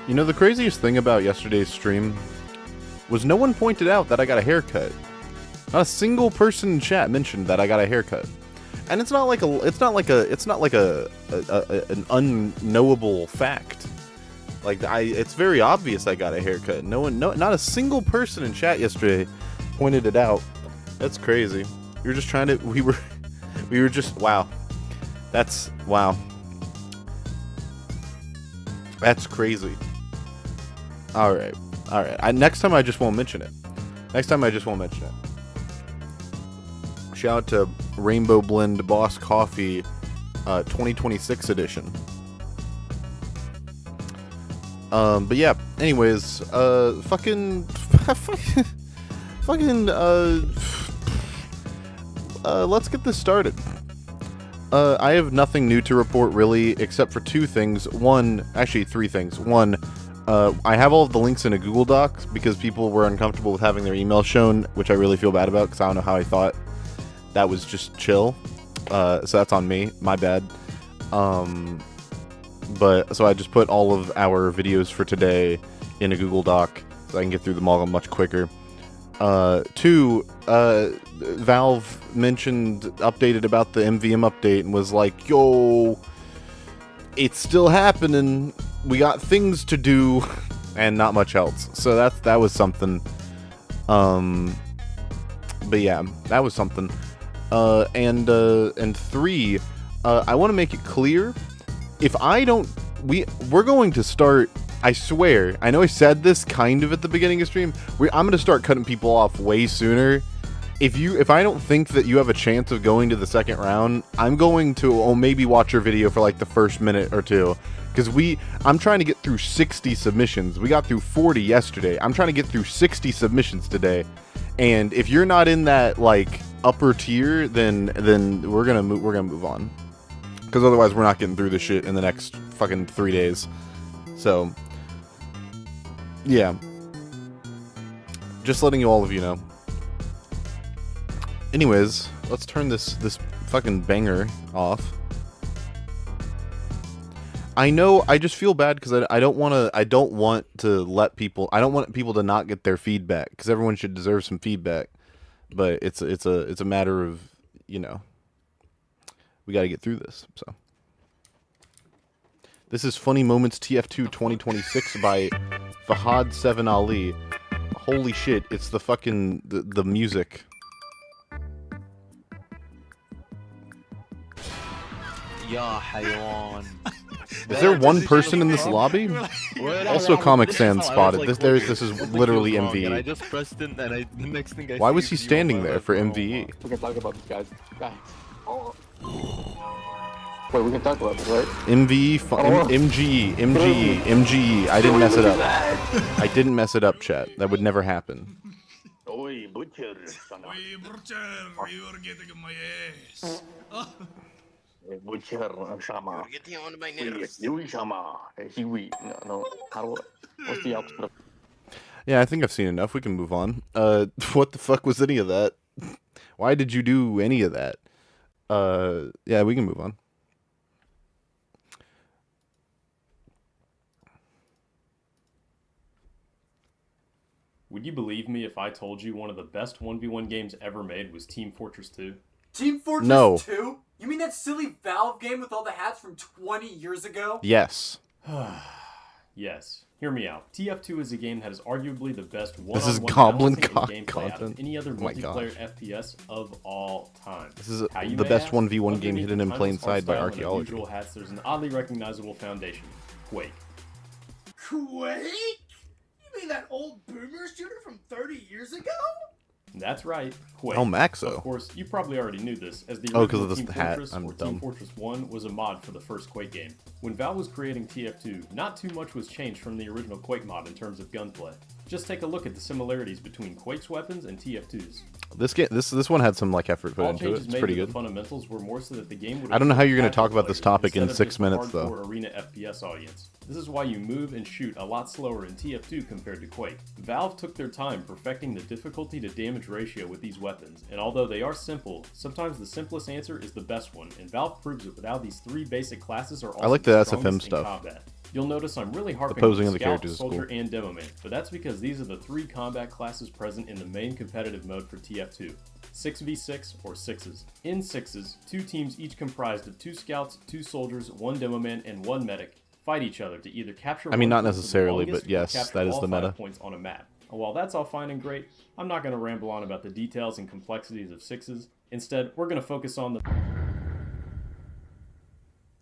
You know, the craziest thing about yesterday's stream was no one pointed out that I got a haircut. Not a single person in chat mentioned that I got a haircut. And it's not like an unknowable fact. Like it's very obvious I got a haircut. Not a single person in chat yesterday pointed it out. That's crazy. We were just trying to we were just wow. Wow. That's crazy. All right. Next time I just won't mention it. Shout out to Rainbow Blend Boss Coffee 2026 edition. But yeah, anyways, let's get this started. I have nothing new to report really, except for two things. Actually three things. One, I have all of the links in a Google Doc because people were uncomfortable with having their email shown, which I really feel bad about because I don't know how I thought that was just chill. So that's on me. My bad. But so I just put all of our videos for today in a Google Doc so I can get through them all much quicker. Two, Valve updated about the MVM update and was like, yo, it's still happening. We got things to do and not much else. So that was something. But yeah, that was something. And three, I want to make it clear, if I don't, we're going to start, I swear, I know I said this kind of at the beginning of stream, I'm going to start cutting people off way sooner. If I don't think that you have a chance of going to the second round, I'm going to maybe watch your video for like the first minute or two. Because I'm trying to get through 60 submissions. We got through 40 yesterday. I'm trying to get through 60 submissions today. And if you're not in that like upper tier, then we're gonna move on. Because otherwise we're not getting through this shit in the next fucking 3 days. So yeah. Just letting all of you know. Anyways, let's turn this fucking banger off. I know, I just feel bad because I don't want people to not get their feedback, because everyone should deserve some feedback. But it's a matter of, you know, we got to get through this. So this is Funny Moments TF2 2026 by Fahad 7 Ali. Holy shit, it's the fucking the music. Ya hayawan. Is there one person in this lobby? Also, Comic Sans spotted. This is literally MVE. I just pressed it, and the next thing I Why see was he is you standing on my there left. for Oh, MVE? We can talk about this, guys. Oh. Wait, we can talk about this, right? MVE, MGE. I didn't mess it up. I didn't mess it up, chat. That would never happen. Oi, butcher. You're getting on my ass. Butcher, Shama. You're getting on my nerves. Shama. No. What's the opposite of? Yeah, I think I've seen enough. We can move on. What the fuck was any of that? Why did you do any of that? Yeah, we can move on. Would you believe me if I told you one of the best 1v1 games ever made was Team Fortress 2? Team Fortress No. 2? You mean that silly Valve game with all the hats from 20 years ago? Yes. Yes. Hear me out. TF2 is a game that is arguably the best This is one-on-one Goblin balancing and gameplay out content. of any other Oh my multiplayer FPS of all time. This is How you the may best ask? 1v1 game Underneath hidden the in plain timeless art sight by style and archaeology. unusual hats, there's an oddly recognizable foundation. Quake. Quake? You mean that old boomer shooter from 30 years ago? That's right, Quake. Oh, Maxo. Of course, you probably already knew this, as the Oh, 'cause original of this Team hat. Fortress I'm or dumb. Team Fortress 1 was a mod for the first Quake game. When Valve was creating TF2, not too much was changed from the original Quake mod in terms of gunplay. Just take a look at the similarities between Quake's weapons and TF2's. This one had some like effort put All into it. changes It's made pretty to the good. fundamentals were more so that the game would I don't know how you're gonna appeal to talk about this casual topic in players instead of 6 just minutes, though. hardcore arena FPS audience. This is why you move and shoot a lot slower in TF2 compared to Quake. Valve took their time perfecting the difficulty to damage ratio with these weapons, and although they are simple, sometimes the simplest answer is the best one, and Valve proves it with how these three basic classes are also I like the the SFM strongest in stuff. combat. You'll notice I'm really harping posing on of the Scout, characters is Soldier, cool. and Demo Man, but that's because these are the 3 combat classes present in the main competitive mode for TF2. 6v6 or 6s. In 6s, 2 teams each comprised of 2 scouts, 2 soldiers, 1 demo man, and 1 medic fight each other to either capture I mean, one not point for the necessarily, longest but yes, or capture that is all the 5 meta. points on a map. And while that's all fine and great, I'm not going to ramble on about the details and complexities of 6s. Instead, we're going to focus on the...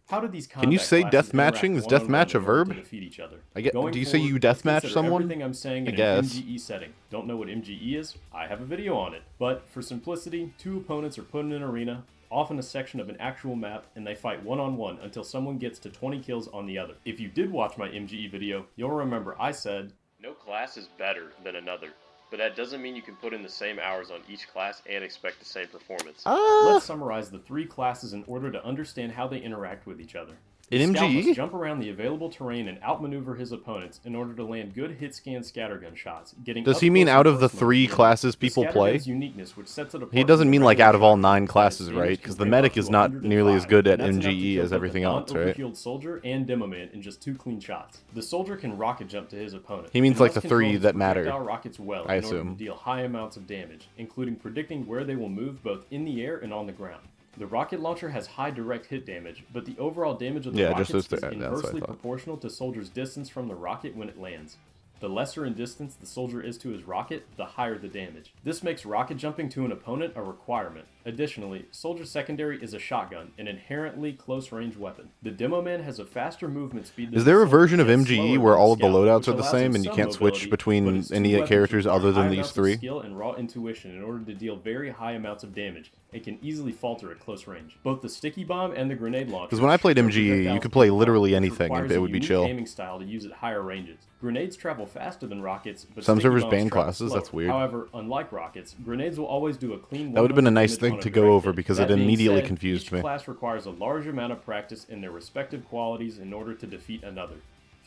How do these Can you combat say classes deathmatching? interact Is one-on-one deathmatch a in order to verb? defeat each other? I get. Going Do you say forward, you let's deathmatch consider someone? Everything I'm saying I in guess. an MGE setting. Don't know what MGE is? I have a video on it. But for simplicity, 2 opponents are put in an arena, often a section of an actual map, and they fight one-on-one until someone gets to 20 kills on the other. If you did watch my MGE video, you'll remember I said, no class is better than another. But that doesn't mean you can put in the same hours on each class and expect the same performance. Let's summarize the 3 classes in order to understand how they interact with each other. In The scout MGE? must jump around the available terrain and outmaneuver his opponents in order to land good hit-scan scattergun shots. Does he mean out of the 3 classes people play? Uniqueness, which sets it apart He doesn't from mean the like regular out of all shotgun, 9 that classes, its right? damage Because can the ramp medic up to is not 105, nearly as good at and that's enough to MGE kill as both everything the else, right? non-overhealed soldier and demo man in just 2 clean shots. The soldier can rocket jump to his opponent. He means and like must the control 3 his that matter, projectile rockets well I in order assume. to deal high amounts of damage, including predicting where they will move both in the air and on the ground. The rocket launcher has high direct hit damage, but the overall damage of the rockets is that's what I inversely thought. proportional to soldier's distance from the rocket when it lands. The lesser in distance the soldier is to his rocket, the higher the damage. This makes rocket jumping to an opponent a requirement. Additionally, soldier's secondary is a shotgun, an inherently close-range weapon. The demo man has a faster movement speed than Is there the a version of soldier, yet MGE slower where than all of the scout, loadouts which are the allows same him and you some can't switch mobility, between but its 2 any weapons characters require other than high these amounts of 3? skill and raw intuition in order to deal very high amounts of damage. It can easily falter at close range. Both the sticky bomb and the grenade launcher. Because when I played shoot MGE, you projectiles could play too far, literally which anything and requires it a would be unique chill. aiming style to use at higher ranges. Grenades travel faster than rockets, but Some sticky servers bombs ban travel classes, slower. that's weird. However, unlike rockets, grenades will always do a clean. That would have been a 100 nice damage thing on a to go direct over hit. because That it being immediately said, confused each me. class requires a large amount of practice in their respective qualities in order to defeat another.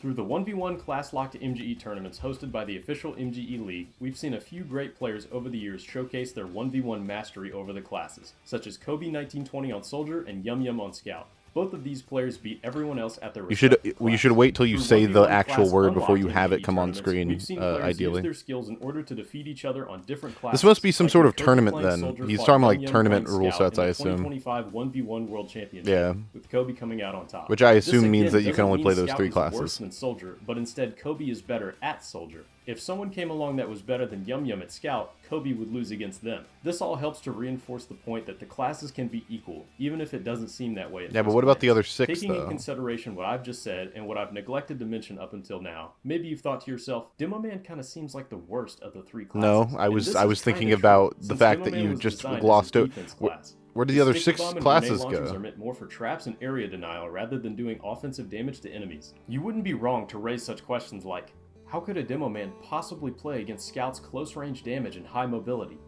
Through the 1v1 class-locked MGE tournaments hosted by the official MGE League, we've seen a few great players over the years showcase their 1v1 mastery over the classes, such as Kobe1920 on Soldier and Yum Yum on Scout. Both of these players beat everyone else at their You should respective wait till you Through say the 1v1 actual class word before you unlocked have it MGE come on tournaments, screen, we've seen players ideally. use their skills in order to defeat each other on different classes. This must be some like sort when of Kobe tournament playing then. Soldier He's fought talking Yum like Yum tournament playing rule Scout sets, in I the assume. 2025 1v1 World Championship, Yeah. with Kobe coming out on top. Which I This assume means again that you can doesn't only mean play those Scout 3 is classes. worse than Soldier, but instead Kobe is better at Soldier. If someone came along that was better than Yum Yum at Scout, Kobe would lose against them. This all helps to reinforce the point that the classes can be equal, even if it doesn't seem that way at Yeah, but first what about the glance. other 6 Taking in though? consideration what I've just said and what I've neglected to mention up until now, maybe you've thought to yourself, Demo Man kind of seems like the worst of the 3 classes. No, I And was this I is was thinking kinda true, about the since fact Demo that Man you was just designed as a glossed out. defense class. Where did The the other sticky 6 bomb and classes grenade launchers go? are meant more for traps and area denial rather than doing offensive damage to enemies. You wouldn't be wrong to raise such questions like, how could a demo man possibly play against Scout's close-range damage and high mobility?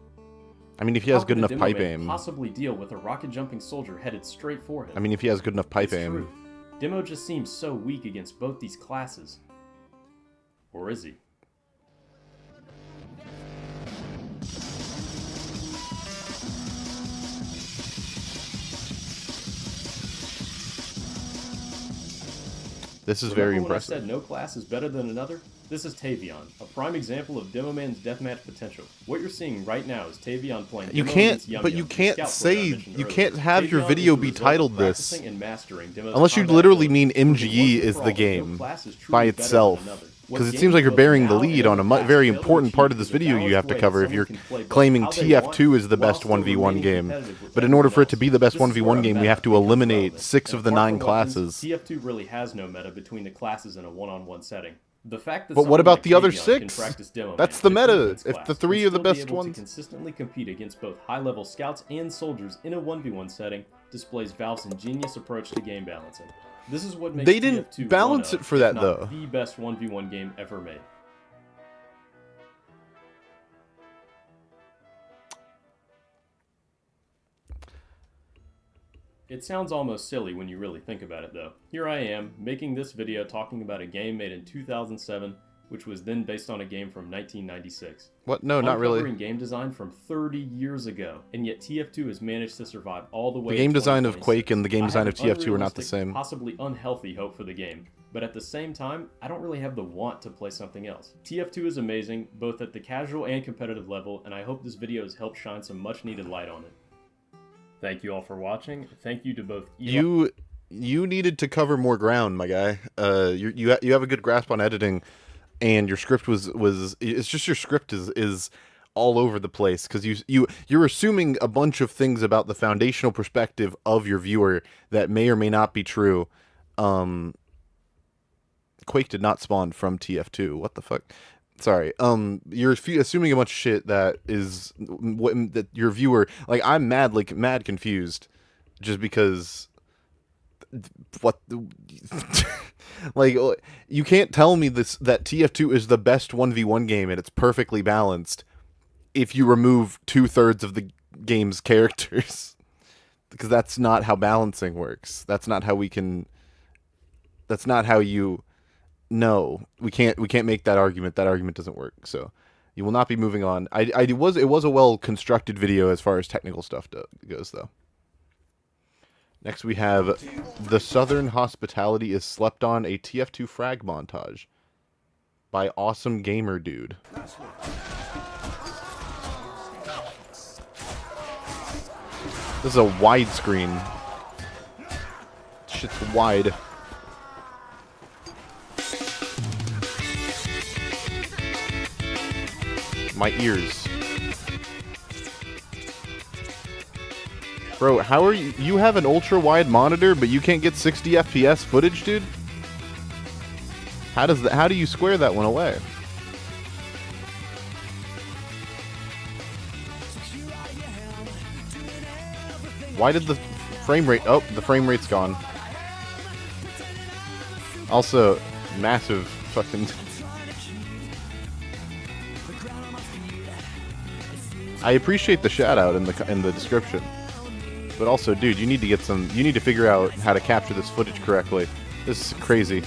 I mean, if he has How good could a enough demo pipe man aim. possibly deal with a rocket-jumping soldier headed straight for him? I mean, if he has good enough pipe It's aim. true. Demo just seems so weak against both these classes. Or is he? This is Remember very when impressive. I said no class is better than another? This is Tavion, a prime example of Demo Man's deathmatch potential. What you're seeing right now is Tavion playing You Demo can't, against Yum but Yum, you the can't scout player I say, mentioned you earlier. can't have your Tavion video is the be result of titled this. practicing and mastering Demo's Unless you combat literally ability. mean Because MGE once and is for the all, no game class is truly by better than itself. another. What Because it games seems like you're both bearing the now lead and on in a the past very fail to important part of achieve this is a video you have balanced to way cover that if you're someone can play both claiming how they want TF2 is the while best still 1v1 remaining game. competitive with But in order for it to be the best everyone else. This is 1v1 where game, we meta have to becomes eliminate relevant. 6 And of the apart 9 from weapons, classes. TF2 really has no meta between the classes in a one-on-one setting. The fact that But what someone about like the other Tavion can 6? practice Demo That's Man the in a meta. defense If class the 3 and are the still be best able to ones. consistently compete against both high-level scouts and soldiers in a 1v1 setting displays Valve's ingenious approach to game balancing. This is what makes They didn't TF2 balance one of, it for if that, not though. the best 1v1 game ever made. It sounds almost silly when you really think about it though. Here I am, making this video talking about a game made in 2007, which was then based on a game from 1996. What? No, not really. Uncovering game design from 30 years ago, and yet TF2 has managed to survive all the way The to game design of 2026. Quake and the game I design have of an TF2 are not the unrealistic, same. Possibly unhealthy hope for the game. but at the same time, I don't really have the want to play something else. TF2 is amazing, both at the casual and competitive level, and I hope this video has helped shine some much needed light on it. Thank you all for watching. Thank you to both You needed to cover more ground, my guy. You have a good grasp on editing, and your script was it's just your script is all over the place because you're assuming a bunch of things about the foundational perspective of your viewer that may or may not be true. Quake did not spawn from TF2. What the fuck? Sorry. You're assuming a bunch of shit that is that your viewer, like, I'm mad confused, just because. What? Like, you can't tell me that TF2 is the best 1v1 game and it's perfectly balanced if you remove 2/3 of the game's characters, because that's not how balancing works. That's not how we can. That's not how you. No, we can't make that argument. That argument doesn't work. So, you will not be moving on. It was a well constructed video as far as technical stuff goes, though. Next we have The Southern Hospitality is Slept On, a TF2 frag montage by Awesome Gamer Dude. This is a widescreen. Shit's wide. My ears. Bro, how are you? You have an ultra-wide monitor, but you can't get 60 FPS footage, dude? How do you square that one away? Why did the frame rate... Oh, the frame rate's gone. Also, massive fucking... I appreciate the shout out in the description. But also, dude, you need to figure out how to capture this footage correctly. This is crazy.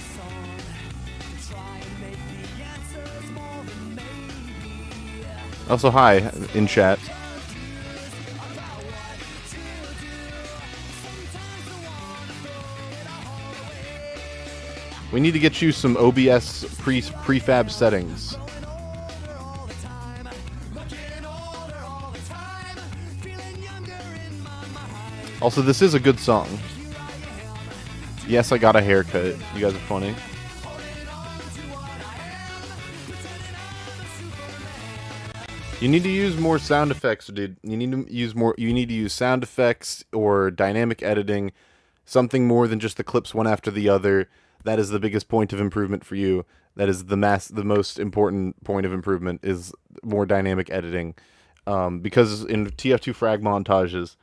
Also, hi in chat. We need to get you some OBS prefab settings. Also, this is a good song. Yes, I got a haircut. You guys are funny. You need to use more sound effects, dude. You need to use sound effects or dynamic editing, something more than just the clips one after the other. That is the biggest point of improvement for you. That is the most important point of improvement is more dynamic editing. Because in TF2 frag montages,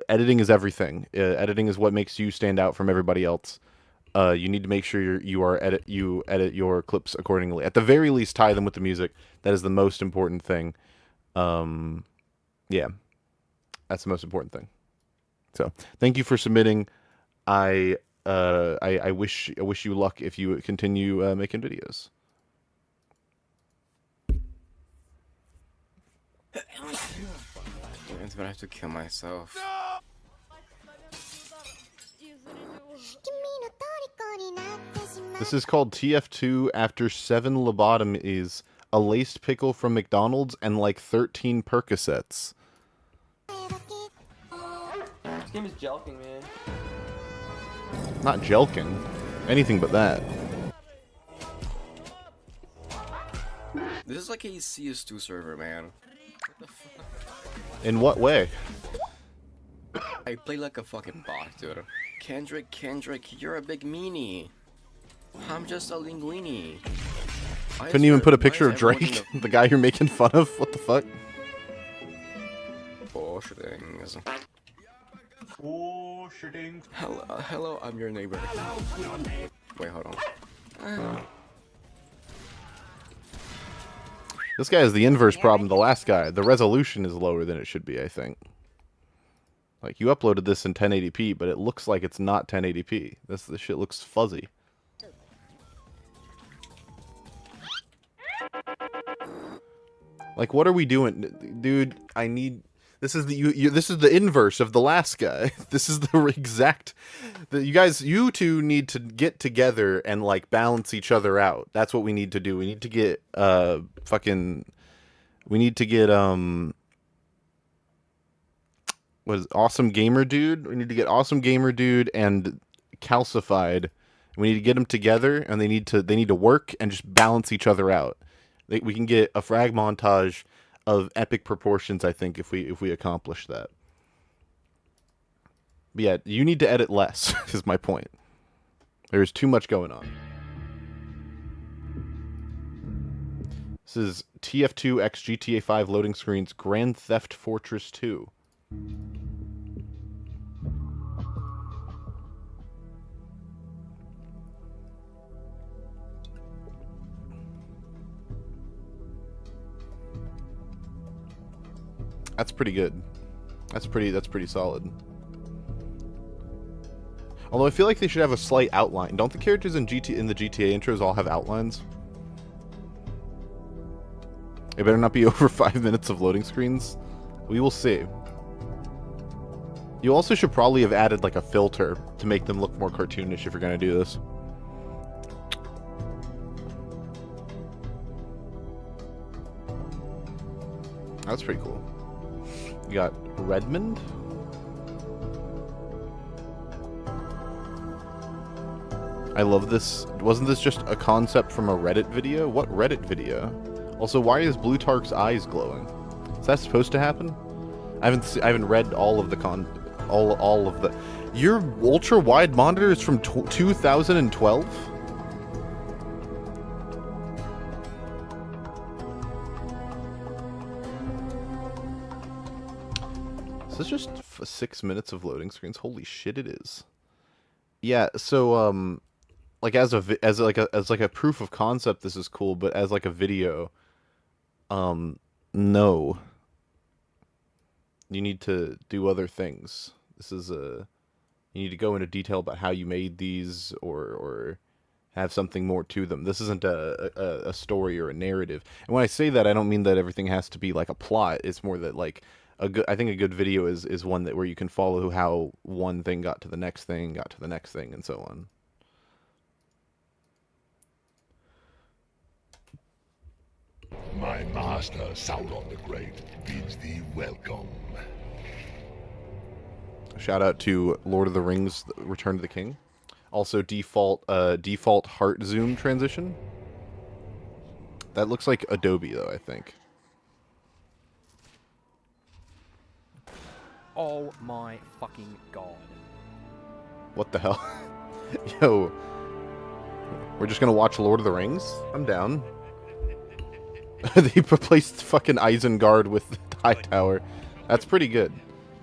editing is everything. Editing is what makes you stand out from everybody else. You need to make sure you edit your clips accordingly. At the very least, tie them with the music. That is the most important thing. Yeah, that's the most important thing. So, thank you for submitting. I wish you luck if you continue making videos. I'm gonna have to kill myself. This is called TF2 after 7 lobotomies, a laced pickle from McDonald's, and like 13 Percocets. This game is jelking, man. Not jelking. Anything but that. This is like a CS2 server, man. In what way? I play like a fucking bot, dude. Kendrick, you're a big meanie. I'm just a linguini. Couldn't even put a picture of Drake, the guy you're making fun of? What the fuck? Bullshitings. Hello, I'm your neighbor. Wait, hold on. This guy has the inverse problem of the last guy. The resolution is lower than it should be, I think. Like, you uploaded this in 1080p, but it looks like it's not 1080p. This shit looks fuzzy. Like, what are we doing? Dude, I need... This is this is the inverse of the last guy. This is the exact. You two need to get together and like balance each other out. That's what we need to do. We need to get We need to get what is Awesome Gamer Dude? We need to get Awesome Gamer Dude and Calcified. We need to get them together, and they need to work and just balance each other out. We can get a frag montage of epic proportions, I think, if we accomplish that. But yeah, you need to edit less, is my point. There's too much going on. This is TF2 x GTA 5 loading screens, Grand Theft Fortress 2. That's pretty good. That's pretty solid. Although I feel like they should have a slight outline. Don't the characters in the GTA intros all have outlines? It better not be over 5 minutes of loading screens. We will see. You also should probably have added like a filter to make them look more cartoonish if you're gonna do this. That's pretty cool. You got Redmond. I love this. Wasn't this just a concept from a Reddit video? What Reddit video? Also, why is Blutarch's eyes glowing? Is that supposed to happen? I haven't read all of the all of the. Your ultra wide monitor is from 2012. Is this just 6 minutes of loading screens? Holy shit, it is. Yeah. So like as a proof of concept, this is cool, but as like a video, no. You need to do other things. This is you need to go into detail about how you made these, or have something more to them. This isn't a story or a narrative. And when I say that, I don't mean that everything has to be like a plot. It's more that like I think a good video is one where you can follow how one thing got to the next thing, and so on. My master, Sauron the Great, bids thee welcome. Shout out to Lord of the Rings: Return to the King. Also default heart zoom transition. That looks like Adobe though, I think. Oh my fucking god. What the hell? Yo. We're just gonna watch Lord of the Rings? I'm down. They replaced fucking Isengard with the Hightower. That's pretty good.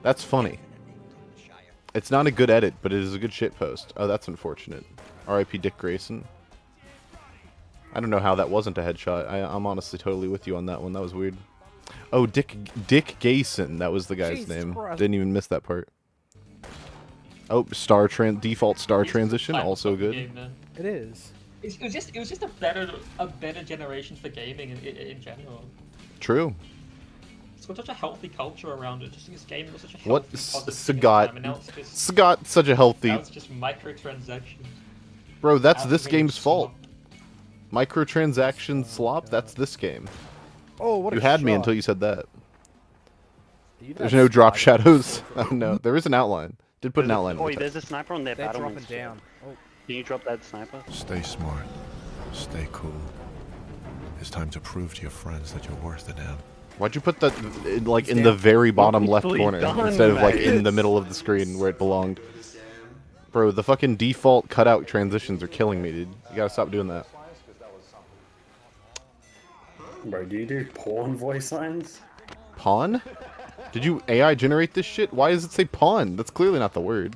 That's funny. It's not a good edit, but it is a good shitpost. Oh, that's unfortunate. R.I.P. Dick Grayson. I don't know how that wasn't a headshot. I'm honestly totally with you on that one. That was weird. Oh, Dick Gayson. That was the guy's Jesus name. Christ. Didn't even miss that part. Oh, default star transition. Also good. It is. It was just a better generation for gaming in general. True. It's got such a healthy culture around it. Just this game was such a What? healthy, positive thing at the time, and now it's just Sagat, such a healthy. now it's just microtransactions. Bro, that's this Outrageous game's fault. slop. Microtransaction slop. That's this game. Oh, what a You had me shot. until you said that. Even There's that no drop sniper shadows. was Oh no, there is an outline. Did put an outline. Oh, in the there's a sniper on their They're battle. dropping down. Oh. Can you drop that sniper? Stay smart. Stay cool. It's time to prove to your friends that you're worth it, damn. Why'd you put that like in the very bottom left Nicely corner done, instead of like mate. in the middle of the screen where it belonged? Bro, the fucking default cutout transitions are killing me, dude. You gotta stop doing that. Bro, do you do porn voice lines? Pawn? Did you AI generate this shit? Why does it say pawn? That's clearly not the word.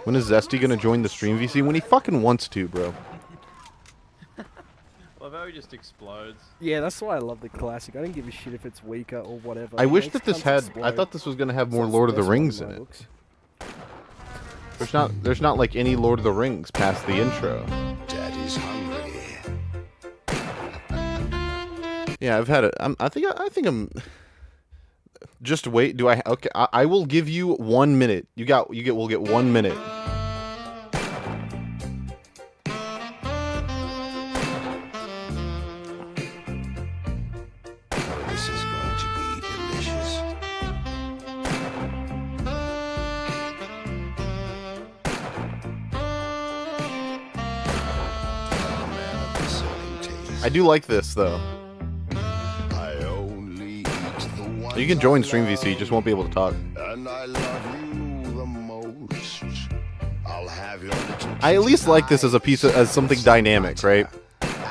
When is Zesty gonna join the stream VC? When he fucking wants to, bro. Love how he just explodes. Yeah, that's why I love the classic. I don't give a shit if it's weaker or whatever. I It wish makes that this cunts had. explode. I thought this was gonna have more That's Lord of the best one Rings in in my it. books. There's not like any Lord of the Rings past the intro. Daddy's hungry. Yeah, I've had it. I think I'm. Just wait. Do I? Okay, I will give you 1 minute. We'll get 1 minute. This is going to be delicious. I do like this though. You can join Stream VC, you just won't be able to talk. And I love you the most. I'll have your little I at least like this as a piece of, as something dynamic, right?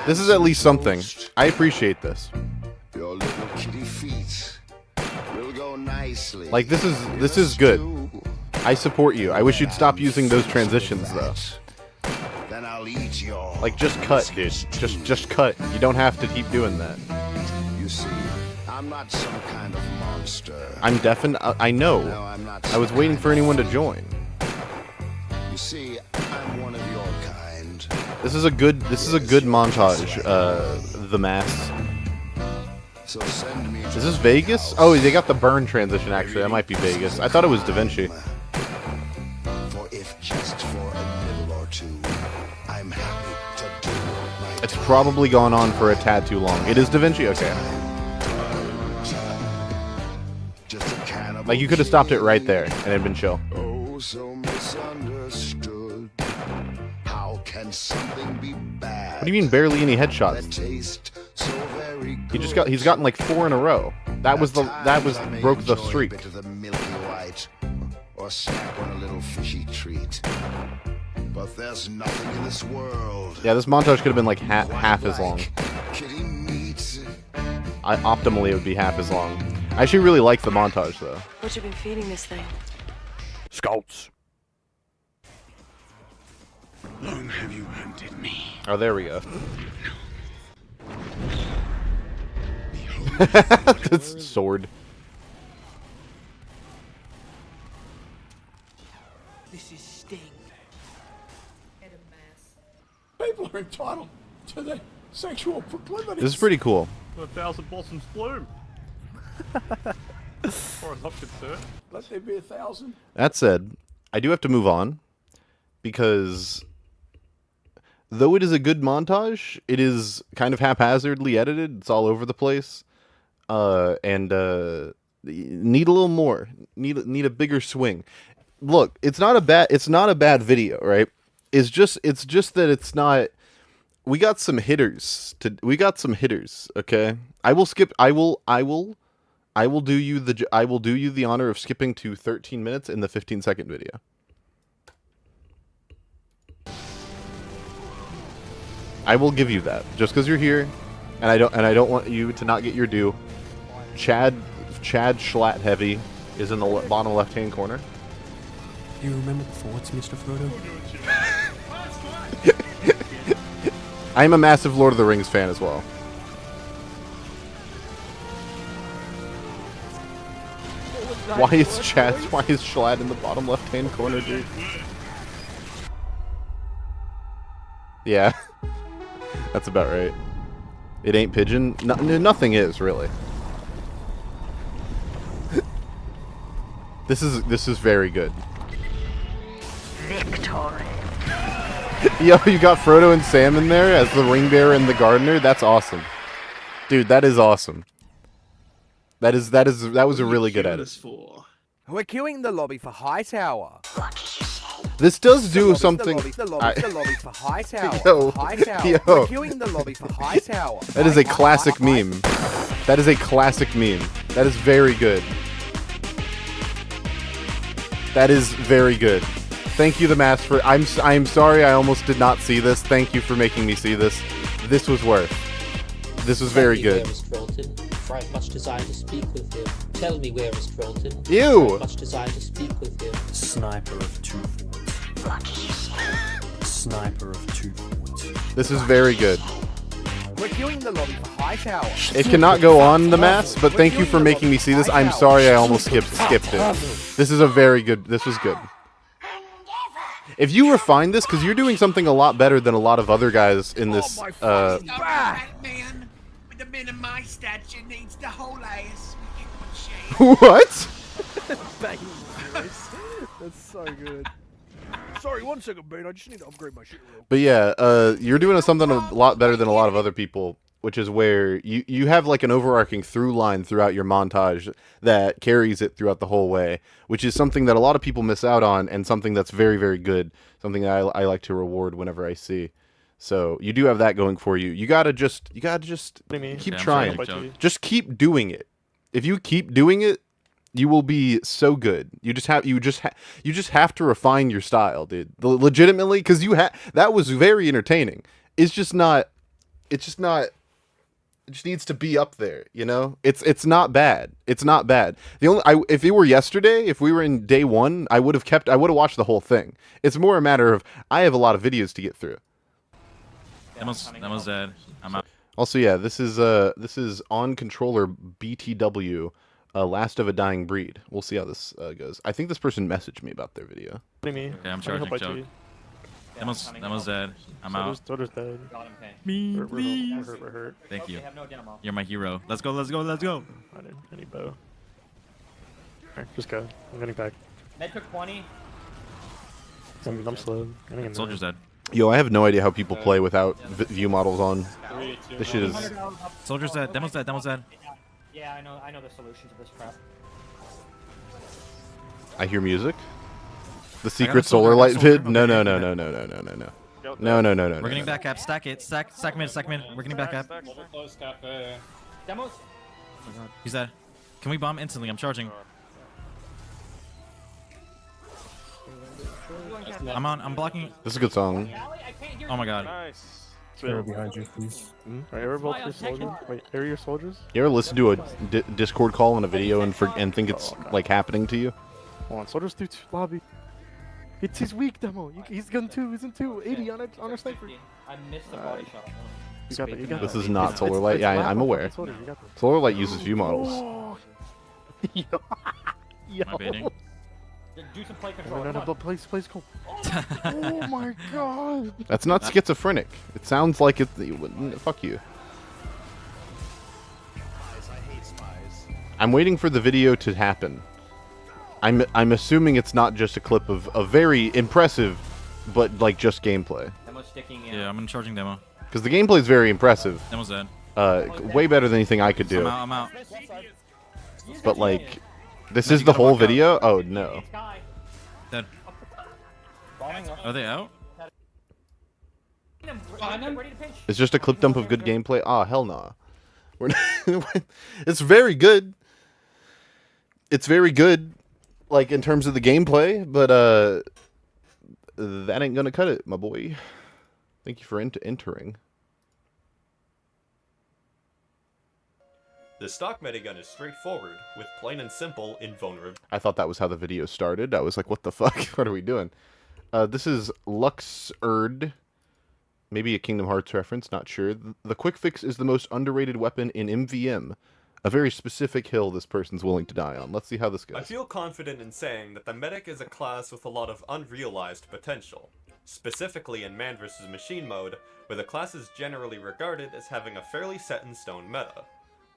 This is at least something. I appreciate this. Your little kitty feet will go nicely. Like this is good. I support you. I wish you'd stop using those transitions though. Then I'll eat your Like just cut, dude. Just cut. You don't have to keep doing that. You see, I'm not some kind of monster. I'm deafened. I know. No, I'm not I was waiting for anyone to join. You see, I'm one of your kind. This is a good montage. The Mask. So send me. Is this Vegas? Oh, they got the burn transition. Actually, that might be Vegas. I thought it was Da Vinci. For if just for a nibble or two, I'm happy to do my. It's probably gone on for a tad too long. It is Da Vinci. Okay. Like you could have stopped it right there and it'd been chill. Oh, so misunderstood. How can something be bad? What do you mean barely any headshots? He's gotten like 4 in a row. That broke the streak. Or snack on a little fishy treat. But there's nothing in this world. Yeah, this montage could have been like half as long. Optimally, it would be half as long. I actually really like the montage though. What you been feeding this thing? Scouts. Long have you hunted me. Oh, there we go. That's sword. This is Sting. People are entitled to their sexual proclivities. This is pretty cool. 1,000 blossoms bloom. As far as I'm concerned. Let there be 1,000. That said, I do have to move on because though it is a good montage, it is kind of haphazardly edited. It's all over the place, and need a little more. Need a bigger swing. Look, it's not a bad video, right? It's just that it's not. We got some hitters. Okay, I will skip. I will do you the honor of skipping to 13 minutes in the 15-second video. I will give you that just because you're here, and I don't want you to not get your due. Chad Schlatt Heavy is in the bottom left-hand corner. Do you remember the forts, Mr. Frodo? I am a massive Lord of the Rings fan as well. Why is Schlatt in the bottom left-hand corner, dude? Yeah, that's about right. It ain't pigeon. Nothing is really. This is very good. Victory. Yo, you got Frodo and Sam in there as the ring bearer and the gardener. That's awesome, dude. That is awesome. That was a really good edit. We're queuing the lobby for Hightower. This does do something. The lobby for Hightower. Yo, Hightower. yo. We're queuing the lobby for Hightower. That is a classic meme. That is a classic meme. That is very good. That is very good. Thank you, The Mask, for. I'm sorry I almost did not see this. Thank you for making me see this. This was worth. This was very good. For I have much desire to speak with you. Tell me where is Trolton. Ew! I have much desire to speak with you. Sniper of 2 forts. Sniper of 2 forts. This is very good. We're queuing the lobby for Hightower. It cannot go on, The Mask, but thank you for making me see this. I'm sorry I almost skipped it. This is a very good. This was good. If you refine this, because you're doing something a lot better than a lot of other guys in this. Man with a man of my stature needs the whole ass. What? Bang voice. That's so good. Sorry, 1 second, Bane. I just need to upgrade my shit real. But yeah, you're doing something a lot better than a lot of other people, which is where you have like an overarching through line throughout your montage that carries it throughout the whole way, which is something that a lot of people miss out on, and something that's very, very good, something that I like to reward whenever I see. So you do have that going for you. You gotta just keep trying. Just keep doing it. If you keep doing it, you will be so good. You just have to refine your style, dude. Legitimately, because that was very entertaining. It just needs to be up there, you know? It's not bad. It's not bad. If it were yesterday, if we were in day 1, I would have watched the whole thing. It's more a matter of I have a lot of videos to get through. That was dead. I'm out. Also, yeah, this is on controller BT.2, Last of a Dying Breed. We'll see how this goes. I think this person messaged me about their video. Okay, I'm charging choke. That was dead. I'm out. Soda's dead. Me, please. We're hurt. Thank you. You're my hero. Let's go. I need bow. Alright, just go. I'm getting back. Med took 20. I'm slow. Soldier's dead. Yo, I have no idea how people play without view models on. This shit is... Soldier's dead. Demo's dead. Yeah, I know the solution to this crap. I hear music. The secret solar light vid? No. We're getting back up. Stack it. Stack mid. We're getting back up. Demos. He's dead. Can we bomb instantly? I'm charging. I'm blocking. This is a good song. Oh my god. Nice. Arrow behind you, please. Are ever both your soldiers? Wait, are your soldiers? You ever listen to a Discord call in a video and think it's like happening to you? Hold on, soldiers do lobby. He's weak, Demo. He's gun 2. He's in 2. 80 on a sniper. I missed the body shot. You got that. You got This that. is not solar light. Yeah, I'm aware. Solar light uses view models. Yo. Am I baiting? Do some play control. No, please go. Oh my god. That's not schizophrenic. It sounds like it. Fuck you. I'm waiting for the video to happen. I'm assuming it's not just a clip of a very impressive, but like just gameplay. Yeah, I'm charging Demo. Because the gameplay is very impressive. Demo's dead. Way better than anything I could do. I'm out. But like, this is the whole video? Oh no. Dead. Are they out? It's just a clip dump of good gameplay? Ah, hell nah. It's very good. It's very good, like, in terms of the gameplay, but, that ain't gonna cut it, my boy. Thank you for entering. The stock metagun is straightforward, with plain and simple invulnerability. I thought that was how the video started. I was like, what the fuck? What are we doing? This is Luxerd. Maybe a Kingdom Hearts reference, not sure. The quick fix is the most underrated weapon in MVM. A very specific hill this person's willing to die on. Let's see how this goes. I feel confident in saying that the medic is a class with a lot of unrealized potential. Specifically in man vs. machine mode, where the class is generally regarded as having a fairly set-in-stone meta.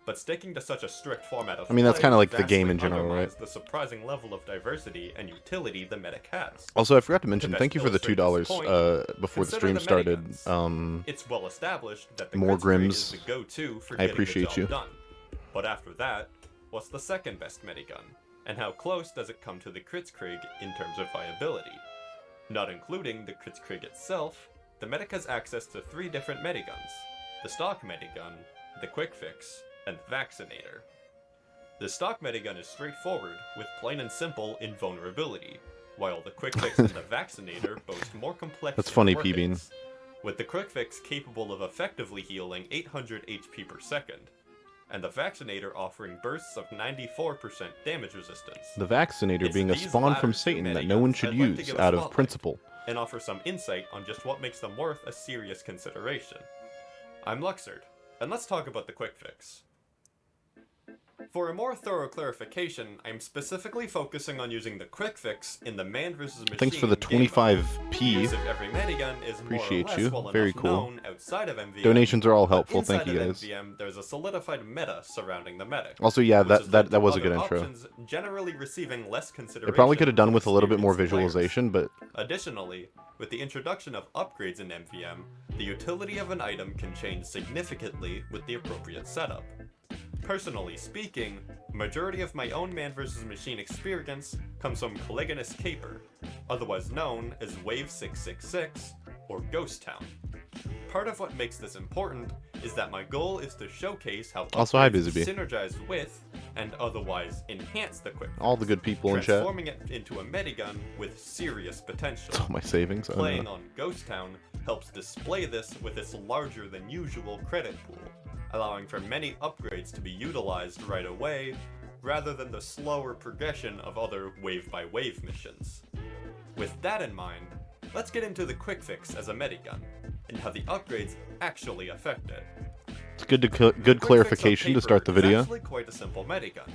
But sticking to such a strict format of that's play kind of like the vastly game in general, right? undermines the surprising level of diversity and utility the medic has. Also, I forgot to mention, To thank you for the best illustrate this $2 point, before the consider stream the started. miniguns. It's well established that the more Kritzkrieg Grims. is the go-to for I getting appreciate the job you. done. But after that, what's the second best minigun? And how close does it come to the Kritzkrieg in terms of viability? Not including the Kritzkrieg itself, the medic has access to 3 different miniguns: the stock minigun, the quick fix, and Vaccinator. The stock minigun is straightforward, with plain and simple invulnerability, while the quick fix and the Vaccinator boast more complex. That's funny, workings, P-Bean. with the quick fix capable of effectively healing 800 HP per second, and the Vaccinator offering bursts of 94% damage resistance. The Vaccinator It's being a these spawn latter from two Satan that miniguns no one should I'd like to use give a out of spotlight, principle. and offer some insight on just what makes them worth a serious consideration. I'm Luxerd, and let's talk about the quick fix. For a more thorough clarification, I'm specifically focusing on using the quick fix in the man versus machine. Thanks for the game mode. 25p. Use of every minigun is Appreciate more or less you. well Very enough cool. known outside of MVM, Donations are all but helpful. Thank inside you of guys. MVM, there's a solidified meta surrounding the medic. Also, yeah, which has led that to was a other good intro. options generally receiving less consideration. It probably could have done from with a little bit more experienced players. visualization, but Additionally, with the introduction of upgrades in MVM, the utility of an item can change significantly with the appropriate setup. Personally speaking, majority of my own man vs. machine experience comes from Polygonous Caper, otherwise known as Wave 666 or Ghost Town. Part of what makes this important is that my goal is to showcase how Also, hi, upgrades Busy Bee. synergize with and otherwise enhance the quick, all the good people in chat. transforming it into a medigun with serious potential. All my savings. Oh, Playing no. on Ghost Town helps display this with its larger than usual credit pool, allowing for many upgrades to be utilized right away, rather than the slower progression of other wave-by-wave missions. With that in mind, let's get into the quick fix as a medigun, and how the upgrades actually affect it. It's good to good clarification to start the video. It's actually quite a simple medigun.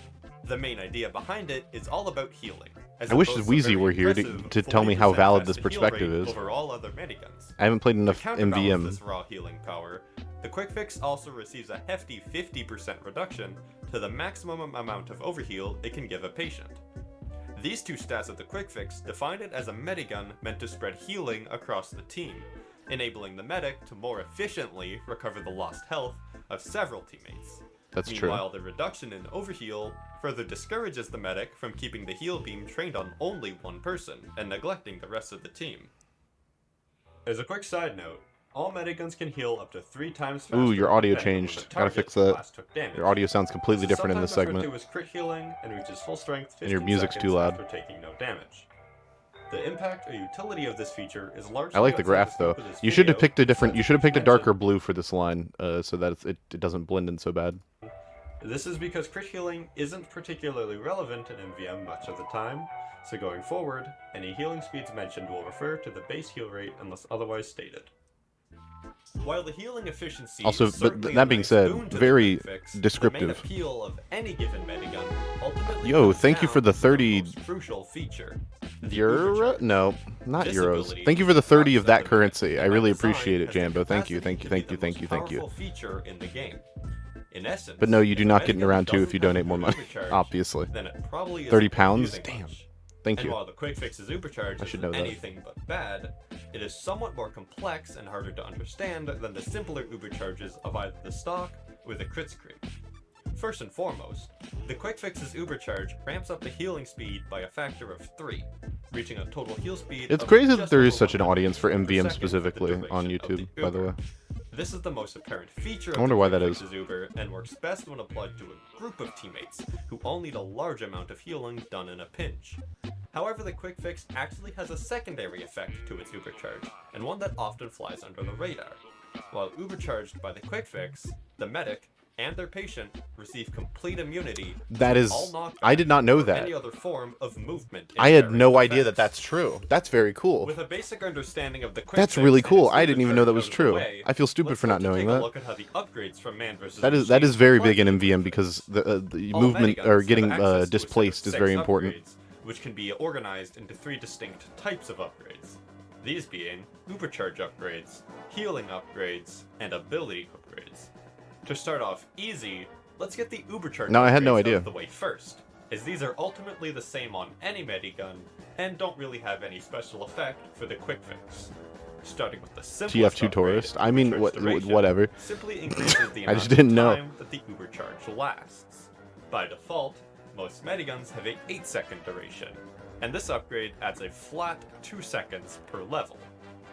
The main idea behind it is all about healing. as I wish opposed to Wheezy very were here impressive to tell me how 40% valid this faster heal perspective rate is. over all other mediguns. I haven't played enough To counterbalance MVM. this raw healing power, the quick fix also receives a hefty 50% reduction to the maximum amount of overheal it can give a patient. These two stats of the quick fix define it as a medigun meant to spread healing across the team, enabling the medic to more efficiently recover the lost health of several teammates. That's true. Meanwhile, the reduction in overheal further discourages the medic from keeping the heal beam trained on only one person and neglecting the rest of the team. As a quick side note, all mediguns can heal up to 3 times faster. Ooh, your audio depending on when changed. the Gotta target fix that. last took damage. Your audio sounds completely This is different in this sometimes segment. referred to as crit healing and reaches full strength And your 15 music's too seconds loud. after taking no damage. The impact or utility of this feature is largely I like the outside graph scope though. of this You should have video, picked a different. You should have picked a mentioned. darker blue for this line, so that it doesn't blend in so bad. This is because crit healing isn't particularly relevant in MVM much of the time, so going forward, any healing speeds mentioned will refer to the base heal rate unless otherwise stated. While the healing efficiency Also, is but certainly that a being nice said, boon to the very quick fix, the main descriptive. appeal of any given medigun ultimately Yo, comes thank you down for the to 30 most crucial feature. Euro? No, not This euros. ability Thank you for the 30 of that represents currency. I by really design appreciate it, has the Jambo. Thank you, capacity thank you, to thank be you, the thank most you, thank you. powerful feature in the game. In essence, But no, you do if not a get in medigun round 2 if you doesn't have donate more an money. overcharge, Obviously. then it probably isn't 30 worth pounds? using Damn. much. Thank And you. while the quick fix's supercharge I should isn't know that. anything but bad, it is somewhat more complex and harder to understand than the simpler ubercharges of either the stock or the Kritzkrieg. First and foremost, the quick fix's ubercharge ramps up the healing speed by a factor of 3, reaching a total heal speed It's of crazy that just there over is such an 100 audience for meters per MVM second for the specifically on duration of YouTube, the by the Uber. way. This is the most apparent feature of I wonder the why quick that is. fix's Uber and works best when applied to a group of teammates who all need a large amount of healing done in a pinch. However, the quick fix actually has a secondary effect to its ubercharge, and one that often flies under the radar. While ubercharged by the quick fix, the medic and their patient receive complete immunity That from is, all knockback I did not know or that. any other form of movement I had inherent no in idea that effects. that's true. That's very cool. With a basic understanding of the quick That's fix really and cool. its I didn't even know that ubercharge was out of the true. way, I feel stupid let's for not start to knowing take a that. look at how the upgrades from man versus That is machine very apply big in to MVM because the all movement mediguns or have getting access to a set of displaced is 6 very important. upgrades, which can be organized into 3 distinct types of upgrades. These being ubercharge upgrades, healing upgrades, and ability upgrades. To start off easy, let's get the ubercharge No, I had no upgrades idea. out of the way first, as these are ultimately the same on any medigun and don't really have any special effect for the quick fix. Starting with the simplest TF2 tourist. I mean, Ubercharge duration whatever. simply increases the I amount just didn't of know. time that the ubercharge lasts. By default, most mediguns have a 8-second duration, and this upgrade adds a flat 2 seconds per level,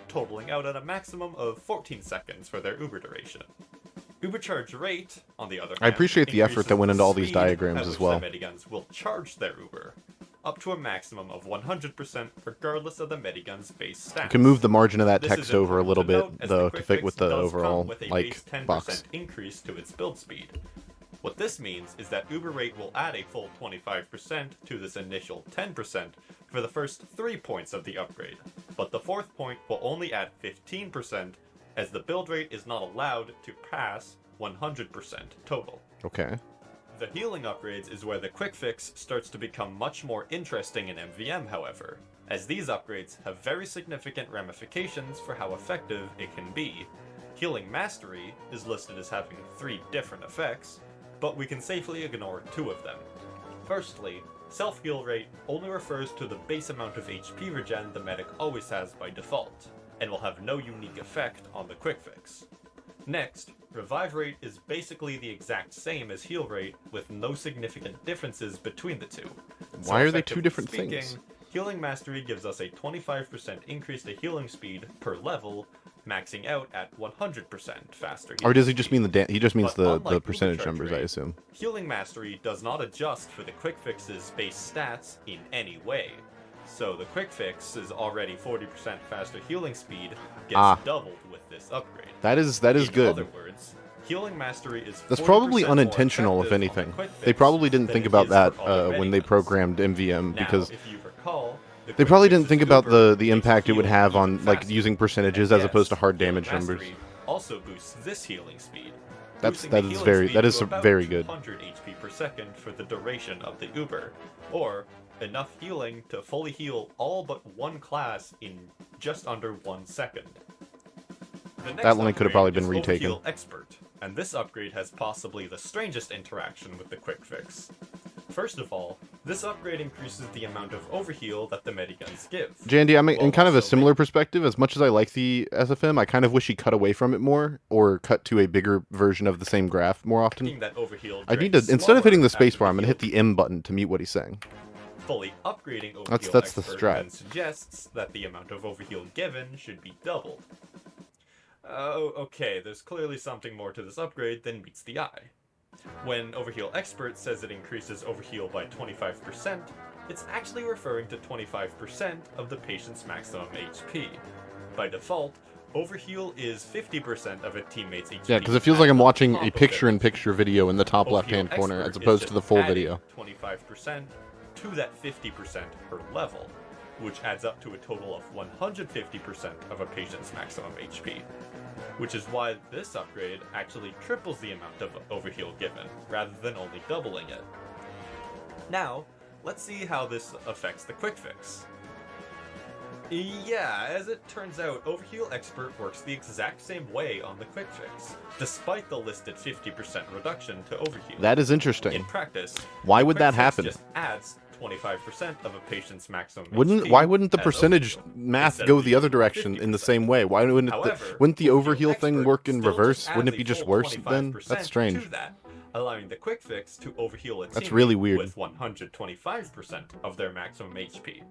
totaling out at a maximum of 14 seconds for their uber duration. Ubercharge rate, on the other hand, I appreciate the effort that went increases into all the these speed diagrams at as which well. the mediguns will charge their uber, up to a maximum of 100% regardless of the medigun's base stats. You can move the margin of that This is text over a important little to bit, note, as though, the to quick fit with fix the does come overall, with a like, base 10% box. increase to its build speed. What this means is that uber rate will add a full 25% to this initial 10% for the first 3 points of the upgrade, but the 4th point will only add 15% as the build rate is not allowed to pass 100% total. Okay. The healing upgrades is where the quick fix starts to become much more interesting in MVM, however, as these upgrades have very significant ramifications for how effective it can be. Healing Mastery is listed as having 3 different effects, but we can safely ignore 2 of them. Firstly, self-heal rate only refers to the base amount of HP regen the medic always has by default, and will have no unique effect on the quick fix. Next, revive rate is basically the exact same as heal rate, with no significant differences between the two. Why are they 2 different things? Healing Mastery gives us a 25% increase to healing speed per level, maxing out at 100% faster. Or does he just mean he just means the percentage Ubercharge numbers, rate, I assume. Healing Mastery does not adjust for the quick fix's base stats in any way. So the quick fix's already 40% faster healing speed gets doubled with this upgrade. That is In good. other words, Healing Mastery is That's probably 40% more unintentional, if effective on the anything. quick They fix probably didn't than think it about is that for other when they medicons. programmed MVM, because Now, if you recall, the they quick probably fix's didn't think about Uber the impact it would heal have even on like faster. using percentages And as opposed to yes, hard Healing damage numbers. Mastery also boosts this healing speed. That is That is very good. 100 HP per second for the duration of the Uber, or enough healing to fully heal all but one class in just under 1 second. The next That line could have probably upgrade been is retaken. Overheal Expert, and this upgrade has possibly the strangest interaction with the quick fix. First of all, this upgrade increases the amount of overheal that the mediguns give. Jandy, I'm in while kind of a also similar perspective. As much as I like the SFM, I kind of wish he cut away from it more, or cut to a bigger version of the same graph more often. making that overheal I need to, drain instead of hitting the slower spacebar, I'm gonna hit the M button to mute what he's saying. Fully upgrading Overheal That's the Expert strat. then suggests that the amount of overheal given should be doubled. Oh, okay, there's clearly something more to this upgrade than meets the eye. When Overheal Expert says it increases overheal by 25%, it's actually referring to 25% of the patient's maximum HP. By default, overheal is 50% of a teammate's HP. Yeah, because it feels like I'm watching top a of picture-in-picture video in the top Overheal left-hand corner, Expert as is opposed to just the full adding video. 25% to that 50% per level, which adds up to a total of 150% of a patient's maximum HP. Which is why this upgrade actually triples the amount of overheal given, rather than only doubling it. Now, let's see how this affects the quick fix. Yeah, as it turns out, Overheal Expert works the exact same way on the quick fix, despite the listed 50% reduction to overheal. That is interesting. In practice, Why the would quick that fix happen? Just adds 25% of a patient's maximum Why wouldn't the as percentage overheal, math instead go of the other direction in the same way? Why wouldn't However, wouldn't the Overheal overheal thing Expert work in still reverse? adds Wouldn't it a be just full worse then? 25% That's strange. to that, allowing the quick fix to overheal a That's teammate really weird. with 125% of their maximum HP.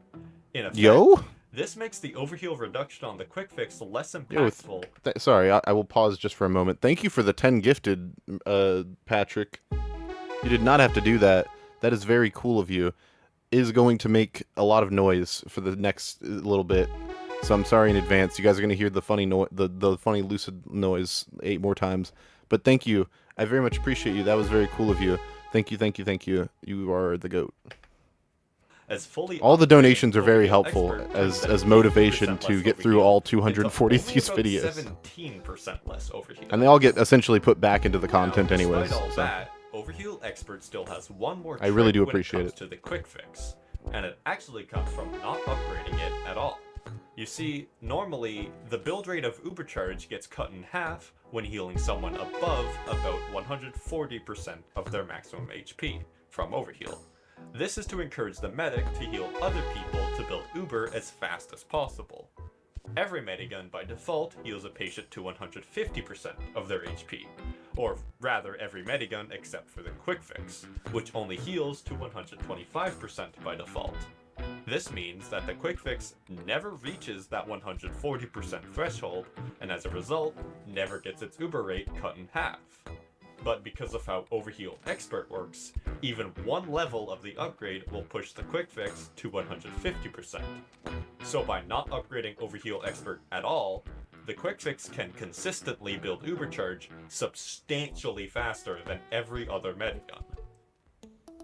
In effect, Yo? this makes the overheal reduction on the quick fix less Yo, impactful. sorry, I will pause just for a moment. Thank you for the 10 gifted, Patrick. You did not have to do that. That is very cool of you. Is going to make a lot of noise for the next little bit, so I'm sorry in advance. You guys are going to hear the funny the funny Lucid noise 8 more times. But thank you. I very much appreciate you. That was very cool of you. Thank you, thank you, thank you. You are the GOAT. As fully All the upgraded donations are very Overheal helpful Expert as turns that motivation 80% to less get through overheal all into 240 of only these about videos. 17% less overheal. And they all get essentially put back into the content Now, anyways. Despite all So. that, Overheal Expert still has one more I really trick do when appreciate it comes it. to the quick fix, and it actually comes from not upgrading it at all. You see, normally, the build rate of Ubercharge gets cut in half when healing someone above about 140% of their maximum HP from Overheal. This is to encourage the medic to heal other people to build Uber as fast as possible. Every medigun by default heals a patient to 150% of their HP, or rather every medigun except for the quick fix, which only heals to 125% by default. This means that the quick fix never reaches that 140% threshold, and as a result, never gets its Uber rate cut in half. But because of how Overheal Expert works, even one level of the upgrade will push the quick fix to 150%. So by not upgrading Overheal Expert at all, the quick fix can consistently build Ubercharge substantially faster than every other medigun.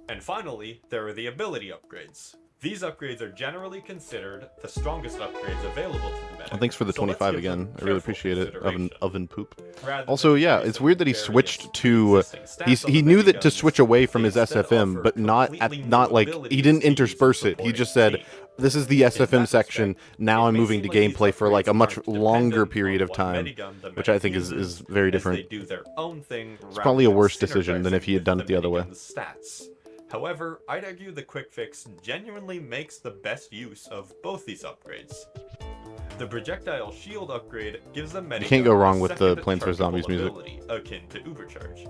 And finally, there are the ability upgrades. These upgrades are generally considered the strongest upgrades available to the medic. Well, thanks for the so let's 25 give them again. I really careful appreciate it. consideration. Oven poop. Rather Also, than yeah, focusing it's weird that he various switched to. pre-existing stats on He the knew that to miniguns, switch away from they his instead SFM, offer but not completely new like he abilities didn't to use intersperse the it. He just supporting said, team. "This is the In SFM that section. respect, Now it I'm may moving to seem like these gameplay for like a upgrades much aren't longer dependent period on of what time," minigun the which I medic think is uses, very as different. They do their own thing. It's probably a rather than worse decision than if he had synergizing done with it the other way. minigun's stats. However, I'd argue the quick fix genuinely makes the best use of both these upgrades. The projectile shield upgrade gives the medic can't go wrong a with the second Plants vs. Zombies chargeable music. ability, akin to Ubercharge,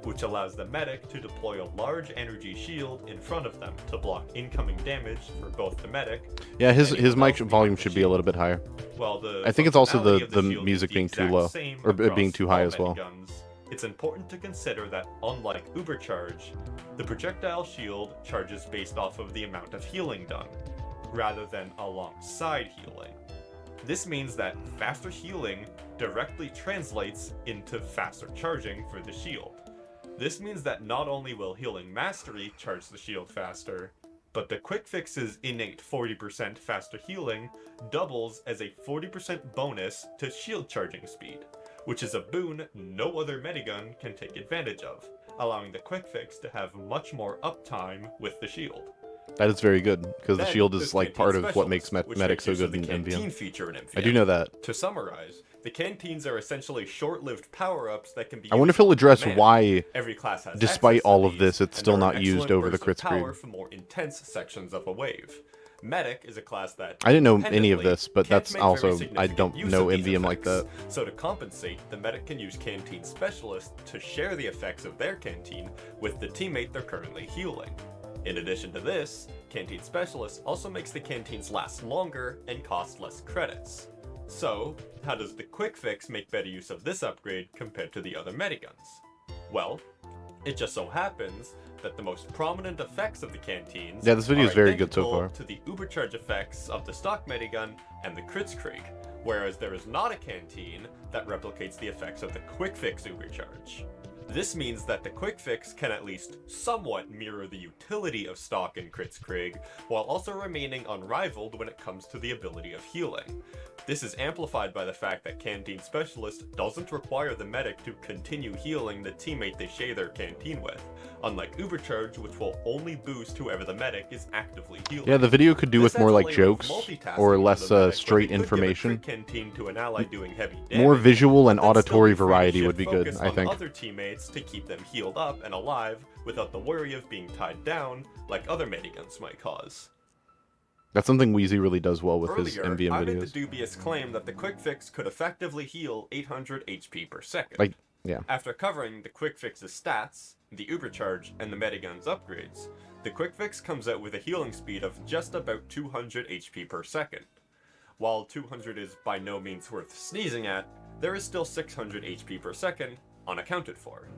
which allows the medic to deploy a large energy shield in front of them to block incoming damage for both the medic. Yeah, his and anyone mic else volume behind the should be a little bit higher. While the I think it's also functionality of the shield music is the being too exact low, same or being across too high all as well. miniguns. It's important to consider that, unlike Ubercharge, the projectile shield charges based off of the amount of healing done, rather than alongside healing. This means that faster healing directly translates into faster charging for the shield. This means that not only will Healing Mastery charge the shield faster, but the quick fix's innate 40% faster healing doubles as a 40% bonus to shield charging speed, which is a boon no other minigun can take advantage of, allowing the quick fix to have much more uptime with the shield. That is very good, because the Then shield there's is like Canteen part of what makes Specialist, which medics so makes use good of the in canteen MVM. feature in MVM. I do know that. To summarize, the canteens are essentially short-lived power-ups that can be I wonder if used he'll on address demand. why, Every class has despite access to all of these, this, it's and still they're an not used excellent over the burst of Kritzkrieg. power for more intense sections of a wave. Medic is a class that I didn't know any of independently this, but can't that's make very also, I significant don't use know of these MVM like that. effects. So to compensate, the medic can use Canteen Specialist to share the effects of their canteen with the teammate they're currently healing. In addition to this, Canteen Specialist also makes the canteens last longer and cost less credits. So, how does the quick fix make better use of this upgrade compared to the other miniguns? Well, it just so happens that the most prominent effects of the canteens Yeah, this video are is very good so identical far. to the Ubercharge effects of the stock minigun and the Kritzkrieg, whereas there is not a canteen that replicates the effects of the quick fix Ubercharge. This means that the quick fix can at least somewhat mirror the utility of stock and Kritzkrieg, while also remaining unrivaled when it comes to the ability of healing. This is amplified by the fact that Canteen Specialist doesn't require the medic to continue healing the teammate they share their canteen with, unlike Ubercharge, which will only boost whoever the medic is actively healing. Yeah, the video could do This with more adds a like layer of jokes multitasking or to less the medic, where straight they could give a information. crit canteen to an ally doing heavy More damage, visual and but then still auditory be free to variety shift would be good, focus I on think. other teammates to keep them healed up and alive without the worry of being tied down like other miniguns might cause. That's something Wheezy really does well with his Earlier, MVM I made videos. the dubious claim that the quick fix could effectively heal 800 HP per second. Like, yeah. After covering the quick fix's stats, the Ubercharge, and the Medigun's upgrades, the quick fix comes out with a healing speed of just about 200 HP per second. While 200 is by no means worth sneezing at, there is still 600 HP per second unaccounted for.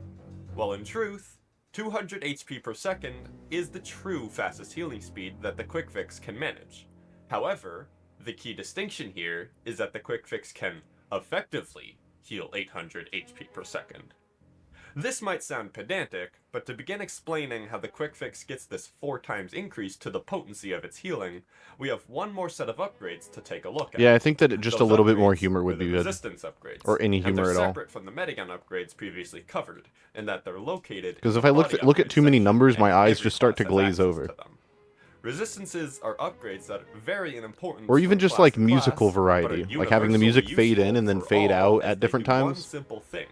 Well, in truth, 200 HP per second is the true fastest healing speed that the quick fix can manage. However, the key distinction here is that the quick fix can effectively heal 800 HP per second. This might sound pedantic, but to begin explaining how the quick fix gets this 4 times increase to the potency of its healing, we have one more set of upgrades to take a look at. Yeah, I think that just a Those little bit more upgrades humor are would the be good. resistance upgrades, Or any and humor they're at all. separate from the Medigun upgrades previously covered, in that they're located Because in if the I body look at upgrade too many section, numbers, my and eyes every just start to class has glaze access over. to them. Resistances are upgrades that vary in importance Or even from just class like to musical class, but are variety, like having the universally music fade in useful and then for fade all, out as at they different do one times. simple thing.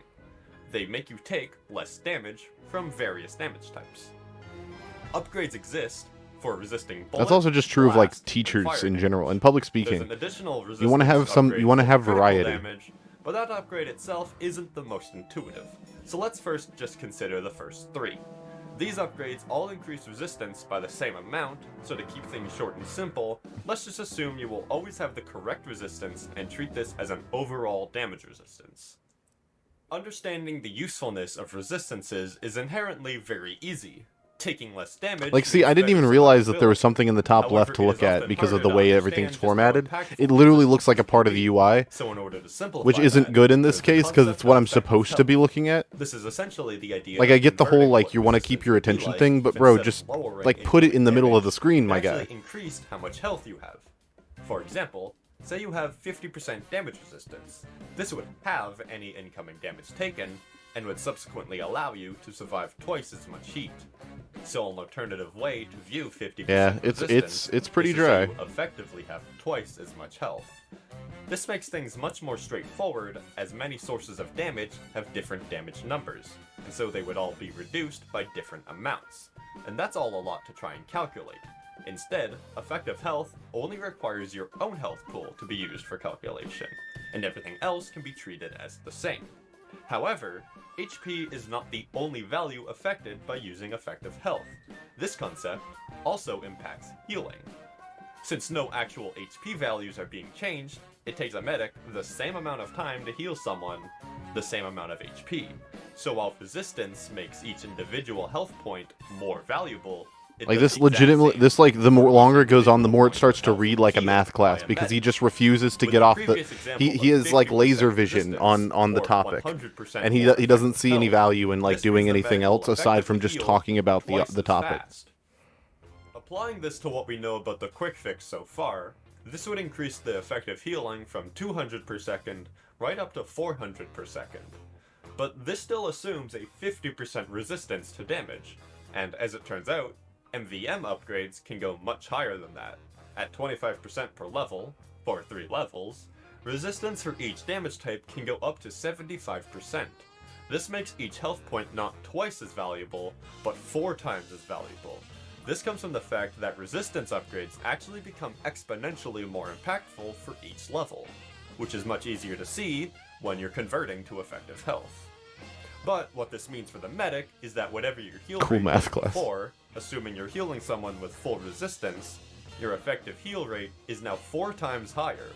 They make you take less damage from various damage types. Upgrades exist for resisting bullets. That's also just true of like blast, and teachers fire in general and public There's speaking. an additional You want to have resistance you want to upgrade have for critical variety. damage, but that upgrade itself isn't the most intuitive. So let's first just consider the first 3. These upgrades all increase resistance by the same amount, so to keep things short and simple, let's just assume you will always have the correct resistance and treat this as an overall damage resistance. Understanding the usefulness of resistances is inherently very easy. Taking less damage. Like, see, means I didn't better even realize that there was survivability. something in the top However, left to it look is at often because of harder the to way understand everything's just how formatted. impactful It literally resistance looks like a part of can the be. UI, So in order to simplify which isn't that, good in this there's the case because it's what I'm concept of supposed to be effective looking at. health. This is essentially the idea. Like, of I get the whole, converting like, what you want to resistance keep your would be attention like thing, but if bro, instead of just, lowering like, put it in the middle of the damage, screen, you my actually guy. increased how much health you have. For example, say you have 50% damage resistance. This would halve any incoming damage taken, and would subsequently allow you to survive twice as much heat. So an alternative way to view 50% Yeah, resistance it's pretty is to say dry. you effectively have twice as much health. This makes things much more straightforward, as many sources of damage have different damage numbers, and so they would all be reduced by different amounts. And that's all a lot to try and calculate. Instead, effective health only requires your own health pool to be used for calculation, and everything else can be treated as the same. However, HP is not the only value affected by using effective health. This concept also impacts healing. Since no actual HP values are being changed, it takes a medic the same amount of time to heal someone the same amount of HP. So while resistance makes each individual health point more valuable, it Like, does this the exact legitimately, same this, like, the more longer it goes on, the more it for starts to health read and like a healing math class, by a because he medic. just refuses to With get the off the, previous example he of is like 50% laser vision resistance on the or topic, 100% and he more doesn't see any health, value in, like, this doing means the anything medic will else aside from effectively just heal talking about twice the as topic. fast. Applying this to what we know about the quick fix so far, this would increase the effective healing from 200 per second right up to 400 per second. But this still assumes a 50% resistance to damage, and as it turns out, MVM upgrades can go much higher than that. At 25% per level, for 3 levels, resistance for each damage type can go up to 75%. This makes each health point not twice as valuable, but 4 times as valuable. This comes from the fact that resistance upgrades actually become exponentially more impactful for each level, which is much easier to see when you're converting to effective health. But what this means for the medic is that whatever your heal Cool rate math was class. before, assuming you're healing someone with full resistance, your effective heal rate is now 4 times higher.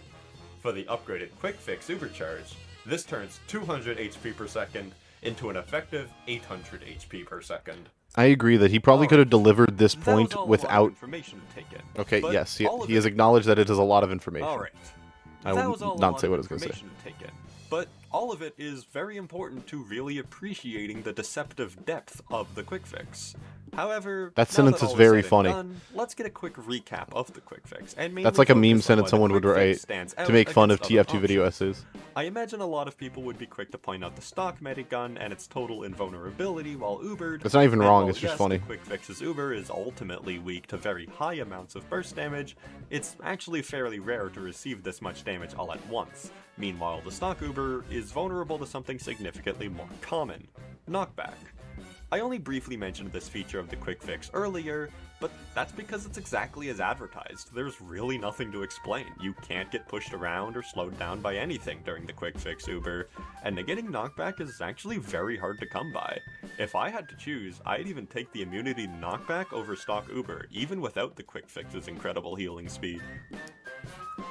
For the upgraded quick fix Ubercharge, this turns 200 HP per second into an effective 800 HP per second. I agree that he probably could have delivered this That was point all a lot of without. information to take in. Okay, But yes, all of he has it- acknowledged that it is a lot of information. Alright. I That will was all a not lot say of what I was going to say. information to take in. But all of it is very important to really appreciating the deceptive depth of the quick fix. However, That now sentence that is all very said and funny. done, let's get a quick recap of the quick fix. And That's mainly like a meme focus on sentence why the someone would quick fix write stands to out make fun of against other TF2 video options. essays. I imagine a lot of people would be quick to point out the stock medigun and its total invulnerability while Ubered. That's not even and wrong, while, it's just yes, funny. The quick fix's Uber is ultimately weak to very high amounts of burst damage. It's actually fairly rare to receive this much damage all at once. Meanwhile, the stock Uber is vulnerable to something significantly more common: knockback. I only briefly mentioned this feature of the quick fix earlier, but that's because it's exactly as advertised. There's really nothing to explain. You can't get pushed around or slowed down by anything during the quick fix Uber, and negating knockback is actually very hard to come by. If I had to choose, I'd even take the immunity to knockback over stock Uber, even without the quick fix's incredible healing speed.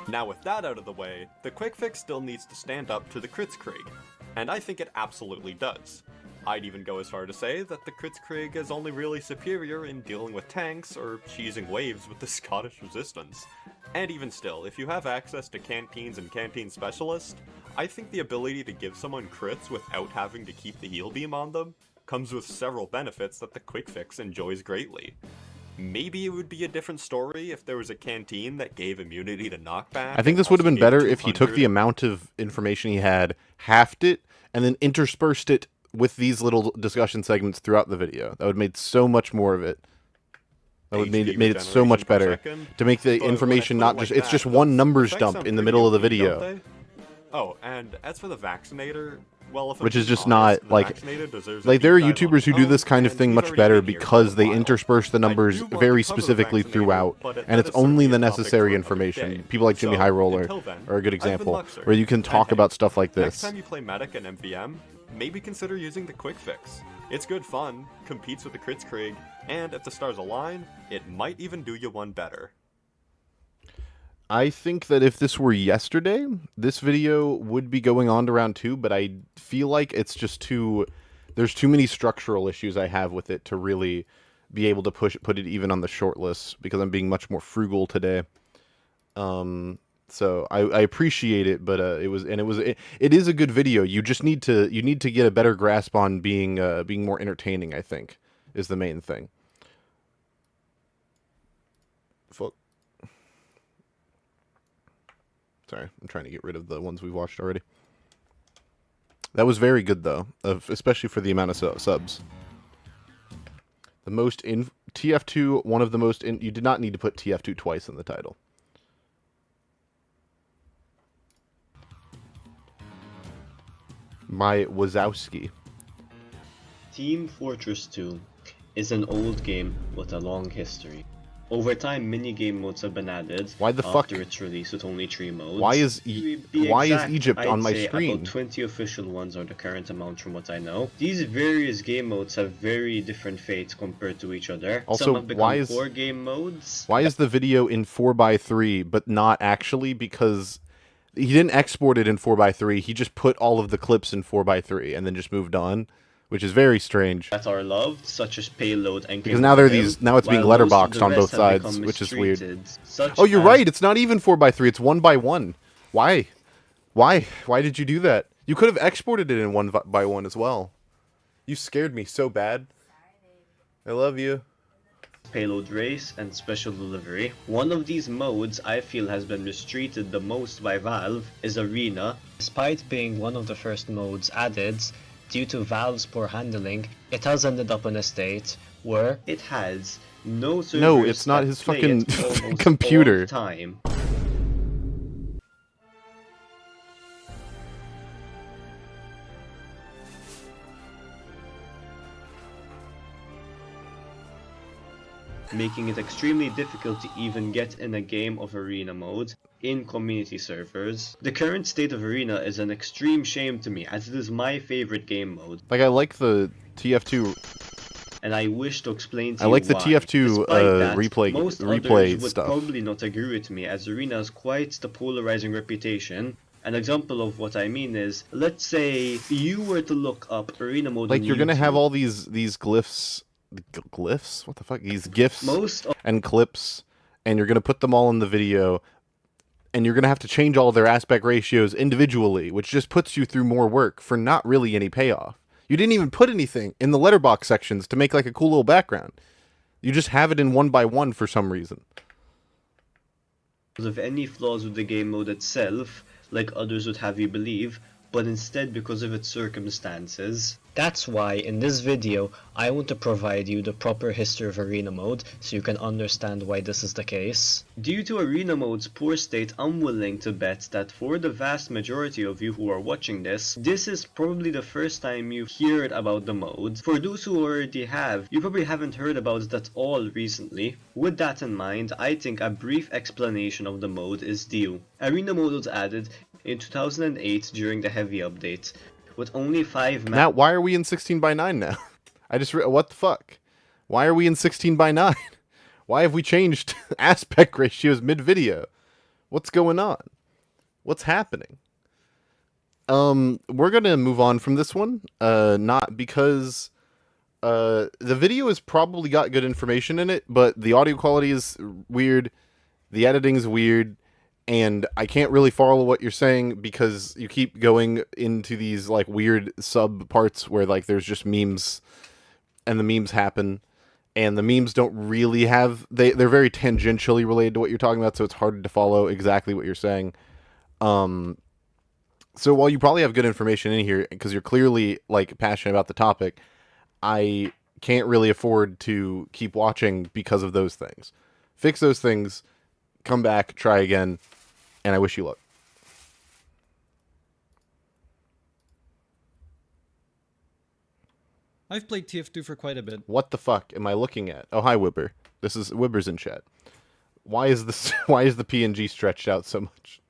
Now with that out of the way, the quick fix still needs to stand up to the Kritzkrieg, and I think it absolutely does. I'd even go as far to say that the Kritzkrieg is only really superior in dealing with tanks or cheesing waves with the Scottish resistance. And even still, if you have access to canteens and canteen specialists, I think the ability to give someone crits without having to keep the heal beam on them comes with several benefits that the quick fix enjoys greatly. Maybe it would be a different story if there was a canteen that gave immunity to knockback. I think this would have been better if he took the amount of information he had, halved it, and then interspersed it with these little discussion segments throughout the video. That would have made so much more of it. That would have made it so much better to make the information not just... It's just one numbers dump in the middle of the video. Oh, and as for the vaccinator, well, if I'm Which is being just honest, not, the like... vaccinator deserves a Like, there are deep dive on YouTubers who its do own, this kind of and thing we've much already better been here for because a they while. intersperse the I numbers do want to very cover the specifically vaccinator, throughout, but and that it's is only certainly the a topic necessary for another information. day. People like Jimmy So, High Roller until then, are a good I've been example, Luxor. where you can And talk hey, about stuff like Next this. time you play Medic and MVM, maybe consider using the quick fix. It's good fun, competes with the Kritzkrieg, and if the stars align, it might even do you one better. I think that if this were yesterday, this video would be going on to round 2, but I feel like it's just too... There's too many structural issues I have with it to really be able to put it even on the short list because I'm being much more frugal today. So I appreciate it, but it is a good video. You just need to get a better grasp on being more entertaining, I think, is the main thing. Fuck. Sorry, I'm trying to get rid of the ones we've watched already. That was very good though, especially for the amount of subs. The most in TF2, one of the most in. You did not need to put TF2 twice in the title. My Wazowski. Team Fortress 2 is an old game with a long history. Over time, many game modes have been added. Why the fuck? After its release with only 3 modes. Why is Egypt on my I'd say screen? About 20 official ones are the current amount from what I know. These various game modes have very different fates compared to each other. Also, Some have become why is core game modes. Why is the video in 4:3 but not actually? Because he didn't export it in 4:3. He just put all of the clips in 4:3 and then just moved on, which is very strange. That are loved, such as payload and Because now it's being letterboxed on both sides, which is weird. Oh, you're right. It's not even 4:3. It's 1:1. Why? Why did you do that? You could have exported it in 1:1 as well. You scared me so bad. I love you. Payload race and special delivery. One of these modes I feel has been mistreated the most by Valve is Arena. Despite being one of the first modes added, due to Valve's poor handling, it has ended up in a state where it has no servers. No, it's not his fucking computer. Time. Making it extremely difficult to even get in a game of Arena mode in community servers. The current state of Arena is an extreme shame to me, as it is my favorite game mode. Like, I like the TF2, and I wish to explain to I you like the why. TF2 Despite that, replay most others would stuff. probably not agree with me, as Arena has quite the polarizing reputation. An example of what I mean is, let's say you were to look up Arena mode Like, on you're gonna YouTube. have all these glyphs. Glyphs? What the fuck? These GIFs and clips, and you're gonna put them all in the video, and you're gonna have to change all their aspect ratios individually, which just puts you through more work for not really any payoff. You didn't even put anything in the letterbox sections to make like a cool little background. You just have it in 1:1 for some reason. Because of any flaws with the game mode itself, like others would have you believe, but instead because of its circumstances. That's why in this video I want to provide you the proper history of Arena mode so you can understand why this is the case. Due to Arena mode's poor state, I'm willing to bet that for the vast majority of you who are watching this is probably the first time you've heard about the mode. For those who already have, you probably haven't heard about it at all recently. With that in mind, I think a brief explanation of the mode is due. Arena mode was added in 2008 during the heavy update, with only 5 maps. Now, why are we in 16:9 now? What the fuck? Why are we in 16:9? Why have we changed aspect ratios mid-video? What's going on? What's happening? We're gonna move on from this one. Not because the video has probably got good information in it, but the audio quality is weird, the editing is weird, and I can't really follow what you're saying because you keep going into these like weird sub parts where like there's just memes and the memes happen and the memes don't really have, they're very tangentially related to what you're talking about, so it's hard to follow exactly what you're saying. So while you probably have good information in here because you're clearly like passionate about the topic, I can't really afford to keep watching because of those things. Fix those things, come back, try again, and I wish you luck. I've played TF2 for quite a bit. What the fuck am I looking at? Oh, hi, Wibber. This is Wibber's in chat. Why is the PNG stretched out so much?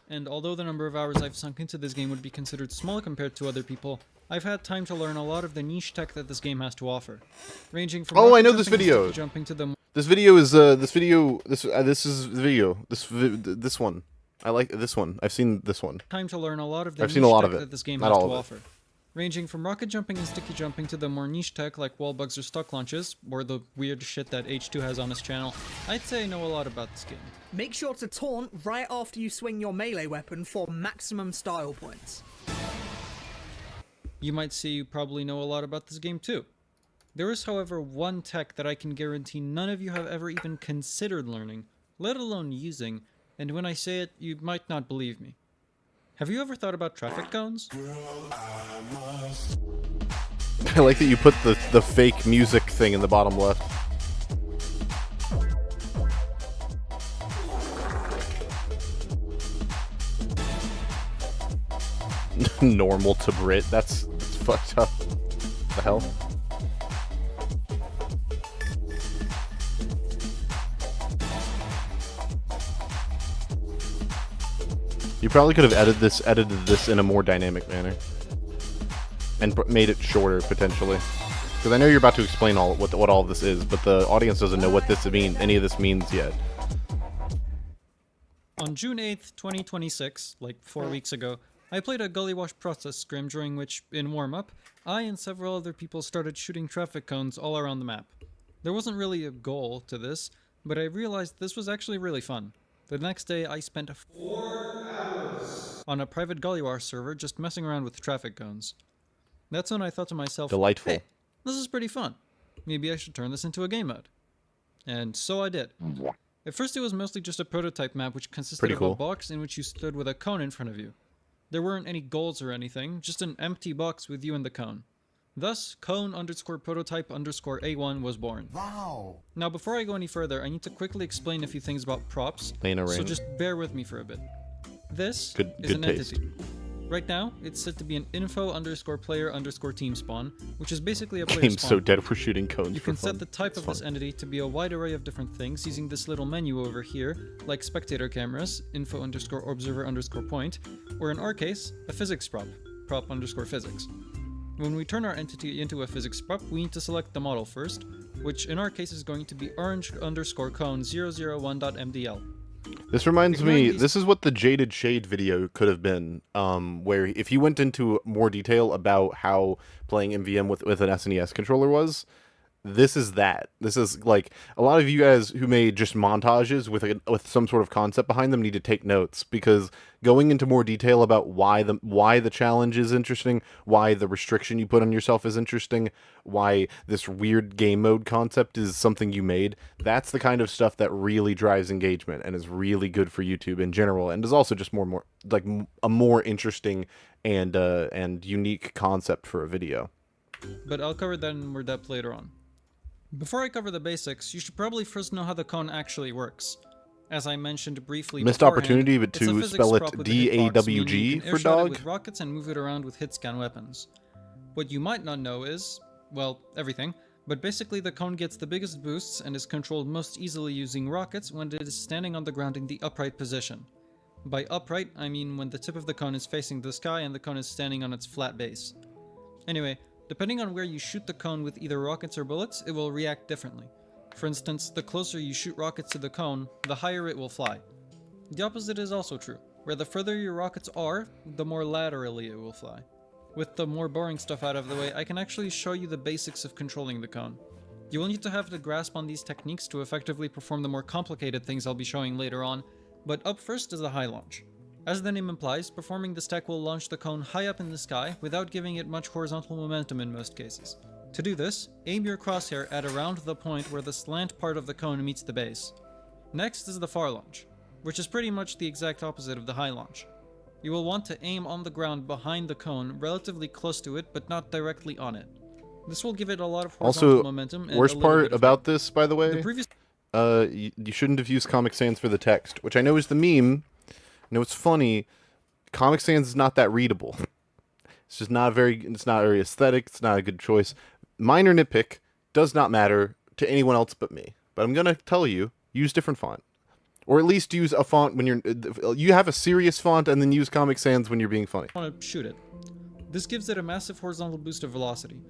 And although the number of hours I've sunk into this game would be considered small compared to other people, I've had time to learn a lot of the niche tech that this game has to offer, ranging from I know this video. Jumping to the This video is this one. I like this one. I've seen this one. Time to learn a lot of the I've seen a lot of that it. this game Not has all to of it. offer, Ranging from rocket jumping and sticky jumping to the more niche tech like wall bugs or stock launches, or the weird shit that H2 has on his channel, I'd say I know a lot about this game. Make sure to taunt right after you swing your melee weapon for maximum style points. You might say you probably know a lot about this game too. There is, however, one tech that I can guarantee none of you have ever even considered learning, let alone using, and when I say it, you might not believe me. Have you ever thought about traffic cones? I like that you put the fake music thing in the bottom left. Normal to Brit. That's fucked up. What the hell? You probably could have edited this in a more dynamic manner, and made it shorter potentially. Because I know you're about to explain what all of this is, but the audience doesn't know what any of this means yet. On June 8th, 2026, like 4 weeks ago, I played a Gully Wash process scrim during which, in warm-up, I and several other people started shooting traffic cones all around the map. There wasn't really a goal to this, but I realized this was actually really fun. The next day, I spent 4 hours on a private Gully Wash server just messing around with traffic cones. That's when I thought to myself, delightful. Hey, this is pretty fun. Maybe I should turn this into a game mode. And so I did. At first it was mostly just a prototype map which consisted of a box in which you stood with a cone in front of you. There weren't any goals or anything, just an empty box with you and the cone. Thus, cone_prototype_A1 was born. Wow! Now before I go any further, I need to quickly explain a few things about props, so just bear with me for a bit. This is an entity. Right now, it's set to be an info_player_team spawn, which is basically a player Game's spawn. so dead for shooting cones. You can set the type of this entity to be a wide array of different things using this little menu over here, like spectator cameras, info_observer_point, or in our case, a physics prop_physics. When we turn our entity into a physics prop, we need to select the model first, which in our case is going to be orange_cone001.mdl. This reminds me, this is what the Jaded Shade video could have been, where if you went into more detail about how playing MVM with an SNES controller was, this is that. This is like a lot of you guys who made just montages with some sort of concept behind them need to take notes, because going into more detail about why the challenge is interesting, why the restriction you put on yourself is interesting, why this weird game mode concept is something you made, that's the kind of stuff that really drives engagement and is really good for YouTube in general, and is also just more like a more interesting and unique concept for a video. But I'll cover that in more depth later on. Before I cover the basics, you should probably first know how the cone actually works. As I mentioned briefly Missed beforehand, opportunity, but it's a to physics spell it prop with a hitbox, meaning DAWG you can for airshot it dog. with rockets and move it around with hit scan weapons. What you might not know is, well, everything, but basically the cone gets the biggest boosts and is controlled most easily using rockets when it is standing on the ground in the upright position. By upright, I mean when the tip of the cone is facing the sky and the cone is standing on its flat base. Anyway, depending on where you shoot the cone with either rockets or bullets, it will react differently. For instance, the closer you shoot rockets to the cone, the higher it will fly. The opposite is also true, where the further your rockets are, the more laterally it will fly. With the more boring stuff out of the way, I can actually show you the basics of controlling the cone. You will need to have the grasp on these techniques to effectively perform the more complicated things I'll be showing later on, but up first is the high launch. As the name implies, performing this tech will launch the cone high up in the sky without giving it much horizontal momentum in most cases. To do this, aim your crosshair at around the point where the slant part of the cone meets the base. Next is the far launch, which is pretty much the exact opposite of the high launch. You will want to aim on the ground behind the cone, relatively close to it, but not directly on it. This will give it a lot of horizontal momentum. And worst part about this, by the way, the previous you shouldn't have used Comic Sans for the text, which I know is the meme. I know it's funny. Comic Sans is not that readable. It's just not it's not very aesthetic. It's not a good choice. Minor nitpick, does not matter to anyone else but me. But I'm gonna tell you, use different font, or at least use a font when you have a serious font, and then use Comic Sans when you're being funny. Want to shoot it. This gives it a massive horizontal boost of velocity.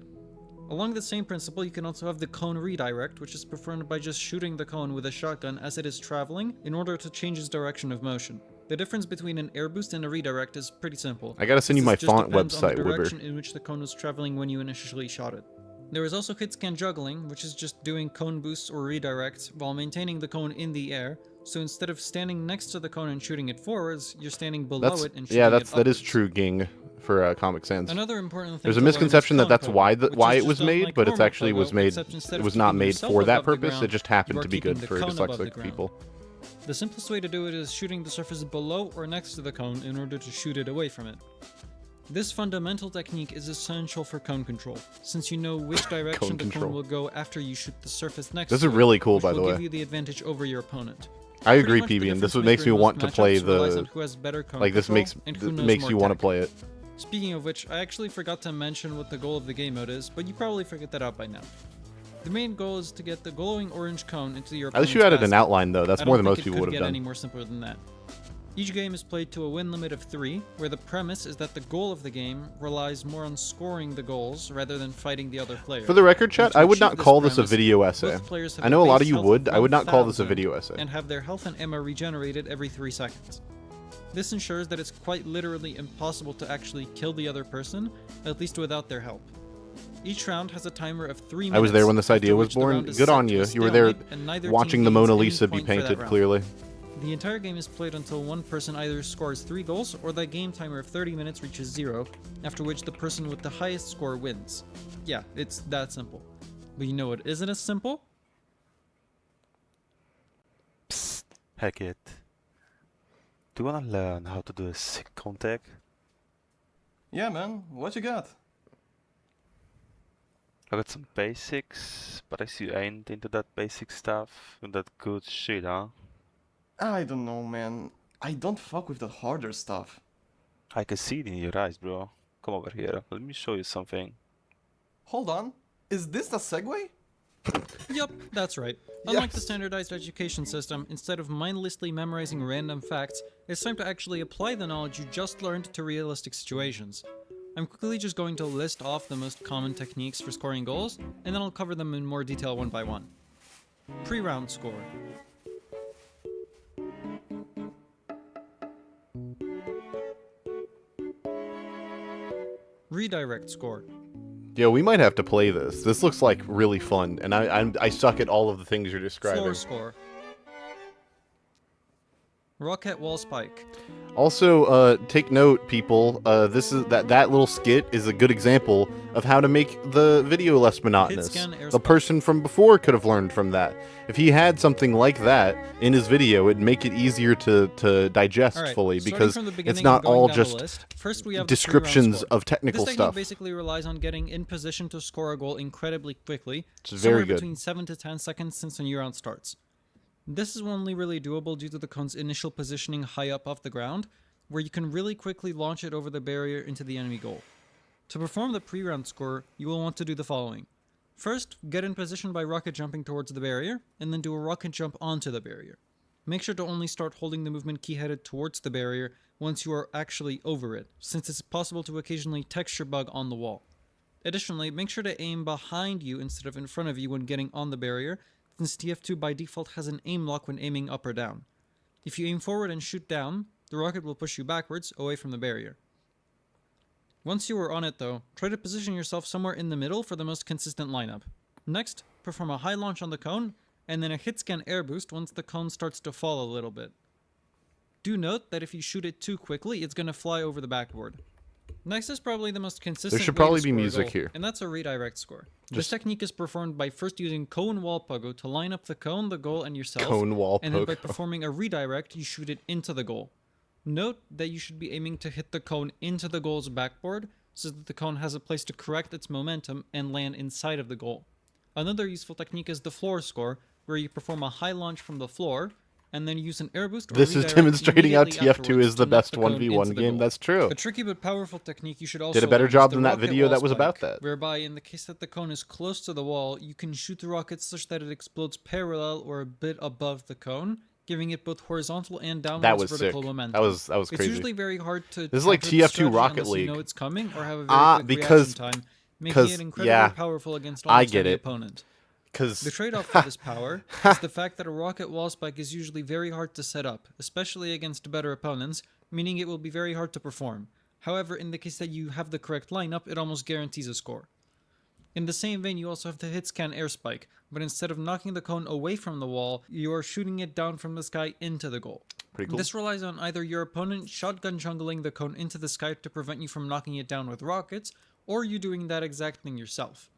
Along the same principle, you can also have the cone redirect, which is performed by just shooting the cone with a shotgun as it is traveling in order to change its direction of motion. The difference between an air boost and a redirect is pretty simple. I gotta send you my This just font depends website, on the Wibber. direction in which the cone was traveling when you initially shot it. There is also hit scan juggling, which is just doing cone boosts or redirects while maintaining the cone in the air. So instead of standing next to the cone and shooting it forwards, you're standing below it and shooting it that is upwards. true, Ging, for Comic Sans. Another important thing There's a to learn is misconception that cone that's pogo, why which it is was just made, unlike but it's normal actually was pogo, made. except instead It of was not keeping made yourself for that above the purpose. ground, It just you happened are to be good keeping for the cone above the dyslexic ground. people. The simplest way to do it is shooting the surface below or next to the cone in order to shoot it away from it. This fundamental technique is essential for cone control, since you know which direction the control. cone will go after you shoot the surface next This to is it, really cool, which by the will way. give you the advantage over your opponent. I Pretty agree, much the PB, and this difference what makes maker me in want most to play matchups relies the on who has better cone like this control makes and who knows makes more you want to tech. play it. Speaking of which, I actually forgot to mention what the goal of the game mode is, but you probably figured that out by now. The main goal is to get the glowing orange cone into your At least opponent's you added an basket. outline, though. That's I more don't than think most it people could would have get done. any more simpler than that. Each game is played to a win limit of 3, where the premise is that the goal of the game relies more on scoring the goals rather than fighting the other player. For the record, chat, And to I would achieve not this call this a premise, video both essay. players have I know a lot base of you health would. I would not call this a 1000 video essay. and have their health and ammo regenerated every 3 seconds. This ensures that it's quite literally impossible to actually kill the other person, at least without their help. Each round has a timer of 3 minutes. I was there when this after idea was which the born. round is Good set on to you. a You were there stalemate, and neither watching team the Mona gains any Lisa be point for that painted, round. clearly. The entire game is played until one person either scores 3 goals or the game timer of 30 minutes reaches 0, after which the person with the highest score wins. Yeah, it's that simple. But you know what isn't as simple? Heck it. Do you wanna learn how to do a sick contact? Yeah, man. What you got? I got some basics, but I see you ain't into that basic stuff. That good shit, huh? I don't know, man. I don't fuck with the harder stuff. I can see it in your eyes, bro. Come over here. Let me show you something. Hold on. Is this the segue? Yup, that's right. Unlike the standardized education system, instead of mindlessly memorizing random facts, it's time to actually apply the knowledge you just learned to realistic situations. I'm quickly just going to list off the most common techniques for scoring goals, and then I'll cover them in more detail one by one. Pre-round score. Redirect score. Yo, we might have to play this. This looks like really fun, and I suck at all of the things you're describing. Floor score. Rocket wall spike. Also, take note, people. This is that little skit is a good example of how to make the video less monotonous. scan, air The person from before could have learned from that. If he had something like that in his video, it'd make it easier to digest Alright, fully, starting because from the it's beginning not and going all down the just list, first we have the descriptions pre-round score. of technical This technique stuff. basically relies on getting in position to score a goal incredibly quickly, It's very somewhere good. between 7 to 10 seconds since a new round starts. This is only really doable due to the cone's initial positioning high up off the ground, where you can really quickly launch it over the barrier into the enemy goal. To perform the pre-round score, you will want to do the following. First, get in position by rocket jumping towards the barrier, and then do a rocket jump onto the barrier. Make sure to only start holding the movement key headed towards the barrier once you are actually over it, since it's possible to occasionally texture bug on the wall. Additionally, make sure to aim behind you instead of in front of you when getting on the barrier, since TF2 by default has an aim lock when aiming up or down. If you aim forward and shoot down, the rocket will push you backwards, away from the barrier. Once you are on it though, try to position yourself somewhere in the middle for the most consistent lineup. Next, perform a high launch on the cone, and then a hit scan air boost once the cone starts to fall a little bit. Do note that if you shoot it too quickly, it's going to fly over the backboard. Next is probably the most consistent There should way to probably be score a music goal, here. and that's a redirect score. This Just- technique is performed by first using cone wall pogo to line up the cone, the goal, and yourself. Cone wall and then by pogo. performing a redirect, you shoot it into the goal. Note that you should be aiming to hit the cone into the goal's backboard, so that the cone has a place to correct its momentum and land inside of the goal. Another useful technique is the floor score, where you perform a high launch from the floor, and then use an air boost or This is redirect demonstrating how immediately TF2 afterwards is the to knock best cone 1v1 into the game. goal. That's true. A tricky but powerful technique you should also Did a better learn is job the than that rocket video wall that was spike, about that. Whereby, in the case that the cone is close to the wall, you can shoot the rocket such that it explodes parallel or a bit above the cone, giving it both horizontal and downwards was vertical sick. momentum. That was It's crazy. usually very hard to This is like counter the TF2 strategy Rocket unless League. you know it's coming or have a very Ah, quick because reaction time, making it incredibly yeah, powerful against I almost get any it. opponent. 'Cause the trade-off for this power is the fact that a rocket wall spike is usually very hard to set up, especially against better opponents, meaning it will be very hard to perform. However, in the case that you have the correct lineup, it almost guarantees a score. In the same vein, you also have the hit scan air spike, but instead of knocking the cone away from the wall, you are shooting it down from the sky into the goal. Pretty cool. This relies on either your opponent shotgun jungling the cone into the sky to prevent you from knocking it down with rockets, or you doing that exact thing yourself.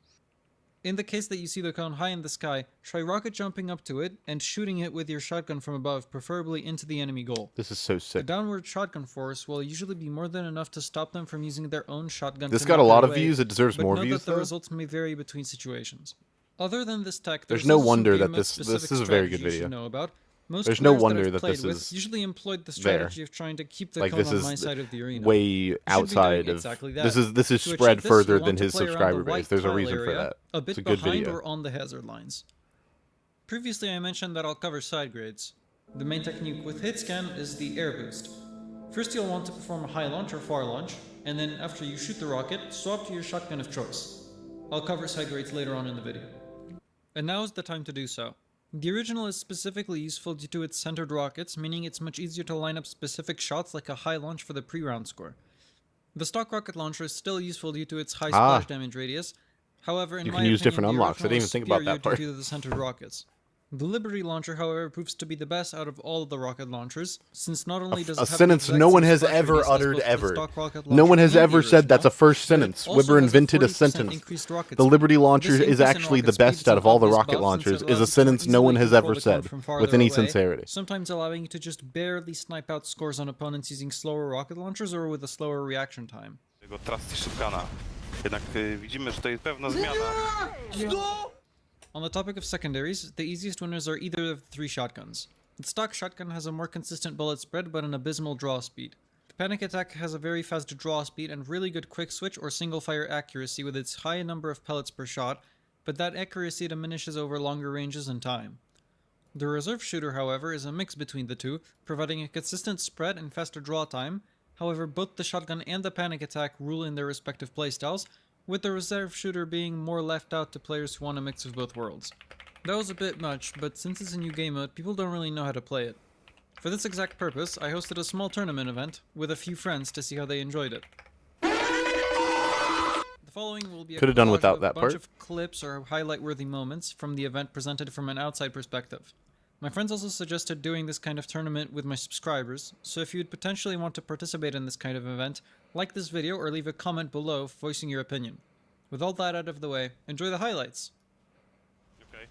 In the case that you see the cone high in the sky, try rocket jumping up to it and shooting it with your shotgun from above, preferably into the enemy goal. This is so The sick. downward shotgun force will usually be more than enough to stop them from using their own shotgun. This to got a knock lot it of away, views. It deserves but more note views, that the though. results may vary between situations. Other than this tech, There's there's no also some wonder game that mode this specific is a very good strategy you should video. know about. Most There's no players wonder that I've that played this with is usually employed the there. strategy of trying to keep the Like, cone this on is my side of the arena. way You should be doing outside of exactly that. this is To spread achieve this, further you than want to his play around subscriber the base. white There's a tile reason for area, that. a bit It's a good behind video. or on the hazard lines. Previously I mentioned that I'll cover side grades. The main technique with hit scan is the air boost. First you'll want to perform a high launch or far launch, and then after you shoot the rocket, swap to your shotgun of choice. I'll cover side grades later on in the video. And now is the time to do so. The original is specifically useful due to its centered rockets, meaning it's much easier to line up specific shots like a high launch for the pre-round score. The stock rocket launcher is still useful due to its high splash damage radius. However, in You my can use opinion, different the unlocks. I original didn't even is think about superior that part. due to the centered rockets. The Liberty launcher, however, proves to be the best out of all of the rocket launchers, since not only does it A have the sentence exact no one same has splash ever radius as uttered both the ever. stock rocket No one launcher has and ever the said that's a original, first but it sentence. also Wibber has invented a 40% sentence. increased rocket The speed. Liberty launcher This is increase in actually the rocket speed best is out an of all the obvious rocket buff, since launchers. it Is a allows you to more sentence no one easily has control ever the cone said from farther with any away, sincerity. sometimes allowing you to just barely snipe out scores on opponents using slower rocket launchers or with a slower reaction time. Tego trusty shotguna. Jednak widzimy, że to jest pewna zmiana. On the topic of secondaries, the easiest winners are either of the three shotguns. The stock shotgun has a more consistent bullet spread but an abysmal draw speed. The panic attack has a very fast draw speed and really good quick switch or single fire accuracy with its high number of pellets per shot, but that accuracy diminishes over longer ranges and time. The reserve shooter, however, is a mix between the two, providing a consistent spread and faster draw time. However, both the shotgun and the panic attack rule in their respective playstyles, with the reserve shooter being more left out to players who want a mix of both worlds. That was a bit much, but since it's a new game mode, people don't really know how to play it. For this exact purpose, I hosted a small tournament event with a few friends to see how they enjoyed it. The following will be a Could have done collage without of that a bunch part. of clips or highlight-worthy moments from the event presented from an outside perspective. My friends also suggested doing this kind of tournament with my subscribers, so if you would potentially want to participate in this kind of event, like this video or leave a comment below voicing your opinion. With all that out of the way, enjoy the highlights! Okay.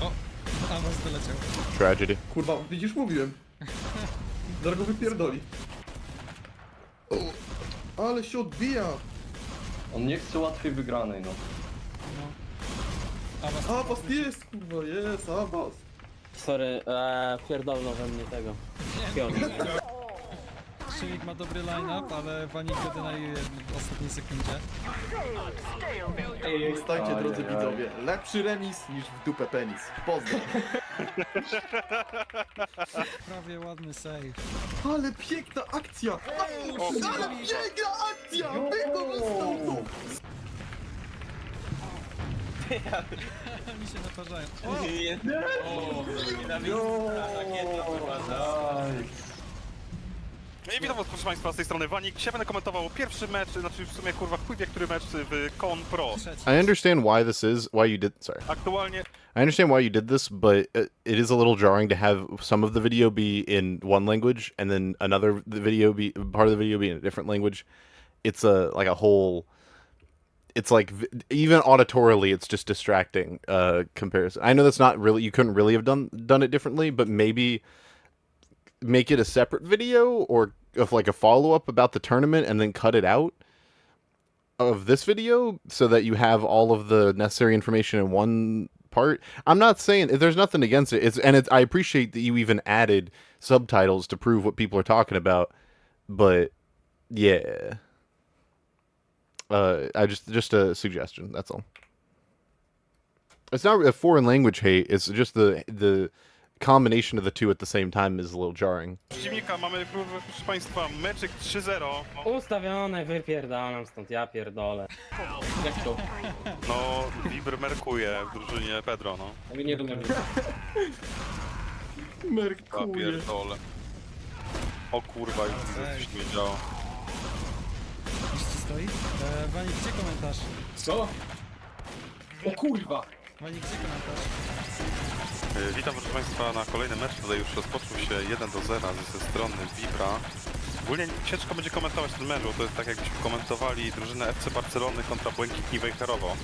O, a was wyleciał. Tragedy. Kurwa, widzisz, mówiłem. Zaraz go wypierdoli. Ale się odbija. On nie chce łatwej wygranej, no. Awas jest, kurwa, jest, awas. Sorry, pierdolno we mnie tego. Szylik ma dobry line-up, ale Wanik go denajuje w ostatniej sekundzie. Zostańcie, drodzy widzowie, lepszy remis niż w dupę penis. Pozdro. Prawie ładny save. Ale piękna akcja! Ale piękna akcja! Wykorzystał to! Mi się naparzają. No i witam was, proszę państwa, z tej strony Wanik. Dzisiaj będę komentował pierwszy mecz, znaczy w sumie kurwa chuj wie który mecz w Con Pro. I understand why this is, why you did, sorry. Aktualnie I understand why you did this, but it is a little jarring to have some of the video be in one language and then part of the video be in a different language. It's like a whole, it's like, even auditorily, it's just distracting comparison. I know that's not really, you couldn't really have done it differently, but maybe make it a separate video or of like a follow-up about the tournament and then cut it out of this video so that you have all of the necessary information in one part. I'm not saying there's nothing against it. I appreciate that you even added subtitles to prove what people are talking about, but yeah. I just a suggestion, that's all. It's not a foreign language hate, it's just the combination of the two at the same time is a little jarring. Przeciwnika mamy, proszę państwa, meczyk 3-0. Ustawione, wypierdalam stąd, ja pierdolę. Jak to? No, Vibr merkuje w drużynie Pedro, no. A mi nie rozumiem. Ja pierdolę. O kurwa, już widzę, coś nie działo. Już ci stoi? Wani, gdzie komentarz? Co? O kurwa! Wani, gdzie komentarz? Witam proszę państwa na kolejnym meczu, tutaj już rozpoczął się 1-0 ze strony Vibra. Ogólnie ciężko będzie komentować ten mecz, bo to jest tak jakbyśmy komentowali drużynę FC Barcelony kontra Błękitni Wejherowo.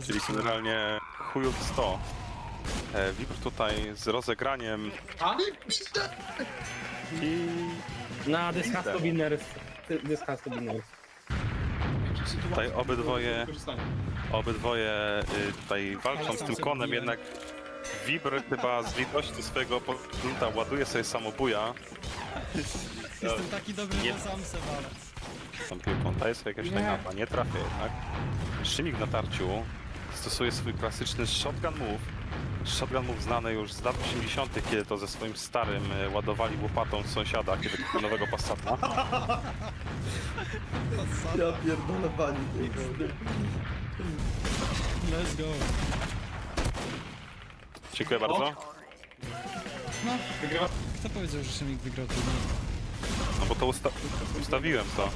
Czyli generalnie chujów 100. Vibr tutaj z rozegraniem i... Na Discuss to Winners. Discuss to Winners. Tutaj obydwoje tutaj walczą z tym konem, jednak Vibr chyba z litości swojego oponenta ładuje sobie samobuja. Jestem taki dobry, że sam se walę. Tą piłką daje sobie jakaś najnapa, nie trafia jednak. Szymik na tarciu stosuje swój klasyczny shotgun move. Shotgun move znany już z lat 80., kiedy to ze swoim starym ładowali łopatą sąsiada, kiedy kupił nowego Passata. Ja pierdolę pani. Let's go. Dziękuję bardzo. No, kto powiedział, że Szymik wygrał turniej? No bo to ustawiłem to.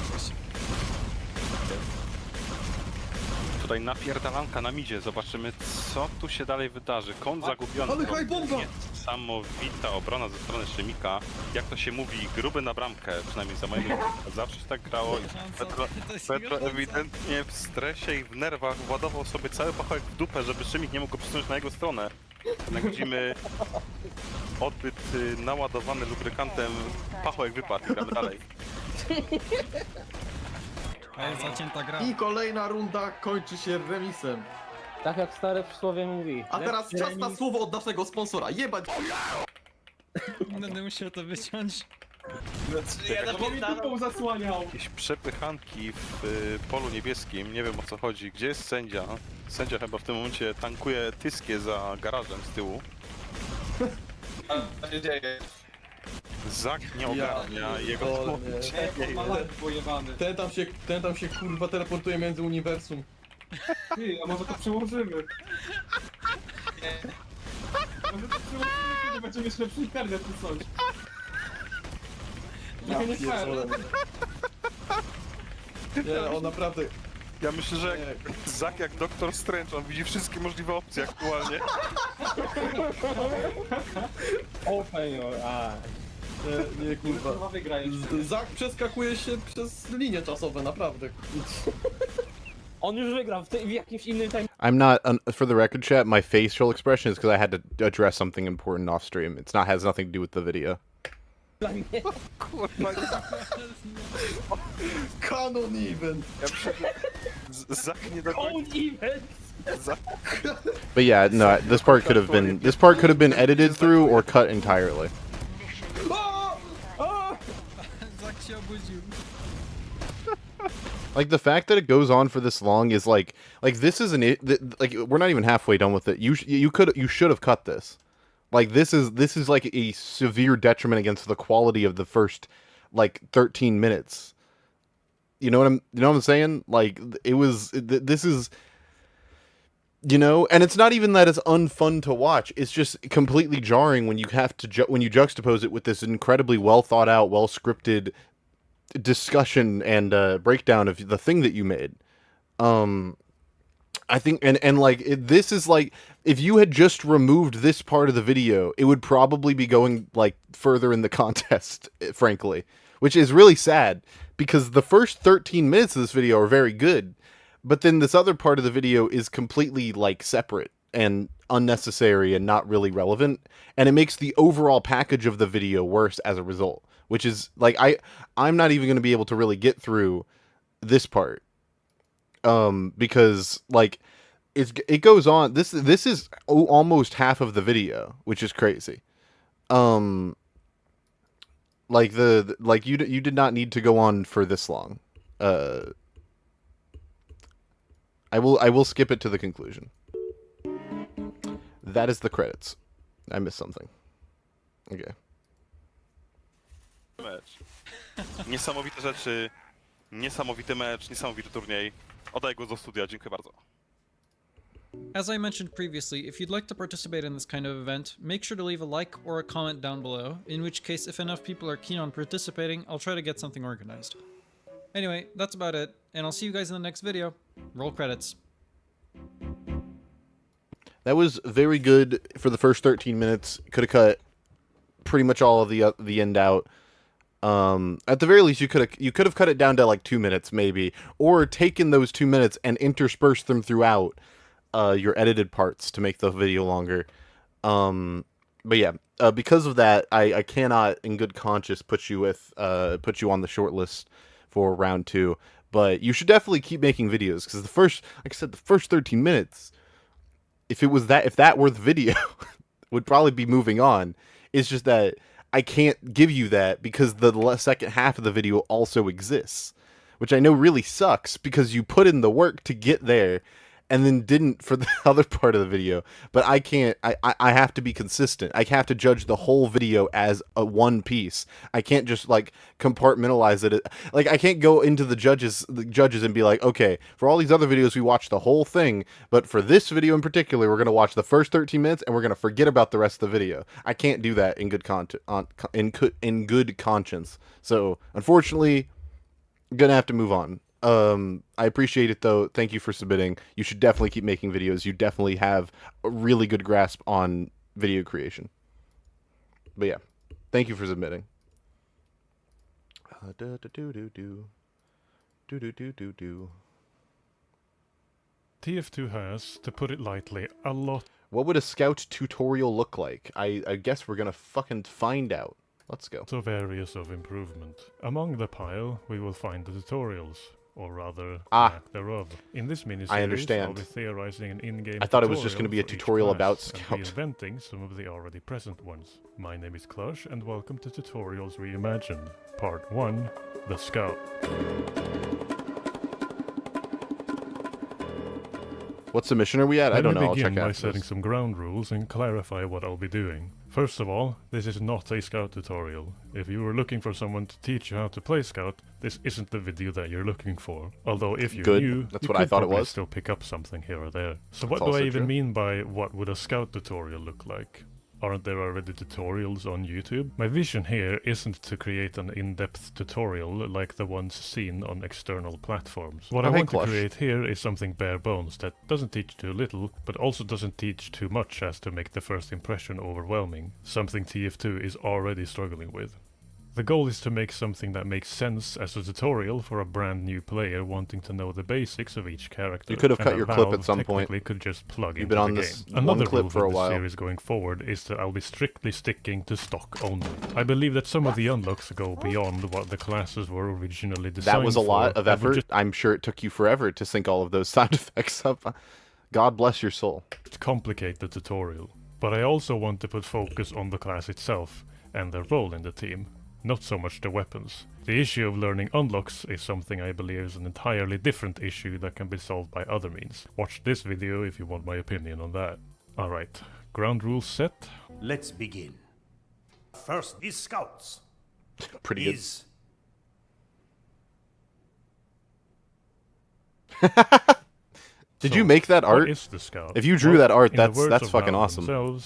Oczywiście. Tutaj napierdalanka na midzie, zobaczymy co tu się dalej wydarzy. Kąt zagubiony. Ale haj bomba! Niesamowita obrona ze strony Szymika. Jak to się mówi, gruby na bramkę, przynajmniej za mojego zawsze się tak grało. Petro ewidentnie w stresie i w nerwach władował sobie cały pachołek w dupę, żeby Szymik nie mógł go przesunąć na jego stronę. Jak widzimy, odbyt naładowany lubrykantem, pachołek wypadł, gramy dalej. Zacięta gra. I kolejna runda kończy się remisem. Tak jak stare przysłowie mówi. A teraz czas na słowo od naszego sponsora. Jebać! Będę musiał to wyciąć. Jakieś przepychanki w polu niebieskim, nie wiem o co chodzi. Gdzie jest sędzia? Sędzia chyba w tym momencie tankuje tyskie za garażem z tyłu. Co się dzieje? Zak nie ogarnia jego Ten tam się kurwa teleportuje między uniwersum. Ty, a może to przełożymy? Może to przełożymy, kiedy będziemy mieć lepszy internet czy coś. Trochę nie fair. Nie, on naprawdę... Ja myślę, że Zak jak Doktor Strange, on widzi wszystkie możliwe opcje aktualnie. Open your eyes. Nie kurwa. Zak przeskakuje się przez linie czasowe, naprawdę. On już wygrał w jakimś innym time. I'm not, for the record chat, my facial expression is because I had to address something important off stream. It's not, has nothing to do with the video. Kurwa, Canon event! Zak nie do końca. But yeah, no, this part could have been edited through or cut entirely. Zak się obudził. Like the fact that it goes on for this long is like this is like we're not even halfway done with it. You should have cut this. Like this is like a severe detriment against the quality of the first like 13 minutes. You know what I'm saying? Like this is, you know, and it's not even that it's unfun to watch. It's just completely jarring when you have to when you juxtapose it with this incredibly well thought out, well scripted discussion and breakdown of the thing that you made. I think and like this is like if you had just removed this part of the video, it would probably be going like further in the contest, frankly, which is really sad because the first 13 minutes of this video are very good, but then this other part of the video is completely like separate and unnecessary and not really relevant, and it makes the overall package of the video worse as a result, which is like I'm not even going to be able to really get through this part. Because like it goes on. This is almost half of the video, which is crazy. Like you did not need to go on for this long. I will skip it to the conclusion. That is the credits. I missed something. Okay. Mecz. Niesamowite rzeczy, niesamowity mecz, niesamowity turniej. Oddaję go do studia, dziękuję bardzo. As I mentioned previously, if you'd like to participate in this kind of event, make sure to leave a like or a comment down below, in which case if enough people are keen on participating, I'll try to get something organized. Anyway, that's about it, and I'll see you guys in the next video. Roll credits. That was very good for the first 13 minutes. Could have cut pretty much all of the end out. At the very least, you could have cut it down to like 2 minutes maybe, or taken those 2 minutes and interspersed them throughout your edited parts to make the video longer. But yeah, because of that, I cannot, in good conscience, put you on the short list for round 2. But you should definitely keep making videos, because like I said, the first 13 minutes, if that were the video, would probably be moving on. It's just that I can't give you that because the second half of the video also exists, which I know really sucks because you put in the work to get there and then didn't for the other part of the video. But I can't, I have to be consistent. I have to judge the whole video as a one piece. I can't just like compartmentalize it. Like I can't go into the judges and be like, okay, for all these other videos we watched the whole thing, but for this video in particular, we're going to watch the first 13 minutes and we're going to forget about the rest of the video. I can't do that in good in good conscience. So unfortunately, I'm going to have to move on. I appreciate it though. Thank you for submitting. You should definitely keep making videos. You definitely have a really good grasp on video creation. But yeah, thank you for submitting. TF2 has, to put it lightly, a lot. What would a scout tutorial look like? I guess we're gonna fucking find out. Let's go. So areas of improvement. Among the pile, we will find the tutorials. Or rather, lack thereof. In this mini-series, I understand. I'll be theorizing an in-game I thought it was just going to be a tutorial about Scout. And reinventing some of the already present ones. My name is Clush, and welcome to Tutorials Reimagined. Part 1, The Scout. What submission are we at? I don't know. I'll check out. Let me begin by setting some ground rules and clarify what I'll be doing. First of all, this is not a Scout tutorial. If you were looking for someone to teach you how to play Scout, this isn't the video that you're looking for. Although if you knew, that's you what could I thought it probably was. Still pick up something here or there. So what do I even mean by what would a Scout tutorial look like? Aren't there already tutorials on YouTube? My vision here isn't to create an in-depth tutorial like the ones seen on external platforms. What I want to create here is something bare bones that doesn't teach too little, but also doesn't teach too much as to make the first impression overwhelming. Something TF2 is already struggling with. The goal is to make something that makes sense as a tutorial for a brand new player wanting to know the basics of each character. You could have cut your clip at some point. Could just plug You've into been on the this game. Another one clip rule for a with while. the series going forward is that I'll be strictly sticking to stock only. I believe that some of the unlocks go beyond what the classes were originally designed for. That was a lot of effort. I'm sure it took you forever to sync all of those sound effects up. God bless your soul. To complicate the tutorial. But I also want to put focus on the class itself and their role in the team. Not so much the weapons. The issue of learning unlocks is something I believe is an entirely different issue that can be solved by other means. Watch this video if you want my opinion on that. Alright, ground rules set. Let's begin. First, these scouts. Pretty good. Did you make that art? What is the scout? If you drew that art, that's fucking awesome.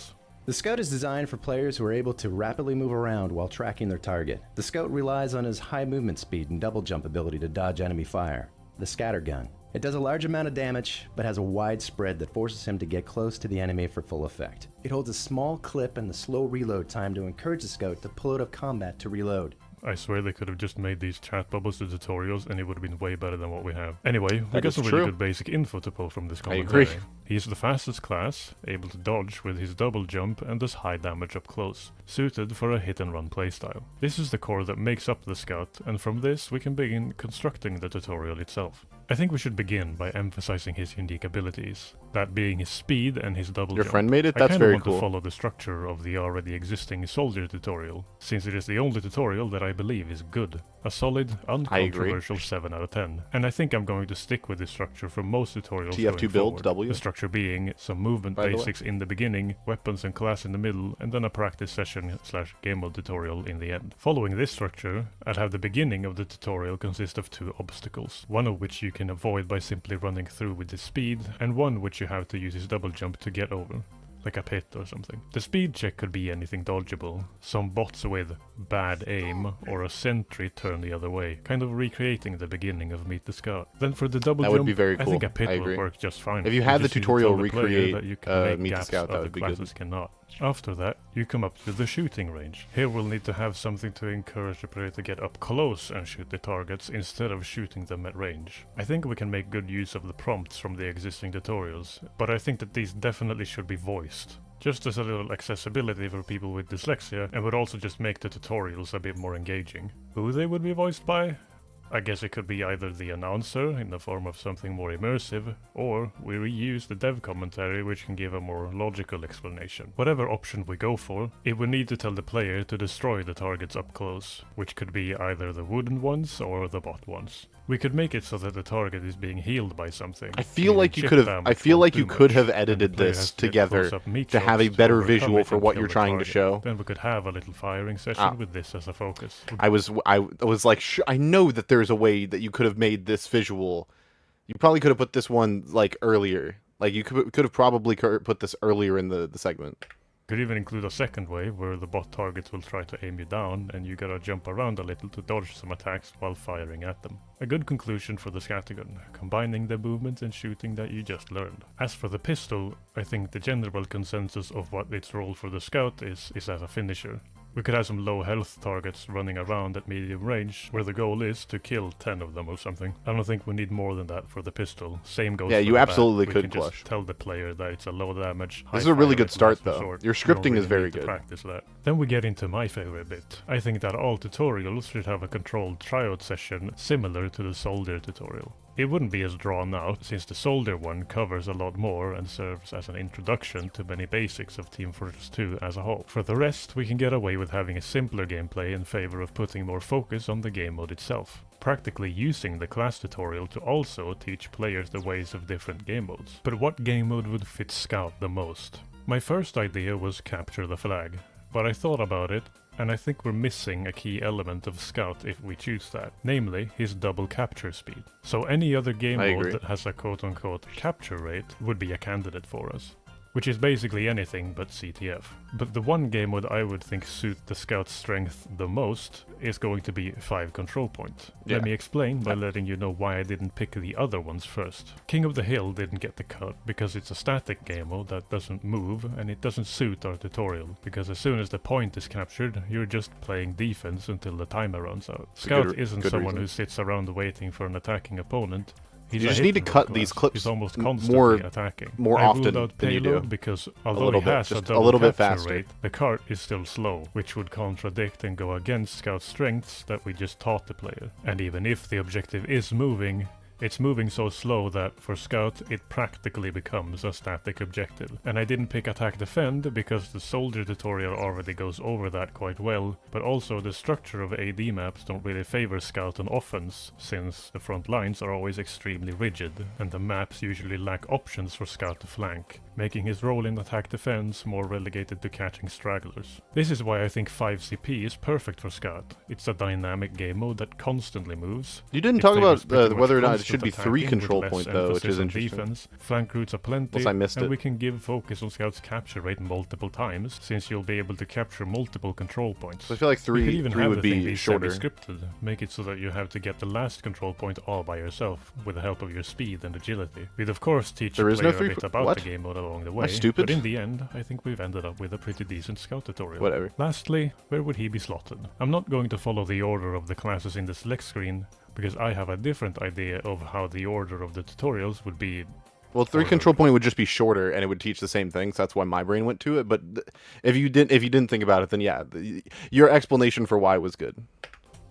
The Scout is designed for players who are able to rapidly move around while tracking their target. The Scout relies on his high movement speed and double jump ability to dodge enemy fire. The Scatter Gun. It does a large amount of damage, but has a wide spread that forces him to get close to the enemy for full effect. It holds a small clip and the slow reload time to encourage the Scout to pull out of combat to reload. I swear they could have just made these chat bubbles to tutorials and it would have been way better than what we have. Anyway, we got some really good basic info to pull from this commentary. He is the fastest class, able to dodge with his double jump and does high damage up close, suited for a hit-and-run playstyle. This is the core that makes up the Scout, and from this we can begin constructing the tutorial itself. I think we should begin by emphasizing his unique abilities, that being his speed and his double Your jump. friend made it? I That's kinda very want cool. to follow the structure of the already existing soldier tutorial, since it is the only tutorial that I believe is good. A solid, uncontroversial 7 out of 10. And I think I'm going to stick with this structure for most tutorials TF2 going build, forward. W. The structure being some movement By the way. basics in the beginning, weapons and class in the middle, and then a practice session / game mode tutorial in the end. Following this structure, I'd have the beginning of the tutorial consist of 2 obstacles, one of which you can avoid by simply running through with the speed, and one which you have to use his double jump to get over, like a pit or something. The speed check could be anything dodgeable, some bots with bad aim, or a sentry turned the other way, kind of recreating the beginning of Meet the Scout. Then for the double That jump, would be very I think cool. a pit I will agree. work just fine. If you had the just need to tutorial tell the player recreate, that you can make Meet the gaps Scout, that other would be good. classes cannot. After that, you come up to the shooting range. Here we'll need to have something to encourage the player to get up close and shoot the targets instead of shooting them at range. I think we can make good use of the prompts from the existing tutorials, but I think that these definitely should be voiced. Just as a little accessibility for people with dyslexia, and would also just make the tutorials a bit more engaging. Who they would be voiced by? I guess it could be either the announcer in the form of something more immersive, or we reuse the dev commentary which can give a more logical explanation. Whatever option we go for, it would need to tell the player to destroy the targets up close, which could be either the wooden ones or the bot ones. We could make it so that the target is being healed by something. I feel like you could have. I feel like you could have edited this together to have a better visual for what you're trying to show. Then we could have a little firing session with this as a focus. I was like, I know that there's a way that you could have made this visual. You probably could have put this one like earlier. Like you could have probably put this earlier in the segment. Could even include a second way where the bot targets will try to aim you down and you gotta jump around a little to dodge some attacks while firing at them. A good conclusion for the scattergun, combining the movement and shooting that you just learned. As for the pistol, I think the general consensus of what its role for the Scout is as a finisher. We could have some low health targets running around at medium range, where the goal is to kill 10 of them or something. I don't think we need more than that for the pistol. Same goes for you the absolutely bat. could, We can Clutch. just tell the player that it's a low damage. This is a really good start, rifle though. short. Your You don't scripting is really very need to good. practice that. Then we get into my favorite bit. I think that all tutorials should have a controlled tryout session similar to the soldier tutorial. It wouldn't be as drawn out, since the soldier one covers a lot more and serves as an introduction to many basics of Team Fortress 2 as a whole. For the rest, we can get away with having a simpler gameplay in favor of putting more focus on the game mode itself, practically using the class tutorial to also teach players the ways of different game modes. But what game mode would fit Scout the most? My first idea was capture the flag, but I thought about it, and I think we're missing a key element of Scout if we choose that, namely his double capture speed. So any other game I mode agree. that has a quote-unquote capture rate would be a candidate for us, which is basically anything but CTF. But the one game mode I would think suit the Scout's strength the most is going to be 5 control point. Yeah. Let me explain by letting you know why I didn't pick the other ones first. King of the Hill didn't get the cut because it's a static game mode that doesn't move, and it doesn't suit our tutorial, because as soon as the point is captured, you're just playing defense until the timer runs out. It's a Scout good- isn't good someone reason. who sits around waiting for an attacking opponent. He's You a just need to hit and cut run these class. clips He's almost more- constantly attacking. more I often ruled out than you do. payload because although little he bit, has just a double little bit capture faster. rate, the cart is still slow, which would contradict and go against Scout's strengths that we just taught the player. And even if the objective is moving, it's moving so slow that for Scout it practically becomes a static objective. And I didn't pick attack defend because the soldier tutorial already goes over that quite well, but also the structure of AD maps don't really favor Scout on offense, since the front lines are always extremely rigid, and the maps usually lack options for Scout to flank, making his role in attack defense more relegated to catching stragglers. This is why I think 5 CP is perfect for Scout. It's a dynamic game mode that constantly moves. You didn't It talk favors about, pretty much whether or not it constant should be 3 attacking with control less point, though, which emphasis is on interesting. defense. Flank routes are plenty, Unless I missed and it. we can give focus on Scout's capture rate multiple times, since you'll be able to capture multiple control points. So I feel like We three- could even three have would the thing be shorter. semi-scripted, make it so that you have to get the last control point all by yourself, with the help of your speed and agility. We'd of course teach There the is no player a three- bit about what? the game mode along the Am I way, stupid? but in the end, I think we've ended up with a pretty decent Scout tutorial. Whatever. Lastly, where would he be slotted? I'm not going to follow the order of the classes in the select screen, because I have a different idea of how the order of the tutorials would be Well, 3 control point would just be shorter, and it would teach the same thing. So that's why my brain went to it. But if you didn't think about it, then yeah, your explanation for why was good.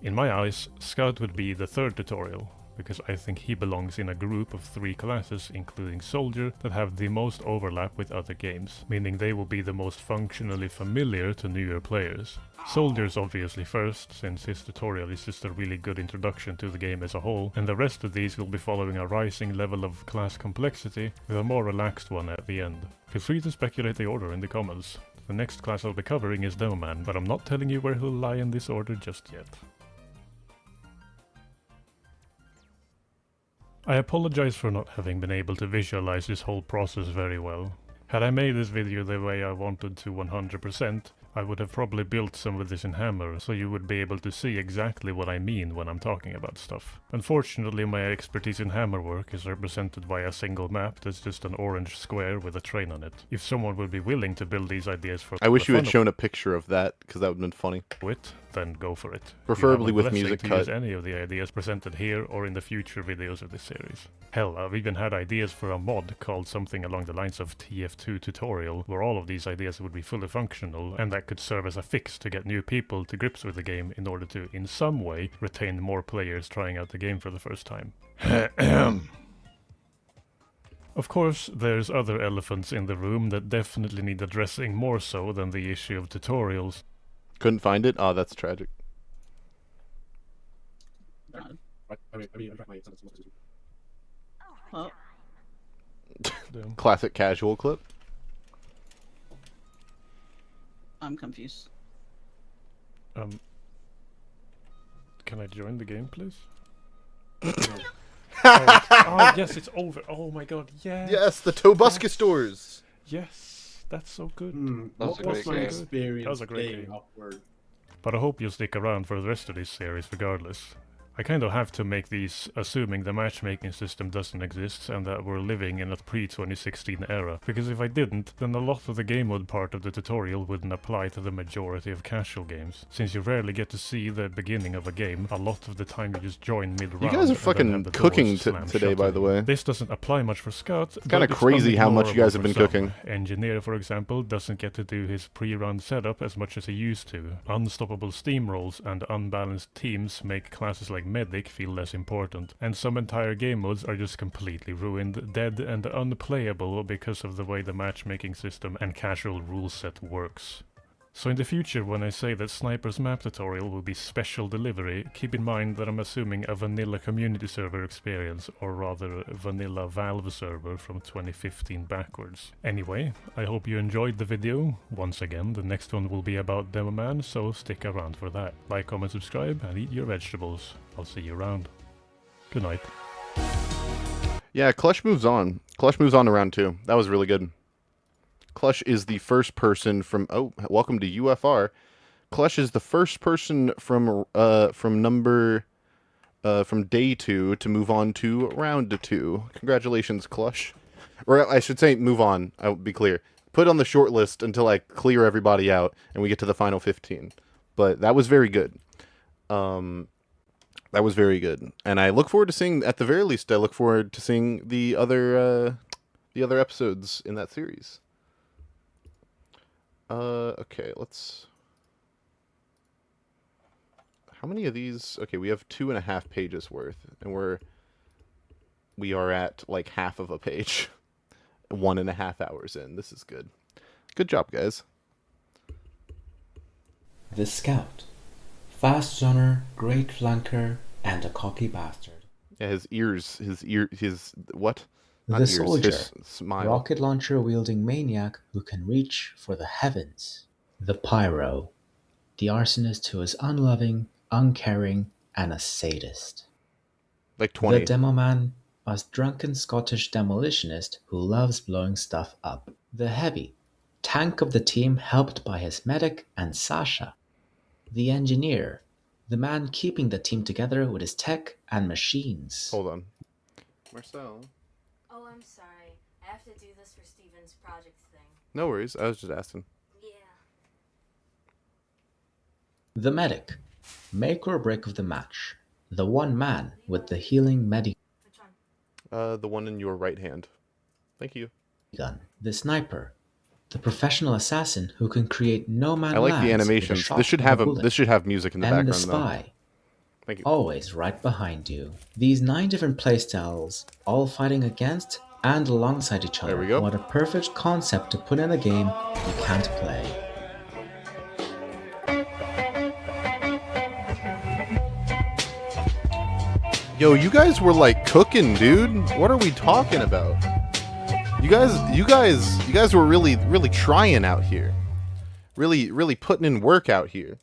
In my eyes, Scout would be the 3rd tutorial, because I think he belongs in a group of 3 classes, including Soldier, that have the most overlap with other games, meaning they will be the most functionally familiar to newer players. Soldier's obviously first, since his tutorial is just a really good introduction to the game as a whole, and the rest of these will be following a rising level of class complexity, with a more relaxed one at the end. Feel free to speculate the order in the comments. The next class I'll be covering is Demoman, but I'm not telling you where he'll lie in this order just yet. I apologize for not having been able to visualize this whole process very well. Had I made this video the way I wanted to 100%, I would have probably built some of this in Hammer, so you would be able to see exactly what I mean when I'm talking about stuff. Unfortunately, my expertise in Hammer work is represented by a single map that's just an orange square with a train on it. If someone would be willing to build these ideas for I wish you had shown a picture of that, because that would have been funny. Then go for it. Preferably with music to cut. Use any of the ideas presented here or in the future videos of this series. Hell, I've even had ideas for a mod called something along the lines of TF2 tutorial, where all of these ideas would be fully functional, and that could serve as a fix to get new people to grips with the game in order to, in some way, retain more players trying out the game for the first time. Of course, there's other elephants in the room that definitely need addressing more so than the issue of tutorials. Couldn't find it? Oh, that's tragic. Classic casual clip. I'm confused. Can I join the game, please? Oh, yes, it's over. Oh my god, yes. Yes, the Tobuska stores. Yes, that's so good. That was my experience. That was a great playing game. Upward. But I hope you'll stick around for the rest of this series regardless. I kind of have to make these assuming the matchmaking system doesn't exist and that we're living in a pre-2016 era, because if I didn't, then a lot of the game mode part of the tutorial wouldn't apply to the majority of casual games. Since you rarely get to see the beginning of a game, a lot of the time you just join mid-round. You guys are fucking cooking today, by the way. This doesn't apply much for Scout. It's kind of crazy how much you guys have been cooking. Engineer, for example, doesn't get to do his pre-run setup as much as he used to. Unstoppable steamrolls and unbalanced teams make classes like Medic feel less important, and some entire game modes are just completely ruined, dead and unplayable because of the way the matchmaking system and casual rule set works. So in the future, when I say that Sniper's map tutorial will be special delivery, keep in mind that I'm assuming a vanilla community server experience, or rather vanilla Valve server from 2015 backwards. Anyway, I hope you enjoyed the video. Once again, the next one will be about Demoman, so stick around for that. Like, comment, subscribe, and eat your vegetables. I'll see you around. Good night. Yeah, Clutch moves on. Clutch moves on to round 2. That was really good. Clutch is the first person from... Oh, welcome to UFR. Clutch is the first person from day 2 to move on to round 2. Congratulations, Clutch. Or I should say move on. I'll be clear. Put on the short list until I clear everybody out and we get to the final 15. But that was very good. That was very good. And I look forward to seeing, at the very least, I look forward to seeing the other episodes in that series. Okay, let's... How many of these? Okay, we have 2.5 pages worth, and we are at like half of a page. 1.5 hours in. This is good. Good job, guys. The Scout. Fast runner, great flanker, and a cocky bastard. Yeah, his what? Not The ears, Soldier. his smile. Rocket launcher wielding maniac who can reach for the heavens. The Pyro. The arsonist who is unloving, uncaring, and a sadist. Like 20. The Demoman, a drunken Scottish demolitionist who loves blowing stuff up. The Heavy. Tank of the team helped by his medic and Sasha. The Engineer. The man keeping the team together with his tech and machines. Hold on. Marcel. Oh, I'm sorry. I have to do this for Steven's project thing. No worries. I was just asking. Yeah. The Medic. Make or break of the match. The one man with the healing medic. The one in your right hand. Thank you. Gun, the sniper, the professional assassin who can create no man I like the lands with a animations. shot This should or a have bullet, this should have music in the and the background though. spy, Thank you. always right behind you. These 9 different playstyles, all fighting against and alongside each other. There we go. What a perfect concept to put in a game you can't play. Yo, you guys were like cooking, dude. What are we talking about? You guys were really trying out here. Really putting in work out here.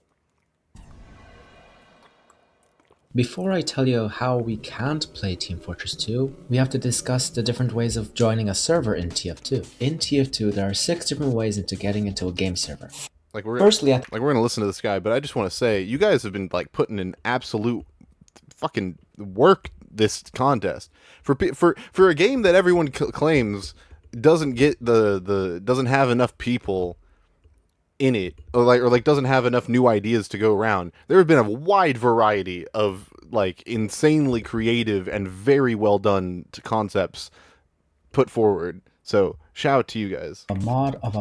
Before I tell you how we can't play Team Fortress 2, we have to discuss the different ways of joining a server in TF2. In TF2, there are 6 different ways into getting into a game server. Like we're Firstly, we're gonna listen to this guy, but I just want to say you guys have been like putting in absolute fucking work this contest for a game that everyone claims doesn't get doesn't have enough people in it, or like doesn't have enough new ideas to go around. There have been a wide variety of like insanely creative and very well done concepts put forward. So shout out to you guys. A mod of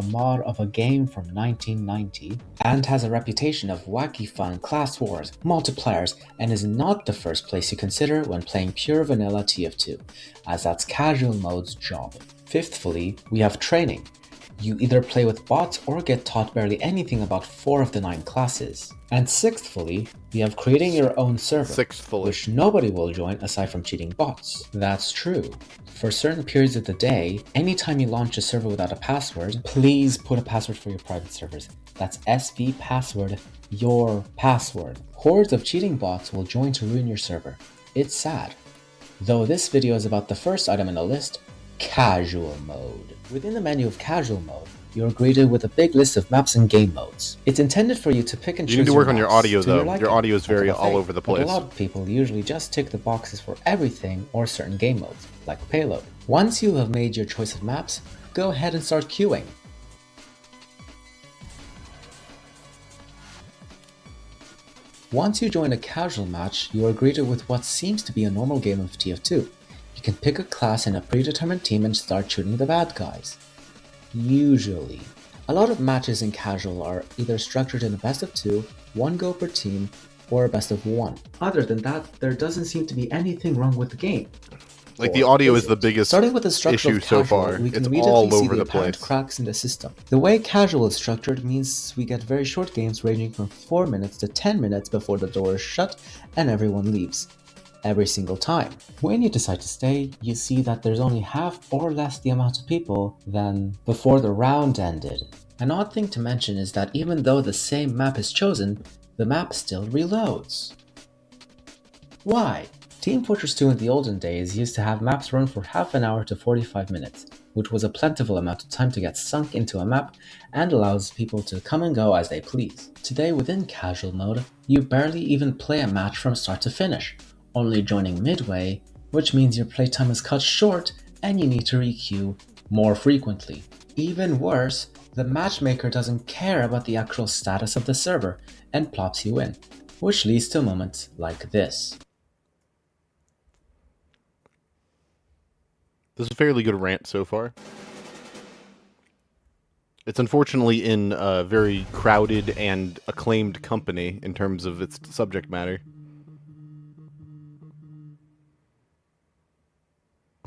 a game from 1990 and has a reputation of wacky fun, class wars, multipliers, and is not the first place you consider when playing pure vanilla TF2, as that's casual mode's job. Fifthly, we have training. You either play with bots or get taught barely anything about 4 of the 9 classes. And sixthly, we have creating your own server, which nobody will join aside from cheating bots. That's true. For certain periods of the day, anytime you launch a server without a password, please put a password for your private servers. That's SV password, your password. Hordes of cheating bots will join to ruin your server. It's sad. Though this video is about the first item in the list, casual mode. Within the menu of casual mode, you're greeted with a big list of maps and game modes. It's intended for you to pick and choose. You need to work on your maps audio to your though. liking. Your audio is very That's all okay, over the but place. a lot of people usually just tick the boxes for everything or certain game modes, like payload. Once you have made your choice of maps, go ahead and start queuing. Once you join a casual match, you are greeted with what seems to be a normal game of TF2. You can pick a class in a predetermined team and start shooting the bad guys. Usually. A lot of matches in casual are either structured in a best of 2, 1 go per team, or a best of 1. Other than that, there doesn't seem to be anything wrong with the game. Like the audio is the biggest Starting with the structure issue of casual, so far. we can It's immediately all see over the the apparent place. cracks in the system. The way casual is structured means we get very short games ranging from 4 minutes to 10 minutes before the door is shut and everyone leaves. Every single time. When you decide to stay, you see that there's only half or less the amount of people than before the round ended. An odd thing to mention is that even though the same map is chosen, the map still reloads. Why? Team Fortress 2 in the olden days used to have maps run for half an hour to 45 minutes, which was a plentiful amount of time to get sunk into a map and allows people to come and go as they please. Today within casual mode, you barely even play a match from start to finish, only joining midway, which means your playtime is cut short and you need to requeue more frequently. Even worse, the matchmaker doesn't care about the actual status of the server and plops you in, which leads to moments like this. This is a fairly good rant so far. It's unfortunately in a very crowded and acclaimed company in terms of its subject matter.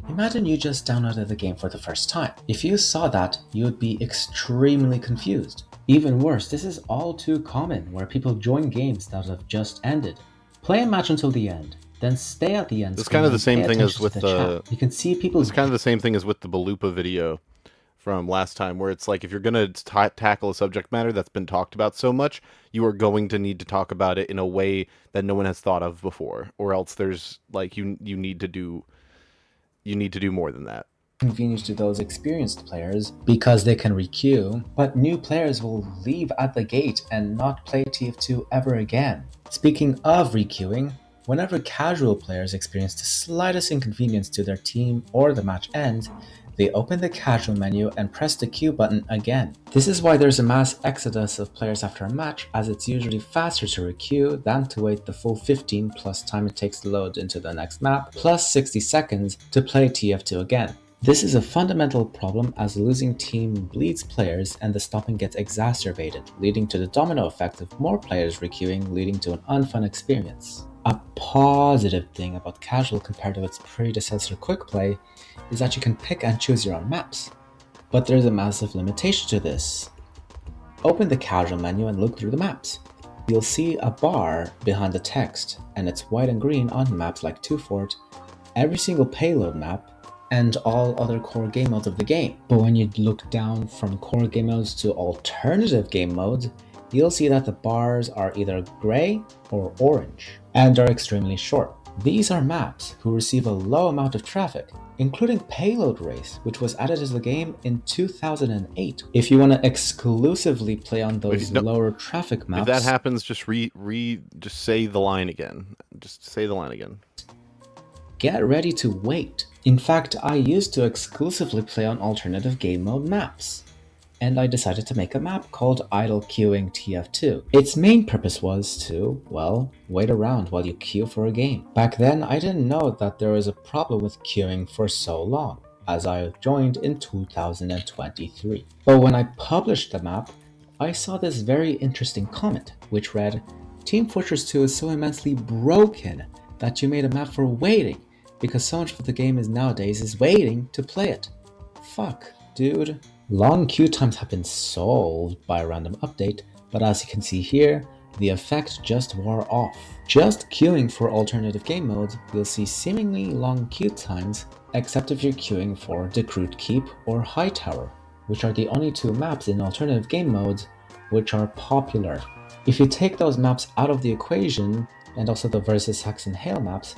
Imagine you just downloaded the game for the first time. If you saw that, you would be extremely confused. Even worse, this is all too common where people join games that have just ended. Play a match until the end, then stay at the end. It's kind of the same thing as with the the. chat. You can see people. It's kind of the same thing as with the Balupa video from last time, where it's like if you're gonna tackle a subject matter that's been talked about so much, you are going to need to talk about it in a way that no one has thought of before, or else there's like you need to do more than that. Convenience to those experienced players because they can requeue, but new players will leave at the gate and not play TF2 ever again. Speaking of requeuing, whenever casual players experience the slightest inconvenience to their team or the match ends, they open the casual menu and press the queue button again. This is why there's a mass exodus of players after a match, as it's usually faster to requeue than to wait the full 15 plus time it takes to load into the next map, plus 60 seconds to play TF2 again. This is a fundamental problem as the losing team bleeds players and the stopping gets exacerbated, leading to the domino effect of more players requeuing, leading to an unfun experience. A positive thing about casual compared to its predecessor quick play is that you can pick and choose your own maps. But there's a massive limitation to this. Open the casual menu and look through the maps. You'll see a bar behind the text, and it's white and green on maps like 2 Fort, every single payload map, and all other core game modes of the game. But when you look down from core game modes to alternative game modes, you'll see that the bars are either grey or orange, and are extremely short. These are maps who receive a low amount of traffic, including Payload Race, which was added to the game in 2008. If you want to exclusively play on those lower traffic maps... If that happens, just just say the line again. Just say the line again. Get ready to wait. In fact, I used to exclusively play on alternative game mode maps, and I decided to make a map called Idle Queuing TF2. Its main purpose was to, well, wait around while you queue for a game. Back then, I didn't know that there was a problem with queuing for so long, as I joined in 2023. But when I published the map, I saw this very interesting comment, which read, "Team Fortress 2 is so immensely broken that you made a map for waiting, because so much of the game is nowadays is waiting to play it." Fuck, dude. Long queue times have been solved by a random update, but as you can see here, the effect just wore off. Just queuing for alternative game modes, you'll see seemingly long queue times, except if you're queuing for Decruit Keep or Hightower, which are the only 2 maps in alternative game modes which are popular. If you take those maps out of the equation, and also the Versus Hex and Hail maps,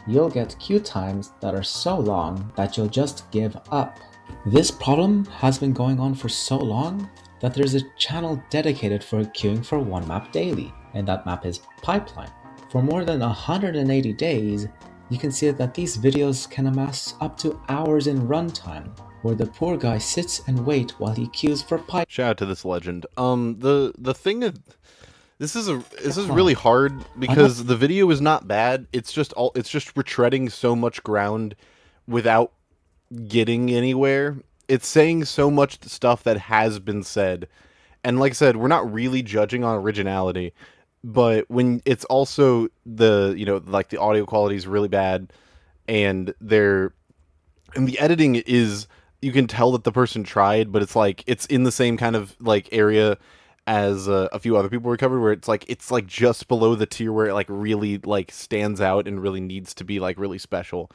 you'll get queue times that are so long that you'll just give up. This problem has been going on for so long that there's a channel dedicated for queuing for one map daily, and that map is Pipeline. For more than 180 days, you can see that these videos can amass up to hours in runtime, where the poor guy sits and waits while he queues for pipe. Shout out to this legend. The thing is, this is really hard because the video is not bad. It's just we're treading so much ground without getting anywhere. It's saying so much stuff that has been said, and like I said, we're not really judging on originality, but when it's also like the audio quality is really bad, and the editing is, you can tell that the person tried, but it's like it's in the same kind of like area as a few other people recovered, where it's like just below the tier where it like really like stands out and really needs to be like really special.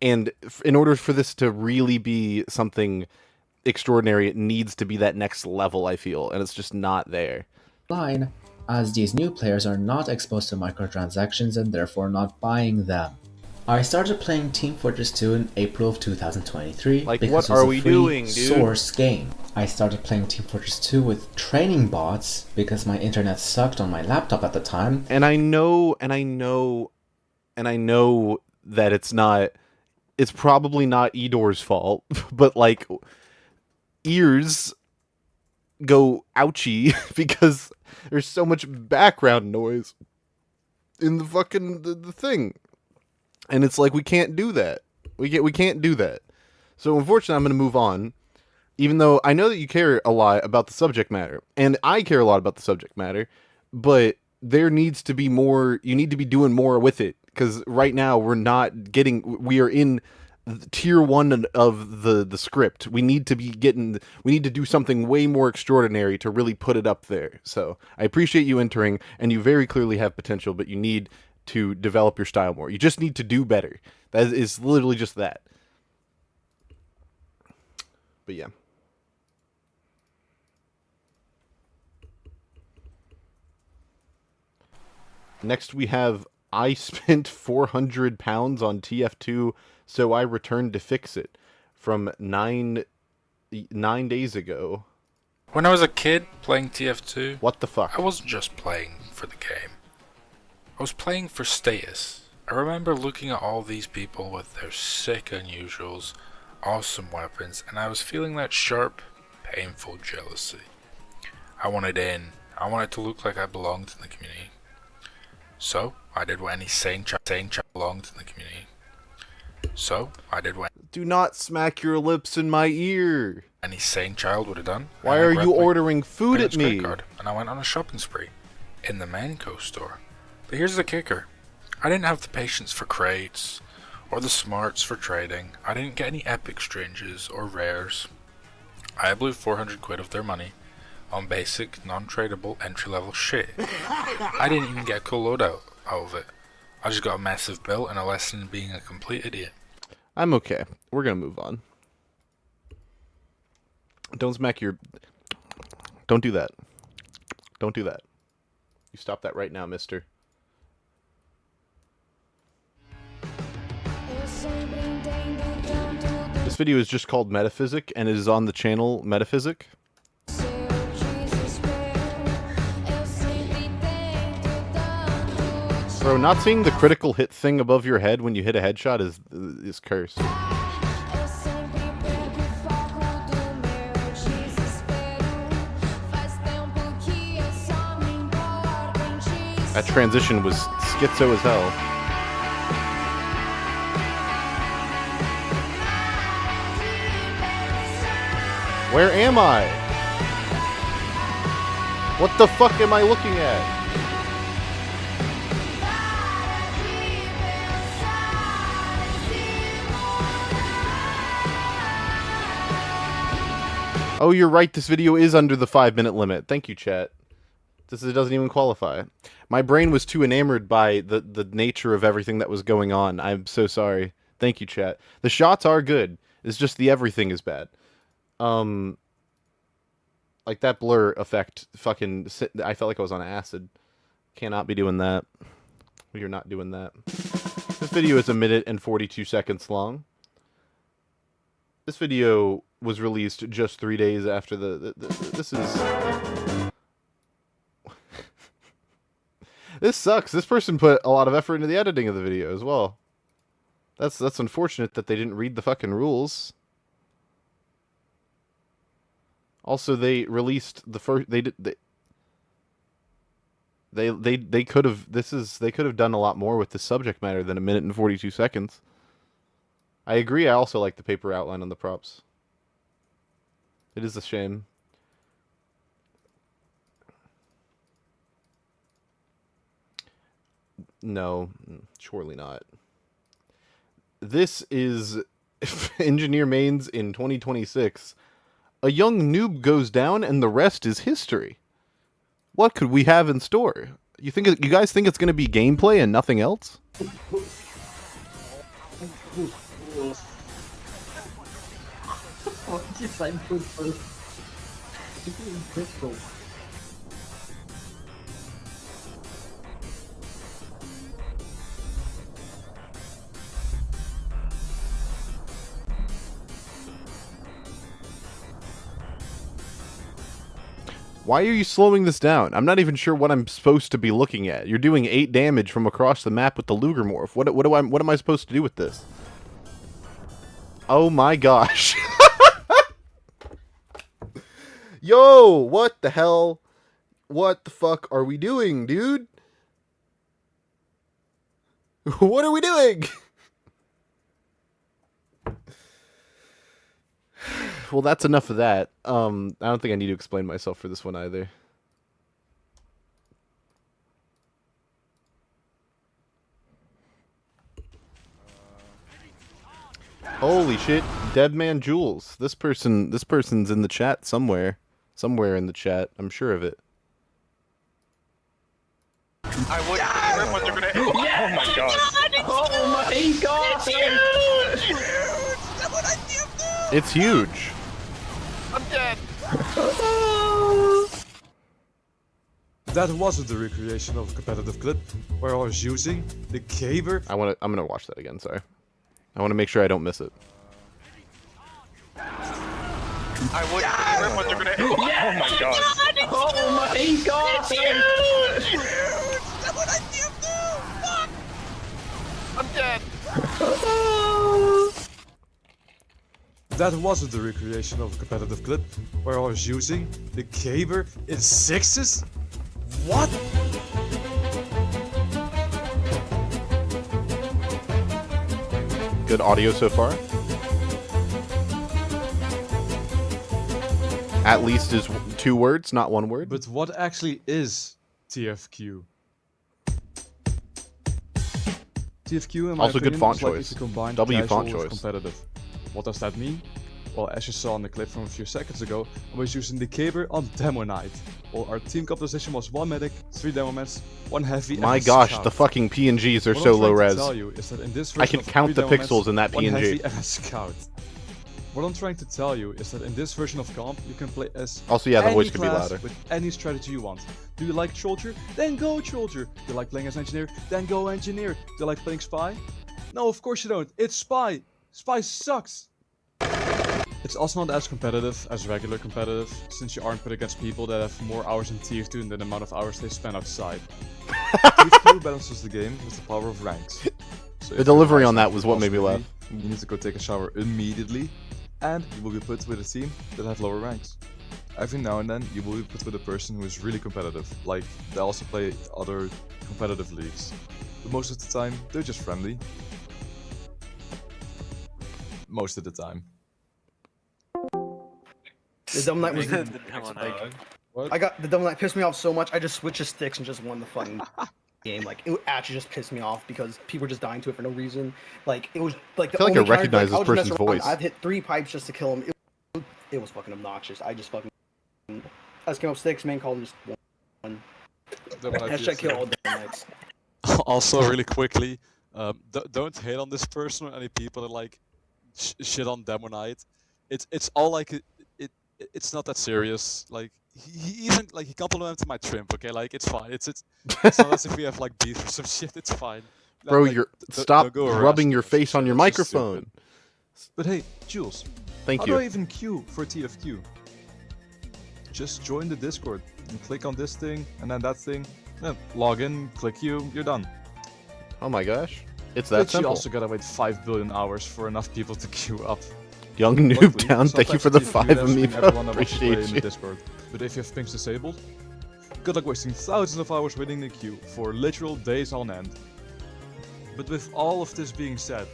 And in order for this to really be something extraordinary, it needs to be that next level, I feel, and it's just not there. Line, as these new players are not exposed to microtransactions and therefore not buying them. I started playing Team Fortress 2 in April of 2023 like, because what it was are we a free doing, dude? source game. I started playing Team Fortress 2 with training bots because my internet sucked on my laptop at the time. And I know that it's probably not Edor's fault, but like ears go ouchie because there's so much background noise in the fucking the thing. And it's like, we can't do that. We can't do that. So unfortunately, I'm going to move on, even though I know that you care a lot about the subject matter, and I care a lot about the subject matter, but there needs to be more. You need to be doing more with it, because right now we are in tier 1 of the script. We need to do something way more extraordinary to really put it up there. So I appreciate you entering, and you very clearly have potential, but you need to develop your style more. You just need to do better. That is literally just that. But yeah. Next we have, I spent £400 on TF2, so I returned to fix it, from 9 days ago. When I was a kid playing TF2, what the fuck? I wasn't just playing for the game. I was playing for status. I remember looking at all these people with their sick unusuals, awesome weapons, and I was feeling that sharp, painful jealousy. I wanted in. I wanted to look like I belonged in the community. So, I did what any sane child belonged in the community. So, I did what... Do not smack your lips in my ear. Any sane child would have done. Why And I are grabbed you my ordering food at parents' credit me? card, and I went on a shopping spree in the Manco store. But here's the kicker. I didn't have the patience for crates or the smarts for trading. I didn't get any epic exchanges or rares. I blew 400 quid of their money on basic, non-tradable, entry-level shit. I didn't even get a cool loadout out of it. I just got a massive bill and a lesson in being a complete idiot. I'm okay. We're gonna move on. Don't smack your... Don't do that. Don't do that. You stop that right now, mister. This video is just called Metaphysic, and it is on the channel Metaphysic. Bro, not seeing the critical hit thing above your head when you hit a headshot is cursed. That transition was schizo as hell. Where am I? What the fuck am I looking at? Oh, you're right. This video is under the 5-minute limit. Thank you, chat. It doesn't even qualify. My brain was too enamored by the nature of everything that was going on. I'm so sorry. Thank you, chat. The shots are good. It's just the everything is bad. Like that blur effect, fucking... I felt like I was on acid. Cannot be doing that. We are not doing that. This video is 1 minute and 42 seconds long. This video was released just 3 days after this is... This sucks. This person put a lot of effort into the editing of the video as well. That's unfortunate that they didn't read the fucking rules. Also, they released the first... They could have... They could have done a lot more with the subject matter than 1 minute and 42 seconds. I agree. I also like the paper outline on the props. It is a shame. No, surely not. This is Engineer Mains in 2026. A young noob goes down and the rest is history. What could we have in store? You guys think it's going to be gameplay and nothing else? Why are you slowing this down? I'm not even sure what I'm supposed to be looking at. You're doing 8 damage from across the map with the Luger Morph. What am I supposed to do with this? Oh my gosh. Yo, what the hell? What the fuck are we doing, dude? What are we doing? Well, that's enough of that. I don't think I need to explain myself for this one either. Holy shit, Deadman Jules. This person's in the chat somewhere. Somewhere in the chat. I'm sure of it. I would confirm what they're gonna. Oh my god! Oh my god! It's huge. I'm dead. That wasn't a recreation of a competitive clip where I was using the caber. I'm gonna watch that again. Sorry. I want to make sure I don't miss it. I would confirm what they're gonna. Oh my god! Oh my god! It's huge! That's what I do! Fuck! I'm dead. That wasn't a recreation of a competitive clip where I was using the caber in 6s? What? Good audio so far. At least is 2 words, not 1 word. But what actually is TFQ? TFQ, in my Also, good opinion, font is like choice. if you combine W casual font with choice. competitive. What does that mean? Well, as you saw in the clip from a few seconds ago, I was using the Caber on Demo Night. Well, our team composition was 1 medic, 3 demo meds, 1 heavy, My and a gosh, scout. the fucking PNGs are What so I'm low trying res. to tell you is that in this I can version of count 3 the demo pixels meds, in that 1 PNG. heavy and a scout. What I'm trying to tell you is that in this version of comp, you can play as Also, yeah, the any voice can be class louder. with any strategy you want. Do you like Soldier? Then go Soldier. Do you like playing as Engineer? Then go Engineer. Do you like playing Spy? No, of course you don't. It's Spy. Spy sucks. It's also not as competitive as regular competitive, since you aren't put against people that have more hours in TF2 than the amount of hours they spend outside. TF2 balances the game with the power of ranks. So The if delivery you're on that nice was and what made me laugh. you need to go take a shower immediately, and you will be put with a team that have lower ranks. Every now and then, you will be put with a person who is really competitive, like they also play other competitive leagues. But most of the time, they're just friendly. Most of the time. The Demo Knight was The Demo Knight. What? I got the Demo Knight pissed me off so much. I just switched to sticks and just won the fucking game. Like it actually just pissed me off because people were just dying to it for no reason. Like it was like the I feel like only I recognize counter, this I was messing person's around. voice. I've hit 3 pipes just to kill him. It was fucking obnoxious. I just fucking came up sticks. Main call just won. Hashtag kill all Demo Knights. Also, really quickly, don't hate on this person or any people that like shit on Demo Night. It's all like it's not that serious. Like he even like he complimented my trim. Okay, like it's fine. It's not as if we have like beef or some shit. It's fine. Bro, Like, you're don't stop go rubbing harassing your us and face on shit, your it's just microphone. stupid. But hey, Jules. Thank how you. do I even queue for TFQ? Just join the Discord and click on this thing and then that thing. Then log in, click queue, you're done. Oh my gosh, it's that But you simple. also gotta wait 5 billion hours for enough people to queue up. Young noob Luckily, down, thank you sometimes for the TFQ 5 doesn't mean amiibo. everyone that wants to play Appreciate in the you. Discord. But if you have pings disabled, good luck wasting thousands of hours waiting in the queue for literal days on end. But with all of this being said,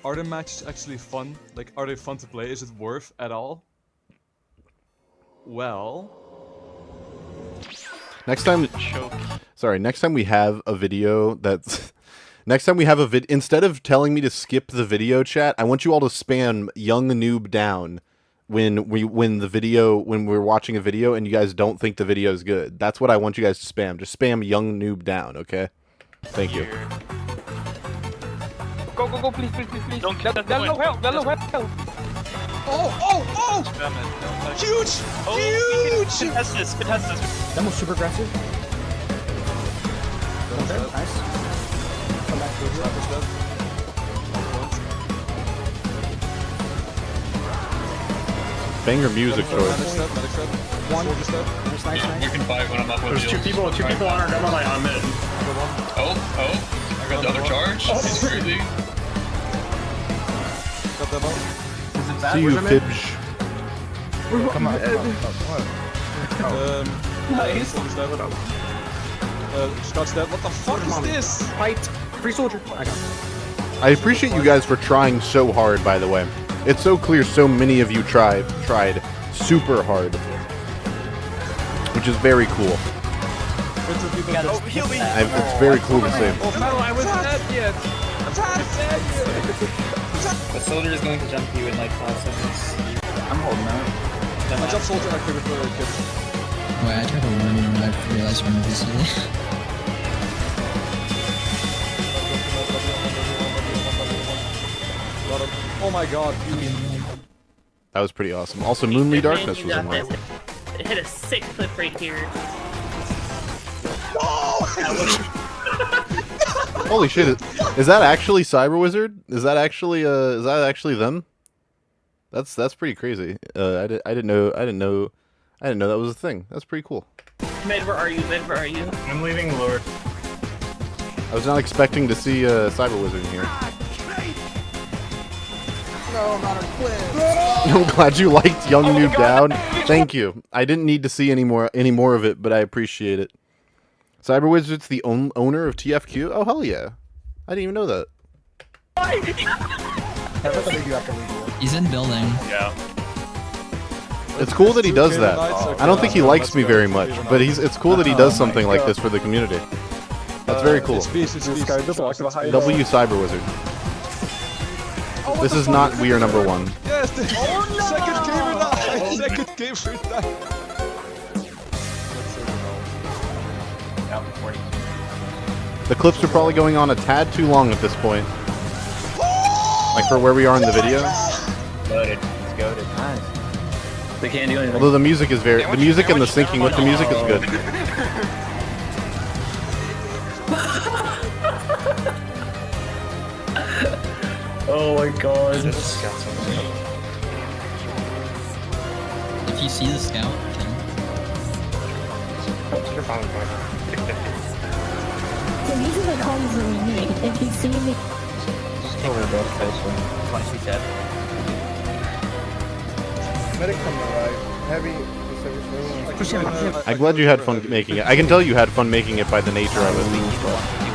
are the matches actually fun? Like, are they fun to play? Is it worth at all? Well... Next time, sorry. Next time we have a video that's, next time we have a vid, instead of telling me to skip the video chat, I want you all to spam young noob down when we're watching a video and you guys don't think the video is good. That's what I want you guys to spam. Just spam young noob down, okay? Thank you. Go, go, go, please, please, please, please. Don't kill that. They're low health, they're low health. Oh! Huge! Huge! It has this, it has this. That was super aggressive. Okay, nice. Come back to here. Banger music choice. One. Nice. You can fight when I'm up with There's two people on our demo line on mid. Oh, I got the other charge. It's crazy. See you, Fibs. Come on. Nice. Scott's dead. What the fuck is this? Fight. Free soldier. I got it. I appreciate you guys for trying so hard, by the way. It's so clear so many of you tried super hard. Which is very cool. It's very cool to see. Oh, no, I wasn't dead yet. The soldier is going to jump you in like 5 seconds. I'm holding out. I jump soldier like Wait, I tried to run and I realized we're invisible. Oh my god. That was pretty awesome. Also, Moonly Darkness was in there. It hit a sick clip right here. Holy shit! Is that actually Cyber Wizard? Is that actually them? That's pretty crazy. I didn't know that was a thing. That's pretty cool. Mid, where are you? Mid, where are you? I'm leaving Lord. I was not expecting to see Cyber Wizard in here. No, not a clip. I'm glad you liked Young Noob Down. Thank you. I didn't need to see any more of it, but I appreciate it. Cyber Wizard's the owner of TFQ? Oh, hell yeah. I didn't even know that. He's in building. Yeah. It's cool that he does that. I don't think he likes me very much, but it's cool that he does something like this for the community. That's very cool. W Cyber Wizard. This is not We Are Number One. Yes, the second gamer died. Second gamer died. The clips are probably going on a tad too long at this point. Like for where we are in the video. Goated. It's goated. Nice. They can't do anything. Although the music is very, the music and the syncing with the music is good. Oh my god. If you see the scout, kill him. So these are the comms that we need. If you see me... Just kill her both, basically. That's what she said. Medic from the right. Heavy. I'm glad you had fun making it. I can tell you had fun making it by the nature of it.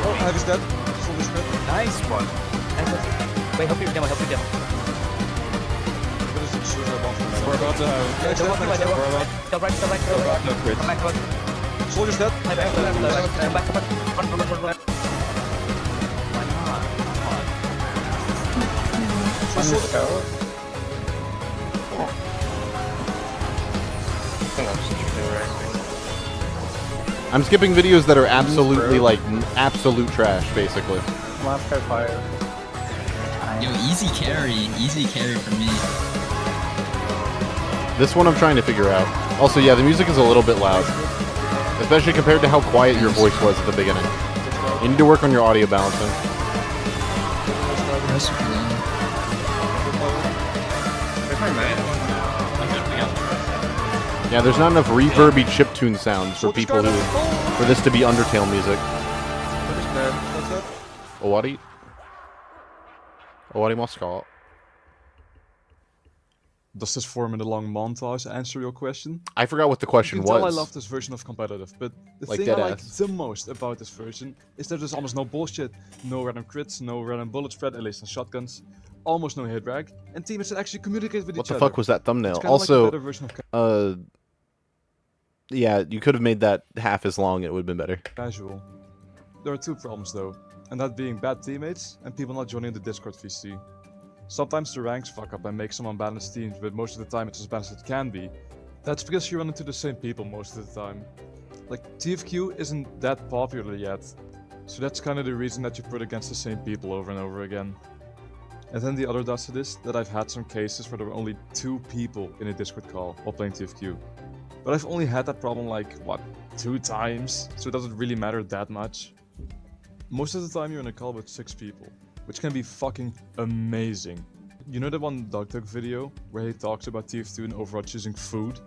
Oh, Heavy's dead. Nice one. Wait, help your demo, help your demo. We're about to have... Go right. Come back. Soldier's dead. Come back. Run. Why not? I'm skipping videos that are absolutely like absolute trash, basically. Last guy fire. Yo, easy carry for me. This one I'm trying to figure out. Also, yeah, the music is a little bit loud, especially compared to how quiet your voice was at the beginning. You need to work on your audio balancing. Yeah, there's not enough reverby chiptune sounds for people who, for this to be Undertale music. Owari Moscow. Does this 4-minute long montage answer your question? I forgot what the question you can tell was. I love this version of competitive, but the Like thing I like deadass. the most about this version is that there's almost no bullshit, no random crits, no random bullet spread, at least on shotguns, almost no hit drag, and teammates that actually communicate with What each the other. fuck was that thumbnail? It's kinda like a Also, better version of yeah, you could have made that half as long. It would have been better. casual. There are two problems though, and that being bad teammates and people not joining the Discord VC. Sometimes the ranks fuck up and make some unbalanced teams, but most of the time it's as balanced as it can be. That's because you run into the same people most of the time. Like, TFQ isn't that popular yet, so that's kind of the reason that you put against the same people over and over again. And then the other dust to this, that I've had some cases where there were only 2 people in a Discord call while playing TFQ. But I've only had that problem like, what, 2 times? So it doesn't really matter that much. Most of the time you're in a call with 6 people, which can be fucking amazing. You know that one DogTug video where he talks about TF2 and Overwatch using food?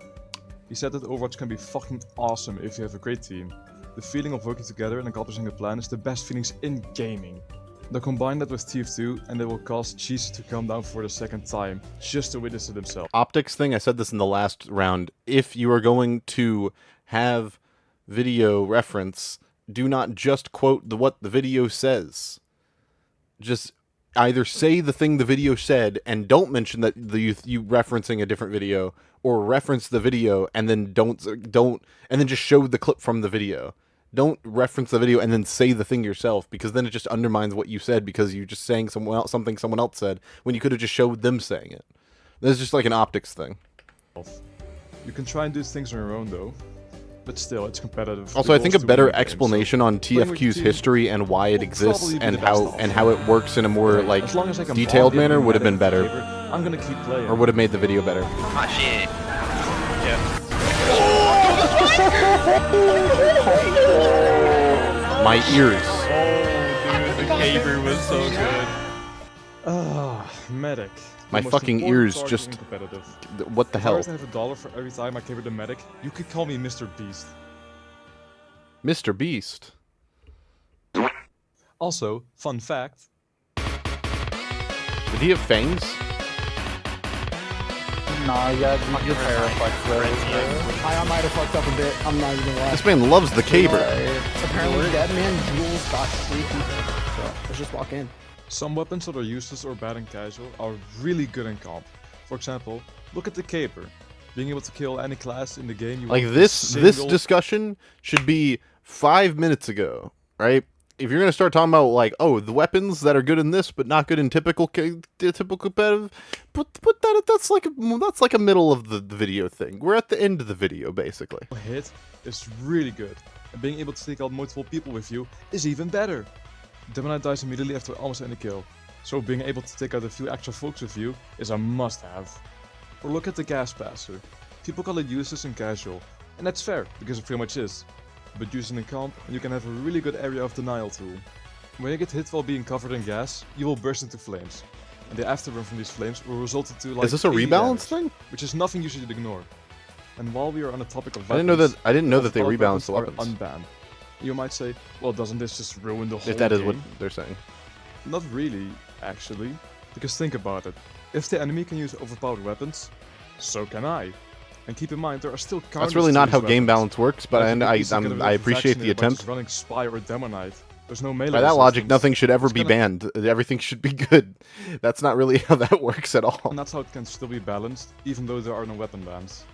He said that Overwatch can be fucking awesome if you have a great team. The feeling of working together and accomplishing a plan is the best feelings in gaming. Now combine that with TF2 and it will cause Cheese to come down for the second time, just to witness it himself. Optics thing, I said this in the last round. If you are going to have video reference, do not just quote what the video says. Just either say the thing the video said and don't mention that you referencing a different video, or reference the video and then don't and then just show the clip from the video. Don't reference the video and then say the thing yourself, because then it just undermines what you said because you're just saying something someone else said when you could have just showed them saying it. That's just like an optics thing. You can try and do things on your own though, but still, it's competitive. Also, I think a better explanation on TFQ's history and why it exists and how it works in a more like detailed manner would have been better. I'm gonna keep playing. Or would have made the video better. Ah, shit. Yeah. My ears. Oh, dude, the caber was so good. Ah, medic. My The most fucking important ears target just... in competitive. What the hell? If I were to have $1 for every time I cabered the medic, you could call me Mr. Beast. Mr. Beast. Also, fun fact. Did he have fangs? Nah, yeah, your hair reflects those. I might have fucked up a bit. I'm not even gonna lie. This man loves the caber. Apparently, Dead Man duels got 3 people. So let's just walk in. Some weapons that are useless or bad in casual are really good in comp. For example, look at the caber. Being able to kill any class in the game. You Like want this single... discussion should be 5 minutes ago, right? If you're gonna start talking about like, oh, the weapons that are good in this but not good in typical competitive, put that that's like a middle of the video thing. We're at the end of the video basically. Hit is really good, and being able to take out multiple people with you is even better. Demonite dies immediately after almost any kill, so being able to take out a few extra folks with you is a must-have. Or look at the gas passer. People call it useless and casual, and that's fair, because it pretty much is. But using in comp, you can have a really good area of denial tool. When you get hit while being covered in gas, you will burst into flames. And the afterburn from these flames will result into like Is this a 80 rebalance damage, thing? which is nothing you should ignore. And while we are on the topic of I didn't know that they rebalanced the weapons. Unbanned. You might say, well, doesn't this just ruin the whole If that is game? what they're saying. Not really, actually. Because think about it. If the enemy can use overpowered weapons, so can I. And keep in mind, there are still counters. That's really to not these how game weapons. balance works, but I appreciate the attempt. Running Spy or Demonite. There's no melee By that logic, resistance. nothing should ever It's be gonna- banned. Everything should be good. That's not really how that works at all. And that's how it can still be balanced, even though there are no weapon bans.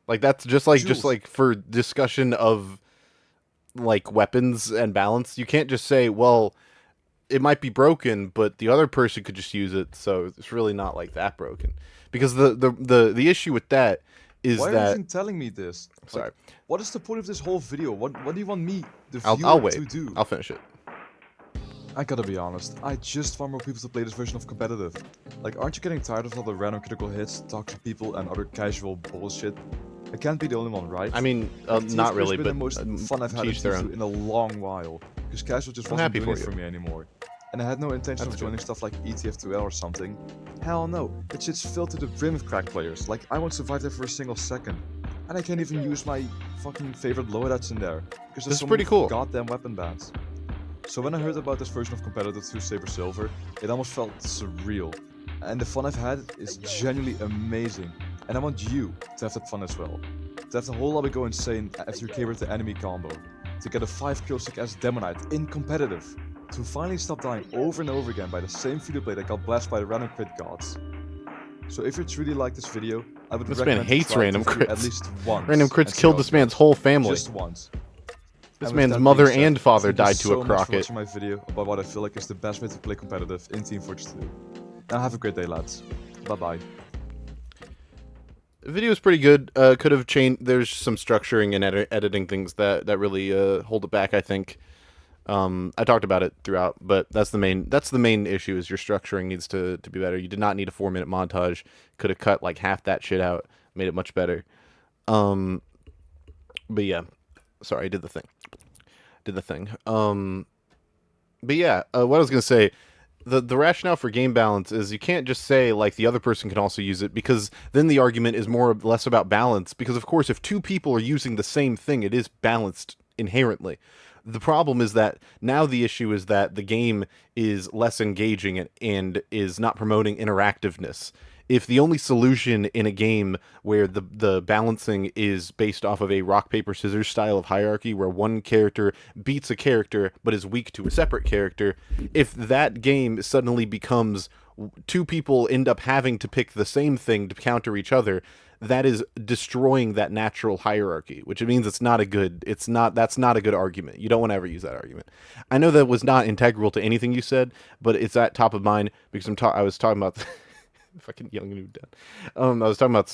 Like that's just like for discussion of like weapons and balance, you can't just say, well, it might be broken, but the other person could just use it, so it's really not like that broken. Because the issue with that is Why are that you even telling me this? Sorry. Like, what is the point of this whole video? What do you want me, the I'll viewer, wait. to do? I'll finish it. I gotta be honest, I just want more people to play this version of competitive. Like, aren't you getting tired of all the random critical hits, toxic people, and other casual bullshit? I can't be the only one, right? I mean, Like, not TF2 really, has been but the most fun I've had to each their own. in a long while. Because casual just I'm wasn't happy doing for it for you. me anymore. And I had no intention That's of joining stuff like ETF2L or something. Hell no, that shit's filled to the brim with crack players. Like, I won't survive there for a single second. And I can't even use my fucking favorite loadouts in there. Because This there's is so pretty many cool. goddamn weapon bans. So when I heard about this version of Competitive 2 Saber Silver, it almost felt surreal. And the fun I've had is genuinely amazing. And I want you to have that fun as well. To have the whole lobby go insane after you cater the enemy combo. To get a 5 kill stick as Demonite in competitive. To finally stop dying over and over again by the same video play that got blasted by the random crit gods. So if you truly like this video, I would This recommend man to hates try it random through crits. at least once. Random and crits see killed how this it man's goes. whole family. Just once. This And with man's that mother being said, and father thank you died to so a much for crocket. watching my video about what I feel like is the best way to play competitive in Team Fortress 2. And have a great day, lads. Bye bye. The video is pretty good. Could have changed. There's some structuring and editing things that really hold it back, I think. I talked about it throughout, but that's the main issue. Is your structuring needs to be better. You did not need a 4-minute montage. Could have cut like half that shit out. Made it much better. But yeah, sorry, I did the thing. But yeah, what I was gonna say. The rationale for game balance is you can't just say like the other person can also use it, because then the argument is more or less about balance, because of course if two people are using the same thing, it is balanced inherently. The problem is that now the issue is that the game is less engaging and is not promoting interactiveness. If the only solution in a game where the balancing is based off of a rock, paper, scissors style of hierarchy, where one character beats a character but is weak to a separate character, if that game suddenly becomes two people end up having to pick the same thing to counter each other, that is destroying that natural hierarchy, which means that's not a good argument. You don't want to ever use that argument. I know that was not integral to anything you said, but it's at top of mind because I was talking about fucking young and dead. I was talking about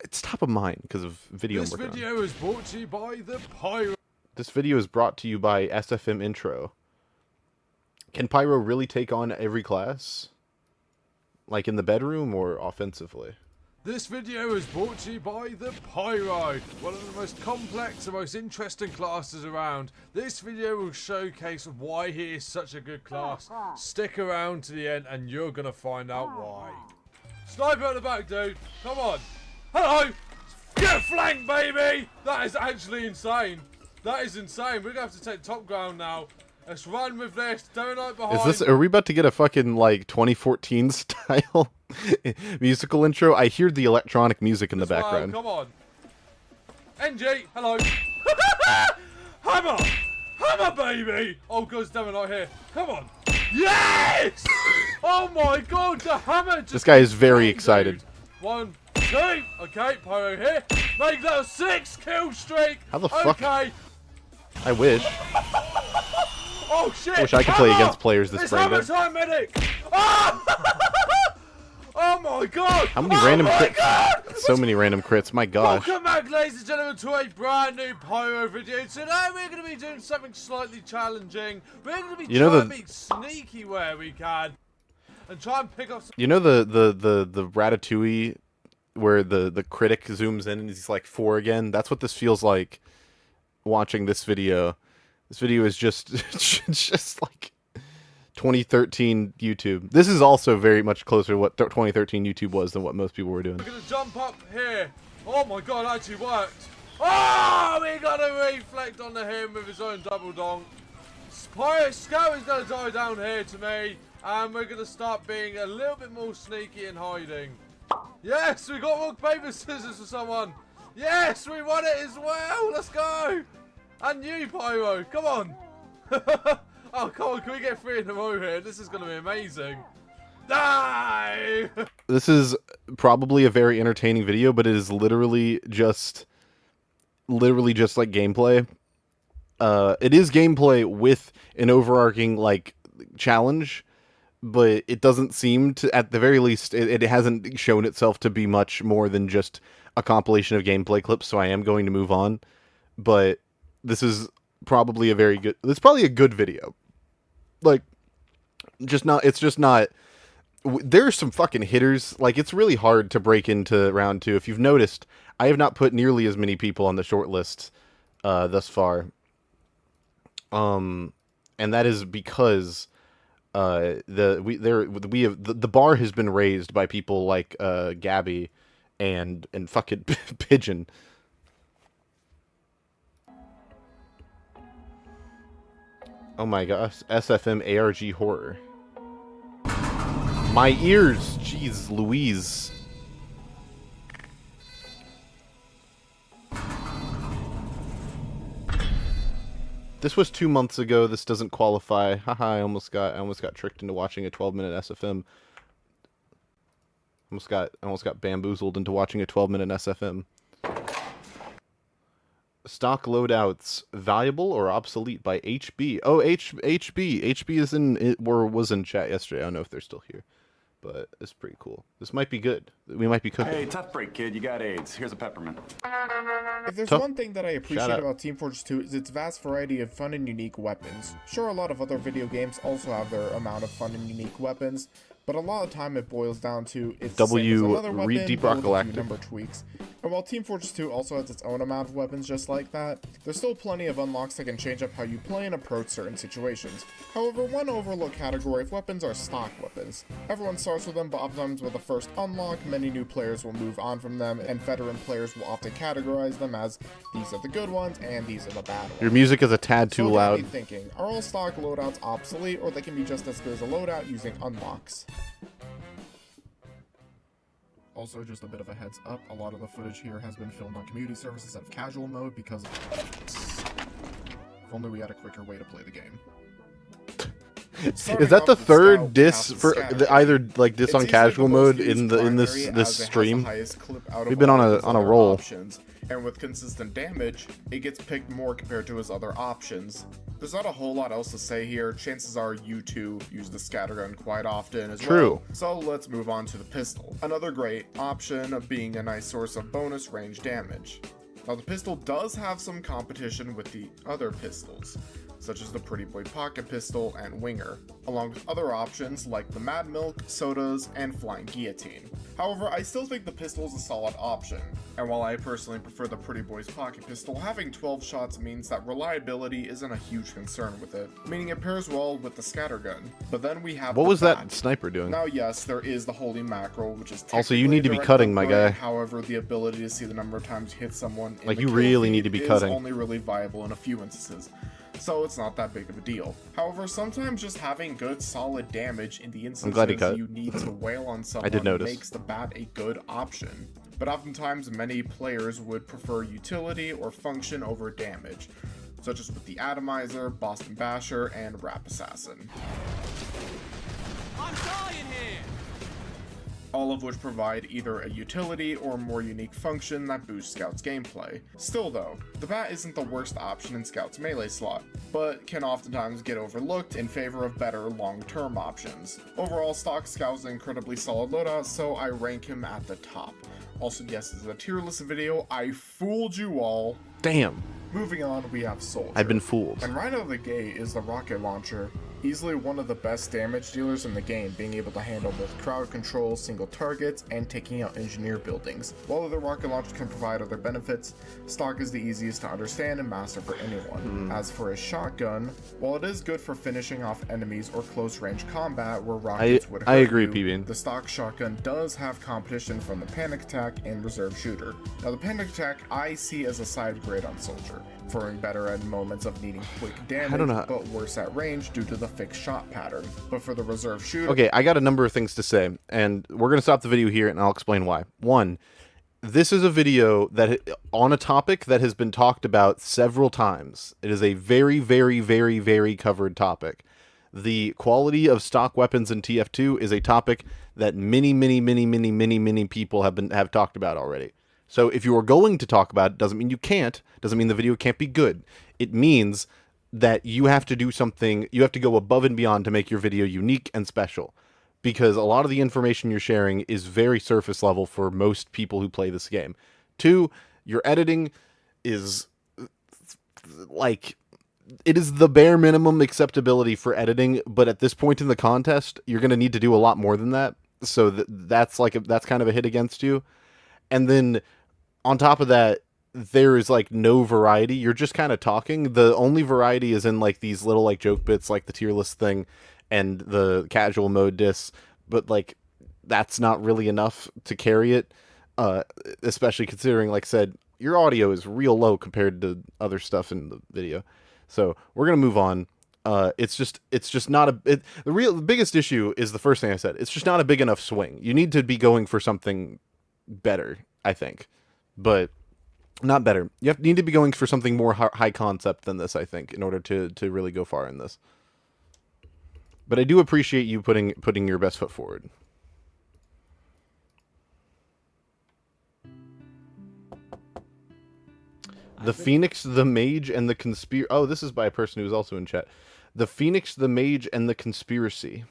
it's top of mind because of video. This video is brought to you by the Pyro. This video is brought to you by SFM Intro. Can Pyro really take on every class? Like in the bedroom or offensively? This video is brought to you by the Pyro, one of the most complex and most interesting classes around. This video will showcase why he is such a good class. Stick around to the end and you're gonna find out why. Sniper at the back, dude. Come on. Hello. Get flanked, baby. That is actually insane. That is insane. We're gonna have to take top ground now. Let's run with this. Donut behind. Are we about to get a fucking like 2014 style musical intro? I hear the electronic music in the background. Come on. NG, hello. Hammer! Hammer, baby! Oh, God, damn it, not here. Come on. Yes! Oh, my God, the hammer just... This guy is very excited. Dude. 1, team. Okay, Pyro here. Make that a 6 kill streak. How the fuck? Okay. I wish. Oh shit. I wish I could play against players this It's brain hammer dead. time, medic. Oh my god. How many random crits? God. So many random crits. My gosh. Welcome back, ladies and gentlemen, to a brand new Pyro video. Today we're going to be doing something slightly challenging. We're going to be trying to be sneaky where we can and try and pick up some... You know the Ratatouille where the critic zooms in and he's like 4 again? That's what this feels like watching this video. This video is just just like 2013 YouTube. This is also very much closer to what 2013 YouTube was than what most people were doing. We're going to jump up here. Oh my god, it actually worked. Oh, we got a reflect on him with his own double donk. Pyro Scout is going to die down here to me. And we're going to start being a little bit more sneaky and hiding. Yes, we got rock, paper, scissors for someone. Yes, we won it as well. Let's go. And you, Pyro. Come on. Oh, come on. Can we get 3 in a row here? This is going to be amazing. Die! This is probably a very entertaining video, but it is literally just like gameplay. It is gameplay with an overarching, like, challenge, but it doesn't seem to, at the very least, it hasn't shown itself to be much more than just a compilation of gameplay clips, so I am going to move on. But this is probably a very good, it's probably a good video. Like, it's just not, there are some fucking hitters. Like, it's really hard to break into round 2. If you've noticed, I have not put nearly as many people on the short list thus far. And that is because the bar has been raised by people like Gabby and fucking Pigeon. Oh my gosh, SFM ARG horror. My ears, jeez Louise. This was 2 months ago. This doesn't qualify. Haha, I almost got tricked into watching a 12-minute SFM. Almost got bamboozled into watching a 12-minute SFM. Stock loadouts valuable or obsolete by HB. Oh, HB. HB is was in chat yesterday. I don't know if they're still here, but it's pretty cool. This might be good. We might be cooking. Hey, tough break, kid. You got AIDS. Here's a peppermint. If there's one thing that I appreciate about Team Fortress 2 is its vast variety of fun and unique weapons. Sure, a lot of other video games also have their amount of fun and unique weapons, but a lot of time it boils down to it's the same as another weapon, Deep Rock with a Galactic. few number tweaks. And while Team Fortress 2 also has its own amount of weapons just like that, there's still plenty of unlocks that can change up how you play and approach certain situations. However, one overlooked category of weapons are stock weapons. Everyone starts with them, but oftentimes with the first unlock, many new players will move on from them, and veteran players will often categorize them as these are the good ones and these are the bad ones. Your music is a tad too So loud. got me thinking, are all stock loadouts obsolete, or they can be just as good as a loadout using unlocks? Also, just a bit of a heads up, a lot of the footage here has been filmed on community servers instead of casual mode because if only we had a quicker way to play the game. Is that the third diss for either like diss on casual mode in this stream? We've been on a roll. And with consistent damage, it gets picked more compared to his other options. There's not a whole lot else to say here. Chances are you two use the scattergun quite often as well. So let's move on to the pistol. Another great option of being a nice source of bonus range damage. Now the pistol does have some competition with the other pistols, such as the Pretty Boy Pocket Pistol and Winger, along with other options like the Mad Milk, Sodas, and Flying Guillotine. However, I still think the pistol is a solid option, and while I personally prefer the Pretty Boy's Pocket Pistol, having 12 shots means that reliability isn't a huge concern with it, meaning it pairs well with the scattergun. But then we have What was that sniper doing? Now yes, there is the Holy Mackerel, which is Also, you need to be cutting, my guy. However, the ability to see the number of times you hit someone in Like, the you kill really feed need to be is cutting. only really viable in a few instances, so it's not that big of a deal. However, sometimes just having good solid damage in the instances you need to wail on someone makes the bat a good option. But oftentimes many players would prefer utility or function over damage, such as with the Atomizer, Boston Basher, and Rap Assassin. I'm dying here! all of which provide either a utility or more unique function that boosts Scout's gameplay. Still though, the bat isn't the worst option in Scout's melee slot, but can oftentimes get overlooked in favor of better long-term options. Overall, stock Scout is an incredibly solid loadout, so I rank him at the top. Also, yes, this is a tier list video. I fooled you all. Damn. Moving on, we have Soldier. I've been fooled. And right out of the gate is the rocket launcher. Easily one of the best damage dealers in the game, being able to handle both crowd control, single targets, and taking out engineer buildings. While the rocket launcher can provide other benefits, stock is the easiest to understand and master for anyone. As for a shotgun, while it is good for finishing off enemies or close range combat where rockets would hurt I agree, you, PB. the stock shotgun does have competition from the panic attack and reserve shooter. Now the panic attack I see as a side grade on Soldier, throwing better at moments of needing quick damage, but worse at range due to the fixed shot pattern. But for the reserve shooter... Okay, I got a number of things to say, and we're going to stop the video here, and I'll explain why. One, this is a video that on a topic that has been talked about several times. It is a very, very, very, very covered topic. The quality of stock weapons in TF2 is a topic that many, many, many, many, many, many people have talked about already. So if you are going to talk about it, doesn't mean you can't, doesn't mean the video can't be good. It means that you have to do something, you have to go above and beyond to make your video unique and special. Because a lot of the information you're sharing is very surface level for most people who play this game. Two, your editing is like, it is the bare minimum acceptability for editing, but at this point in the contest, you're going to need to do a lot more than that. So that's kind of a hit against you. And then on top of that, there is like no variety. You're just kind of talking. The only variety is in like these little like joke bits, like the tier list thing and the casual mode diss, but like that's not really enough to carry it, especially considering, like I said, your audio is real low compared to other stuff in the video. So we're gonna move on. It's just not the biggest issue is the first thing I said. It's just not a big enough swing. You need to be going for something better, I think, but not better. You need to be going for something more high concept than this, I think, in order to really go far in this. But I do appreciate you putting your best foot forward. The Phoenix, the Mage, and the Conspiracy. Oh, this is by a person who's also in chat. The Phoenix, the Mage, and the Conspiracy.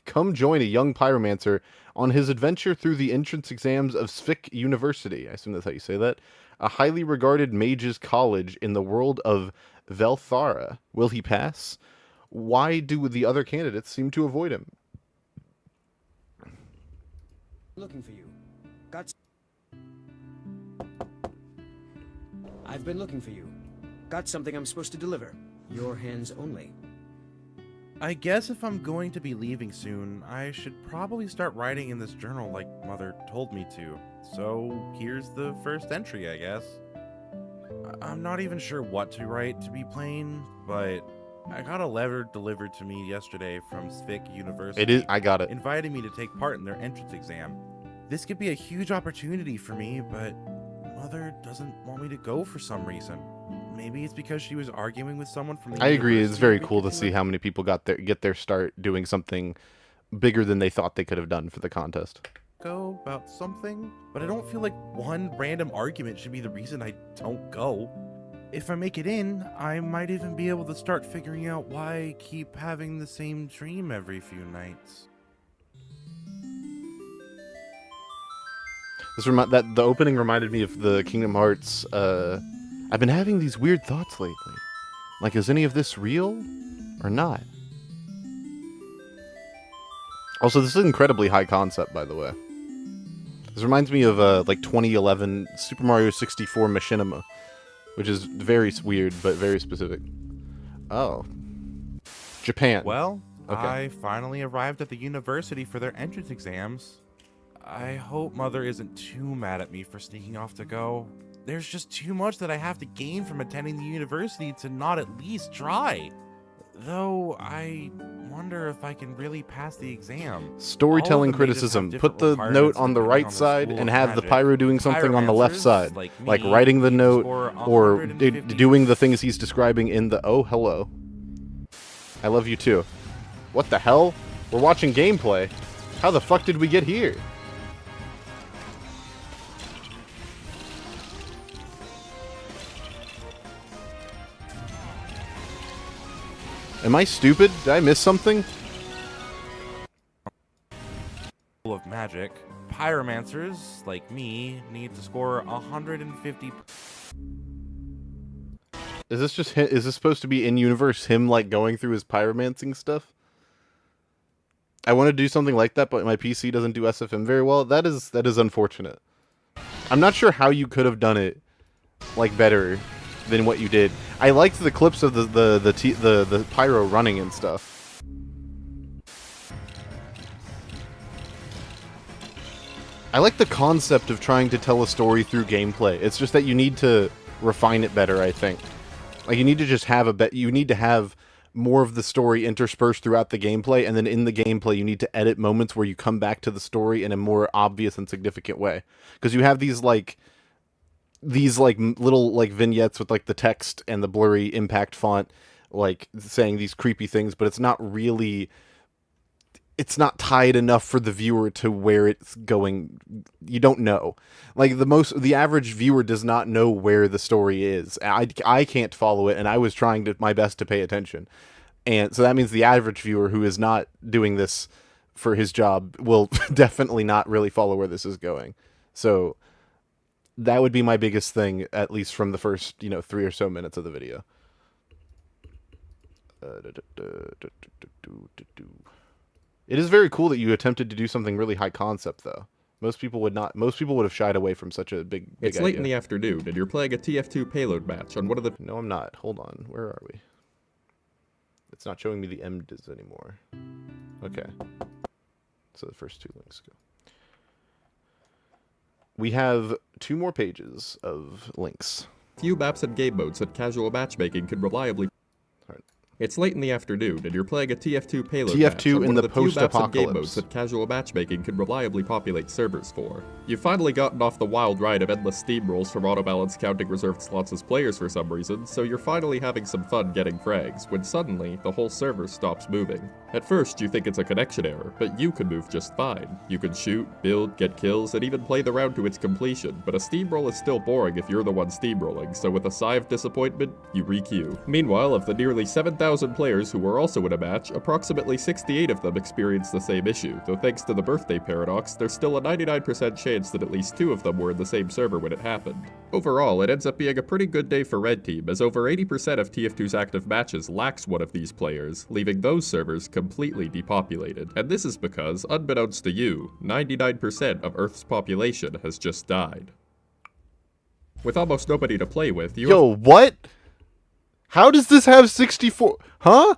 Come join a young pyromancer on his adventure through the entrance exams of Svik University. I assume that's how you say that. A highly regarded mage's college in the world of Velthara. Will he pass? Why do the other candidates seem to avoid him? Looking for you. I've been looking for you. Got something I'm supposed to deliver. Your hands only. I guess if I'm going to be leaving soon, I should probably start writing in this journal like Mother told me to. So here's the first entry, I guess. I'm not even sure what to write, to be plain, but I got a letter delivered to me yesterday from Svik University. I got it. Inviting me to take part in their entrance exam. This could be a huge opportunity for me, but Mother doesn't want me to go for some reason. Maybe it's because she was arguing with someone from the I agree. It's very cool to see how many people get their start doing something bigger than they thought they could have done for the contest. Go about something, but I don't feel like one random argument should be the reason I don't go. If I make it in, I might even be able to start figuring out why I keep having the same dream every few nights. The opening reminded me of the Kingdom Hearts. I've been having these weird thoughts lately. Like, is any of this real or not? Also, this is incredibly high concept, by the way. This reminds me of like 2011 Super Mario 64 Machinima, which is very weird but very specific. Oh, Japan. Well, okay. I finally arrived at the university for their entrance exams. I hope Mother isn't too mad at me for sneaking off to go. There's just too much that I have to gain from attending the university to not at least try. Though, I wonder if I can really pass the exam. Storytelling criticism. Put the note on the right side and have the pyro doing something on the left side. Like writing the note or doing the things he's describing in the... Oh, hello. I love you too. What the hell? We're watching gameplay. How the fuck did we get here? Am I stupid? Did I miss something? Of magic, pyromancers like me need to score 150. Is this just is this supposed to be in universe him like going through his pyromancing stuff? I want to do something like that, but my PC doesn't do SFM very well. That is unfortunate. I'm not sure how you could have done it like better than what you did. I liked the clips of the pyro running and stuff. I like the concept of trying to tell a story through gameplay. It's just that you need to refine it better, I think. Like, you need to just have you need to have more of the story interspersed throughout the gameplay, and then in the gameplay you need to edit moments where you come back to the story in a more obvious and significant way. Because you have these little like vignettes with like the text and the blurry impact font like saying these creepy things, but it's not tied enough for the viewer to where it's going. You don't know. Like the average viewer does not know where the story is. I can't follow it, and I was trying my best to pay attention. And so that means the average viewer who is not doing this for his job will definitely not really follow where this is going. So that would be my biggest thing, at least from the first, 3 or so minutes of the video. It is very cool that you attempted to do something really high concept, though. Most people would not. Most people would have shied away from such a big It's idea. late in the afternoon, and you're playing a TF2 payload match on one of the... No, I'm not. Hold on. Where are we? It's not showing me the MDs anymore. Okay. So the first 2 links go. We have 2 more pages of links. Few maps and game modes that casual matchmaking can reliably... It's late in the afternoon, and you're playing a TF2 payload match TF2 on in one the of the few maps and game modes post-apocalypse. that casual matchmaking can reliably populate servers for. You've finally gotten off the wild ride of endless steamrolls from auto-balance counting reserved slots as players for some reason, so you're finally having some fun getting frags, when suddenly, the whole server stops moving. At first, you think it's a connection error, but you can move just fine. You can shoot, build, get kills, and even play the round to its completion, but a steamroll is still boring if you're the one steamrolling, so with a sigh of disappointment, you re-queue. Meanwhile, of the nearly 7,000 players who were also in a match, approximately 68 of them experienced the same issue, though thanks to the birthday paradox, there's still a 99% chance that at least 2 of them were in the same server when it happened. Overall, it ends up being a pretty good day for Red Team, as over 80% of TF2's active matches lacks one of these players, leaving those servers completely depopulated. And this is because, unbeknownst to you, 99% of Earth's population has just died. With almost nobody to play with, you Yo, what? How does this have 64? Huh?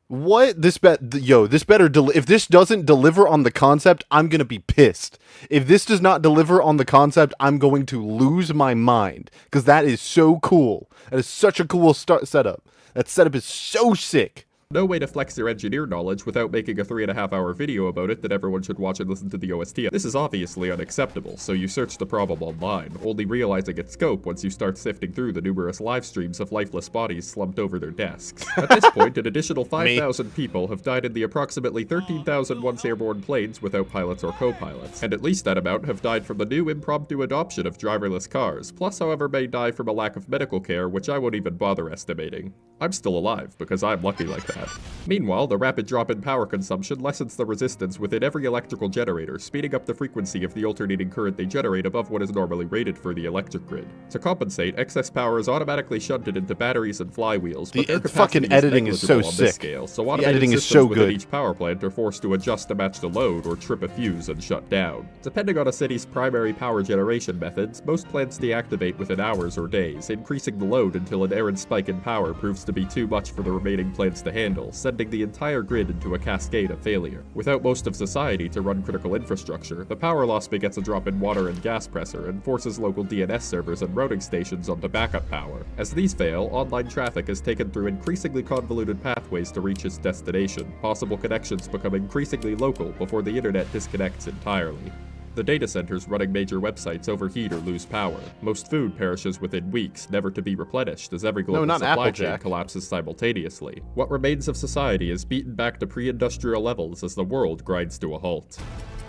What? This better if this doesn't deliver on the concept, I'm going to be pissed. If this does not deliver on the concept, I'm going to lose my mind, because that is so cool. That is such a cool setup. That setup is so sick. No way to flex your engineer knowledge without making a 3.5-hour video about it that everyone should watch and listen to the OST. This is obviously unacceptable, so you search the problem online, only realizing its scope once you start sifting through the numerous live streams of lifeless bodies slumped over their desks. At this point, an additional 5,000 people have died in the approximately 13,000 once airborne planes without pilots or co-pilots, and at least that amount have died from the new impromptu adoption of driverless cars, plus however may die from a lack of medical care, which I won't even bother estimating. I'm still alive, because I'm lucky like that. Meanwhile, the rapid drop in power consumption lessens the resistance within every electrical generator, speeding up the frequency of the alternating current they generate above what is normally rated for the electric grid. To compensate, excess power is automatically shunted into batteries and flywheels, but their capacity fucking editing is so negligible on this sick. scale, so The automated editing is systems so within good. each power plant are forced to adjust to match the load or trip a fuse and shut down. Depending on a city's primary power generation methods, most plants deactivate within hours or days, increasing the load until an errant spike in power proves to be too much for the remaining plants to handle, sending the entire grid into a cascade of failure. Without most of society to run critical infrastructure, the power loss begets a drop in water and gas pressure and forces local DNS servers and routing stations onto backup power. As these fail, online traffic is taken through increasingly convoluted pathways to reach its destination, possible connections become increasingly local before the internet disconnects entirely. The data centers running major websites overheat or lose power. Most food perishes within weeks, never to be replenished, as every global not supply chain Applejack. collapses simultaneously. What remains of society is beaten back to pre-industrial levels as the world grinds to a halt.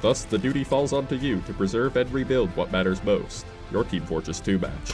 Thus, the duty falls onto you to preserve and rebuild what matters most. Your Team Fortress 2 match.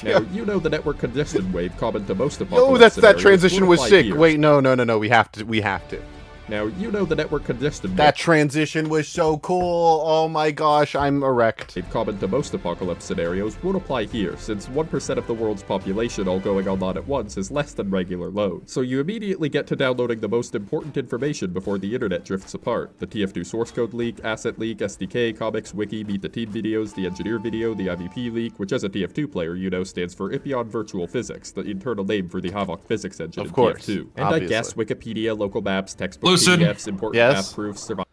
Now, you know the network congestion wave common to most apocalypse that scenarios transition would was apply sick. here. Wait, no, we have to. Now, you know the network congestion That transition was so cool. Oh my gosh, I'm erect. Common to most apocalypse scenarios won't apply here, since 1% of the world's population all going online at once is less than regular load. So you immediately get to downloading the most important information before the internet drifts apart. The TF2 source code leak, asset leak, SDK, comics, wiki, meet the team videos, the engineer video, the IVP leak, which as a TF2 player you know stands for Ipion Virtual Physics, the internal name for the Havok physics engine Of in course, TF2. And obviously. I guess Wikipedia, local maps, textbook Lucid. PDFs, important path proofs, survival.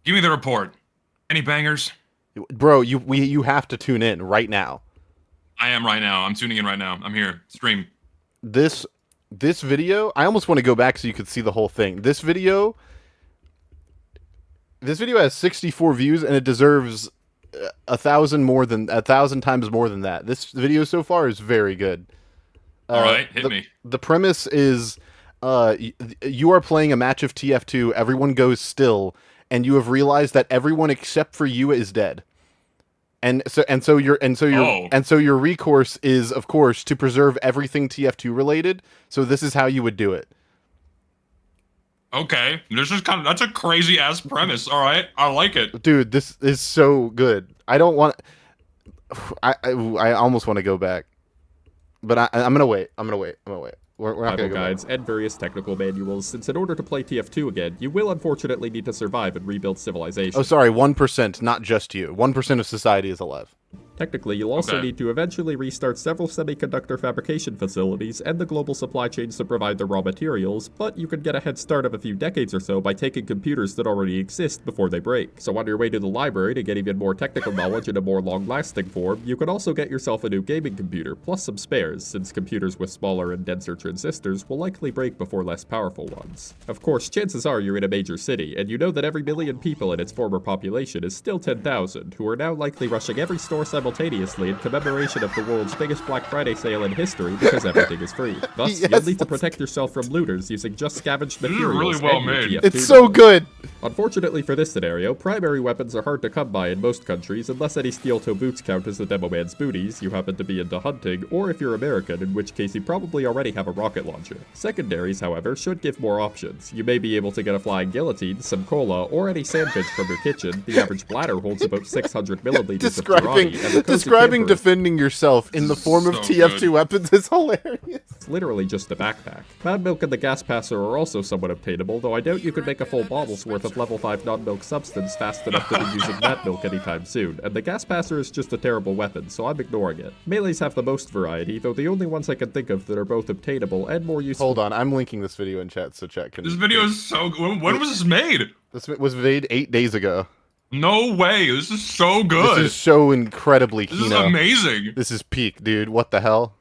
Give me the report. Any bangers? Bro, you have to tune in right now. I am right now. I'm tuning in right now. I'm here. Stream. This video, I almost want to go back so you could see the whole thing. This video has 64 views and it deserves 1,000 times more than that. This video so far is very good. All right, hit me. The premise is you are playing a match of TF2, everyone goes still, and you have realized that everyone except for you is dead. And so your recourse is, of course, to preserve everything TF2 related. So this is how you would do it. Okay, that's a crazy ass premise. All right, I like it. Dude, this is so good. I don't want. I almost want to go back, but I'm gonna wait. We're not gonna go guides and various technical manuals, since in order to play TF2 again, you will unfortunately need to survive and rebuild civilization. Oh, sorry, 1%, not just you. 1% of society is alive. Technically, you'll also need to eventually restart several semiconductor fabrication facilities and the global supply chains to provide the raw materials, but you can get a head start of a few decades or so by taking computers that already exist before they break. So on your way to the library to get even more technical knowledge in a more long-lasting form, you can also get yourself a new gaming computer, plus some spares, since computers with smaller and denser transistors will likely break before less powerful ones. Of course, chances are you're in a major city, and you know that every million people in its former population is still 10,000, who are now likely rushing every store simultaneously in commemoration of the world's biggest Black Friday sale in history because everything is free. Thus, you'll need to protect yourself from looters using just scavenged materials. Really well made. It's so good! Unfortunately for this scenario, primary weapons are hard to come by in most countries unless any steel-toe boots count as the demo man's booties, you happen to be into hunting, or if you're American, in which case you probably already have a rocket launcher. Secondaries, however, should give more options. You may be able to get a flying guillotine, some cola, or any sandwich from your kitchen. The average bladder holds about 600 milliliters of karate, Describing defending yourself in the form of TF2 weapons is hilarious. It's literally just a backpack. Bad milk and the gas passer are also somewhat obtainable, though I doubt you could make a full bottle's worth of level 5 non-milk substance fast enough to be using that milk anytime soon, and the gas passer is just a terrible weapon, so I'm ignoring it. Melees have the most variety, though the only ones I can think of that are both obtainable and more useful. Hold on, I'm linking this video in chat, so chat can... This video is so good. When was this made? This was made 8 days ago. No way, this is so good. This is so incredibly This is amazing. This is peak, dude. What the hell?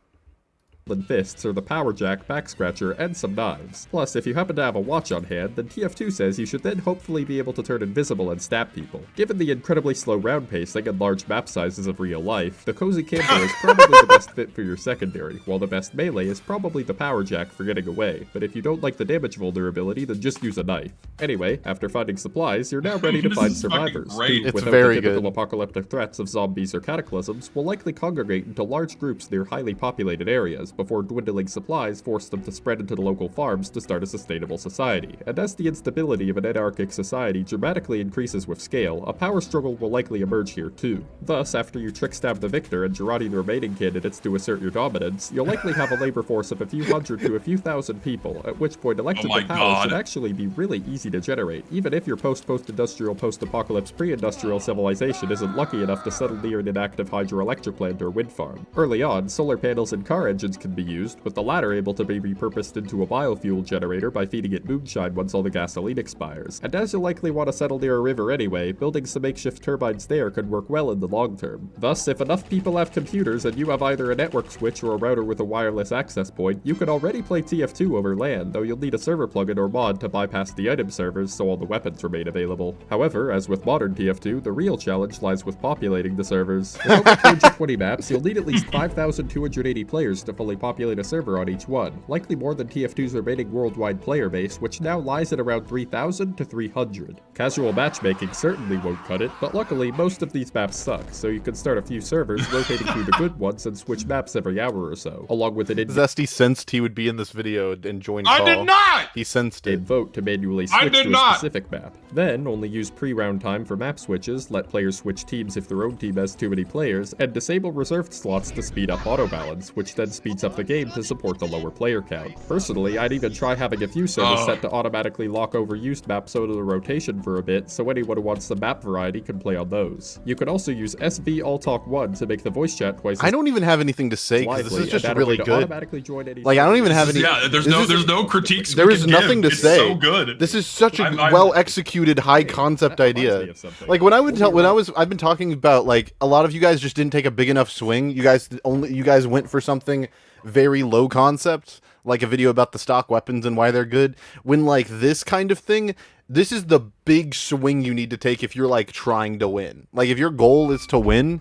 And fists are the power jack, back scratcher, and some knives. Plus, if you happen to have a watch on hand, then TF2 says you should then hopefully be able to turn invisible and stab people. Given the incredibly slow round pacing and large map sizes of real life, the cozy camper is probably the best fit for your secondary, while the best melee is probably the power jack for getting away. But if you don't like the damage vulnerability, then just use a knife. Anyway, after finding supplies, you're now ready to find survivors, who, It's without very the typical good. apocalyptic threats of zombies or cataclysms, will likely congregate into large groups near highly populated areas, before dwindling supplies force them to spread into the local farms to start a sustainable society. And as the instability of an anarchic society dramatically increases with scale, a power struggle will likely emerge here too. Thus, after you trick-stab the victor and Girardi the remaining candidates to assert your dominance, you'll likely have a labor force of a few hundred to a few thousand people, at which point electrical power should actually be really easy to generate, even if your post-industrial, post-apocalypse, pre-industrial civilization isn't lucky enough to settle near an inactive hydroelectric plant or wind farm. Early on, solar panels and car engines can be used, with the latter able to be repurposed into a biofuel generator by feeding it moonshine once all the gasoline expires. And as you'll likely want to settle near a river anyway, building some makeshift turbines there could work well in the long term. Thus, if enough people have computers and you have either a network switch or a router with a wireless access point, you can already play TF2 over LAN, though you'll need a server plugin or mod to bypass the item servers so all the weapons remain available. However, as with modern TF2, the real challenge lies with populating the servers. With over 220 maps, you'll need at least 5,280 players to fully populate a server on each one, likely more than TF2's remaining worldwide player base, which now lies at around 3,000 to 300. Casual matchmaking certainly won't cut it, but luckily most of these maps suck, so you can start a few servers rotating through the good ones and switch maps every hour or so, along with an Zesty sensed he would be in this video and join I call. did not! He sensed it. vote to manually switch to a specific map. Then, only use pre-round time for map switches, let players switch teams if their own team has too many players, and disable reserved slots to speed up auto balance, which then speeds up the game to support the lower player count. Personally, I'd even try having a few servers set to automatically lock overused maps out of the rotation for a bit, so anyone who wants the map variety can play on those. You can also use SV Alltalk 1 to make the voice chat twice as I don't even have anything to say because this is just really good. Like, I don't even have any. Yeah, there's no critiques. There is nothing to say. So good. This is such a well executed, high concept idea. Like when I've been talking about like a lot of you guys just didn't take a big enough swing. You guys went for something very low concept, like a video about the stock weapons and why they're good. When like this kind of thing, this is the big swing you need to take if you're like trying to win. Like if your goal is to win,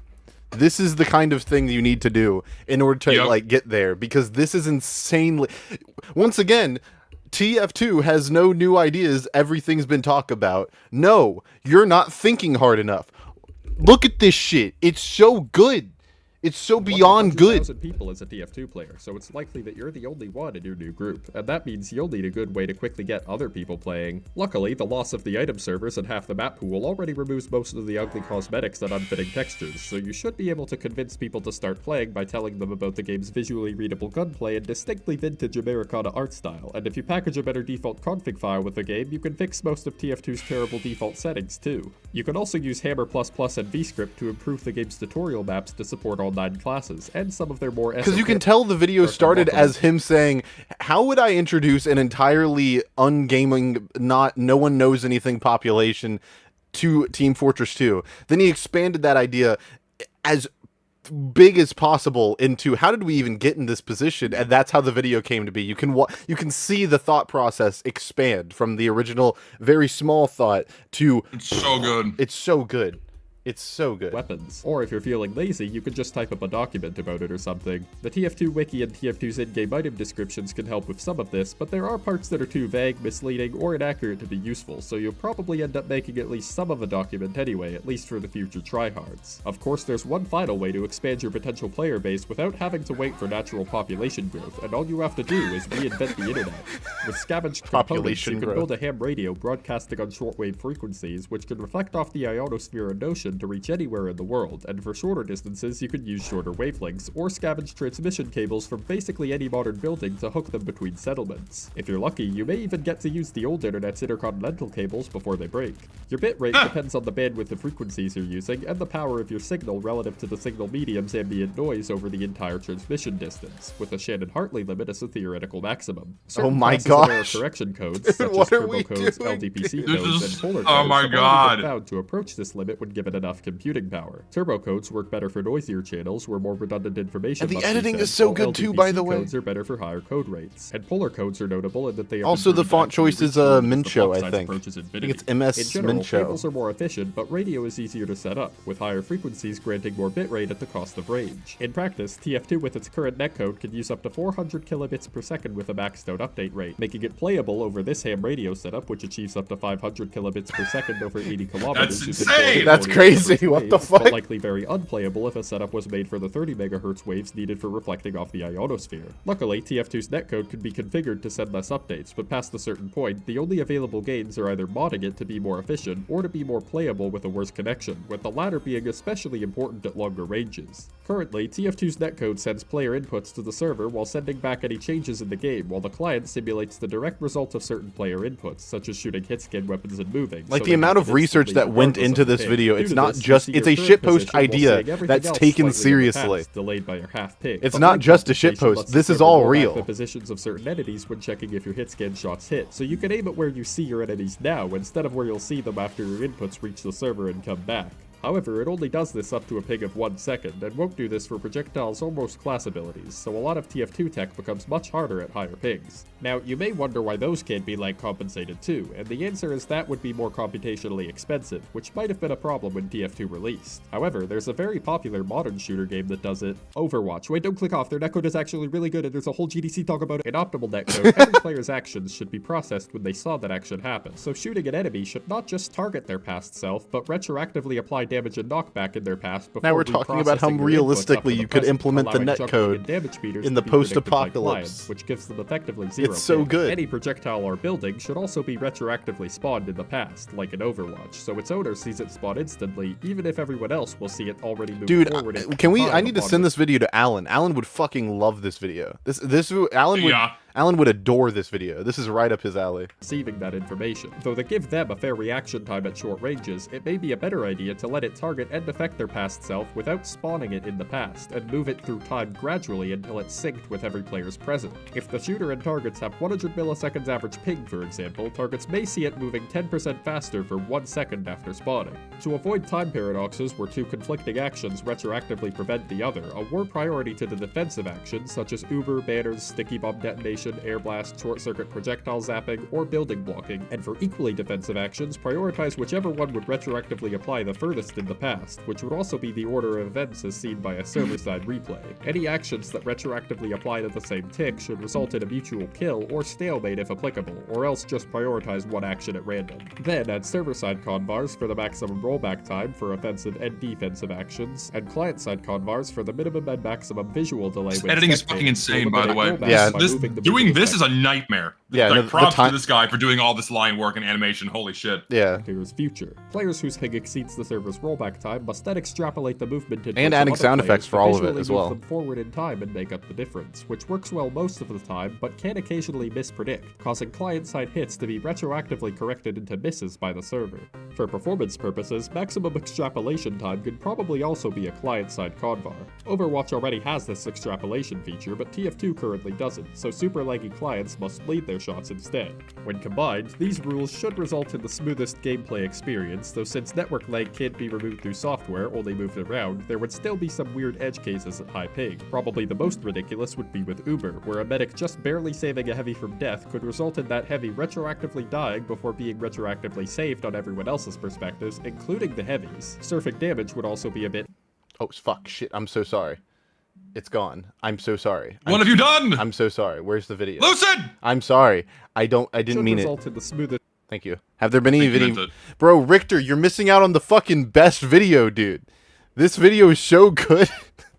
this is the kind of thing you need to do in order to like get there, because this is insanely. Once again, TF2 has no new ideas. Everything's been talked about. No, you're not thinking hard enough. Look at this shit. It's so good. It's so beyond good. 100,000 people as a TF2 player, so it's likely that you're the only one in your new group, and that means you'll need a good way to quickly get other people playing. Luckily, the loss of the item servers and half the map pool already removes most of the ugly cosmetics and unfitting textures, so you should be able to convince people to start playing by telling them about the game's visually readable gunplay and distinctly vintage Americana art style, and if you package a better default config file with the game, you can fix most of TF2's terrible default settings too. You can also use Hammer++ and VScript to improve the game's tutorial maps to support all 9 classes, and some of their more because you can tell the video started as him saying, how would I introduce an entirely ungaming, no one knows anything population to Team Fortress 2? Then he expanded that idea as big as possible into how did we even get in this position, and that's how the video came to be. You can see the thought process expand from the original very small thought to it's so good. It's so good. It's so good. Weapons. Or if you're feeling lazy, you could just type up a document about it or something. The TF2 wiki and TF2's in-game item descriptions can help with some of this, but there are parts that are too vague, misleading, or inaccurate to be useful, so you'll probably end up making at least some of a document anyway, at least for the future tryhards. Of course, there's one final way to expand your potential player base without having to wait for natural population growth, and all you have to do is reinvent the internet. With scavenged components, you can build a ham radio broadcasting on shortwave frequencies, which can reflect off the ionosphere and ocean to reach anywhere in the world, and for shorter distances you could use shorter wavelengths, or scavenge transmission cables from basically any modern building to hook them between settlements. If you're lucky, you may even get to use the old internet's intercontinental cables before they break. Your bitrate depends on the bandwidth of frequencies you're using, and the power of your signal relative to the signal medium's ambient noise over the entire transmission distance, with the Shannon-Hartley limit as a theoretical maximum. Certain oh my classes of error gosh. correction codes, such as turbo codes, LDPC codes, and polar codes, oh my have god. been found to approach this limit when given enough computing power. Turbo codes work better for noisier channels where more redundant information and the must be editing sent, is so while good too, by the way. codes are better for higher code rates. And polar codes are notable in that they have also the font choice is Mincho, I think. It's MS In general, Mincho. cables are more efficient, but radio is easier to set up, with higher frequencies granting more bitrate at the cost of range. In practice, TF2 with its current netcode can use up to 400 kilobits per second with a maxed out update rate, making it playable over this ham radio setup, which achieves up to 500 kilobits per second over 80 kilometers. That's insane! That's crazy, what the fuck? But likely very unplayable if a setup was made for the 30 megahertz waves needed for reflecting off the ionosphere. Luckily, TF2's netcode can be configured to send less updates, but past a certain point, the only available gains are either modding it to be more efficient, or to be more playable with a worse connection, with the latter being especially important at longer ranges. Currently, TF2's netcode sends player inputs to the server while sending back any changes in the game, while the client simulates the direct result of certain player inputs, such as shooting hit scan weapons and moving. Like so the amount of research that went into this video, it's not just, it's a shitpost idea that's taken seriously. Delayed by your half ping. It's not just a shitpost, this is all real. The positions of certain entities when checking if your hit scan shots hit, so you can aim at where you see your enemies now, instead of where you'll see them after your inputs reach the server and come back. However, it only does this up to a ping of 1 second, and won't do this for projectiles or most class abilities, so a lot of TF2 tech becomes much harder at higher pings. Now, you may wonder why those can't be lag compensated too, and the answer is that would be more computationally expensive, which might have been a problem when TF2 released. However, there's a very popular modern shooter game that does it. Overwatch. Wait, don't click off, their netcode is actually really good and there's a whole GDC talk about it. In optimal netcode, every player's actions should be processed when they saw that action happen, so shooting an enemy should not just target their past self, but retroactively apply damage and knockback in their past before now we're talking about how realistically you could implement the netcode in the post-apocalypse, which gives them effectively 0 It's so good. Any projectile or building should also be retroactively spawned in the past, like in Overwatch, so its owner sees it spawn instantly, even if everyone else will see it already move forward. I need to send this video to Alan. Alan would fucking love this video. Alan would adore this video. This is right up his alley. Receiving that information. Though to give them a fair reaction time at short ranges, it may be a better idea to let it target and affect their past self without spawning it in the past, and move it through time gradually until it's synced with every player's present. If the shooter and targets have 100 milliseconds average ping, for example, targets may see it moving 10% faster for 1 second after spawning. To avoid time paradoxes where two conflicting actions retroactively prevent the other, a war priority to the defensive actions such as Uber, banners, sticky bomb detonation, air blast, short circuit projectile zapping, or building blocking, and for equally defensive actions, prioritize whichever one would retroactively apply the furthest in the past, which would also be the order of events as seen by a server-side replay. Any actions that retroactively apply to the same tick should result in a mutual kill or stalemate if applicable, or else just prioritize one action at random. Then add server-side convars for the maximum rollback time for offensive and defensive actions, and client-side convars for the minimum and maximum visual delay. Editing is fucking insane, by the way. Yeah, doing this is a nightmare. Yeah, like, props to this guy for doing all this line work and animation. Holy shit. Yeah. Player's future. Players whose ping exceeds the server's rollback time must then extrapolate the movement and adding sound effects for all of it as well. Move them forward in time and make up the difference, which works well most of the time, but can occasionally mispredict, causing client-side hits to be retroactively corrected into misses by the server. For performance purposes, maximum extrapolation time could probably also be a client-side convar. Overwatch already has this extrapolation feature, but TF2 currently doesn't, so super laggy clients must lead their shots instead. When combined, these rules should result in the smoothest gameplay experience, though since network lag can't be removed through software, only moved around, there would still be some weird edge cases at high ping. Probably the most ridiculous would be with Uber, where a medic just barely saving a heavy from death could result in that heavy retroactively dying before being retroactively saved on everyone else's perspectives, including the heavies. Surfing damage would also be a bit— Oh, fuck, shit, I'm so sorry. It's gone. I'm so sorry. What have you done? I'm so sorry. Where's the video? Lucid! I'm sorry. I didn't mean it. Result in the smoothest— Thank you. Have there been any video? Bro, Richter, you're missing out on the fucking best video, dude. This video is so good.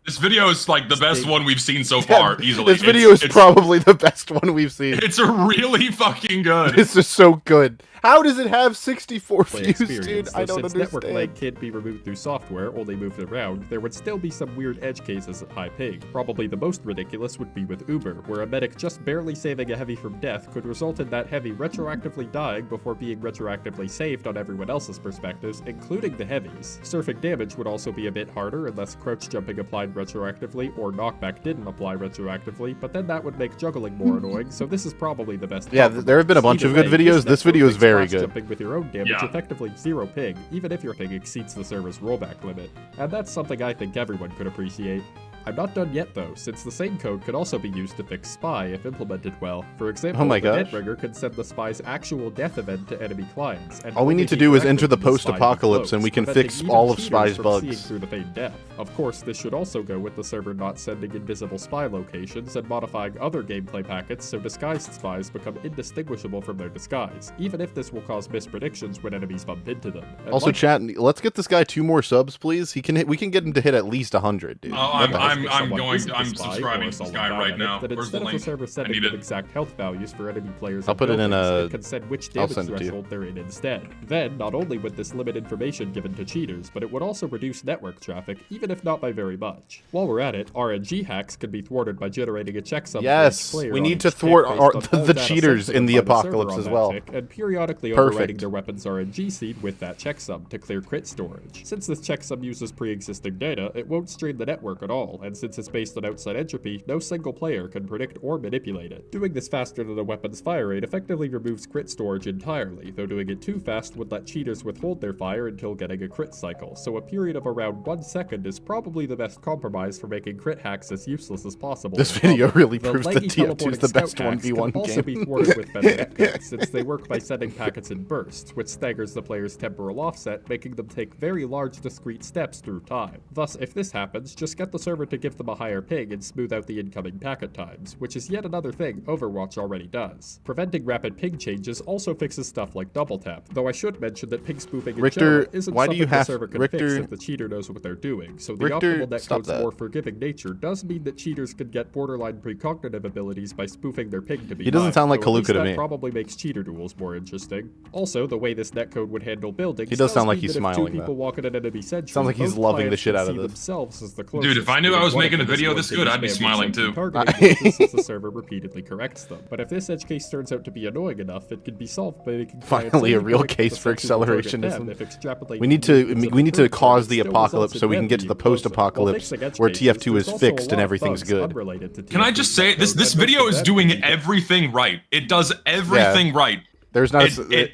This video is like the best one we've seen so far, easily. This video is probably the best one we've seen. It's really fucking good. This is so good. How does it have 64 views, dude? I don't since understand. Network lag can't be removed through software, only moved around, there would still be some weird edge cases at high ping. Probably the most ridiculous would be with Uber, where a medic just barely saving a heavy from death could result in that heavy retroactively dying before being retroactively saved on everyone else's perspectives, including the heavies. Surfing damage would also be a bit harder unless crouch jumping applied retroactively or knockback didn't apply retroactively, but then that would make juggling more annoying, so this is probably the best. Yeah, there have been a bunch of good videos. This video is very good. Jumping with your own damage, effectively 0 ping, even if your ping exceeds the server's rollback limit. And that's something I think everyone could appreciate. I'm not done yet though, since the same code could also be used to fix Spy if implemented well. For example, the Deadbringer can send the Spy's actual death event to enemy clients. And all we need to do is enter the post-apocalypse and we can fix all of Spy's bugs. Through the feigned death. Of course, this should also go with the server not sending invisible spy locations and modifying other gameplay packets so disguised spies become indistinguishable from their disguise, even if this will cause mispredictions when enemies bump into them. And also, chat, let's get this guy 2 more subs, please. We can get him to hit at least 100, dude. I'm to someone going. isn't a I'm spy or subscribing a to this solid guy right dynamic, now. that Where's the instead of the link? server I setting need the it. exact health values for enemy players I'll and put it in buildings, a- it can set which I'll damage send it to you. threshold they're in instead. Then, not only would this limit information given to cheaters, but it would also reduce network traffic, even if not by very much. While we're at it, RNG hacks could be thwarted by generating a checksum Yes, for each player we on need each to tick thwart based our- on the all data cheaters sent in to the them by the server apocalypse on as that well. tick, and periodically Perfect. overwriting their weapon's RNG seed with that checksum to clear crit storage. Since this checksum uses pre-existing data, it won't strain the network at all, and since it's based on outside entropy, no single player can predict or manipulate it. Doing this faster than a weapon's fire rate effectively removes crit storage entirely, though doing it too fast would let cheaters withhold their fire until getting a crit cycle, so a period of around 1 second is probably the best compromise for making crit hacks as useless as possible. This video really The proves that leggy TF2 is teleporting the best scout hacks 1v1 can also game. be thwarted with better netcodes, since they work by sending packets in bursts, which staggers the player's temporal offset, making them take very large discrete steps through time. Thus, if this happens, just get the server to give them a higher ping and smooth out the incoming packet times, which is yet another thing Overwatch already does. Preventing rapid ping changes also fixes stuff like double tap, though I should mention that ping spoofing in Richter, general isn't why do something you the have- server can Richter- fix if the cheater knows what they're doing, so the Richter, optimal stop netcode's that. more forgiving nature does mean that cheaters can get borderline precognitive abilities by spoofing their ping to be He doesn't high, sound like though at least Kaluka to that me. probably makes cheater duels more interesting. Also, the way this netcode would handle buildings He does sound like mean he's that if smiling, two people though. walk in an enemy sentry, Sounds like he's both loving the clients shit can out of see this. themselves as the Dude, closest, if I knew I meaning was one of making a them is video going this to good, use I'd be damage smiling and too. targeting versus as the server repeatedly corrects them. But if this edge case turns out to be annoying enough, it can be solved by making clients Finally, a only real predict case the for sentry will target accelerationism. them if extrapolating We need the movements to of we the need to current cause the target still apocalypse results so in we can them get to the being closer. post-apocalypse While fixing edge where cases, TF2 there's is also a fixed and lot of everything's bugs good. unrelated to Can I TF2's just say netcode, this and most video of is them doing can be everything right. It does everything right. There's not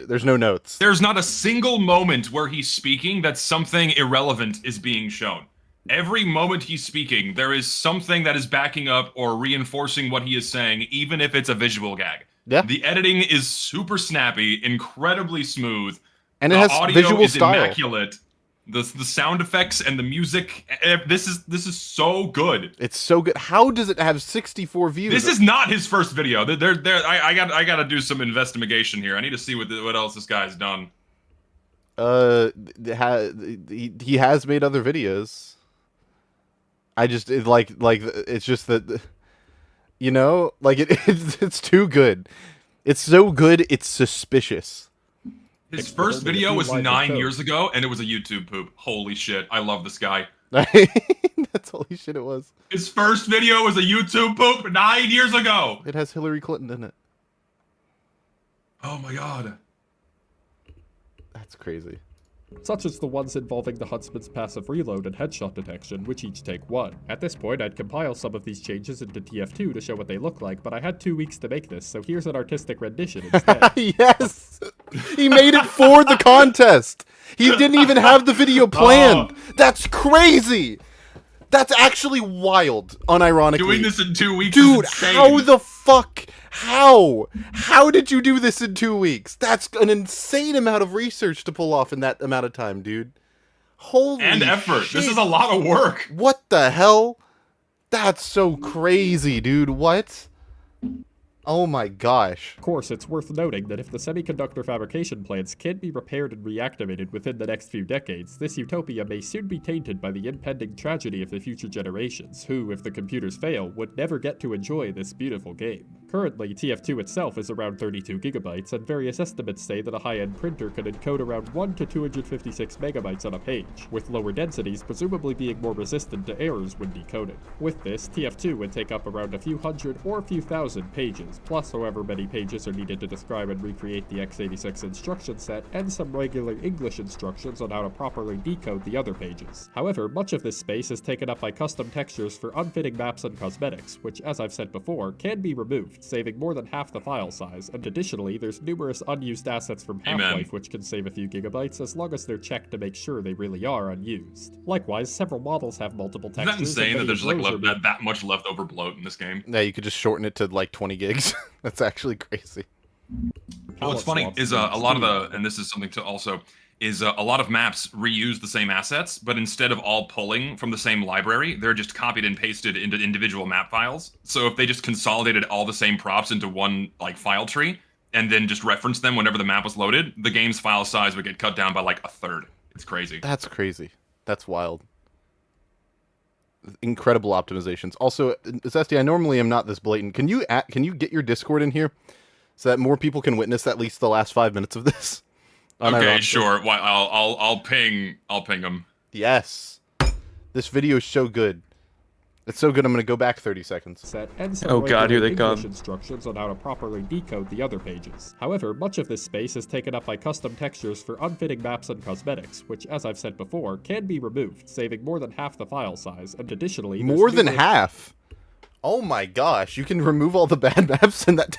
there's no notes. There's not a single moment where he's speaking that something irrelevant is being shown. Every moment he's speaking, there is something that is backing up or reinforcing what he is saying, even if it's a visual gag. Yeah. The editing is super snappy, incredibly smooth. And it the has audio visual is style. immaculate. The sound effects and the music, this is so good. It's so good. How does it have 64 views? This is not his first video. I gotta do some investigation here. I need to see what else this guy's done. He has made other videos. I just it's just that, you know, like it's too good. It's so good. It's suspicious. His first video was 9 years ago, and it was a YouTube poop. Holy shit! I love this guy. That's holy shit. It was. His first video was a YouTube poop 9 years ago. It has Hillary Clinton in it. Oh my god. That's crazy. Such as the ones involving the Huntsman's passive reload and headshot detection, which each take 1. At this point, I'd compile some of these changes into TF2 to show what they look like, but I had 2 weeks to make this, so here's an artistic rendition instead. Yes! He made it for the contest! He didn't even have the video planned! That's crazy! That's actually wild, unironically. Doing this in 2 weeks Dude, is insane. how the fuck? How? How did you do this in 2 weeks? That's an insane amount of research to pull off in that amount of time, dude. Holy And effort. shit. This is a lot of work. What the hell? That's so crazy, dude. What? Oh my gosh. Of course, it's worth noting that if the semiconductor fabrication plants can't be repaired and reactivated within the next few decades, this utopia may soon be tainted by the impending tragedy of the future generations, who, if the computers fail, would never get to enjoy this beautiful game. Currently, TF2 itself is around 32 gigabytes, and various estimates say that a high-end printer can encode around 1 to 256 megabytes on a page, with lower densities presumably being more resistant to errors when decoded. With this, TF2 would take up around a few hundred or a few thousand pages, plus however many pages are needed to describe and recreate the x86 instruction set, and some regular English instructions on how to properly decode the other pages. However, much of this space is taken up by custom textures for unfitting maps and cosmetics, which, as I've said before, can be removed, saving more than half the file size, and additionally, there's numerous unused assets from Half-Life which can save a few gigabytes as long as they're checked to make sure they really are unused. Likewise, several models have multiple Isn't textures. that insane that and there's many like rows are that much leftover bloat in this game? Yeah, you could just shorten it to like 20 gigs. That's actually crazy. What's funny is a lot of the, and this is something to also, is a lot of maps reuse the same assets, but instead of all pulling from the same library, they're just copied and pasted into individual map files. So if they just consolidated all the same props into one like file tree, and then just referenced them whenever the map was loaded, the game's file size would get cut down by like a third. It's crazy. That's crazy. That's wild. incredible optimizations. Also, Zesty, I normally am not this blatant. Can you get your Discord in here so that more people can witness at least the last 5 minutes of this? Okay, sure. Why? I'll ping them. Yes. This video is so good. It's so good, I'm gonna go back 30 seconds. Set and some Oh god, here they English come. instructions on how to properly decode the other pages. However, much of this space is taken up by custom textures for unfitting maps and cosmetics, which, as I've said before, can be removed, saving more than half the file size, and additionally... More than half? Oh my gosh, you can remove all the bad maps and that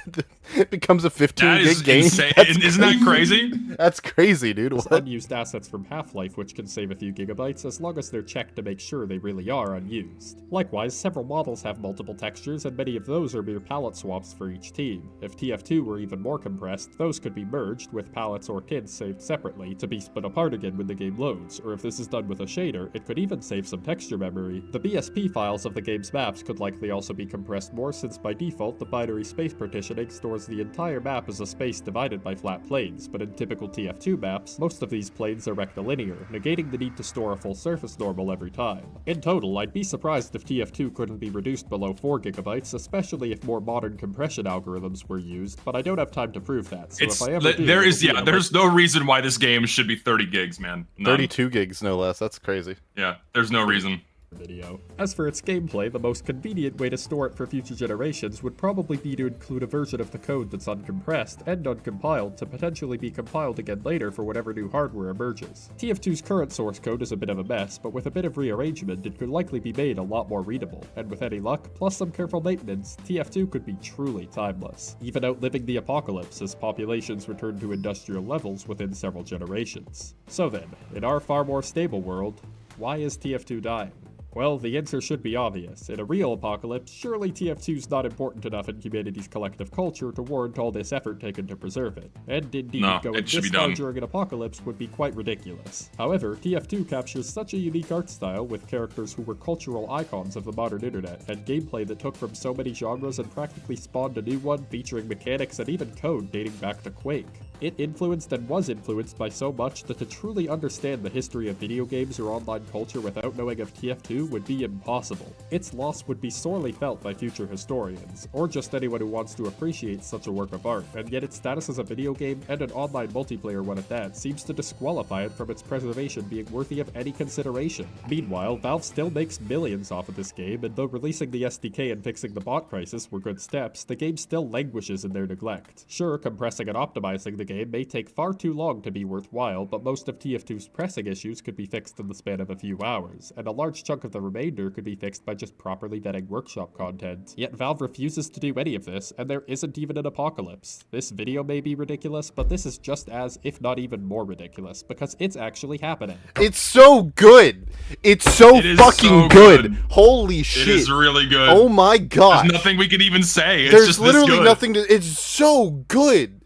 it becomes a 15 gig game? Insane. Isn't that crazy? That's crazy, dude. What? Unused assets from Half-Life, which can save a few gigabytes as long as they're checked to make sure they really are unused. Likewise, several models have multiple textures, and many of those are mere palette swaps for each team. If TF2 were even more compressed, those could be merged, with palettes or tints saved separately, to be split apart again when the game loads, or if this is done with a shader, it could even save some texture memory. The BSP files of the game's maps could likely also be compressed more, since by default the binary space partitioning stores the entire map as a space divided by flat planes, but in typical TF2 maps, most of these planes are rectilinear, negating the need to store a full surface normal every time. In total, I'd be surprised if TF2 couldn't be reduced below 4 gigabytes, especially if more modern compression algorithms were used, but I don't have time to prove that, so if I ever do... There's no reason why this game should be 30 gigs, man. None. 32 gigs, no less. That's crazy. Yeah, there's no reason. Video. As for its gameplay, the most convenient way to store it for future generations would probably be to include a version of the code that's uncompressed and uncompiled to potentially be compiled again later for whatever new hardware emerges. TF2's current source code is a bit of a mess, but with a bit of rearrangement it could likely be made a lot more readable, and with any luck, plus some careful maintenance, TF2 could be truly timeless, even outliving the apocalypse as populations return to industrial levels within several generations. So then, in our far more stable world, why is TF2 dying? Well, the answer should be obvious. In a real apocalypse, surely TF2's not important enough in humanity's collective culture to warrant all this effort taken to preserve it. And indeed, going this far during an apocalypse would be quite ridiculous. However, TF2 captures such a unique art style with characters who were cultural icons of the modern internet, and gameplay that took from so many genres and practically spawned a new one featuring mechanics and even code dating back to Quake. It influenced and was influenced by so much that to truly understand the history of video games or online culture without knowing of TF2 would be impossible. Its loss would be sorely felt by future historians, or just anyone who wants to appreciate such a work of art, and yet its status as a video game, and an online multiplayer one at that, seems to disqualify it from its preservation being worthy of any consideration. Meanwhile, Valve still makes millions off of this game, and though releasing the SDK and fixing the bot crisis were good steps, the game still languishes in their neglect. Sure, compressing and optimizing the game may take far too long to be worthwhile, but most of TF2's pressing issues could be fixed in the span of a few hours, and a large chunk of the remainder could be fixed by just properly vetting workshop content. Yet Valve refuses to do any of this, and there isn't even an apocalypse. This video may be ridiculous, but this is just as, if not even more ridiculous, because it's actually happening. It's so good! It's so fucking good! Holy shit! It is really good. Oh my god! There's nothing we can even say. It's There's just literally this good. nothing to... It's so good!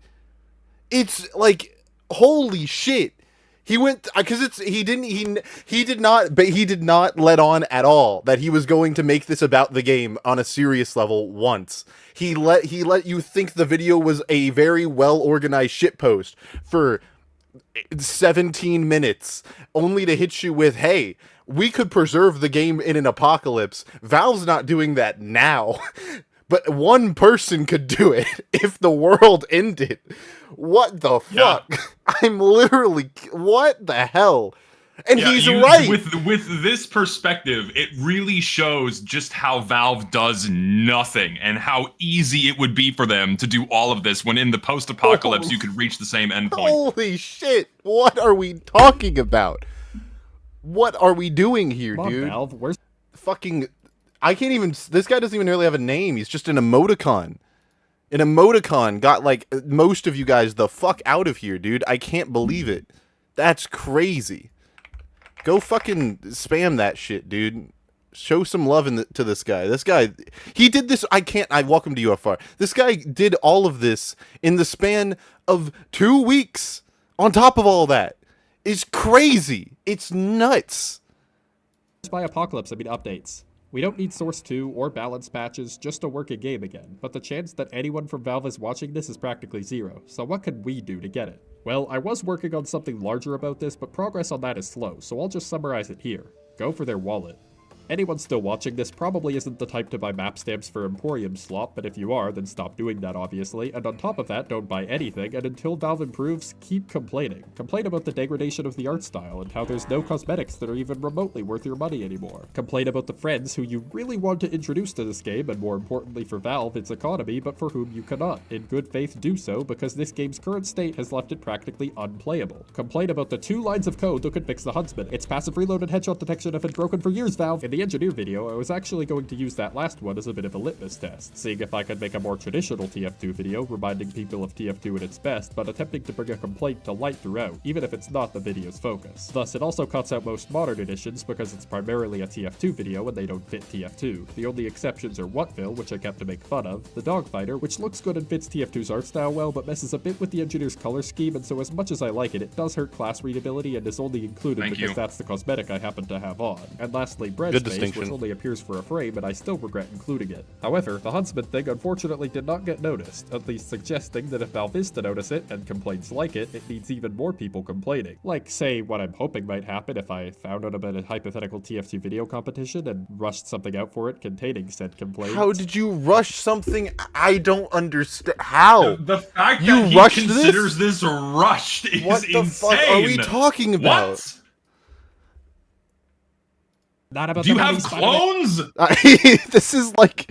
It's like, holy shit! He went, because he did not let on at all that he was going to make this about the game on a serious level once. He let you think the video was a very well organized shitpost for 17 minutes, only to hit you with, hey, we could preserve the game in an apocalypse. Valve's not doing that now. But one person could do it if the world ended. What the fuck? Yeah. I'm literally... What the hell? And he's right! With this perspective, it really shows just how Valve does nothing and how easy it would be for them to do all of this when in the post-apocalypse you could reach the same endpoint. Holy shit! What are we talking about? What are we doing here, dude? Valve, where's... Fucking... I can't even... This guy doesn't even really have a name. He's just an emoticon. An emoticon got, like, most of you guys the fuck out of here, dude. I can't believe it. That's crazy. Go fucking spam that shit, dude. Show some love to this guy. This guy... He did this... welcome to UFR. This guy did all of this in the span of 2 weeks. On top of all that. It's crazy. It's nuts. By apocalypse, I mean updates. We don't need Source 2 or balance patches just to work a game again, but the chance that anyone from Valve is watching this is practically zero, so what can we do to get it? Well, I was working on something larger about this, but progress on that is slow, so I'll just summarize it here. Go for their wallet. Anyone still watching this probably isn't the type to buy map stamps for Emporium slop, but if you are, then stop doing that obviously, and on top of that, don't buy anything, and until Valve improves, keep complaining. Complain about the degradation of the art style, and how there's no cosmetics that are even remotely worth your money anymore. Complain about the friends who you really want to introduce to this game, and more importantly for Valve, its economy, but for whom you cannot. In good faith do so, because this game's current state has left it practically unplayable. Complain about the 2 lines of code that could fix the Huntsman. Its passive reload and headshot detection have been broken for years, Valve. In the engineer video, I was actually going to use that last one as a bit of a litmus test, seeing if I could make a more traditional TF2 video, reminding people of TF2 at its best, but attempting to bring a complaint to light throughout, even if it's not the video's focus. Thus, it also cuts out most modern editions because it's primarily a TF2 video and they don't fit TF2. The only exceptions are Whatville, which I kept to make fun of, the Dogfighter, which looks good and fits TF2's art style well, but messes a bit with the engineer's color scheme, and so as much as I like it, it does hurt class readability and is only included because that's the cosmetic I happen to have on. And lastly, Bread's face, which only appears for a frame, and I still regret including it. However, the Huntsman thing unfortunately did not get noticed, at least suggesting that if Valve is to notice it, and complains like it needs even more people complaining. Like, say, what I'm hoping might happen if I found out about a hypothetical TF2 video competition and rushed something out for it containing said complaint. How did you rush something? I don't understand. How? The fact you that he rushed considers this rushed is what the insane. fuck are we talking about? What? Not about do you have clones? This is like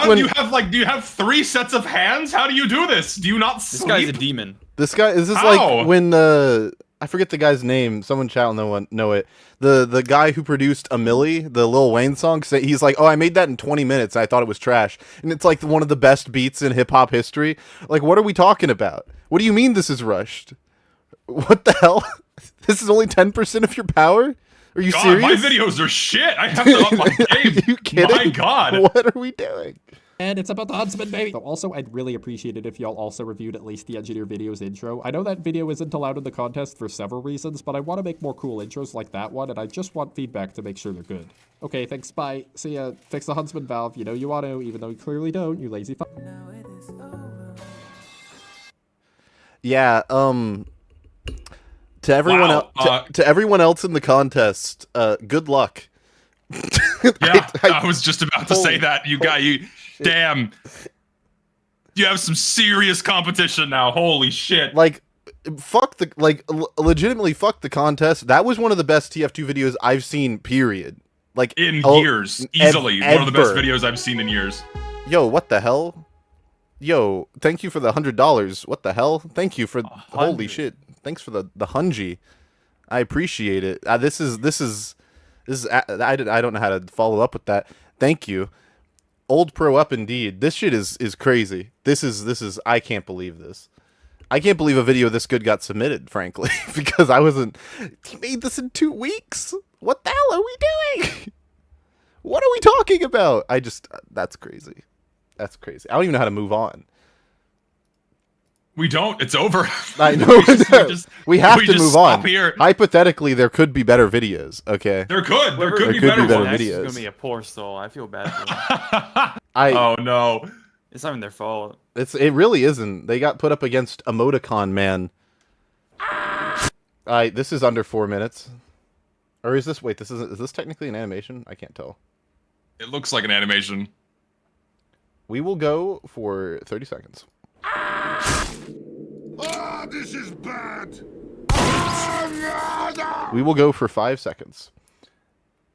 when do you have 3 sets of hands? How do you do this? Do you not sleep? This guy's a demon. This guy is like when I forget the guy's name. Someone chat will know it. The guy who produced A Milli, the Lil Wayne song, he's like, oh, I made that in 20 minutes. And I thought it was trash, and it's like one of the best beats in hip hop history. Like, what are we talking about? What do you mean this is rushed? What the hell? This is only 10% of your power? Are you serious? My videos are shit. I have to up my game. Are you kidding? My God. What are we doing? And it's about the Huntsman, baby! So also, I'd really appreciate it if y'all also reviewed at least the Engineer video's intro. I know that video isn't allowed in the contest for several reasons, but I want to make more cool intros like that one, and I just want feedback to make sure they're good. Okay, thanks, bye. See ya. Fix the Huntsman, Valve. You know you want to, even though you clearly don't, you lazy fuck. Yeah, to everyone to everyone else in the contest, good luck. Yeah, I was just about to say that. Damn. You have some serious competition now. Holy shit. Like, legitimately fuck the contest. That was one of the best TF2 videos I've seen, period. Like, in years. Easily. One of the best videos I've seen in years. Yo, what the hell? Yo, thank you for the $100. What the hell? Thank you for holy shit. Thanks for the hungy. I appreciate it. This is I don't know how to follow up with that. Thank you. Old pro up indeed. This shit is crazy. This is I can't believe this. I can't believe a video this good got submitted, frankly, because he made this in 2 weeks. What the hell are we doing? What are we talking about? That's crazy. That's crazy. I don't even know how to move on. We don't. It's over. I know. We have to move on. Here. Hypothetically, there could be better videos. Okay. There could be better videos. It's gonna be a poor stall. I feel bad for them. Oh no. It's not even their fault. It really isn't. They got put up against Emoticon Man. This is under 4 minutes. Or is this? Wait, is this technically an animation? I can't tell. It looks like an animation. We will go for 30 seconds. Oh, this is bad. We will go for 5 seconds.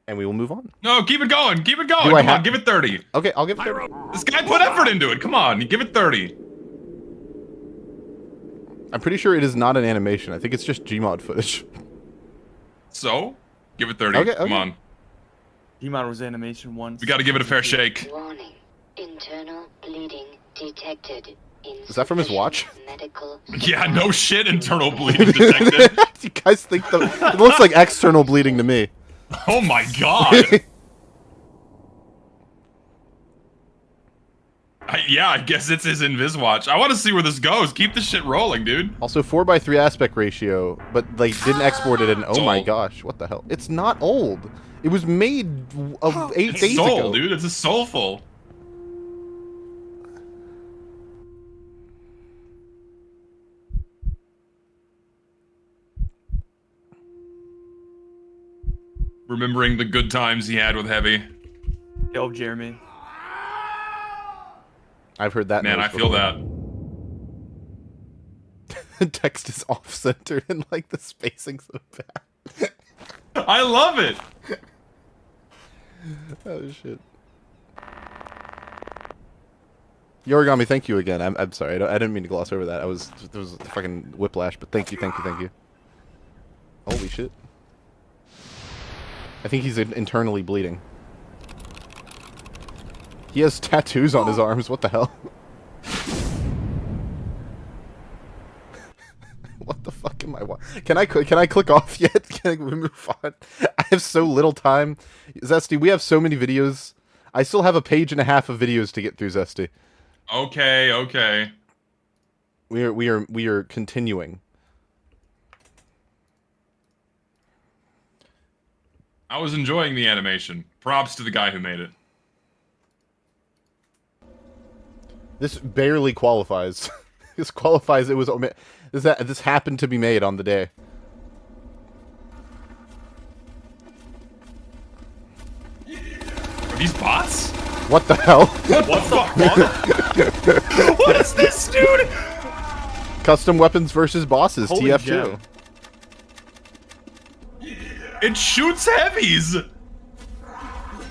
And we will move on. No, keep it going. Keep it going. Come on, give it 30. Okay, I'll give it 30. This guy put effort into it. Come on, give it 30. I'm pretty sure it is not an animation. I think it's just Gmod footage. So, give it 30. Okay, Come on. Gmod was animation once. We got to give it a fair shake. Warning. Internal bleeding detected. Is that from his watch? Yeah, no shit, internal bleeding detected. You guys think it looks like external bleeding to me. Oh my god. I guess it's his invis watch. I want to see where this goes. Keep this shit rolling, dude. Also 4:3 aspect ratio, but they didn't export it in. Oh my gosh, what the hell? It's not old. It was made of 8 days ago. Dude, it's a soulful. Remembering the good times he had with Heavy. Yo, Jeremy. I've heard that. Man, I feel that. Text is off-center and like the spacing's so bad. I love it. Oh shit. Yorigami, thank you again. I'm sorry. I didn't mean to gloss over that. There was a fucking whiplash, but thank you. Holy shit. I think he's internally bleeding. He has tattoos on his arms. What the hell? What the fuck am I? Can I click off yet? Can we move on? I have so little time. Zesty, we have so many videos. I still have a page and a half of videos to get through, Zesty. Okay. We are continuing. I was enjoying the animation. Props to the guy who made it. This barely qualifies. This qualifies. It was this happened to be made on the day. Are these bots? What the hell? What the fuck? What is this, dude? Custom weapons versus bosses. Holy TF2. gem. It shoots heavies.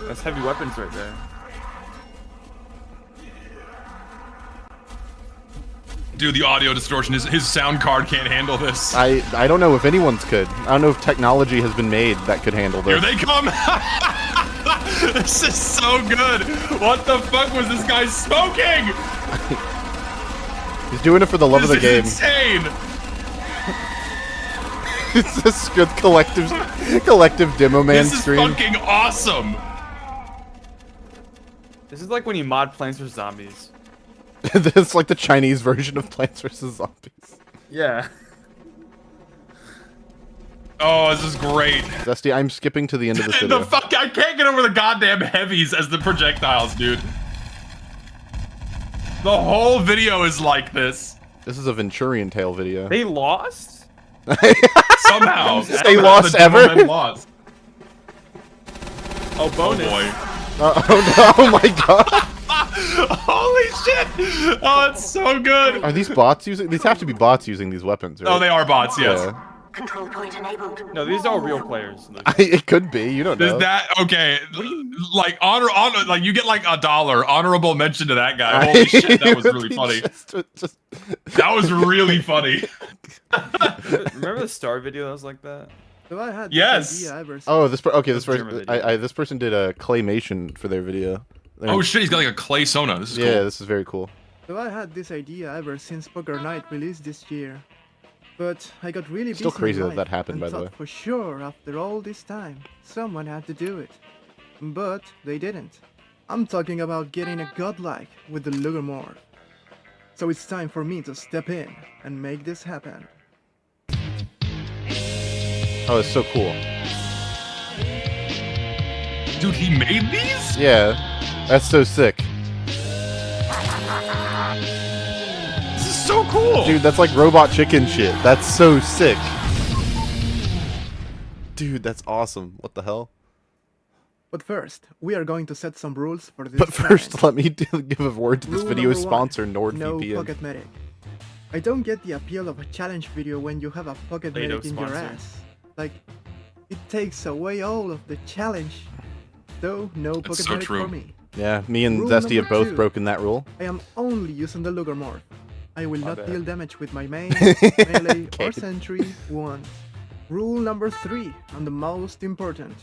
That's heavy weapons right there. Dude, the audio distortion, his sound card can't handle this. I don't know if anyone's could. I don't know if technology has been made that could handle this. Here they come! This is so good! What the fuck was this guy smoking? He's doing it for the love of the game. This is insane! It's this good collective demo man This is stream. fucking awesome! This is like when you mod Plants vs Zombies. It's like the Chinese version of Plants vs. Zombies. Yeah. Oh, this is great. Dusty, I'm skipping to the end of this video. The fuck, I can't get over the goddamn heavies as the projectiles, dude. The whole video is like this. This is a Venturian Tale video. They lost? Somehow. They lost ever? Lost. Oh, bonus. Oh boy. Oh no, oh my god. Holy shit! Oh, it's so good. Are these bots using? These have to be bots using these weapons, right? Oh, they are bots, yes. Yeah. Control point enabled. No, these are all real players. It could be. You don't know. Is that okay? Like honor, like you get like $1 honorable mention to that guy. Holy shit, that was really funny. That was really funny. Remember the Star video that was like that? So I had Yes. Oh, this person did a claymation for their video. Oh shit, he's got like a clay Sona. This is cool. Yeah, this is very cool. So I had this idea ever since Poker Night released this year. But I got really busy Still crazy in that life happened, and by the thought way. for sure after all this time, someone had to do it. But they didn't. I'm talking about getting a godlike with the Lugermore. So it's time for me to step in and make this happen. Oh, it's so cool. Dude, he made these? Yeah, that's so sick. This is so cool. Dude, that's like robot chicken shit. That's so sick. Dude, that's awesome. What the hell? But first, we are going to set some rules for this. But first, let me give a word to this Rule video's number one, sponsor, No NordVPN. pocket medic. I don't get the appeal of a challenge video when you have a pocket Play-Doh medic in your sponsor. ass. Like, it takes away all of the challenge. So, no pocket so medic true. for me. Yeah, me and Rule Zesty have number both 2. broken that rule. I am only using the Lugermorph. I will not bad. deal damage with my main, melee, or sentry once. Rule number 3, and the most important.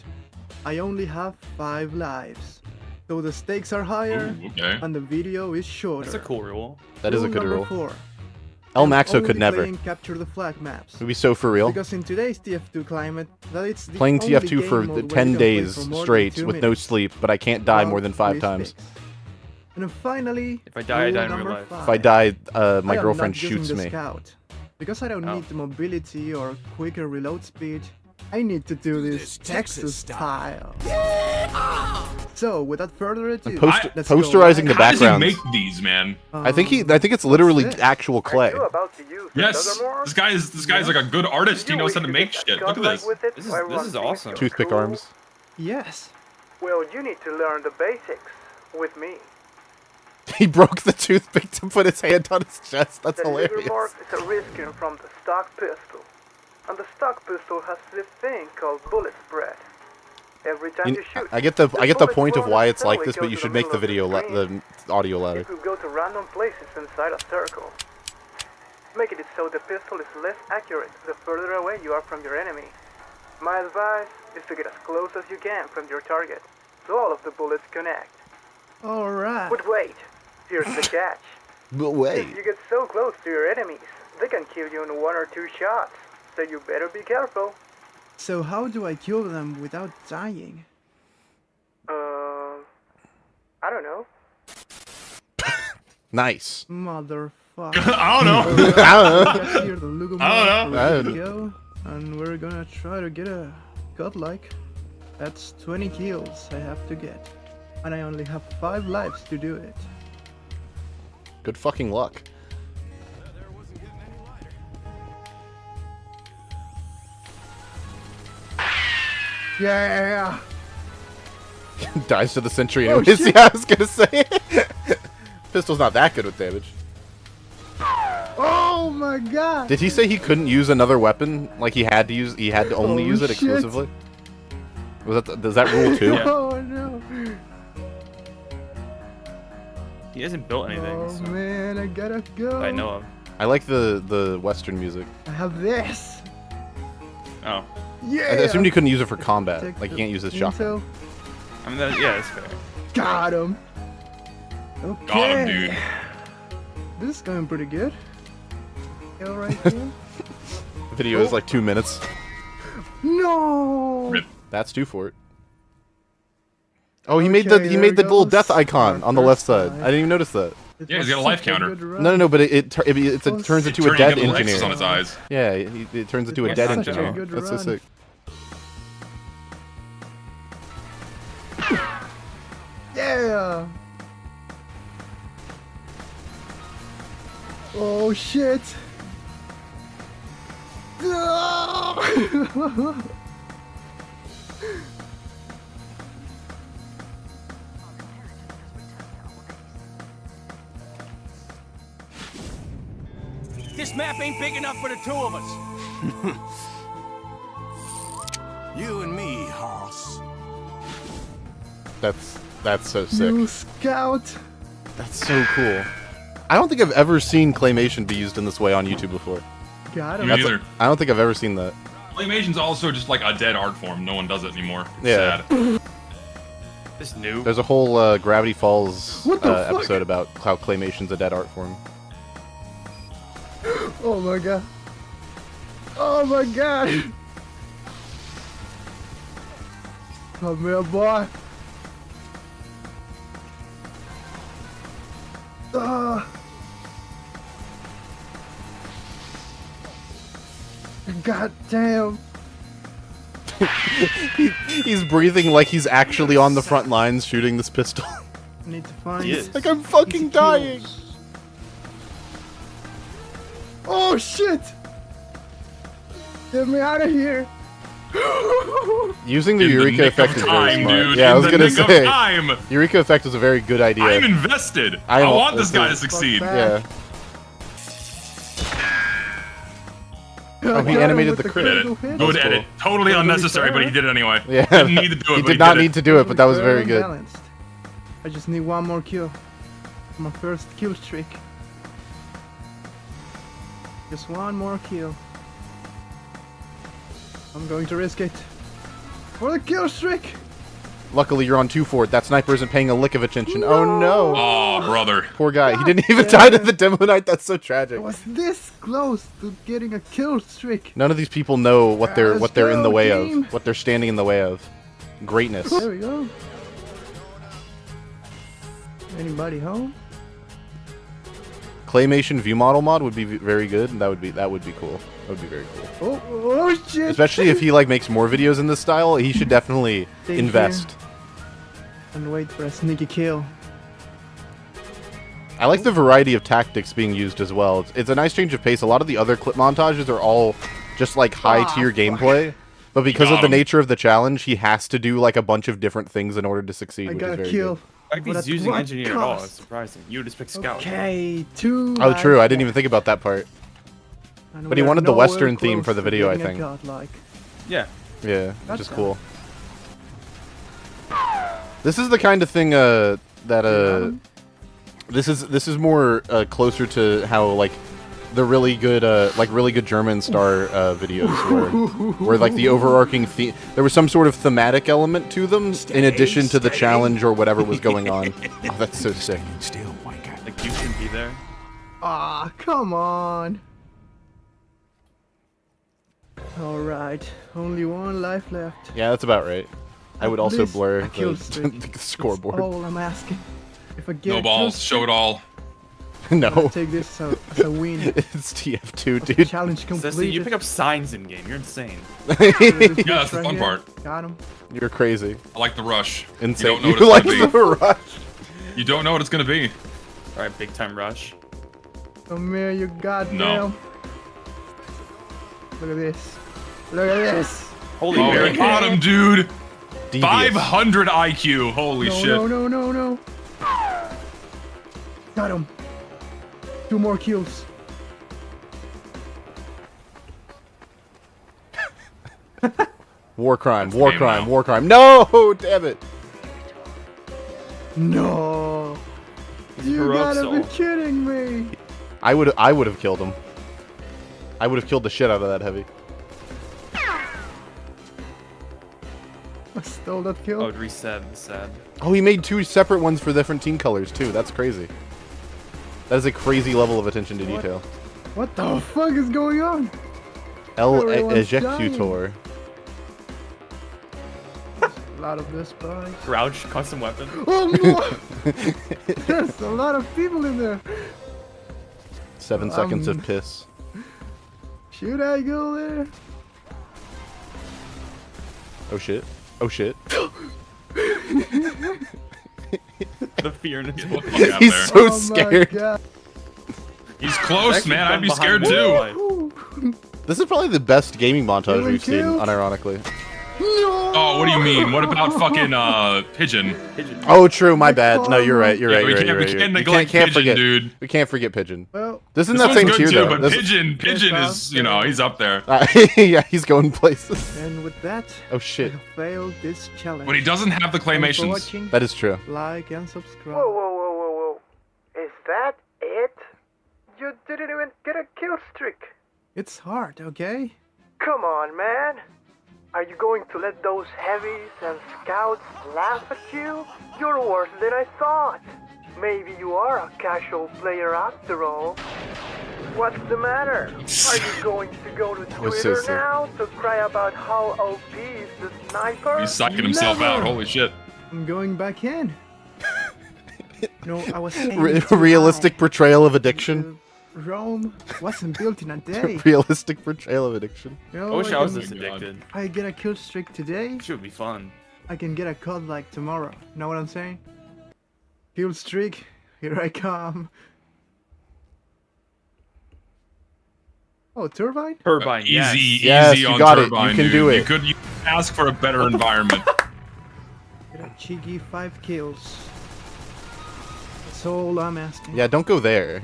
I only have 5 lives. So the stakes are higher, Ooh, okay. and the video is shorter. That's a cool rule. That is a good number rule. 4. El Maxo only could never. playing Capture the Flag maps. It'd be so for real. Because in today's TF2 climate, that it's the Playing only TF2 game for mode where you 10 can play days for more than straight 2 with no minutes. sleep, but I can't die Well, more than 5 free times. stakes. And then finally, If I die, I rule die in real number life. 5. If I die, my I am girlfriend not using shoots the me. Scout. Because I don't Oh. need the mobility or quicker reload speed, I need to do this Texas style. So, without further ado, And let's go posterizing the How does he backgrounds. make these, man? I think it's literally actual clay. Yes, this guy's like a good artist. He knows how to make shit. Look at this. This is awesome. Toothpick arms. Yes. Well, you need to learn the basics with me. He broke the toothpick to put his hand on his chest. That's the hilarious. Livermore is a risking from the stock pistol. And the stock pistol has this thing called bullet spread. Every time you shoot, I get the point of why it's like this, but you should make the video the audio louder. It will go to random places inside a circle. Making it so the pistol is less accurate the further away you are from your enemy. My advice is to get as close as you can from your target, so all of the bullets connect. Alright. But wait, here's the catch. But wait. If you get so close to your enemies, they can kill you in 1 or 2 shots, so you better be careful. So how do I kill them without dying? I don't know. Nice. Motherfucker. I don't know. I don't know. Go, and we're gonna try to get a godlike. That's 20 kills I have to get. And I only have 5 lives to do it. Good fucking luck. Yeah. Dies to the sentry Oh, anyways. shit. Yeah, I was gonna say. Pistol's not that good with damage. Oh my god. Did he say he couldn't use another weapon? Like he had to only use it shit. exclusively? Does that rule too? Oh no. He hasn't built anything. Oh so man, I gotta go. I know of. I like the Western music. I have this. Oh. Yeah. I assumed you couldn't use it for combat. Take Like you the can't use his shotgun. intel. I mean, yeah, that's fair. Got him. Okay. Got him, dude. This is going pretty good. Kill right here. The video is like 2 minutes. No. That's 2 for it. Oh, he made the little death icon on the left side. I didn't even notice that. Yeah, he's got a life counter. No, but it turns into a dead engineer. On his eyes. Yeah, it turns into a dead engineer. That's so sick. Yeah. Oh shit. No! This map ain't big enough for the 2 of us. You and me, Hoss. That's so sick. You scout. That's so cool. I don't think I've ever seen claymation be used in this way on YouTube before. Got Me neither. I don't think I've ever seen that. Claymation's also just like a dead art form. No one does it anymore. It's Yeah. sad. This new. There's a whole Gravity Falls What the fuck? episode about how claymation's a dead art form. Oh my god. Oh my god. Come here, boy. God damn. He's breathing like he's actually on the front lines shooting this pistol. I need to find He is. Like I'm fucking dying. Oh shit! Get me out of here! Using the In the Eureka nick effect of is time, very smart. dude. Yeah, I In was the gonna nick of say time. Eureka effect is a very good idea. I'm invested. I I know, want this this guy to is- succeed. Yeah. Oh, he animated the Good crit. edit. Good edit. Totally unnecessary, but he did it anyway. Yeah. Didn't need to do it. He but did not did need to do it, but that was very good. Balanced. I just need 1 more kill. My first kill streak. Just 1 more kill. I'm going to risk it. For the kill streak! Luckily, you're on 2 for it. That sniper isn't paying a lick of attention. Oh no! Oh, brother. Poor guy. He didn't even die to the demo knight. That's so tragic. I was this close to getting a kill streak. None of these people know what they're in the go, way team. of. What they're standing in the way of. Greatness. There we go. Anybody home? Claymation view model mod would be very good. That would be cool. That would be very cool. Oh shit! Especially if he like makes more videos in this style, he should definitely Thank invest. you. And wait for a sneaky kill. I like the variety of tactics being used as well. It's a nice change of pace. A lot of the other clip montages are all just like high tier gameplay. But because of Got the him. nature of the challenge, he has to do like a bunch of different things in order to succeed, I which got is a very kill. good. Like But he's at using what engineer at all. It's cost? surprising. You would expect scout. Okay, 2 Oh, true. I lives didn't even left. think about that part. And But he we are wanted the nowhere Western theme for close the to video, I getting a think. godlike. Yeah. Yeah, which That's is cool. This is the kind of thing this is more closer to how like the really good German star videos where like the overarching theme, there was some sort of thematic element to them in addition to the challenge or whatever was going on. Oh, that's so sick. Like you shouldn't be there. Ah, come on. Alright, only 1 life left. Yeah, that's about right. I would At also least blur a kill the, streak. the scoreboard. That's all I'm asking. If I get No a balls. kill Show it all. No. I'll take this as a win. It's TF2, Of the dude. challenge Ceci, completed. you pick up signs in game. You're insane. Yeah, that's the fun part. Got him. You're crazy. I like the rush. Insane. You don't know what like it's gonna be. the rush. You don't know what it's gonna be. All right, big time rush. Come here, you goddamn. No. Look at this. Look at this. Holy Oh, Mary. you got him, dude. Devious. 500 IQ. Holy No, shit. no. Got him. 2 more kills. War crime, That's war game crime, now. war crime. No, damn it. No. He's a You heroic gotta soul. be kidding me. I would have killed him. I would have killed the shit out of that heavy. I stole that kill. Oh, reset. Sad. Oh, he made 2 separate ones for different team colors too. That's crazy. That is a crazy level of attention to detail. What the fuck is going on? El Everyone's Ejector. A lot of this, guys. Crouch, custom weapon. Oh no! There's a lot of people in there. 7 seconds of piss. Should I go there? Oh shit. Oh shit. The fear in his Get the voice. fuck out He's there. so Oh my scared. God. He's close, Actually man. I'd done be behind scared me. too. This is probably the best gaming montage Killing we've seen, kills. unironically. No! Oh, what do you mean? What about fucking Pigeon? Oh, true. My bad. No, you're right. You're Yeah, right. we You're right. can't- you're we right, can't you're right. neglect can't Pigeon, forget, dude. We can't forget Pigeon. Well, This isn't This that same one's good tier too, though. but This- Pigeon is, you know, he's up there. yeah, he's going places. And with that, Oh shit. I failed this challenge. But he doesn't have the Thanks for claymations. watching. That is true. Like and subscribe. Whoa. Is that it? You didn't even get a kill streak. It's hard, okay? Come on, man. Are you going to let those heavies and scouts laugh at you? You're worse than I thought. Maybe you are a casual player after all. What's the matter? Are you going to go to was so Twitter sick. now to cry about how OP is the sniper? He's psyching himself out. Never. Holy shit. I'm going back in. No, I was aiming Realistic too portrayal of high. addiction. Rome wasn't built in a day. Realistic portrayal of addiction. You I know, wish I was can- this addicted. I get a kill streak today. Should be fun. I can get a cut like tomorrow. Know what I'm saying? Kill streak. Here I come. Oh, turbine? Turbine, yes. Easy, Yes, easy you on got it. Turbine, You can dude. do it. You could ask for a better environment. Get a cheeky 5 kills. That's all I'm asking. Yeah, don't go there.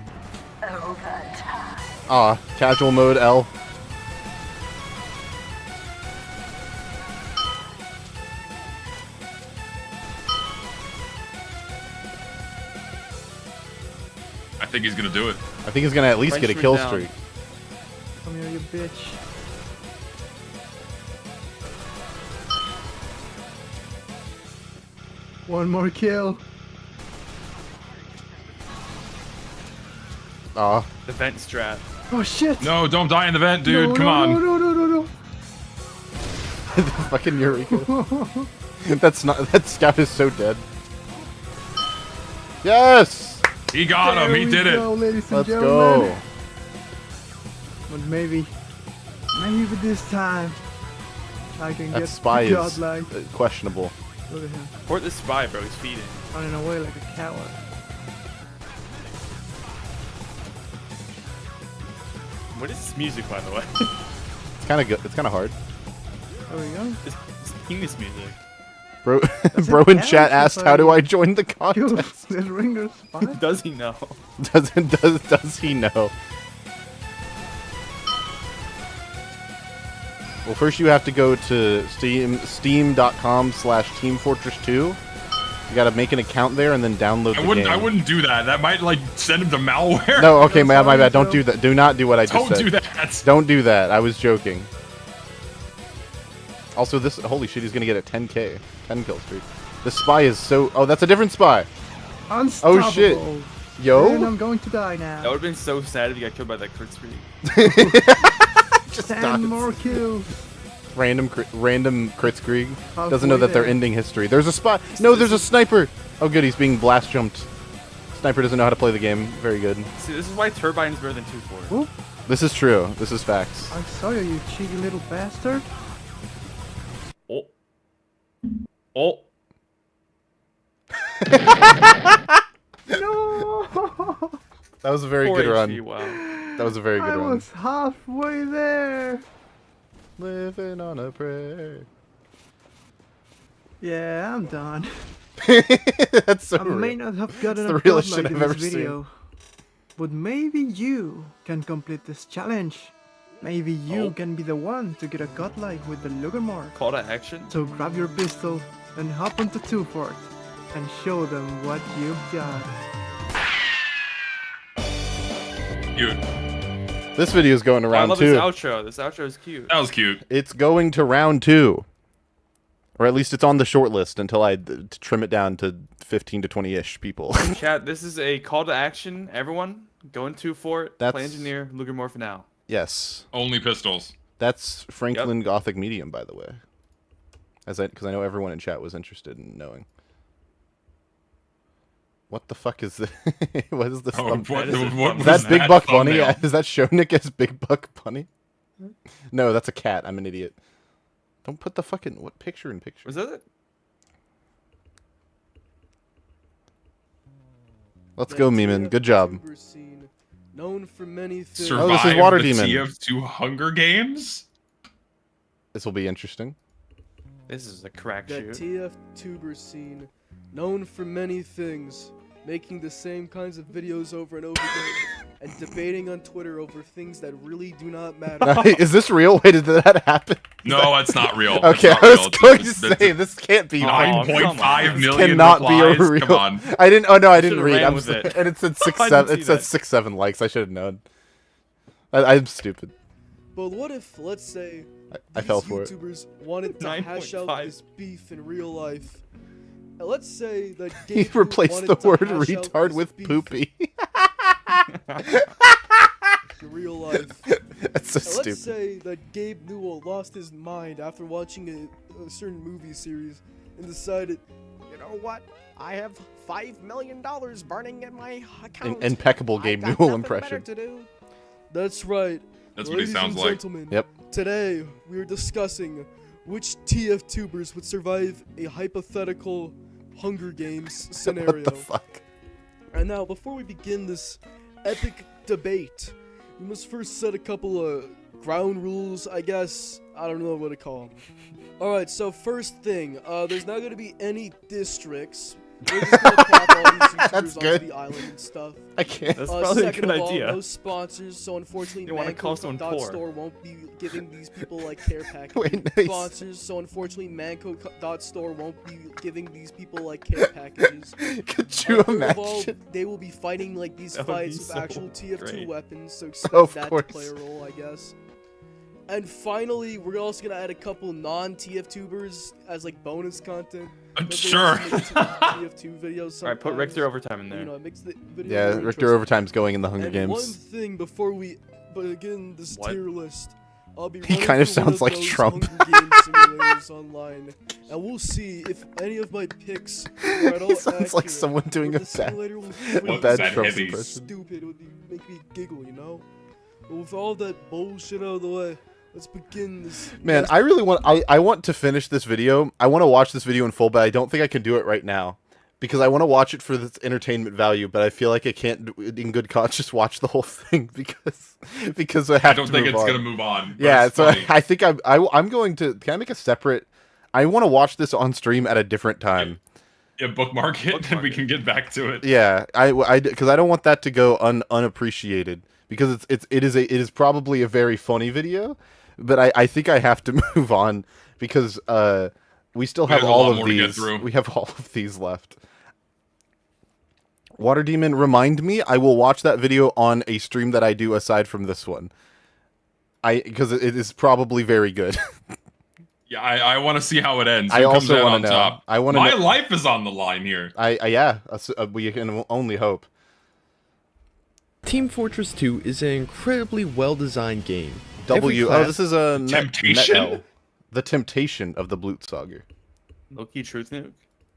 Aw, casual mode L. I think he's gonna do it. I think he's gonna at least get a Frenchman kill down. streak. Come here, you bitch. One more kill. Aw. The vent strat. Oh shit! No, don't die in the vent, dude. No, Come no, on. No. Fucking Eureka. That scout is so dead. Yes! He got him. He did Go, it. ladies and Let's gentlemen. go. But maybe this time I can That get spy is godlike. questionable. Look at him Port this spy, bro. He's feeding. running away like a coward. What is this music, by the way? It's kind of good. It's kind of hard. There we go. It's penis music. Bro, That's bro a in chat dance asked, if "How do I I join the contest?" This ringer's spot. Does he know? Does he know? Well, first you have to go to steam.com/teamfortress2. You gotta make an account there and then download the game. I wouldn't do that. That might like send him to malware. No, okay, my bad. Don't do that. Do not do what I just said. Don't do that. Don't do that. I was joking. Also, this holy shit, he's gonna get a 10k, 10 kill streak. This spy is so. Oh, that's a different spy. Unstoppable. Oh shit. Yo. And I'm going to die now. That would have been so sad if you got killed by that crit streak. Just 10 more kills. Random crit screeg. Halfway Doesn't know that they're there. ending history. There's a spy. No, there's a sniper. Oh, good. He's being blast jumped. Sniper doesn't know how to play the game. Very good. See, this is why Turbine is better than 2-4. This is true. This is facts. I saw you, you cheeky little bastard. Oh. Oh. No. That was a very good run. HP, wow. That was a very good I run. was halfway there. Living on a prayer. Yeah, I'm done. That's so I real. may not have gotten It's the a realest godlike shit in I've this ever video, but maybe you can complete this challenge. Maybe you can be the one to get a godlike with the Luggermark. Call to action? So grab your pistol and hop onto 2 Fort and show them what you've got. Cute. This video is going to I round love 2. this outro. This outro is cute. That was cute. It's going to round 2. Or at least it's on the short list until I trim it down to 15 to 20-ish people. Chat, this is a call to action. Everyone, go into Fort, play That's- engineer, Lugermore for now. Yes. Only pistols. That's Franklin Gothic Medium, by the way. Because I know everyone in chat was interested in knowing. What the fuck is this? What is this? Oh, what is that was Big that Buck Bunny? thumbnail? Is that Shonik as Big Buck Bunny? No, that's a cat. I'm an idiot. Don't put the fucking what picture in picture. Was that it? Let's go, Meeman. Good job. Known for many things. Oh, this is Water the Demon. TF2 Hunger Games? This will be interesting. This is a crack The shoot. TF-tuber scene, known for many things, making the same kinds of videos over and over again, and debating on Twitter over things that really do not matter. Is this real? Wait, did that happen? No, it's not real. Okay, It's not I was real. going to It's- say this can't be 9.5 This million cannot replies. be a real. Come on. I didn't. Oh no, I didn't Should've read. ran I'm with so- it. and it said I didn't see It said that. 6-7 likes. I should have known. I'm stupid. But what if, let's say, I these fell for it. YouTubers wanted to hash out 9.5. this beef in real life? And let's say that He Gabe replaced wanted the to word hash out retard this with beef poopy. in real life. That's so And stupid. let's say that Gabe Newell lost his mind after watching a certain movie series and decided, you know what? I have $5 million burning in my account. Impeccable I Gabe got Newell nothing better impression. to do. That's right. That's what he Ladies sounds and like. Gentlemen, Yep. Today we're discussing which TF tubers would survive a hypothetical Hunger Games scenario. What the fuck? And now, before we begin this epic debate, we must first set a couple of ground rules, I guess. I don't know what to call them. Alright, so first thing, there's not going to be any districts. We're just going to pop all these YouTubers That's onto good. the island and stuff. I can't. That's probably a Second good of all, idea. no sponsors, so unfortunately, You don't wanna call someone poor. Manco.store won't be giving these people like care packages. Wait, nice. Sponsors, so unfortunately, Manco.store won't be giving these people like care packages. Could you Third of all, imagine? they will be fighting like these That would fights be with so actual TF2 great. weapons, so expect Of that course. to play a role, I guess. And finally, we're also gonna add a couple non-TF tubers as like bonus content. But they Sure. also make TF2 videos. Alright, put sometimes. Richter Overtime in there. You know, it makes the video Yeah, more Richter interesting. Overtime's going in the Hunger And one Games. thing before we begin this What? tier list, I'll be He running kind of through one sounds like those Trump. Hunger Games simulators online, and we'll see if any of my picks are at all He sounds like accurate, someone doing or a the bad, simulator will a freeze. bad that Trump heavy? impression. Stupid, it would make me giggle, you know? But with all that bullshit out of the way, let's begin this. Man, I really want. I want to finish this video. I want to watch this video in full, but I don't think I can do it right now. because I want to watch it for its entertainment value, but I feel like I can't, in good conscience, just watch the whole thing because I have to. I don't think it's on. gonna move on. Yeah, so funny. I think I'm going to. Can I make a separate? I want to watch this on stream at a different time. Yeah, bookmark it, and we can get back to it. Yeah, because I don't want that to go unappreciated, because it is probably a very funny video, but I think I have to move on because we still have all of these. We have all of these left. Water Demon, remind me. I will watch that video on a stream that I do aside from this one. Because it is probably very good. Yeah, I want to see how it ends. I also want to know. Top? I want to. My life is on the line here. Yeah. We can only hope. Team Fortress 2 is an incredibly well-designed game. Oh, this is a Temptation. The temptation of the Blutsauger. Low-key truth nuke.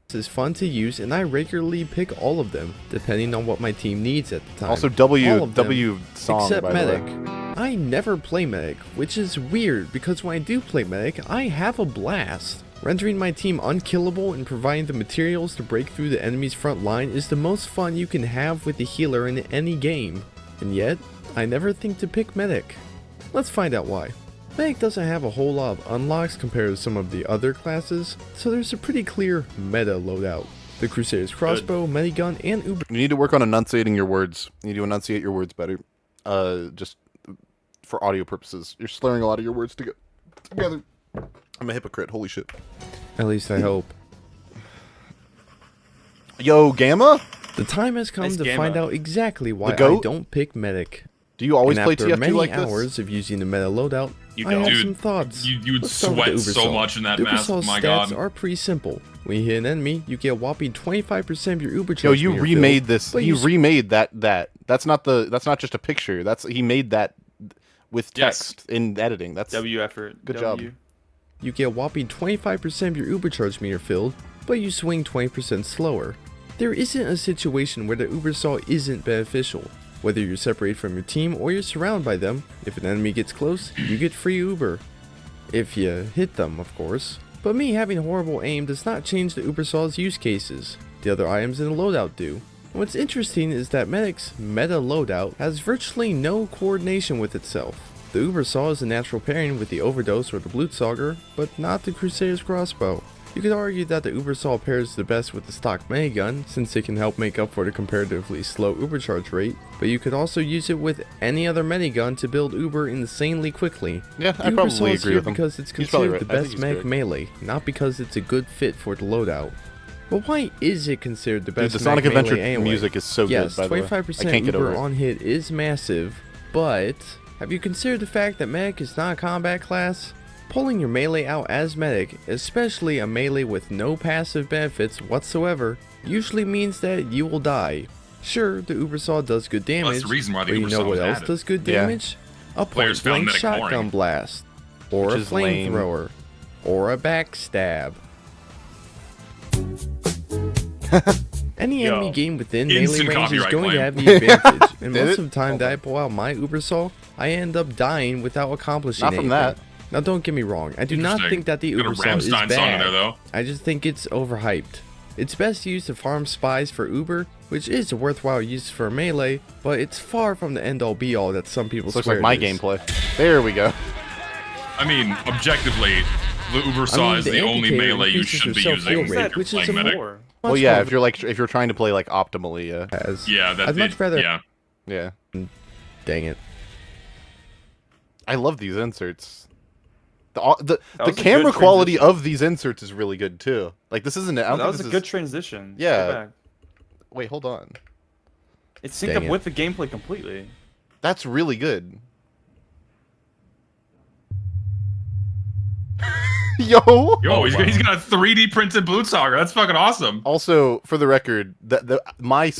This is fun to use, and I regularly pick all of them, depending on what my team needs at the time. Also, song, except by medic. the way. I never play medic, which is weird because when I do play medic, I have a blast. Rendering my team unkillable and providing the materials to break through the enemy's front line is the most fun you can have with a healer in any game. And yet, I never think to pick medic. Let's find out why. Medic doesn't have a whole lot of unlocks compared to some of the other classes, so there's a pretty clear meta loadout. The Crusader's crossbow, medigun, and uber. You need to work on enunciating your words. You need to enunciate your words better. Just for audio purposes. You're slurring a lot of your words together. I'm a hypocrite, holy shit. At least I hope. Yo, Gamma? The time has come to find out exactly why I don't pick medic. Do you always play after TF2 many like this? hours of using the meta loadout, You I don't. have Dude, some thoughts. You'd Let's start with sweat the so Ubersol. much in that The mask, Ubersol's my stats god. are pretty simple. When you hit an enemy, you get a whopping 25% of your Uber charge. Yo, you when you're remade filled, this. but You remade that. That's not just a picture. He made that with text in editing. That's W effort. Good job. You get a whopping 25% of your Uber charge when you're filled, but you swing 20% slower. There isn't a situation where the Ubersol isn't beneficial. Whether you're separated from your team or you're surrounded by them, if an enemy gets close, you get free Uber. If you hit them, of course. But me having horrible aim does not change the Ubersol's use cases. The other items in the loadout do. And what's interesting is that Medic's meta loadout has virtually no coordination with itself. The Ubersol is a natural pairing with the Overdose or the Blutsauger, but not the Crusader's crossbow. You could argue that the Ubersol pairs the best with the stock minigun, since it can help make up for the comparatively slow Uber charge rate, but you could also use it with any other minigun to build Uber insanely quickly. Yeah, the I probably Ubersol's agree here with him. because it's He's probably considered right. the I think best he's medic correct. melee, not because it's a good fit for the loadout. But why is it considered the best Dude, the Sonic medic Adventure melee anyway? music is so yes, good, by the way. I 25% can't get over Uber it. on hit is massive, but have you considered the fact that medic is not a combat class? Pulling your melee out as medic, especially a melee with no passive benefits whatsoever, usually means that you will die. Sure, the Ubersol does good damage, that's the reason why the but you know Ubersol what was else added. does good Yeah. damage? A Players point found blank medic shotgun boring. blast, or Which a is lame. flamethrower, or a backstab. Any enemy game within melee Instant range is copyright going to claim. have the advantage, and Did most it? of the time that I pull out my Ubersol, I end up dying without accomplishing Not from anything. that. Now don't get me wrong, I do not Interesting. think that the Got a Ubersol is Rammstein song in there, bad. though. I just think it's overhyped. It's best used to farm spies for Uber, which is a worthwhile use for melee, but it's far from the end all be all that some people This looks swear like my it is. gameplay. There we go. I mean, objectively, the Ubersaw is the only amputator melee you increases should be your using self-heal if rate, you're which is playing a medic. more. Well, Much yeah, more if you're trying to play like optimally, yeah. as Yeah, that's I'd much rather. Yeah. Yeah. Dang it. I love these inserts. The was a camera good quality transition. of these inserts is really good too. Like this isn't. I don't That think was a this good is, transition. Yeah. Go back. Wait, hold on. It's synced Dang up it. with the gameplay completely. That's really good. Yo. Yo, he's got a 3D printed Blutsauger. That's fucking awesome. Also, for the record, my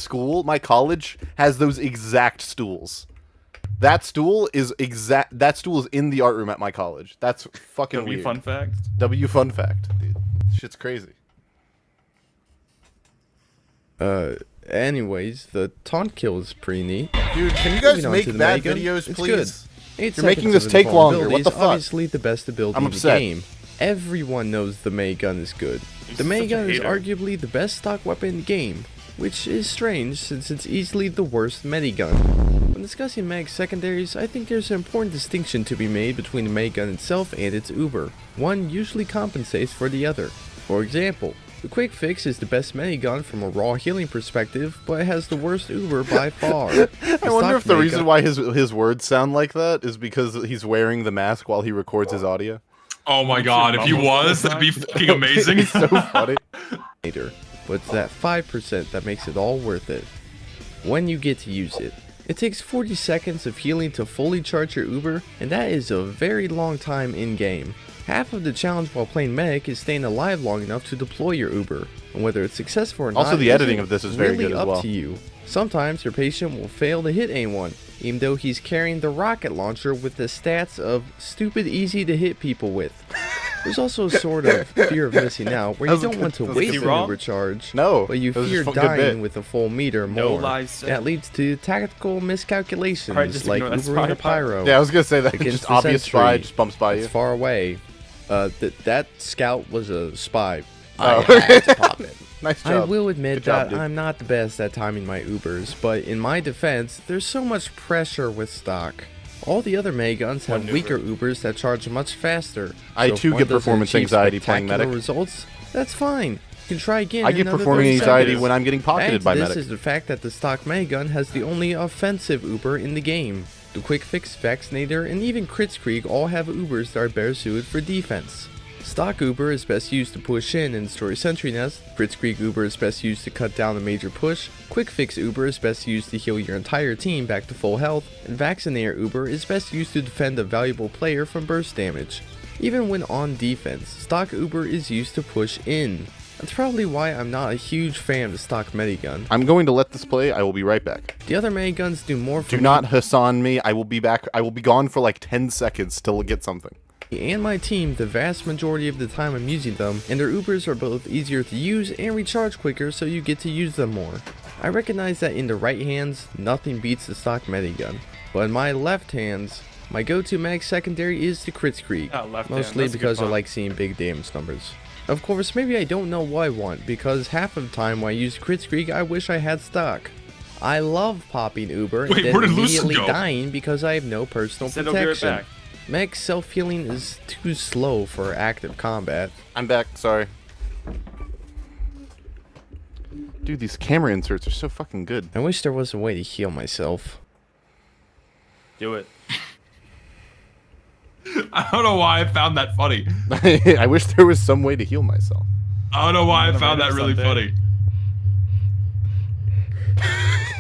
college has those exact stools. That stool is in the art room at my college. That's fucking W weird. fun fact. W fun fact, dude. Shit's crazy. Anyways, the taunt kill is pretty neat. Dude, can you guys Moving on make to the bad minigun, videos, it's please? good. 8 You're making seconds this of take invulnerability longer. What is the fuck? Obviously, the best ability I'm in the upset. game. Everyone knows the May gun is good. The May gun is arguably the best stock weapon in the game, which is strange since it's easily the worst medi gun. When discussing mag secondaries, I think there's an important distinction to be made between the May gun itself and its uber. One usually compensates for the other. For example, the quick fix is the best medi gun from a raw healing perspective, but it has the worst uber by far. I wonder if the reason why his words sound like that is because he's wearing the mask while he records his audio. Oh my god, if he was, that'd be fucking amazing. It's so funny. But it's that 5% that makes it all worth it. When you get to use it. It takes 40 seconds of healing to fully charge your uber, and that is a very long time in-game. Half of the challenge while playing medic is staying alive long enough to deploy your uber, and whether it's successful or not, also the editing of this is very really good as up well. to you. Sometimes your patient will fail to hit anyone, even though he's carrying the rocket launcher with the stats of stupid easy to hit people with. There's also a sort of fear of missing out, where you don't want to waste an uber charge, but you fear dying with a full meter more. That leads to tactical miscalculations like ubering a pyro. Yeah, I was gonna say that just obvious spy just bumps by you. It's far away. That scout was a spy. Oh. I had to pop it. Nice job. I will admit Good job, that dude. I'm not the best at timing my ubers, but in my defense, there's so much pressure with stock. All the other May guns have weaker ubers that charge much faster. I so too if one get doesn't performance achieve anxiety playing spectacular medic. results, that's fine. You can try again. I in get another performance 30 anxiety seconds. when I'm getting pocketed Add to by this medic. is the fact that the stock May gun has the only offensive uber in the game. The Quick Fix, Vaccinator, and even Kritzkrieg all have ubers that are better suited for defense. Stock uber is best used to push in and destroy sentry nest, Kritzkrieg uber is best used to cut down a major push, Quick Fix uber is best used to heal your entire team back to full health, and Vaccinator uber is best used to defend a valuable player from burst damage. Even when on defense, stock uber is used to push in. That's probably why I'm not a huge fan of the stock medigun. I'm going to let this play. I will be right back. The other mediguns do more for Do not Hassan me. I will be back. I will be gone for like 10 seconds till get something. And my team the vast majority of the time I'm using them, and their ubers are both easier to use and recharge quicker, so you get to use them more. I recognize that in the right hands, nothing beats the stock medigun, but in my left hands, my go-to mag secondary is the Kritzkrieg, mostly because I like seeing big damage numbers. Of course, maybe I don't know what I want, because half of the time when I use Kritzkrieg, I wish I had stock. I love popping uber and then immediately dying because I have no personal protection. Meg's self-healing is too slow for active combat. I'm back, sorry. Dude, these camera inserts are so fucking good. I wish there was a way to heal myself. Do it. I don't know why I found that funny. I wish there was some way to heal myself. I don't know why I found that really funny.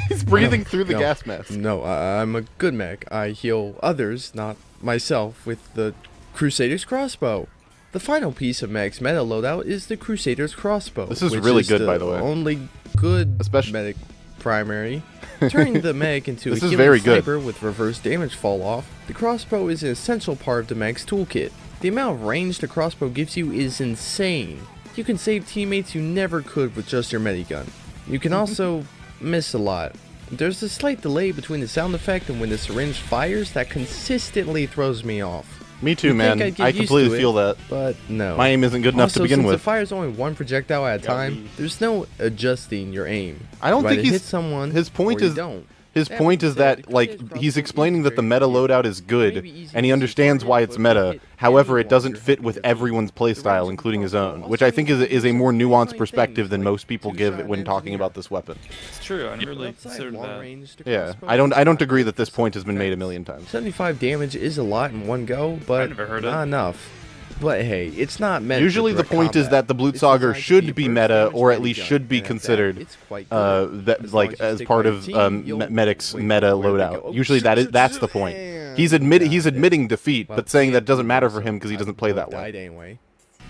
He's breathing through the gas mask. No, I'm a good mech. I heal others, not myself, with the Crusader's crossbow. The final piece of Meg's meta loadout is the Crusader's crossbow. This is really good, by the way. Only good medic primary. Turning the Meg into This a is healing very good. sniper with reverse damage fall off, the crossbow is an essential part of the Meg's toolkit. The amount of range the crossbow gives you is insane. You can save teammates you never could with just your medigun. You can also miss a lot. There's a slight delay between the sound effect and when the syringe fires that consistently throws me off. Me too, man. I completely feel that. But no. My aim isn't good enough to begin since with. the fire's only one projectile at a time, there's no adjusting your aim. I don't You think either he's hit someone his point or you is don't. his point is that like he's explaining that the meta loadout is good and he understands why it's meta. However, it doesn't fit with everyone's playstyle, including his own, which I think is a more nuanced perspective than most people give it when talking about this weapon. It's true. I never really considered that. Yeah, I don't agree that this point has been made a million times. 75 damage is a lot in one go, but not enough. But hey, it's not meant Usually for the direct point is combat. that the Blutsauger should be meta, or at least should be considered that like as part of Medic's meta loadout. Usually that's the point. He's admitting defeat, but saying that doesn't matter for him because he doesn't play that way.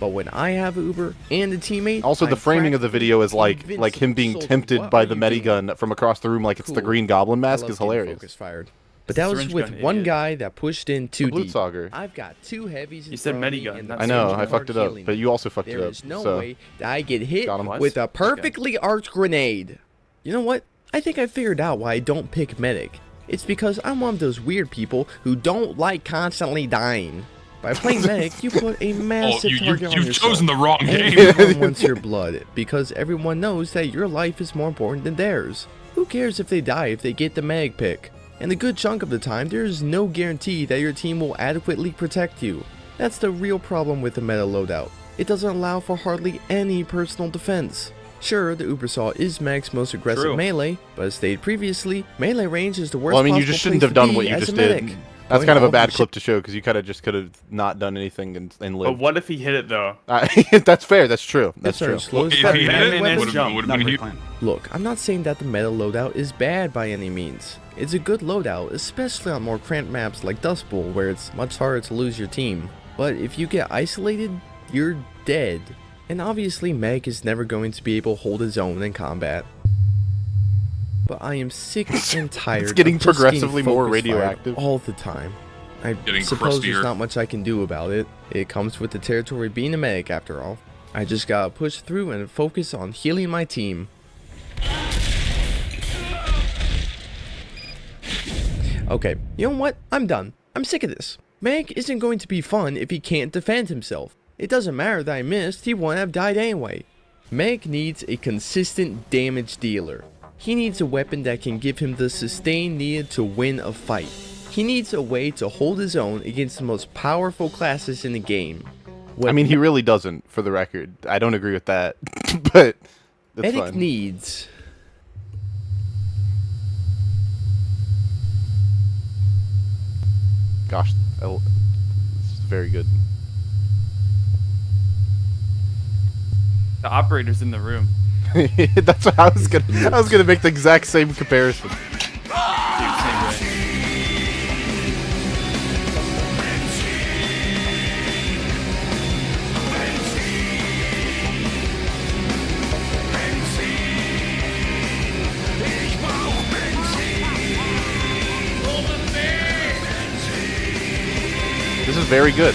But when I have Uber and a teammate, Also, the framing of the video is like him being tempted by the medigun from across the room, like it's the Green Goblin mask, is hilarious. But that was with one guy that pushed in too deep. Blutsauger. I've got two heavies in You said front of me medigun, and not I know, that's I fucked it up, healing but me. you also fucked it There up. is no So way that I get hit Got him. with a perfectly arced grenade. You know what? I think I figured out why I don't pick medic. It's because I'm one of those weird people who don't like constantly dying. But By playing medic, you put a massive target on yourself. You've chosen the wrong game. Everyone wants your blood, because everyone knows that your life is more important than theirs. Who cares if they die if they get the medic pick? And a good chunk of the time, there is no guarantee that your team will adequately protect you. That's the real problem with the meta loadout. It doesn't allow for hardly any personal defense. Sure, the Ubersaw is Meg's most aggressive melee, but as stated previously, melee range is the worst you just shouldn't have done what you just did. That's kind of a bad clip to show, because you kind of just could have not done anything and lived. But what if he hit it, though? That's fair, that's true. That's true. If he hit it, would have been huge. Look, I'm not saying that the meta loadout is bad by any means. It's a good loadout, especially on more cramped maps like Dust Bowl, where it's much harder to lose your team. But if you get isolated, you're dead. And obviously Meg is never going to be able to hold his own in combat. But I am sick and tired it's getting of just progressively getting more radioactive all the time. I getting suppose crustier. there's not much I can do about it. It comes with the territory being a medic after all. I just gotta push through and focus on healing my team. Okay, you know what? I'm done. I'm sick of this. Meg isn't going to be fun if he can't defend himself. It doesn't matter that I missed, he wouldn't have died anyway. Meg needs a consistent damage dealer. He needs a weapon that can give him the sustain needed to win a fight. He needs a way to hold his own against the most powerful classes in the game. I mean, he really doesn't, for the record. I don't agree with that, but that's Medic fine. needs... Gosh, this is very good. The operator's in the room. That's what I was gonna make the exact same comparison. This is very good.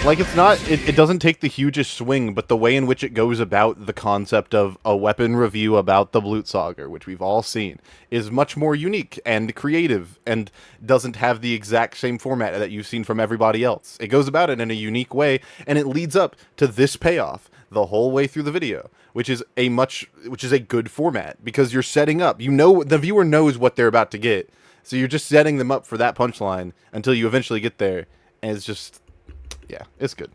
Like, it's not, it doesn't take the hugest swing, but the way in which it goes about the concept of a weapon review about the Blutsauger, which we've all seen, is much more unique and creative, and doesn't have the exact same format that you've seen from everybody else. It goes about it in a unique way, and it leads up to this payoff the whole way through the video, which is a good format, because you're setting up, you know, the viewer knows what they're about to get, so you're just setting them up for that punchline until you eventually get there, and it's just... yeah, it's good.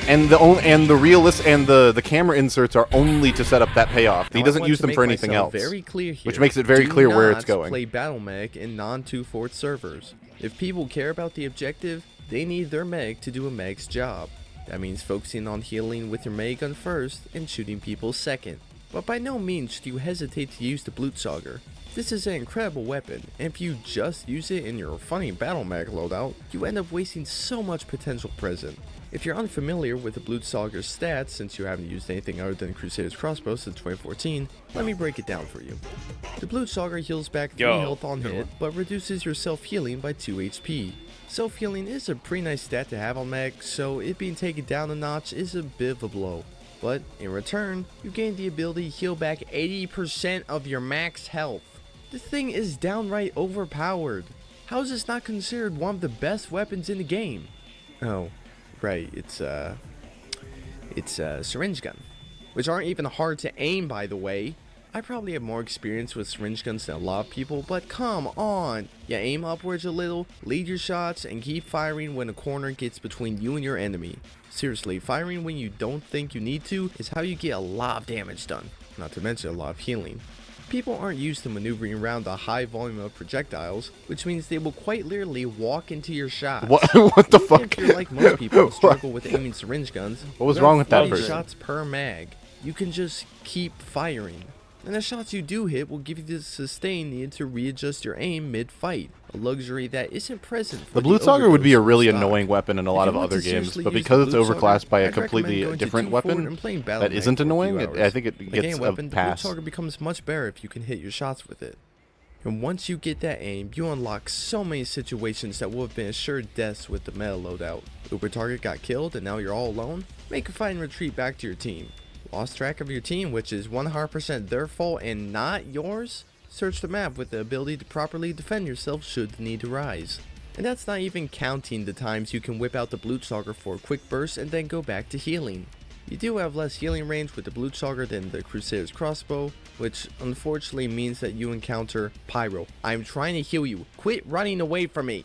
And the camera inserts are only to set up that payoff. He doesn't use them for anything else, very clear here. which makes it very clear where it's going. Play Battle Meg in non-2-fort servers. If people care about the objective, they need their Meg to do a Meg's job. That means focusing on healing with your Meg gun first and shooting people second. But by no means should you hesitate to use the Blutsauger. This is an incredible weapon, and if you just use it in your funny Battle Mag loadout, you end up wasting so much potential present. If you're unfamiliar with the Blutsauger's stats, since you haven't used anything other than Crusader's Crossbow since 2014, let me break it down for you. The Blutsauger heals back 3 health on hit, but reduces your self-healing by 2 HP. Self-healing is a pretty nice stat to have on Mag, so it being taken down a notch is a bit of a blow. But in return, you gain the ability to heal back 80% of your max health. This thing is downright overpowered. How is this not considered one of the best weapons in the game? Oh, right, it's a syringe gun, which aren't even hard to aim, by the way. I probably have more experience with syringe guns than a lot of people, but come on. You aim upwards a little, lead your shots, and keep firing when a corner gets between you and your enemy. Seriously, firing when you don't think you need to is how you get a lot of damage done, not to mention a lot of healing. People aren't used to maneuvering around a high volume of projectiles, which means they will quite literally walk into your shots. What the fuck? If you're like most people who struggle with aiming syringe guns, what was wrong with that person? Shots per mag. You can just keep firing. And the shots you do hit will give you the sustain needed to readjust your aim mid-fight, a luxury that isn't present for the Blutsauger would be a really annoying weapon in a lot of other games, but because it's overclassed by a completely different weapon that isn't annoying, I think it gets a pass. The Blutsauger becomes much better if you can hit your shots with it. And once you get that aim, you unlock so many situations that would have been assured deaths with the meta loadout. Uber target got killed and now you're all alone? Make a fight and retreat back to your team. Lost track of your team, which is 100% their fault and not yours? search the map with the ability to properly defend yourself should the need arise. And that's not even counting the times you can whip out the Blutsauger for a quick burst and then go back to healing. You do have less healing range with the Blutsauger than the Crusader's crossbow, which unfortunately means that you encounter Pyro. I'm trying to heal you. Quit running away from me!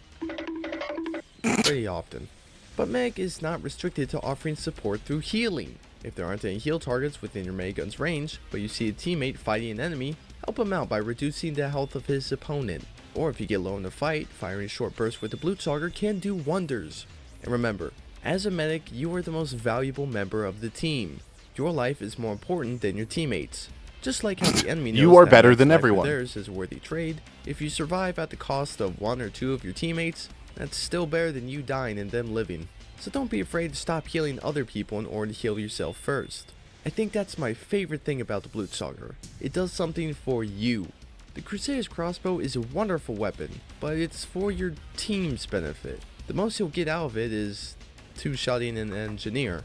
Pretty often. But Meg is not restricted to offering support through healing. If there aren't any heal targets within your Meg gun's range, but you see a teammate fighting an enemy, help him out by reducing the health of his opponent. Or if you get low in the fight, firing a short burst with the Blutsauger can do wonders. And remember, as a medic, you are the most valuable member of the team. Your life is more important than your teammates. Just like how the enemy knows You are that better Meg's than life for everyone. theirs is a worthy trade, if you survive at the cost of 1 or 2 of your teammates, that's still better than you dying and them living. So don't be afraid to stop healing other people in order to heal yourself first. I think that's my favorite thing about the Blutsauger. It does something for you. The Crusader's crossbow is a wonderful weapon, but it's for your team's benefit. The most you'll get out of it is 2-shotting an engineer.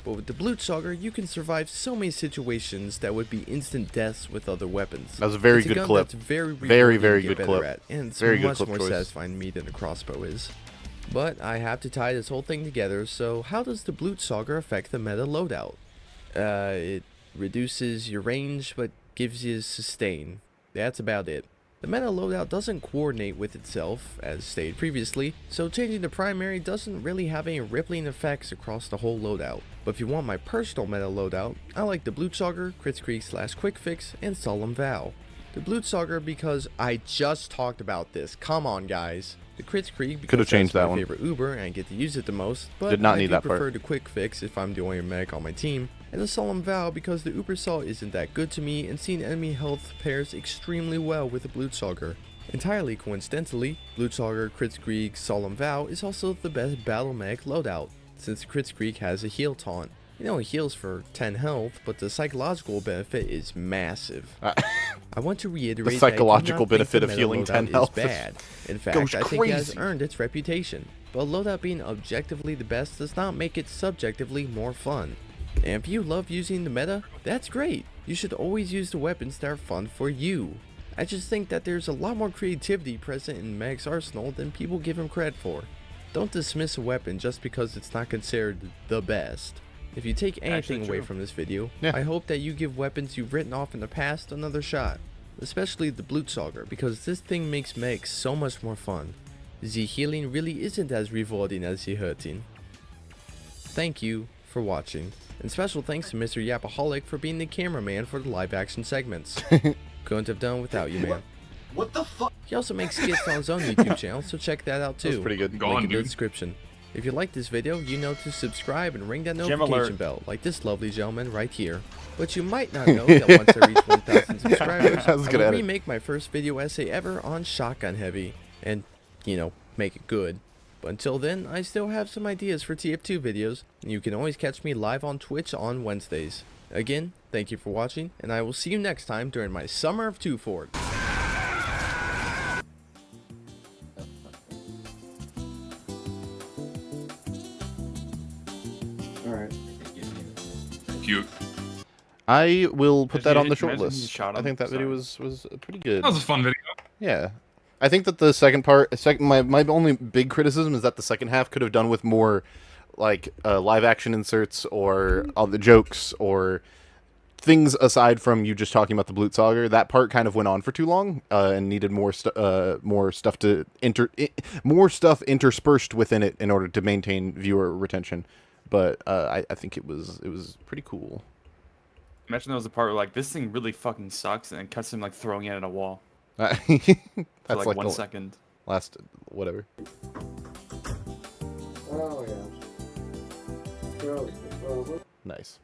But with the Blutsauger, you can survive so many situations that would be instant deaths with other weapons. That was a very It's good gun clip. That's very, Very rewarding to good get clip. better at, and it's Very good much clip more choice. satisfying to me than the crossbow is. But I have to tie this whole thing together, so how does the Blutsauger affect the meta loadout? It reduces your range, but gives you sustain. That's about it. The meta loadout doesn't coordinate with itself, as stated previously, so changing the primary doesn't really have any rippling effects across the whole loadout. But if you want my personal meta loadout, I like the Blutsauger, Kritzkrieg/Quick Fix, and Solemn Vow. The Blutsauger because I just talked about this, come on guys. The Kritzkrieg because Could've changed that's that my one. favorite Uber and I get to use it the most, but Did not I need do that part. prefer the Quick Fix if I'm the only medic on my team. And the Solemn Vow because the Uber Saw isn't that good to me and seeing enemy health pairs extremely well with the Blutsauger. Entirely coincidentally, Blutsauger, Kritzkrieg, Solemn Vow is also the best battle mech loadout, since Kritzkrieg has a heal taunt. You know, it heals for 10 health, but the psychological benefit is massive. I want to reiterate The psychological that I do not think benefit the of meta healing loadout 10 is health bad. In fact, goes I think it has crazy. earned its reputation. But loadout being objectively the best does not make it subjectively more fun. And if you love using the meta, that's great. You should always use the weapons that are fun for you. I just think that there's a lot more creativity present in Meg's arsenal than people give him credit for. Don't dismiss a weapon just because it's not considered the best. If you take anything away from this video, I hope that you give weapons you've written off in the past another shot. Especially the Blutsauger, because this thing makes Meg so much more fun. The healing really isn't as rewarding as the hurting. Thank you for watching, and special thanks to Mr. Yapaholic for being the cameraman for the live action segments. Couldn't have done without you, man. What the fuck? He also makes skits on his own YouTube channel, so check that out too. That's pretty good. Go Link on, in the dude. description. If you like this video, you know to subscribe and ring that Gem notification alert. bell, like this lovely gentleman right here. But you might not know that once I reach 1,000 subscribers, That was I good will edit. remake my first video essay ever on Shotgun Heavy, and, you know, make it good. But until then, I still have some ideas for TF2 videos, and you can always catch me live on Twitch on Wednesdays. Again, thank you for watching, and I will see you next time during my Summer of Two Fort. Cute. I will put that on the Imagine short he list. shot I him. think that video Sorry. was pretty good. That was a fun video. Yeah. I think that the second part, my only big criticism is that the second half could have done with more, like, live action inserts or other jokes or things aside from you just talking about the Blutsauger. That part kind of went on for too long and needed more stuff to more stuff interspersed within it in order to maintain viewer retention. But I think it was pretty cool. Imagine there was a part where like this thing really fucking sucks, and it cuts him like throwing it at a wall. That's For like 1 the second. last whatever. Oh yeah. Nice.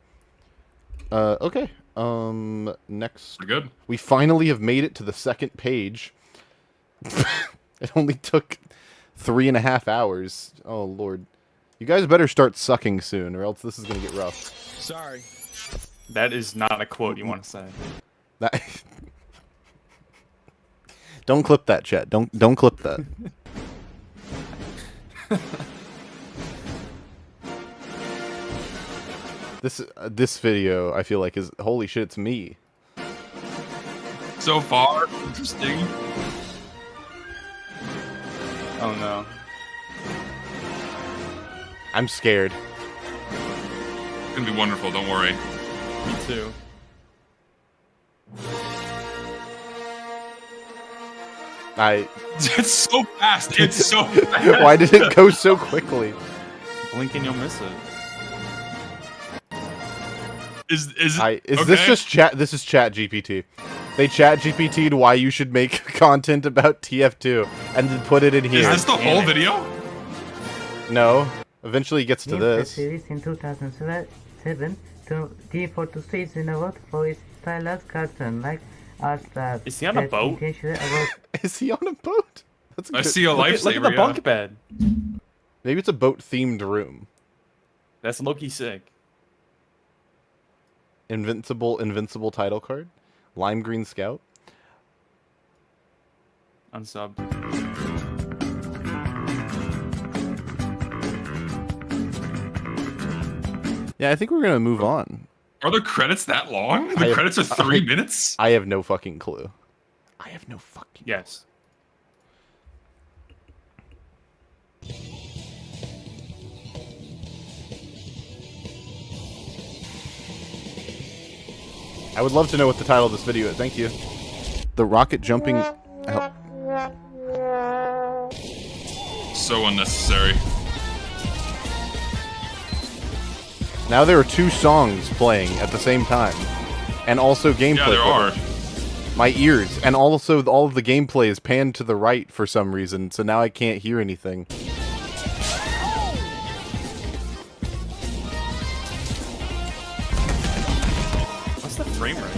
Okay. Next. We're good. We finally have made it to the second page. It only took 3.5 hours. Oh lord. You guys better start sucking soon, or else this is gonna get rough. Sorry. That is not a quote you want to say. That Don't clip that, chat. Don't clip that. This video, I feel like, is holy shit. It's me. So far, interesting. Oh no. I'm scared. It's gonna be wonderful, don't worry. Me too. It's so fast. It's so fast. Why did it go so quickly? Blink and you'll miss it. Is this just chat? This is Chat GPT. They Chat GPT'd why you should make content about TF2 and then put it in here. Is this the whole video? No. Eventually it gets to this. Series in 2007 to D4 states in a vote for its stylized cartoon like Is he on a boat? Is he on a boat? That's I see a lifesaver. Look at the bunk bed. Maybe it's a boat-themed room. That's low-key sick. Invincible title card. Lime Green Scout. Unsubbed. Yeah, I think we're gonna move on. Are the credits that long? The credits are 3 minutes? I have no fucking clue. I have no fucking Yes. I would love to know what the title of this video is. Thank you. The rocket jumping. So unnecessary. Now there are 2 songs playing at the same time, and also gameplay. Yeah, there are. My ears, and also all of the gameplay is panned to the right for some reason, so now I can't hear anything. What's the frame rate?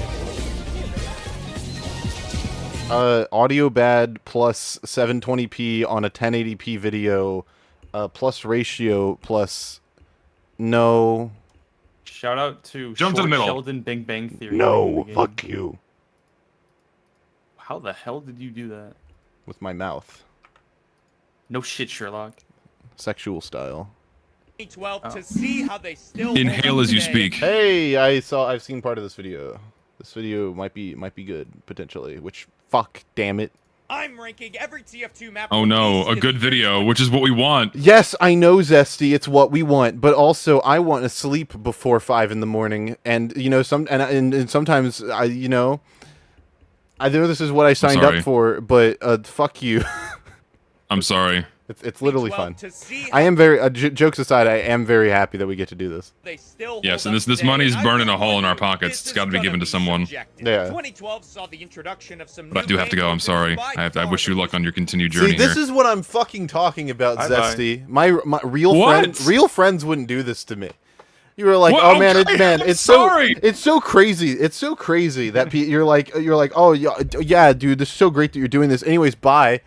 Audio bad plus 720p on a 1080p video, plus ratio plus no. Shout out to Jump to the middle. Sheldon Big Bang Theory. No, fuck you. How the hell did you do that? With my mouth. No shit, Sherlock. Sexual style. 2012 to see how they still Inhale as you speak. Hey, I've seen part of this video. This video might be good potentially. Which fuck, damn it. I'm ranking every TF2 map. Oh no, a good video, which is what we want. Yes, I know, Zesty, it's what we want, but also I want to sleep before 5 in the morning, and you know and sometimes I know this is what I signed up for, but fuck you. I'm sorry. It's literally fun. I am very jokes aside, I am very happy that we get to do this. Yes, and this money's burning a hole in our pockets. It's got to be given to someone. Yeah. 2012 saw the introduction of some But I do have to go. I'm sorry. I wish you luck on your continued journey. See, this here. is what I'm fucking talking about, Zesty. My real friends wouldn't do this to me. You were like, what? oh man, Okay, it's so crazy. It's so crazy that you're like, oh yeah, dude, this is so great that you're doing this. Anyways, bye.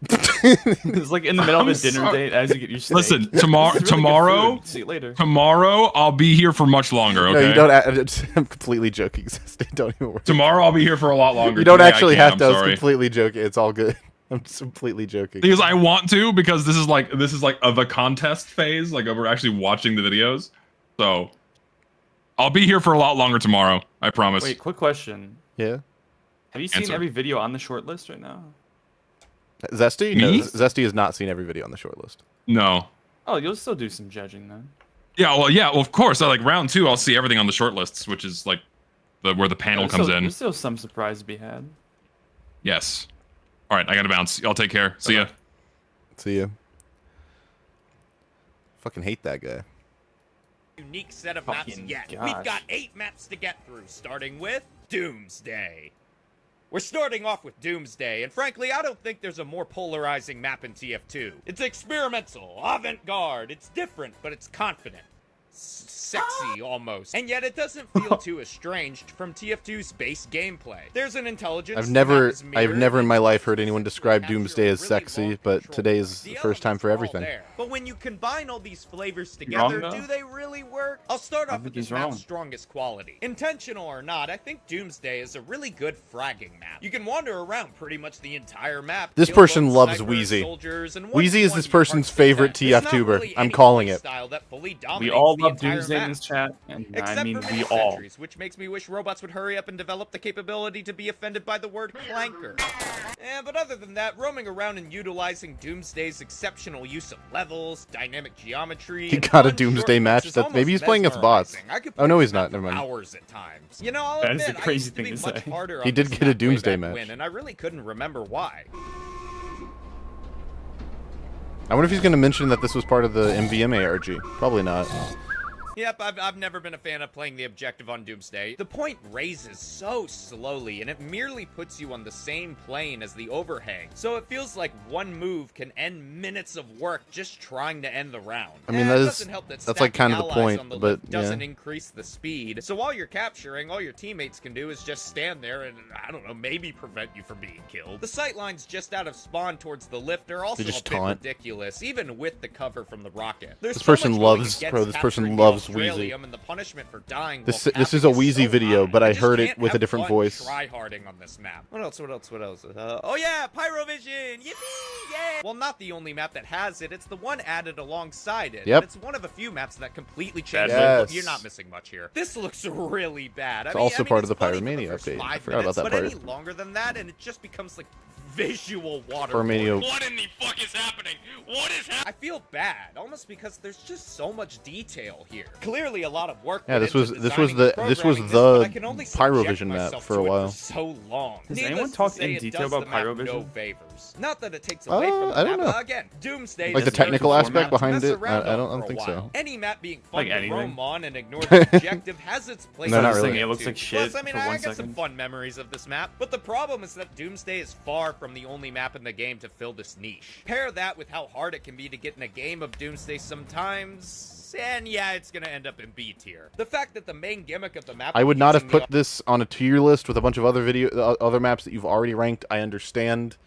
It's like in the middle of a dinner date as you get your steak. Listen, tomorrow. See you later. Tomorrow I'll be here for much longer. Okay. No, you don't. I'm completely joking. Don't even worry. Tomorrow I'll be here for a lot longer. You don't Today actually have to. I was sorry. completely joking. It's all good. I'm just completely joking. Because I want to, because this is like the contest phase. Like we're actually watching the videos, so I'll be here for a lot longer tomorrow. I promise. Wait, quick question. Yeah. Have you seen every video on the short list right now? Zesty? Me? No, Zesty has not seen every video on the short list. No. Oh, you'll still do some judging then. Yeah, well, of course. I like round 2. I'll see everything on the short lists, which is like where the panel comes in. There's still some surprise to be had. Yes. All right, I gotta bounce. Y'all take care. See ya. See ya. Fucking hate that guy. Unique set of maps yet. We've got 8 maps to get through, starting with Doomsday. We're starting off with Doomsday, and frankly, I don't think there's a more polarizing map in TF2. It's experimental, avant-garde, it's different, but it's confident. Sexy, almost. And yet it doesn't feel too estranged from TF2's base gameplay. There's an intelligence. I've never in my life heard anyone describe Doomsday as sexy, but today is the first time for everything. But when you combine all these flavors together, do they really work? I'll start off with this map's strongest quality. Intentional or not, I think Doomsday is a really good fragging map. You can wander around pretty much the entire map. This person loves Wheezy. Wheezy is this person's favorite TF tuber. I'm calling it. We all love entire Doomsday in map. this chat, and Except I mean for we mini all. sentries, which makes me wish robots would hurry up and develop the capability to be offended by the word clanker. But other than that, roaming around and utilizing Doomsday's exceptional use of levels, dynamic geometry, He and got a fun Doomsday shortcuts match. is That maybe he's almost playing against bots. mesmerizing. I could Oh play no, this he's not. map Never for mind. hours at times. You know, I'll That is admit, a I crazy used to thing be to much say. harder He on did this get a map way Doomsday back match. when, and I really couldn't remember why. I wonder if he's going to mention that this was part of the MVM ARG. Probably not. Yep, I've never been a fan of playing the objective on Doomsday. The point raises so slowly, and it merely puts you on the same plane as the overhang. So it feels like one move can end minutes of work just trying to end the round. I mean, it doesn't help that that's like kind of the stacking allies point, on the but lift doesn't yeah. increase the speed. So while you're capturing, all your teammates can do is just stand there and, I don't know, maybe prevent you from being killed. The sight lines just out of spawn towards the lift are also a just bit taunt. ridiculous, even with the cover from the rocket. There's This so person much going loves, against bro. This person capturing the loves Wheezy. Australium and the punishment for dying This while is a capping Wheezy so video, high. but I just heard it can't with a have different fun voice. tryharding on this map. What else? Oh yeah, Pyrovision! Yippee! Yeah! Well, not the only map that has it. It's the one added alongside it. Yep. And it's one of a few maps that completely changed Yes. it. You're not missing much here. This looks really bad. It's also part of the it's funny for Pyromania first update. 5 I forgot about minutes, that but part. any longer than that, and it just becomes like visual water. Pyromania- What in the fuck is happening? What is happening? I feel bad, almost because there's just so much detail here. Clearly, a lot of work. Yeah, went this was into this was designing the and this was programming this, but I can the only subject Pyrovision map myself for a to it while. so long. Has Needless anyone to talked say, in it detail does the about map Pyrovision? No favors. Not that it takes away from the I don't map. know. Again, Doomsday. Like the doesn't technical hurt aspect format to behind mess it? around I on don't for a think while. so. Any map being fun Like to anything. roam on and ignore the objective has its place. No, in not the really. game, It looks too. like shit Plus, I mean, for I 1 got some second. fun memories of this map, but the problem is that Doomsday is far from the only map in the game to fill this niche. Pair that with how hard it can be to get in a game of Doomsday sometimes, and yeah, it's gonna end up in B tier. The fact that the main gimmick of the map I would not have using the put this on a tier list with a bunch of other maps that you've already ranked. I understand.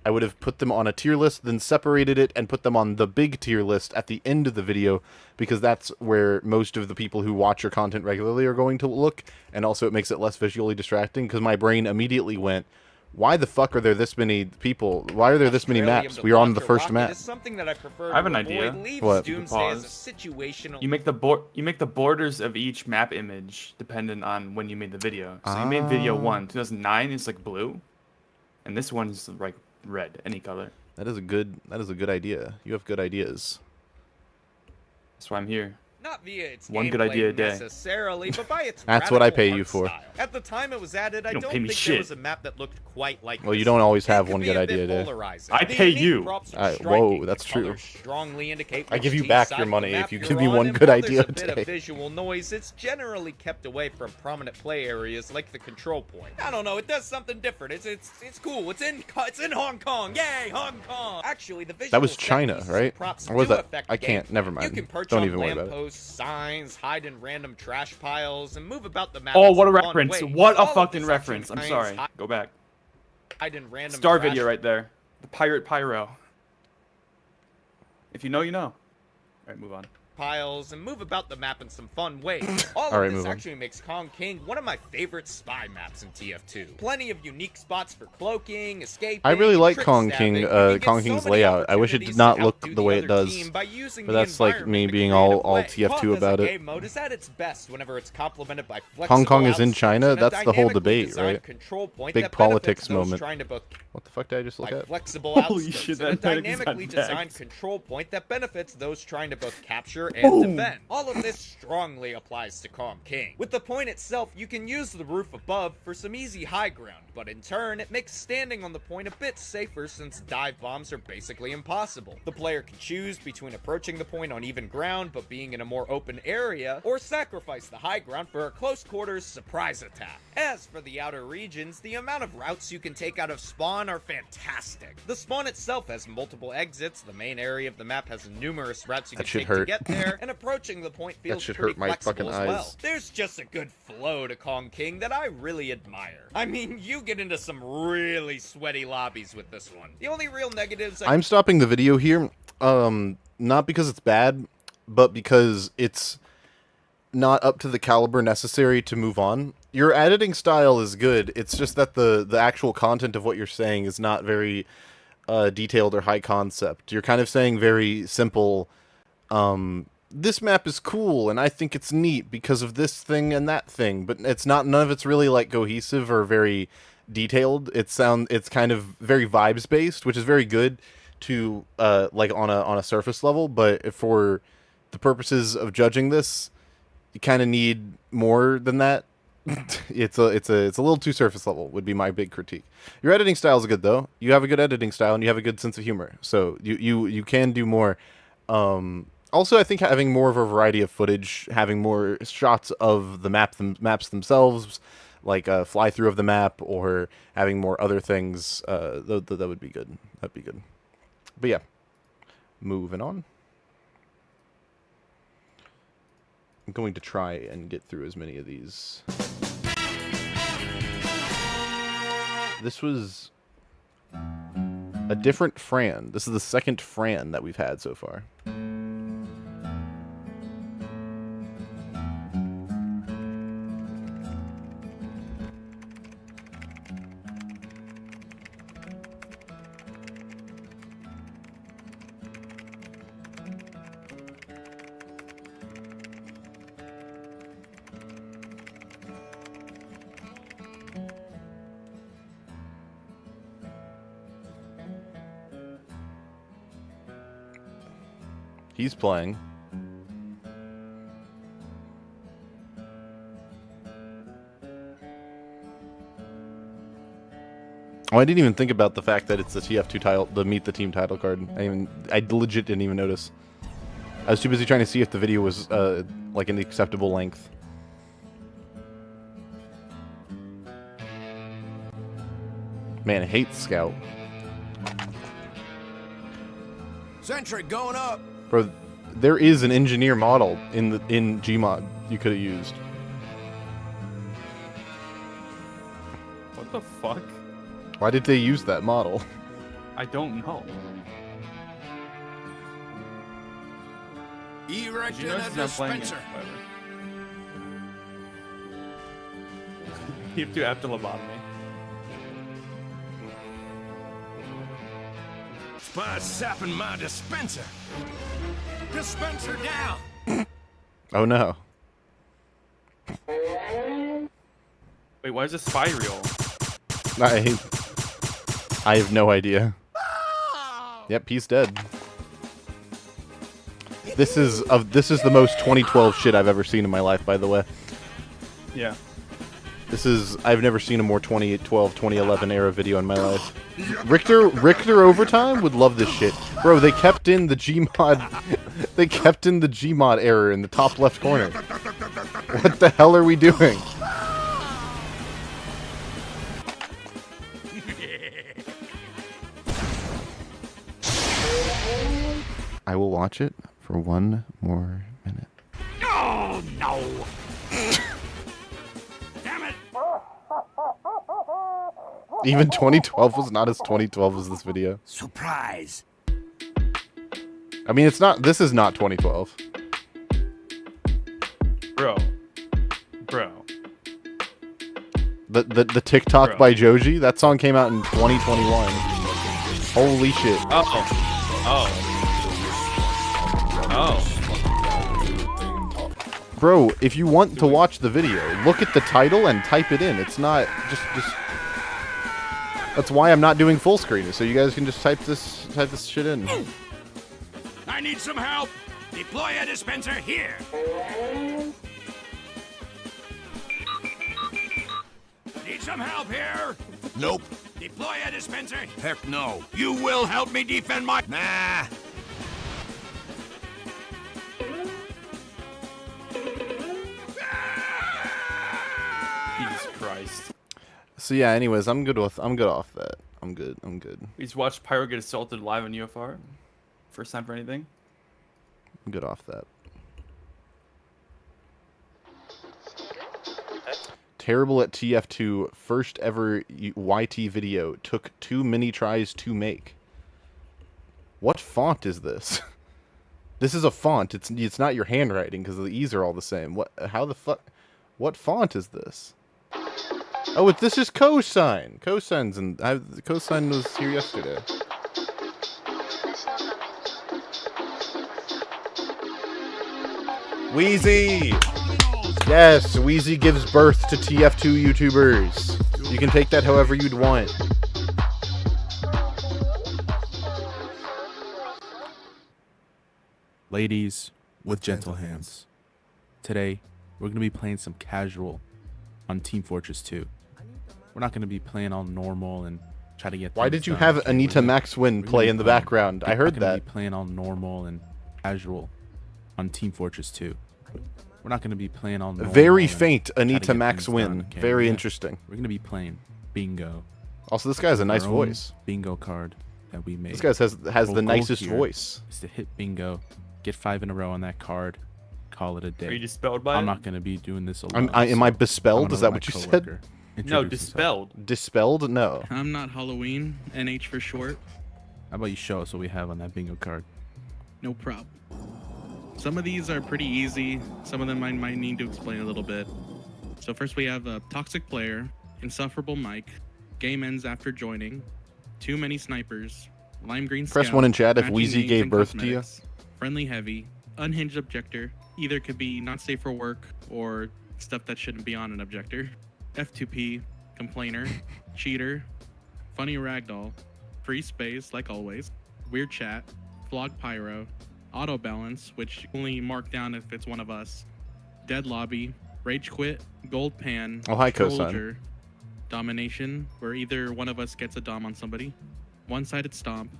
I would have put them on a tier list, then separated it and put them on the big tier list at the end of the video, because that's where most of the people who watch your content regularly are going to look, and also it makes it less visually distracting, because my brain immediately went, why the fuck are there this many people? Why are there this many maps? We are on the first map. Is something that I prefer I have to an avoid. idea. Leaves What? Doomsday as a Pause. situational. You make the borders of each map image dependent on when you made the video. So you made video 1, 2009 is like blue, and this one is like red, any color. That is a good idea. You have good ideas. That's why I'm here. Not via its One good gameplay idea a day. necessarily, but by its That's what I radical pay art you for. style. At the time it was added, I You don't don't pay me think shit. there was a map that looked quite like Well, you this. don't always have It could one be good a bit idea a day. polarizing. I The pay unique you. props are Whoa, striking. that's The true. colors strongly indicate I which give you team back side your of money the if map you you're give me on, one and good while idea there's a bit a day. of visual noise, it's generally kept away from prominent play areas like the control point. I don't know, it does something different. It's cool. It's in Hong Kong. Yay, Hong Kong. Actually, the visual That was set China, pieces right? and props Or was do that? affect I can't. gameplay. Never You mind. can perch Don't on even worry about it. lampposts, signs, hide in random trash piles, and move about the map. Oh, in what a some fun reference! ways. What All a of fucking this reference! I'm action sorry. finds Go back. hide in random Star trash video right there. The pirate pyro. If you know, you know. All right, move on. piles and move about the map in some fun ways. All All right, of this move on. actually makes Kong King one of my favorite spy maps in TF2. Plenty of unique spots for cloaking, escaping, I really and like trick Kong stabbing. King, You can get Kong so King's many layout. I wish it did opportunities not to look outdo the way other it does. team by using But the that's like environment me in a being creative all way. TF2 Pop about as a it. game mode is at its best whenever it's complemented by Hong Kong flexible is in outskirts China? and a That's the whole dynamically debate, designed right? control point Big that benefits politics those moment. trying to both What the fuck did I just look by at? flexible Holy outskirts shit, and a that medic is dynamically on designed deck. control point that benefits those trying to both capture and Boom. defend. All of this strongly applies to Kong King. With the point itself, you can use the roof above for some easy high ground, but in turn, it makes standing on the point a bit safer since dive bombs are basically impossible. The player can choose between approaching the point on even ground but being in a more open area, or sacrifice the high ground for a close quarters surprise attack. As for the outer regions, the amount of routes you can take out of spawn are fantastic. The spawn itself has multiple exits, the main area of the map has numerous routes you That can should take to hurt. get there, and approaching the point feels should pretty hurt my flexible fucking as well. eyes. There's just a good flow to Kong King that I really admire. I mean, you get into some really sweaty lobbies with this one. The only real negatives I'm stopping the video here, not because it's bad, but because it's not up to the caliber necessary to move on. Your editing style is good. It's just that the actual content of what you're saying is not very detailed or high concept. You're kind of saying very simple this map is cool and I think it's neat because of this thing and that thing, but it's not, none of it's really like cohesive or very detailed. It's kind of very vibes based, which is very good to like on a surface level, but for the purposes of judging this, you kind of need more than that. It's a little too surface level would be my big critique. Your editing style is good though. You have a good editing style and you have a good sense of humor. So you can do more. Also, I think having more of a variety of footage, having more shots of the maps themselves, like a fly through of the map, or having more other things, that would be good. That'd be good. But yeah, moving on. I'm going to try and get through as many of these. This was a different Fran. This is the second Fran that we've had so far. He's playing. Oh, I didn't even think about the fact that it's the TF2 title, the Meet the Team title card. I legit didn't even notice. I was too busy trying to see if the video was like an acceptable length. Man, I hate Scout. Sentry going up. Bro, there is an engineer model in Gmod you could have used. What the fuck? Why did they use that model? I don't know. Erecting a dispenser. You have to after lobotomy. Spy sapping my dispenser. Dispenser down. Oh no. Wait, why is this spy real? I have no idea. Yep, he's dead. This is the most 2012 shit I've ever seen in my life, by the way. Yeah. I've never seen a more 2012, 2011 era video in my life. Richter Overtime would love this shit. Bro, they kept in the Gmod they kept in the Gmod error in the top left corner. What the hell are we doing? I will watch it for one more minute. Oh no! Damn it! Even 2012 was not as 2012 as this video. Surprise! I mean, it's not. This is not 2012. Bro. The TikTok by Joji. That song came out in 2021. Holy shit! Bro, if you want to watch the video, look at the title and type it in. It's not just. That's why I'm not doing full screen, so you guys can just type this shit in. I need some help. Deploy a dispenser here. Need some help here. Nope. Deploy a dispenser. Heck no. You will help me defend my. Nah. Jesus Christ. So yeah, anyways, I'm good off that. I'm good. We just watched Pyro get assaulted live on UFR. First time for anything. I'm good off that. Terrible at TF2. First ever YT video. Took 2 mini tries to make. What font is this? This is a font. It's not your handwriting because the E's are all the same. What? How the fuck? What font is this? Oh, this is Cosine. Cosine's and Cosine was here yesterday. Wheezy! Yes, Wheezy gives birth to TF2 YouTubers. You can take that however you'd want. Ladies with gentle hands. Today, we're going to be playing some casual on Team Fortress 2. We're not going to be playing all normal and try to get. Why did you have Anita Maxwin play in the background? I heard that. We're going to be playing all normal and casual on Team Fortress 2. We're not going to be playing all normal. Very faint Anita Maxwin. Very interesting. We're going to be playing bingo. Also, this guy has a nice voice. Bingo card that we made. This guy has the nicest voice. Is to hit bingo, get 5 in a row on that card, call it a day. Are you dispelled by I'm it? not going to be doing this alone. Am I bespelled? Is that what you said? No, dispelled. Dispelled? No. I'm not Halloween. NH for short. How about you show us what we have on that bingo card? No problem. Some of these are pretty easy. Some of them I might need to explain a little bit. So first we have a toxic player, insufferable mic, game ends after joining, too many snipers, lime green Press scout, 1 in chat if matching Wheezy names gave and birth to you. cosmetics, friendly heavy, unhinged objector, either could be not safe for work or stuff that shouldn't be on an objector, F2P, complainer, cheater, funny ragdoll, free space like always, weird chat, vlog pyro, auto balance, which only mark down if it's one of us, dead lobby, rage quit, gold pan, Oh, hi, Cosign. soldier, domination, where either one of us gets a dom on somebody, one-sided stomp,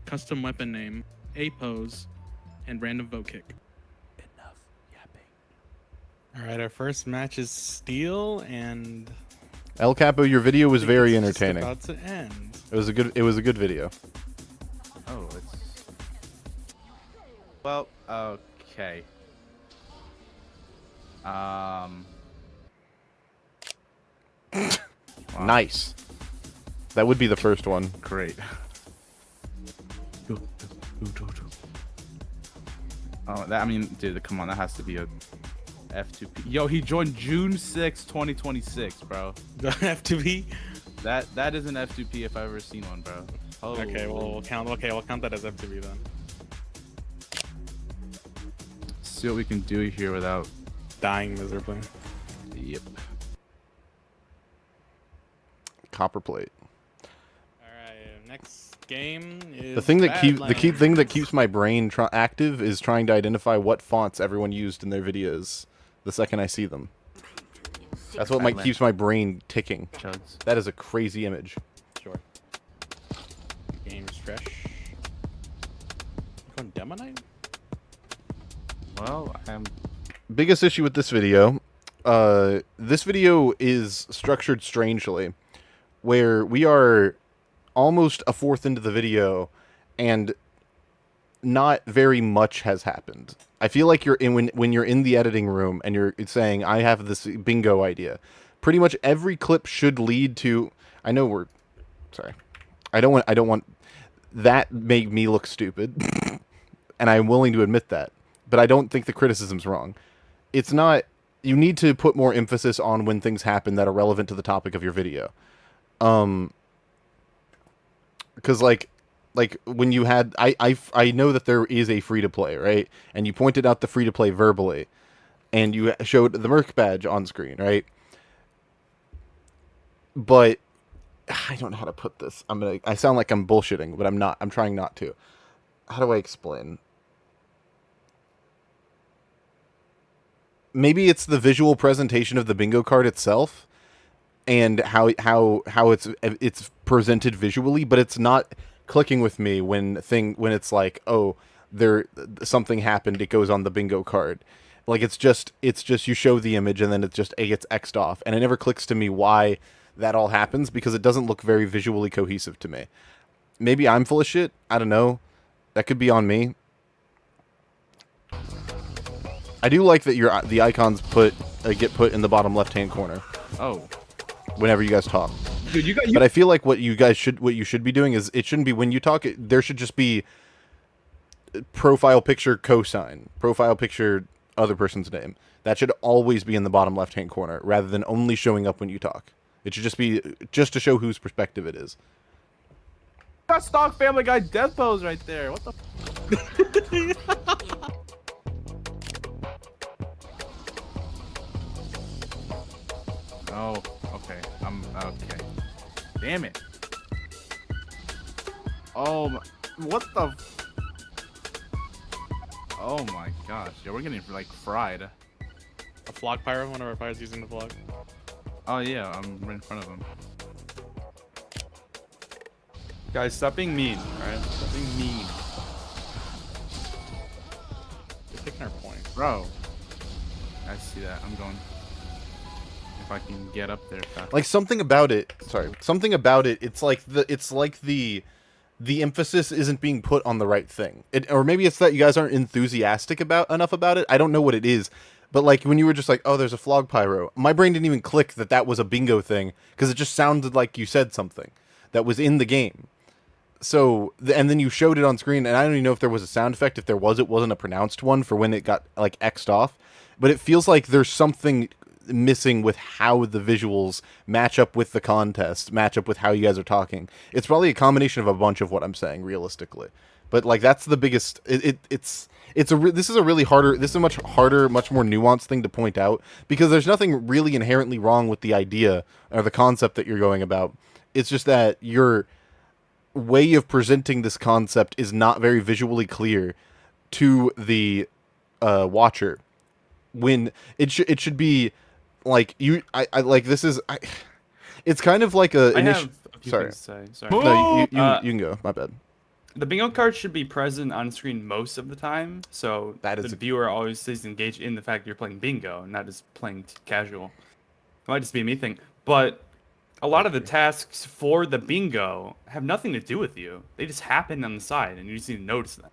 custom weapon name, a pose, and random vote kick. All right, our first match is Steel and El Capo, your video was very it's just entertaining. about to end. It was a good video. Oh, it's... Well, okay. Nice. That would be the first one. Great. Oh, that, I mean, dude, come on, that has to be a F2P. Yo, he joined June 6, 2026, bro. The F2P? That is an F2P if I've ever seen one, bro. Oh. Okay, well, we'll count that as F2P then. See what we can do here without dying miserably. Yep. Copper plate. Alright, next game is The thing that Badlands. keeps my brain active is trying to identify what fonts everyone used in their videos the second I see them. That's what keeps my brain ticking. Chuds. That is a crazy image. Sure. Game's fresh. Going demo night? Well, I'm... Biggest issue with this video. This video is structured strangely, where we are almost a fourth into the video, and not very much has happened. I feel like you're in when you're in the editing room and you're saying, I have this bingo idea. Pretty much every clip should lead to. I know we're sorry. I don't want that make me look stupid, and I'm willing to admit that. But I don't think the criticism's wrong. It's not. You need to put more emphasis on when things happen that are relevant to the topic of your video. Because like when you had, I know that there is a free to play, right? And you pointed out the free to play verbally, and you showed the Merc badge on screen, right? But I don't know how to put this. I sound like I'm bullshitting, but I'm not. I'm trying not to. How do I explain? Maybe it's the visual presentation of the bingo card itself, and how it's presented visually, but it's not clicking with me when it's like, oh, something happened, it goes on the bingo card. Like it's just you show the image and then it gets X'd off, and it never clicks to me why that all happens, because it doesn't look very visually cohesive to me. Maybe I'm full of shit. I don't know. That could be on me. I do like that the icons get put in the bottom left-hand corner. Oh. Whenever you guys talk. Dude, But I feel like what you should be doing is, it shouldn't be when you talk. There should just be profile picture cosign, profile picture other person's name. That should always be in the bottom left-hand corner, rather than only showing up when you talk. It should just be to show whose perspective it is. Got stock Family Guy death pose right there. What the? Oh, okay. I'm okay. Damn it. Oh, what the? Oh my gosh. Yeah, we're getting like fried. A flog pyro, one of our pyros using the flog. Oh yeah, I'm right in front of him. Guys, stop being mean, alright? Stop being mean. They're taking our point. Bro. I see that. I'm going. If I can get up there fast. Like something about it. Sorry, something about it. It's like the emphasis isn't being put on the right thing. Or maybe it's that you guys aren't enthusiastic enough about it. I don't know what it is. But like when you were just like, oh, there's a flog pyro. My brain didn't even click that was a bingo thing because it just sounded like you said something that was in the game. So, and then you showed it on screen, and I don't even know if there was a sound effect. If there was, it wasn't a pronounced one for when it got like X'd off. But it feels like there's something missing with how the visuals match up with the contest, match up with how you guys are talking. It's probably a combination of a bunch of what I'm saying, realistically. But like that's the biggest. This is a much harder, much more nuanced thing to point out because there's nothing really inherently wrong with the idea or the concept that you're going about. It's just that your way of presenting this concept is not very visually clear to the watcher. When it should be like it's kind of like a. I have a few Sorry. things to say. Sorry. No, you can go. My bad. The bingo card should be present on screen most of the time, so the viewer always stays engaged in the fact you're playing bingo, not just playing casual. It might just be a me thing, but a lot of the tasks for the bingo have nothing to do with you. They just happen on the side, and you just need to notice them.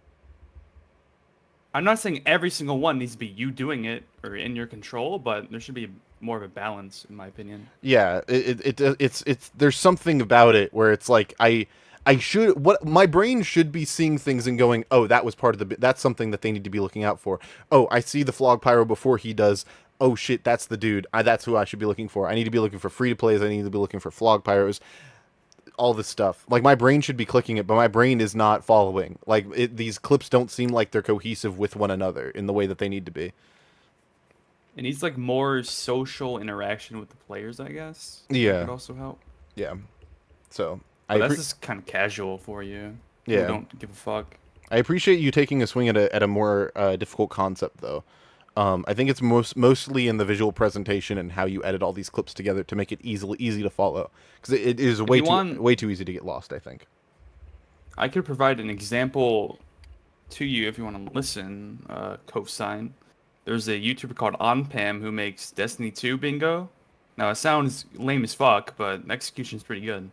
I'm not saying every single one needs to be you doing it or in your control, but there should be more of a balance, in my opinion. Yeah, it's there's something about it where it's like my brain should be seeing things and going, oh, that was part of that's something that they need to be looking out for. Oh, I see the flog pyro before he does. Oh shit, that's the dude. That's who I should be looking for. I need to be looking for free to plays. I need to be looking for flog pyros. All this stuff. Like my brain should be clicking it, but my brain is not following. Like these clips don't seem like they're cohesive with one another in the way that they need to be. It needs like more social interaction with the players, I guess. Yeah. That could also help. Yeah. So that's just kind of casual for you. Yeah. You don't give a fuck. I appreciate you taking a swing at a more difficult concept, though. I think it's mostly in the visual presentation and how you edit all these clips together to make it easy to follow. Because it is way too easy to get lost, I think. I could provide an example to you if you want to listen. Cosign. There's a YouTuber called Onpam who makes Destiny 2 bingo. Now it sounds lame as fuck, but the execution's pretty good.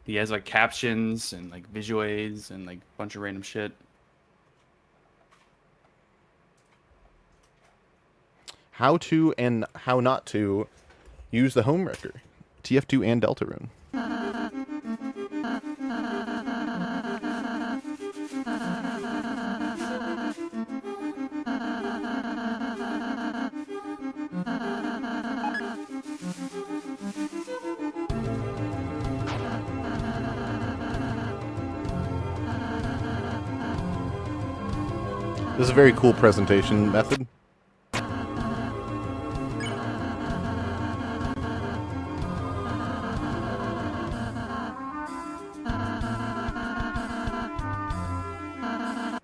He has like captions and like visual aids and like a bunch of random shit. How to and how not to use the home wrecker, TF2 and Deltarune. This is a very cool presentation method.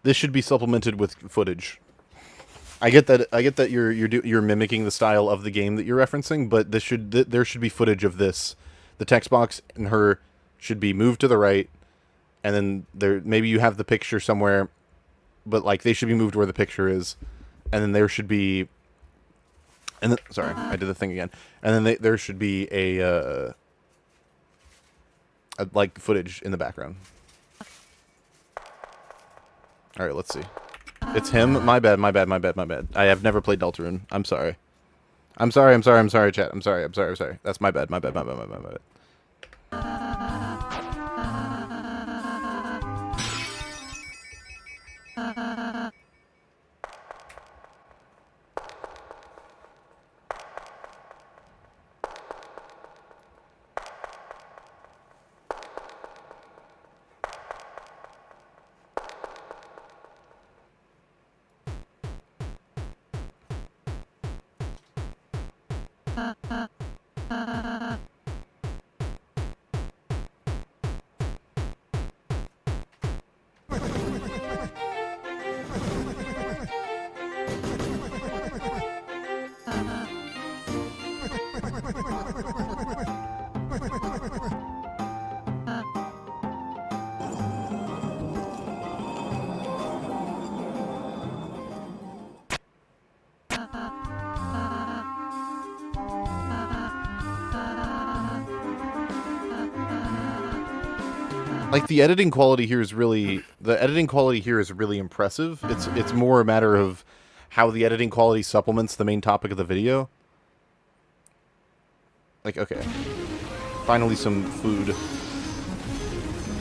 This should be supplemented with footage. I get that you're mimicking the style of the game that you're referencing, but there should be footage of this. The text box and her should be moved to the right, and then maybe you have the picture somewhere, but like they should be moved where the picture is, and then there should be. And then, sorry, I did the thing again. And then there should be a like footage in the background. All right, let's see. It's him. My bad. I have never played Deltarune. I'm sorry. I'm sorry, chat. I'm sorry. That's my bad. My bad. Like the editing quality here is really impressive. It's more a matter of how the editing quality supplements the main topic of the video. Like, okay. Finally some food.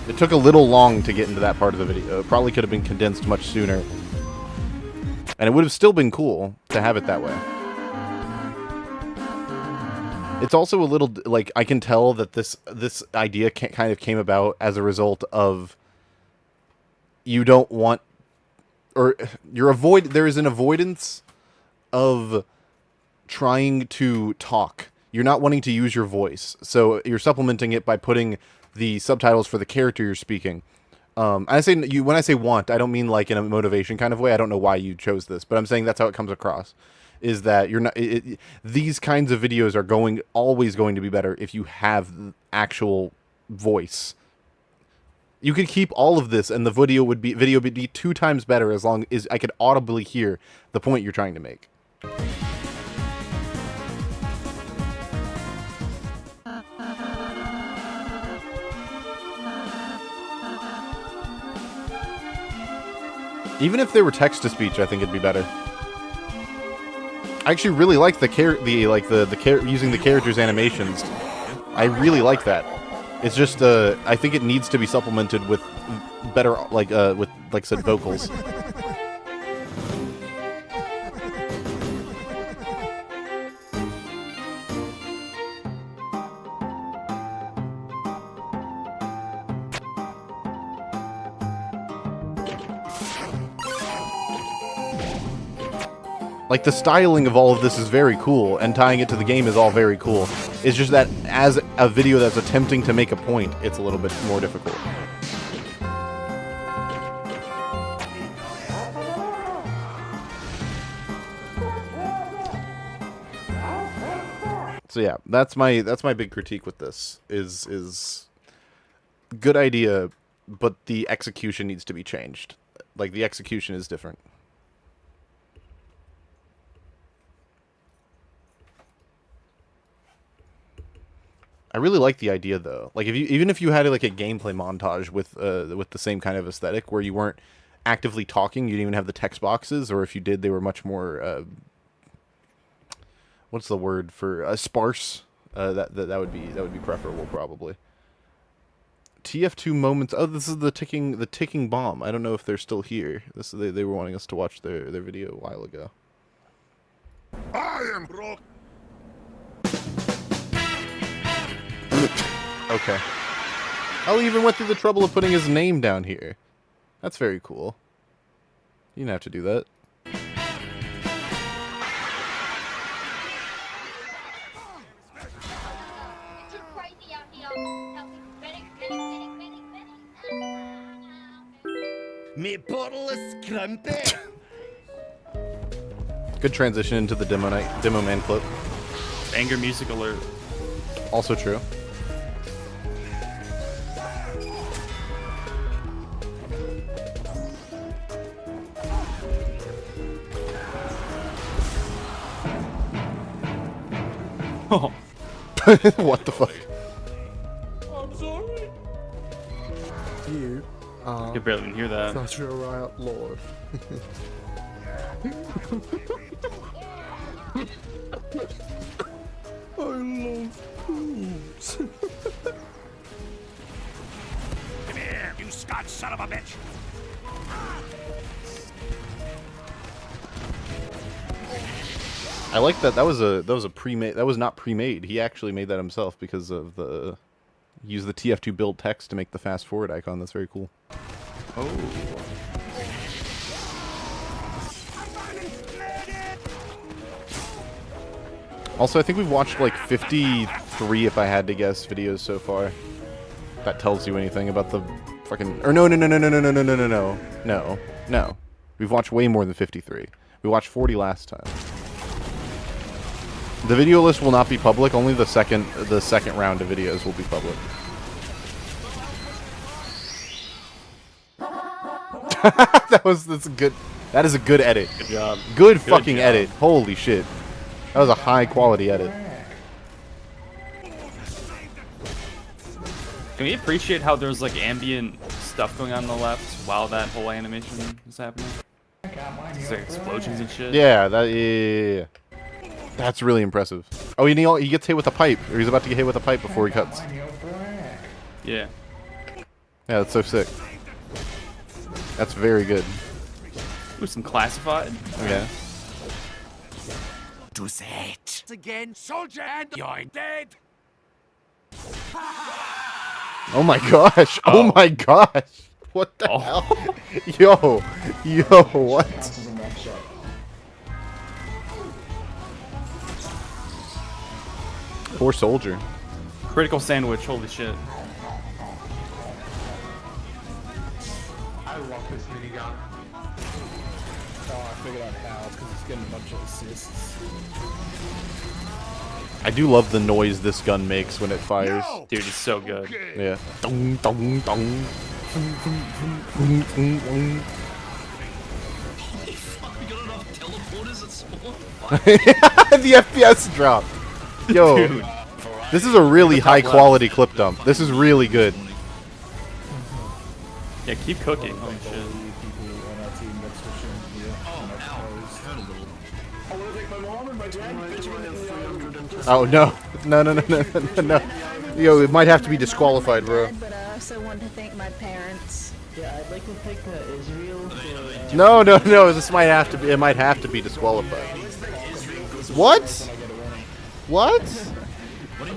It took a little long to get into that part of the video. It probably could have been condensed much sooner. And it would have still been cool to have it that way. It's also a little, like, I can tell that this idea kind of came about as a result of you don't want, or there is an avoidance of trying to talk. You're not wanting to use your voice, so you're supplementing it by putting the subtitles for the character you're speaking. When I say want, I don't mean like in a motivation kind of way. I don't know why you chose this, but I'm saying that's how it comes across. Is that you're not? These kinds of videos are always going to be better if you have actual voice. You could keep all of this, and the video would be 2 times better as long as I could audibly hear the point you're trying to make. Even if they were text to speech, I think it'd be better. I actually really like using the characters' animations. I really like that. It's just I think it needs to be supplemented with better like I said, vocals. Like, the styling of all of this is very cool, and tying it to the game is all very cool. It's just that, as a video that's attempting to make a point, it's a little bit more difficult. So yeah, that's my big critique with this, is good idea, but the execution needs to be changed. Like, the execution is different. I really like the idea, though. Like, even if you had like a gameplay montage with the same kind of aesthetic, where you weren't actively talking, you didn't even have the text boxes, or if you did, they were much more what's the word for sparse? That would be preferable, probably. TF2 moments. Oh, this is the ticking bomb. I don't know if they're still here. They were wanting us to watch their video a while ago. I am broke. Okay. Oh, he even went through the trouble of putting his name down here. That's very cool. You didn't have to do that. Me bottle of scrumpy. Good transition into the demo man clip. Anger music alert. Also true. Oh. What the fuck? I'm sorry. You are... You could barely even hear that. Such a riot lord. I love boobs. Come here, you Scotch son of a bitch. I like that. That was a pre-made. That was not pre-made. He actually made that himself because of the use the TF2 build text to make the fast forward icon. That's very cool. Oh. Also, I think we've watched like 53, if I had to guess, videos so far. If that tells you anything about the fucking... Or no. We've watched way more than 53. We watched 40 last time. The video list will not be public. Only the second round of videos will be public. That's good. That is a good edit. Good job. Good fucking edit. Holy shit. That was a high quality edit. Can we appreciate how there's like ambient stuff going on the left while that whole animation is happening? There's like explosions and shit. Yeah, yeah. That's really impressive. Oh, he gets hit with a pipe, or he's about to get hit with a pipe before he cuts. Yeah. Yeah, that's so sick. That's very good. Ooh, some classified. Okay. To say it again, soldier, and you're dead. Oh my gosh! Oh my gosh! What the hell? Yo, what? Poor soldier. Critical sandwich, holy shit. I love this minigun. Oh, I figured out how, because it's getting a bunch of assists. I do love the noise this gun makes when it fires. Dude, it's so good. Yeah. Dong, dong, dong. The FPS dropped. Yo, Dude. this is a really high quality clip dump. This is really good. Yeah, keep cooking. Holy shit. Oh no. No. Yo, it might have to be disqualified, bro. But I also want to thank my parents. Yeah, I'd like to thank Israel for... No. This might have to be. It might have to be disqualified. What? What? I'd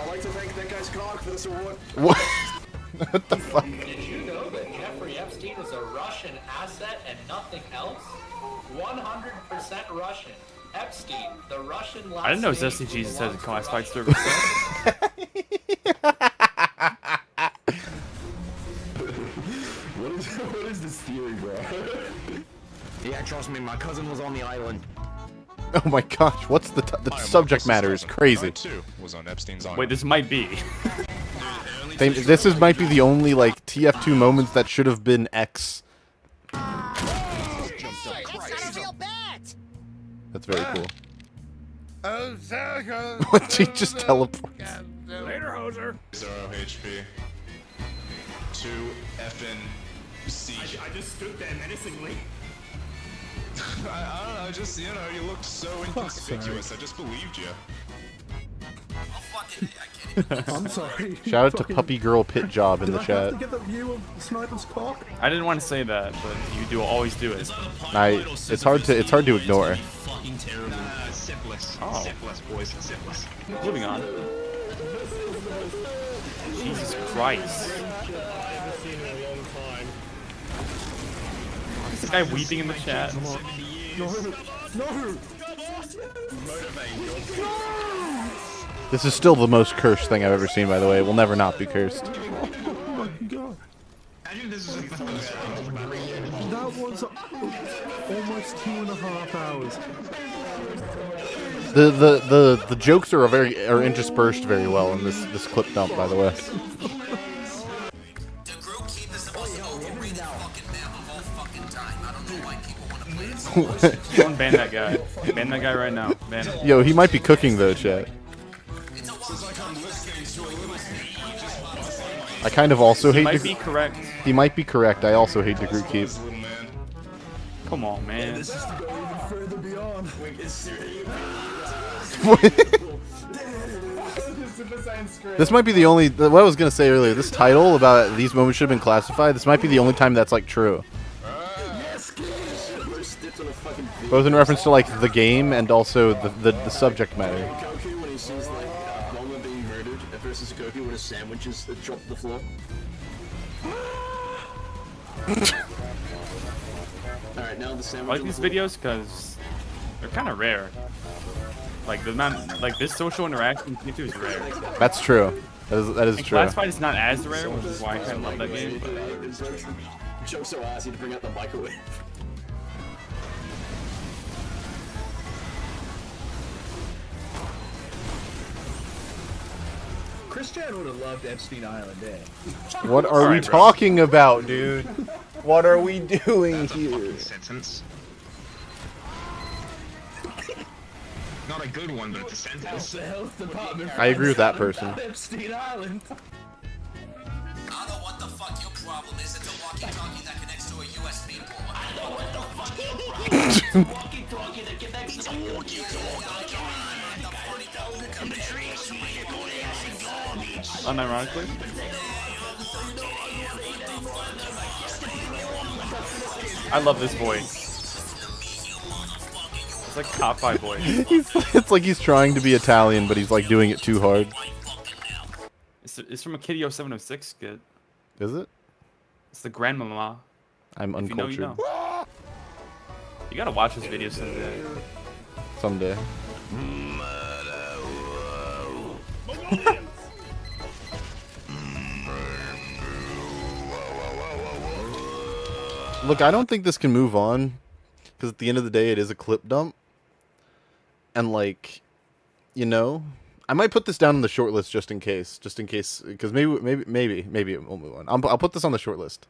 like to thank that guy's cock for this award. What? What the fuck? Did you know that Jeffrey Epstein is a Russian asset and nothing else? 100% Russian. Epstein, the Russian last I didn't know name SCGs has a belongs classified to service. What is this theory, bro? Yeah, trust me, my cousin was on the island. Oh my gosh, what's the subject matter is crazy. Was on Epstein's island. Wait, this might be. This might be the only like TF2 moments that should have been X. That's very cool. What, she just teleports? Later, hoser. 0 HP. 2 effing siege. I just stood there menacingly. I don't know, just, you know, you looked so inconspicuous. I just believed you. I'm sorry. Shout out to Puppy Girl Pit Job in the Did I have chat. to get the view of the sniper's cock? I didn't want to say that, but you always do it. It's hard to ignore. Syphilis. Oh. Syphilis, boys. Syphilis. Moving on. Jesus Christ. Is this guy weeping in the chat? No! This is still the most cursed thing I've ever seen, by the way. It will never not be cursed. Oh my god. That was almost 2.5 hours. The jokes are interspersed very well in this clip dump, by the way. Someone ban that guy. Ban that guy right now. Ban him. Yo, he might be cooking though, chat. I kind of also hate. He might be correct. He might be correct. I also hate the group keep. Come on, man. This is to go even further beyond. This might be the only. What I was gonna say earlier. This title about these moments should have been classified. This might be the only time that's like true. Both in reference to like the game and also the subject matter. Goku when he sees like Bulma being murdered versus Goku when his sandwiches drop to the floor. Alright, now the I sandwich. like these videos because they're kind of rare. Like this social interaction in T2 is rare. That's true. That is And true. Classified is not as rare, which is why I kind of love that game. But Joke's so ass, you had to bring out the microwave. Christian would have loved Epstein Island, eh? What are we talking about, dude? What are we doing here? Sentence. Not a good one, but it's a sentence. The health department. I agree with that person. Epstein Island. I don't know what the fuck your problem is. It's a walkie-talkie that connects to a USB port. I know what the fuck your problem is. It's a walkie-talkie that connects to a walkie-talkie. unironically. I love this voice. It's like top 5 voice. It's like he's trying to be Italian, but he's like doing it too hard. It's from a Kitty 0706 skit. Is it? It's the grandmama. I'm uncultured. You know. You gotta watch this video someday. Someday. Look, I don't think this can move on, because at the end of the day, it is a clip dump. And like, you know, I might put this down on the short list just in case, because maybe it will move on. I'll put this on the short list.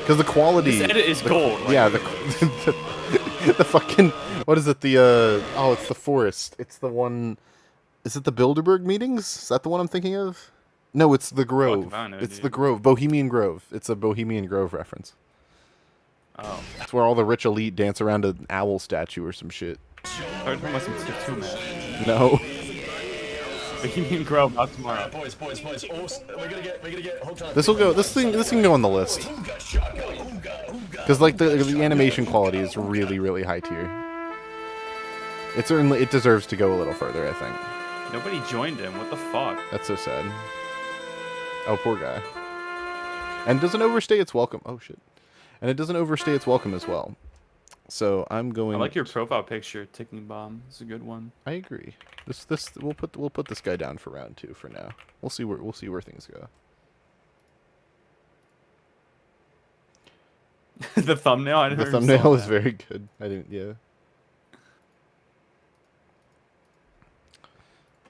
Because the quality, this edit is gold. Yeah, the fucking, what is it? Oh, it's the forest. It's the one. Is it the Bilderberg meetings? Is that the one I'm thinking of? No, it's the Grove. It's the Grove, Bohemian Grove. It's a Bohemian Grove reference. Oh. It's where all the rich elite dance around an owl statue or some shit. Talking about some T2, man. No. Bohemian Grove, not tomorrow. Boys. We're gonna get. Hold on. This will go. This thing can go on the list. Because like the animation quality is really, really high tier. It deserves to go a little further, I think. Nobody joined him. What the fuck? That's so sad. Oh, poor guy. And it doesn't overstay its welcome. Oh shit. And it doesn't overstay its welcome as well. So I'm going. I like your profile picture, ticking bomb. It's a good one. I agree. We'll put this guy down for round 2 for now. We'll see where things go. The thumbnail. The thumbnail is very good. I didn't. Yeah.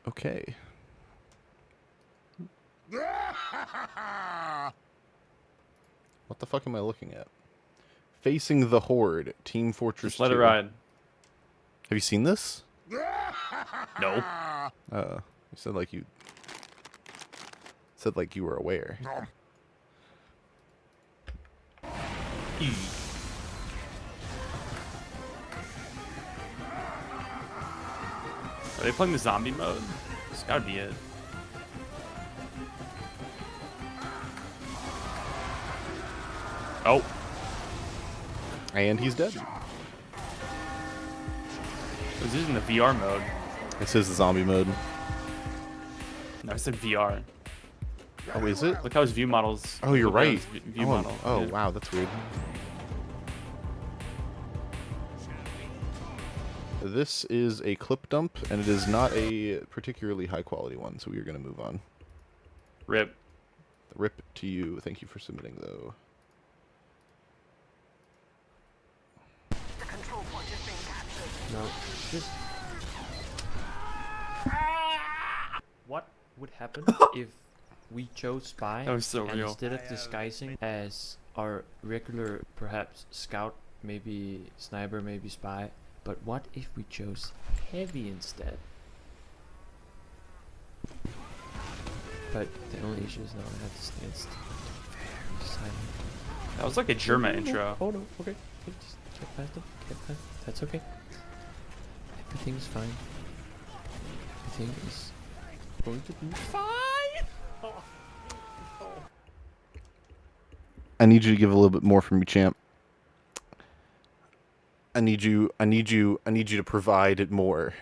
Okay. What the fuck am I looking at? Facing the Horde, Team Fortress 2. Let it ride. Have you seen this? No. You said like you were aware. Are they playing the zombie mode? It's gotta be it. Oh. And he's dead. This is in the VR mode. This is the zombie mode. No, I said VR. Oh, is it? Look how his view models. Oh, you're right. View model. Oh, Yeah. wow, that's weird. This is a clip dump, and it is not a particularly high quality one, so we are going to move on. Rip. Rip to you. Thank you for submitting, though. No. Just... What would happen if we chose spy That was so and real. instead of disguising as our regular, perhaps scout, maybe sniper, maybe spy, but what if we chose heavy instead? But the only issue is now I have to stand still. Very silent. That was like a German intro. Oh no, okay. Just get past them. Get past. That's okay. Everything's fine. Everything is going to be fine. I need you to give a little bit more from me, champ. I need you to provide it more.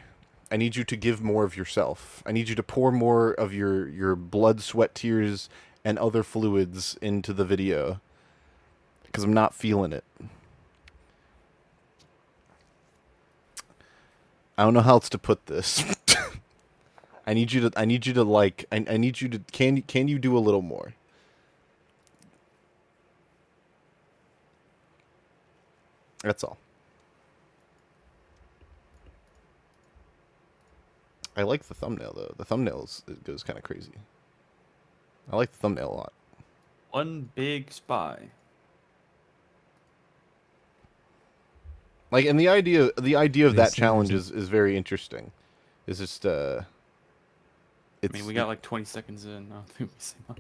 I need you to give more of yourself. I need you to pour more of your blood, sweat, tears, and other fluids into the video. Because I'm not feeling it. I don't know how else to put this. I need you to like I need you to can you do a little more? That's all. I like the thumbnail though. The thumbnails it goes kind of crazy. I like the thumbnail a lot. One big spy. Like, and the idea of that challenge is very interesting. It's just I mean, we got like 20 seconds in. I don't think we see much.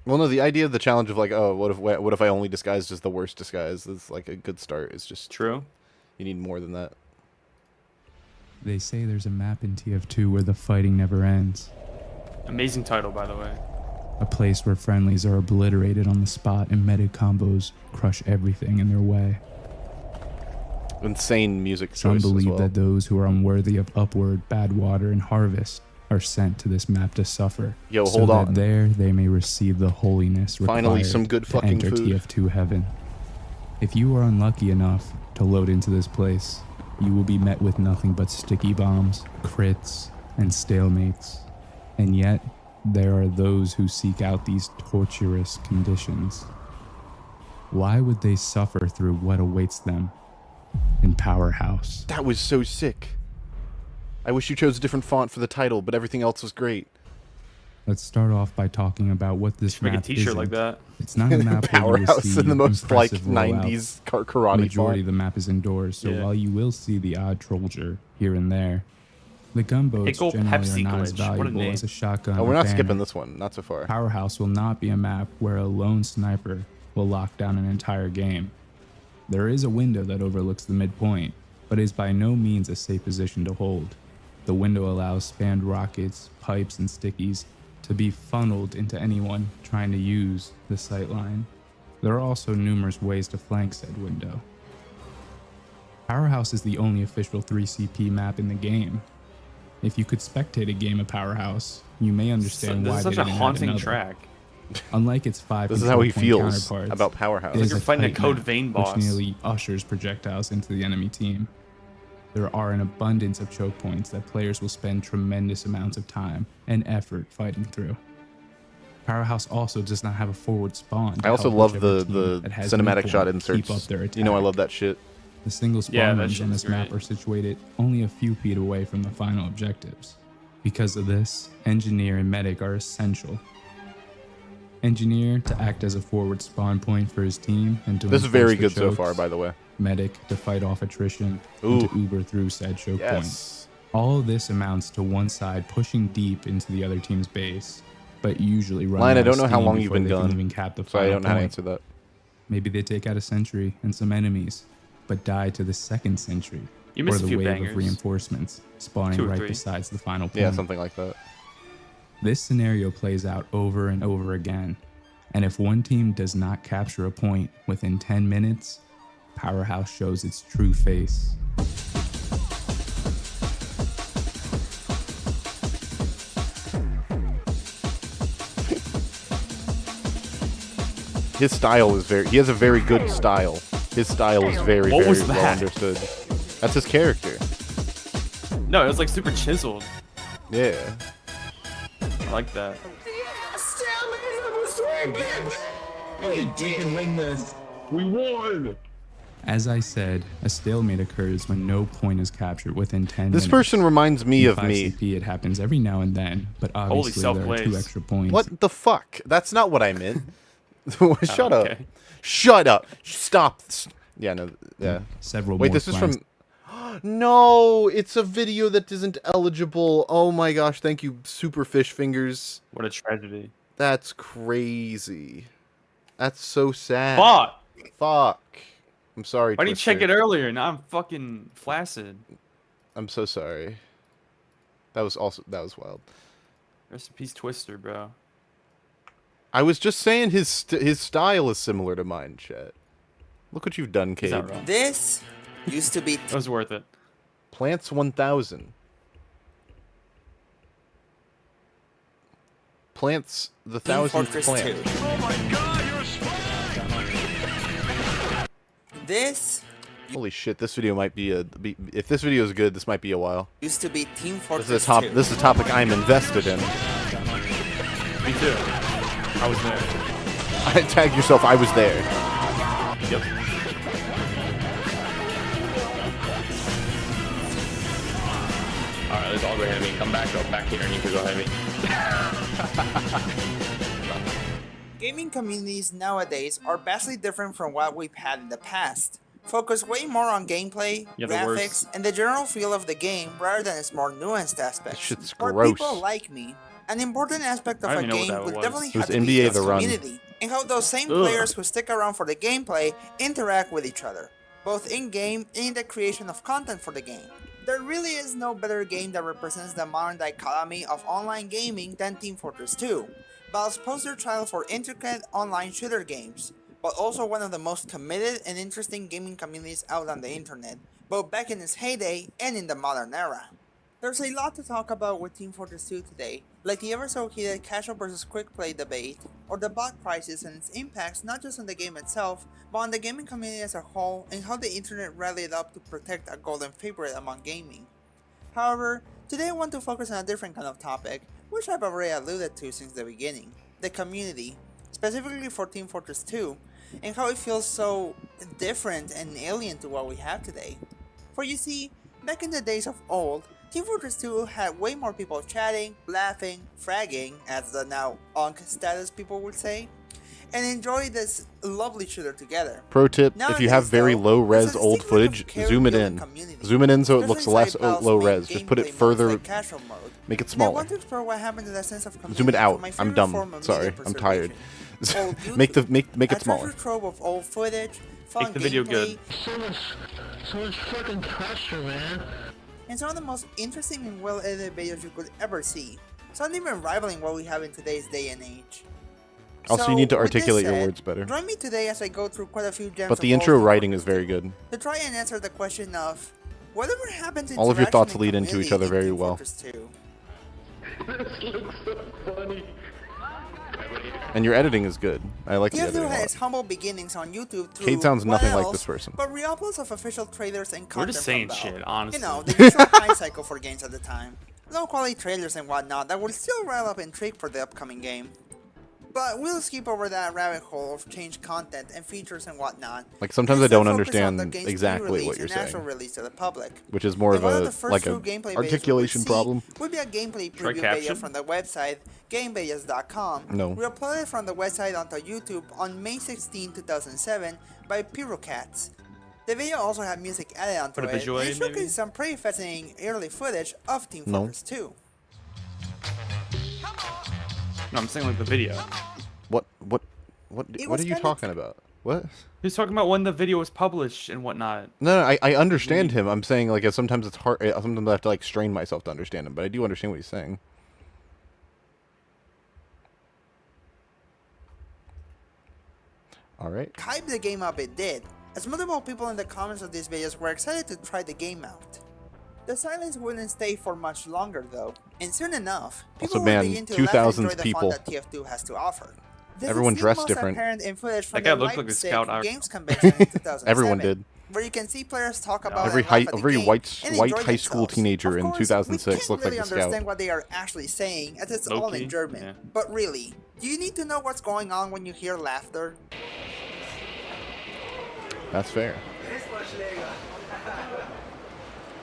Well, no, the idea of the challenge of like, oh, what if I only disguised as the worst disguise is like a good start. It's just true. You need more than that. They say there's a map in TF2 where the fighting never ends. Amazing title, by the way. A place where friendlies are obliterated on the spot and medic combos crush everything in their way. Insane music choice Some believe as well. that those who are unworthy of Upward, Bad Water, and Harvest are sent to this map to suffer. Yo, so hold that on. there they may receive the holiness required Finally, some good to fucking enter food. TF2 heaven. If you are unlucky enough to load into this place, you will be met with nothing but sticky bombs, crits, and stalemates. And yet, there are those who seek out these torturous conditions. Why would they suffer through what awaits them in Powerhouse? That was so sick. I wish you chose a different font for the title, but everything else was great. Let's start off by talking about what this Make a map t-shirt isn't. like that. It's not a map where you will Powerhouse see in the most like impressive 90s rollouts. karate The majority font. of the map is indoors, so Yeah. while you will see the odd trollger here and there, the gunboats Pickle generally Pepsi are not as glitch. What a valuable name. as a shotgun. Oh, we're or not banner. skipping this one. Not so far. Powerhouse will not be a map where a lone sniper will lock down an entire game. There is a window that overlooks the midpoint, but is by no means a safe position to hold. The window allows spammed rockets, pipes, and stickies to be funneled into anyone trying to use the sightline. There are also numerous ways to flank said window. Powerhouse is the only official 3CP map in the game. If you could spectate a game of Powerhouse, you may understand This why is they such a didn't add haunting another. track. Unlike its 5 This is how he control point feels counterparts, about Powerhouse. it It's is like you're fighting a tight Code map, Vein boss. which nearly ushers projectiles into the enemy team. There are an abundance of choke points that players will spend tremendous amounts of time and effort fighting through. Powerhouse also does not have a forward spawn. to I also help love whichever the team that has cinematic midpoint shot keep inserts. up their You know I attack. love that shit. The single spawn Yeah, that rooms shit on is this map great. are situated only a few feet away from the final objectives. Because of this, Engineer and Medic are essential. Engineer to act as a forward spawn point for his team and to This is enforce very the good so chokes. far, by the way. Medic to fight off attrition Ooh. and to Uber through said choke Yes. points. All of this amounts to one side pushing deep into the other team's base, but usually running Lion, I out of don't know how steam long you've before been they can gone, even cap the so I final don't know how to point. answer that. Maybe they take out a sentry and some enemies, but die to the second sentry You or missed a the few wave bangers. of reinforcements spawning 2 or right 3. besides the final point. Yeah, something like that. This scenario plays out over and over again, and if one team does not capture a point within 10 minutes, Powerhouse shows its true face. His style is he has a very good style. His style is very, What very was well that? understood. That's his character. No, it was like super chiseled. Yeah. I like that. We can win this. We won. As I said, a stalemate occurs when no point is captured within 10 minutes. This person reminds me In of me. 5CP, it happens every now and then, but Holy obviously there are 2 self-plays. extra points. What the fuck? That's not what I meant. Shut up. okay. Shut up. Stop. Yeah, no. Yeah. Several Wait, more this is flanks. from. No, it's a video that isn't eligible. Oh my gosh, thank you, Super Fish Fingers. What a tragedy. That's crazy. That's so sad. Fuck! Fuck. I'm sorry. Why didn't you check Twister. it earlier? Now I'm fucking flaccid. I'm so sorry. That was wild. Rest in peace, Twister, bro. I was just saying his style is similar to mine, chat. Look what you've done, He's Cade. not wrong. This used to be. It was worth it. Plants 1000. Plants the 1000th Fortress plant. 2. This Holy shit, this video might be if this video is good, this might be a while. Used to be Team Fortress This is a 2. this is a topic I'm invested in. Me too. I was there. Tag yourself, I was there. Yep. Alright, let's all go heavy. Come back here and you can go heavy. Gaming communities nowadays are vastly different from what we've had in the past. Focus way more on gameplay, You're the graphics, worst. and the general feel of the game rather than its more nuanced aspects. Shit's For gross. people like me, an important aspect of I a don't even know game what would that definitely was. have It to was be NBA its The Run. community, and how those same Ugh. players who stick around for the gameplay interact with each other, both in-game and in the creation of content for the game. There really is no better game that represents the modern dichotomy of online gaming than Team Fortress 2, Valve's poster child for intricate online shooter games, but also one of the most committed and interesting gaming communities out on the internet, both back in its heyday and in the modern era. There's a lot to talk about with Team Fortress 2 today, like the ever so heated casual versus quick play debate, or the bot crisis and its impacts not just on the game itself, but on the gaming community as a whole, and how the internet rallied up to protect a golden favorite among gaming. However, today I want to focus on a different kind of topic, which I've already alluded to since the beginning, the community, specifically for Team Fortress 2, and how it feels so different and alien to what we have today. For you see, back in the days of old, Team Fortress 2 had way more people chatting, laughing, fragging, as the now UNC status people would say, and enjoy this lovely shooter together. Pro tip, if you have Nowadays, very though, low there's res a old distinct footage, lack of zoom it care in. built community, Zoom it in so it looks especially less inside Valve's low main res. Just put it gameplay modes further, like casual mode. make it And I smaller. want to explore what happened to that sense of community Zoom it from out. my I'm favorite dumb. form of Sorry, media I'm tired. preservation, old make YouTube. it A smaller. treasure trove of old footage, fun Make the video good. gameplay, So much fucking pressure, man. and some of the most interesting and well-edited videos you could ever see. Some even rivaling what we have in today's day and age. Also, you need to with this articulate your said, words better. Join me today as I go through quite a few gems But the of intro old writing is very good. to try and answer the question of whatever happened to All of your interaction thoughts and lead into each community other in very Team well. Fortress 2. This looks so funny. And your editing is good. I like the TF2 editing a had lot. its humble beginnings on YouTube through Kate sounds what nothing like else this person. but re-uploads of official trailers and content We're just saying from Valve. shit, honestly. You know, the usual high cycle for games at the time. Low quality trailers and whatnot that will still rile up intrigue for the upcoming game. But we'll skip over that rabbit hole of changed content and features and whatnot. Like, sometimes I Instead don't focus on the understand game's exactly pre-release what you're and actual saying. release to the public. Which is more And of one a the first like true a gameplay videos articulation we will see problem. would be a gameplay Try preview video caption. from the website gamevideos.com. No. We uploaded from the website onto YouTube on May 16, 2007 by Pyrocats. The video also had music added onto Put a it, visual and in, it maybe? showcased some pretty fascinating early footage of Team No. Fortress 2. No, I'm saying like the video. What It what was are you kinda- talking about? What? He's talking about when the video was published and whatnot. No, I understand him. I'm saying like sometimes it's hard. Sometimes I have to like strain myself to understand him, but I do understand what he's saying. All right. Hype the game up it did, as multiple people in the comments of these videos were excited to try the game out. The silence wouldn't stay for much longer though, and soon enough, people Also, man, would begin to laugh and 2000s enjoy the people. fun that TF2 has to offer. This Everyone is dressed most different. apparent in footage from That guy the looked like a Leipzig scout out. Games Convention in 2007. Everyone did. Where you can see players talk about Every and laugh at the every game white and white enjoy high school themselves. teenager Of in course, 2006 we can't looked really like the understand scout. what they are actually saying, as it's all Low-key, in German. yeah. But really, do you need to know what's going on when you hear laughter? That's fair.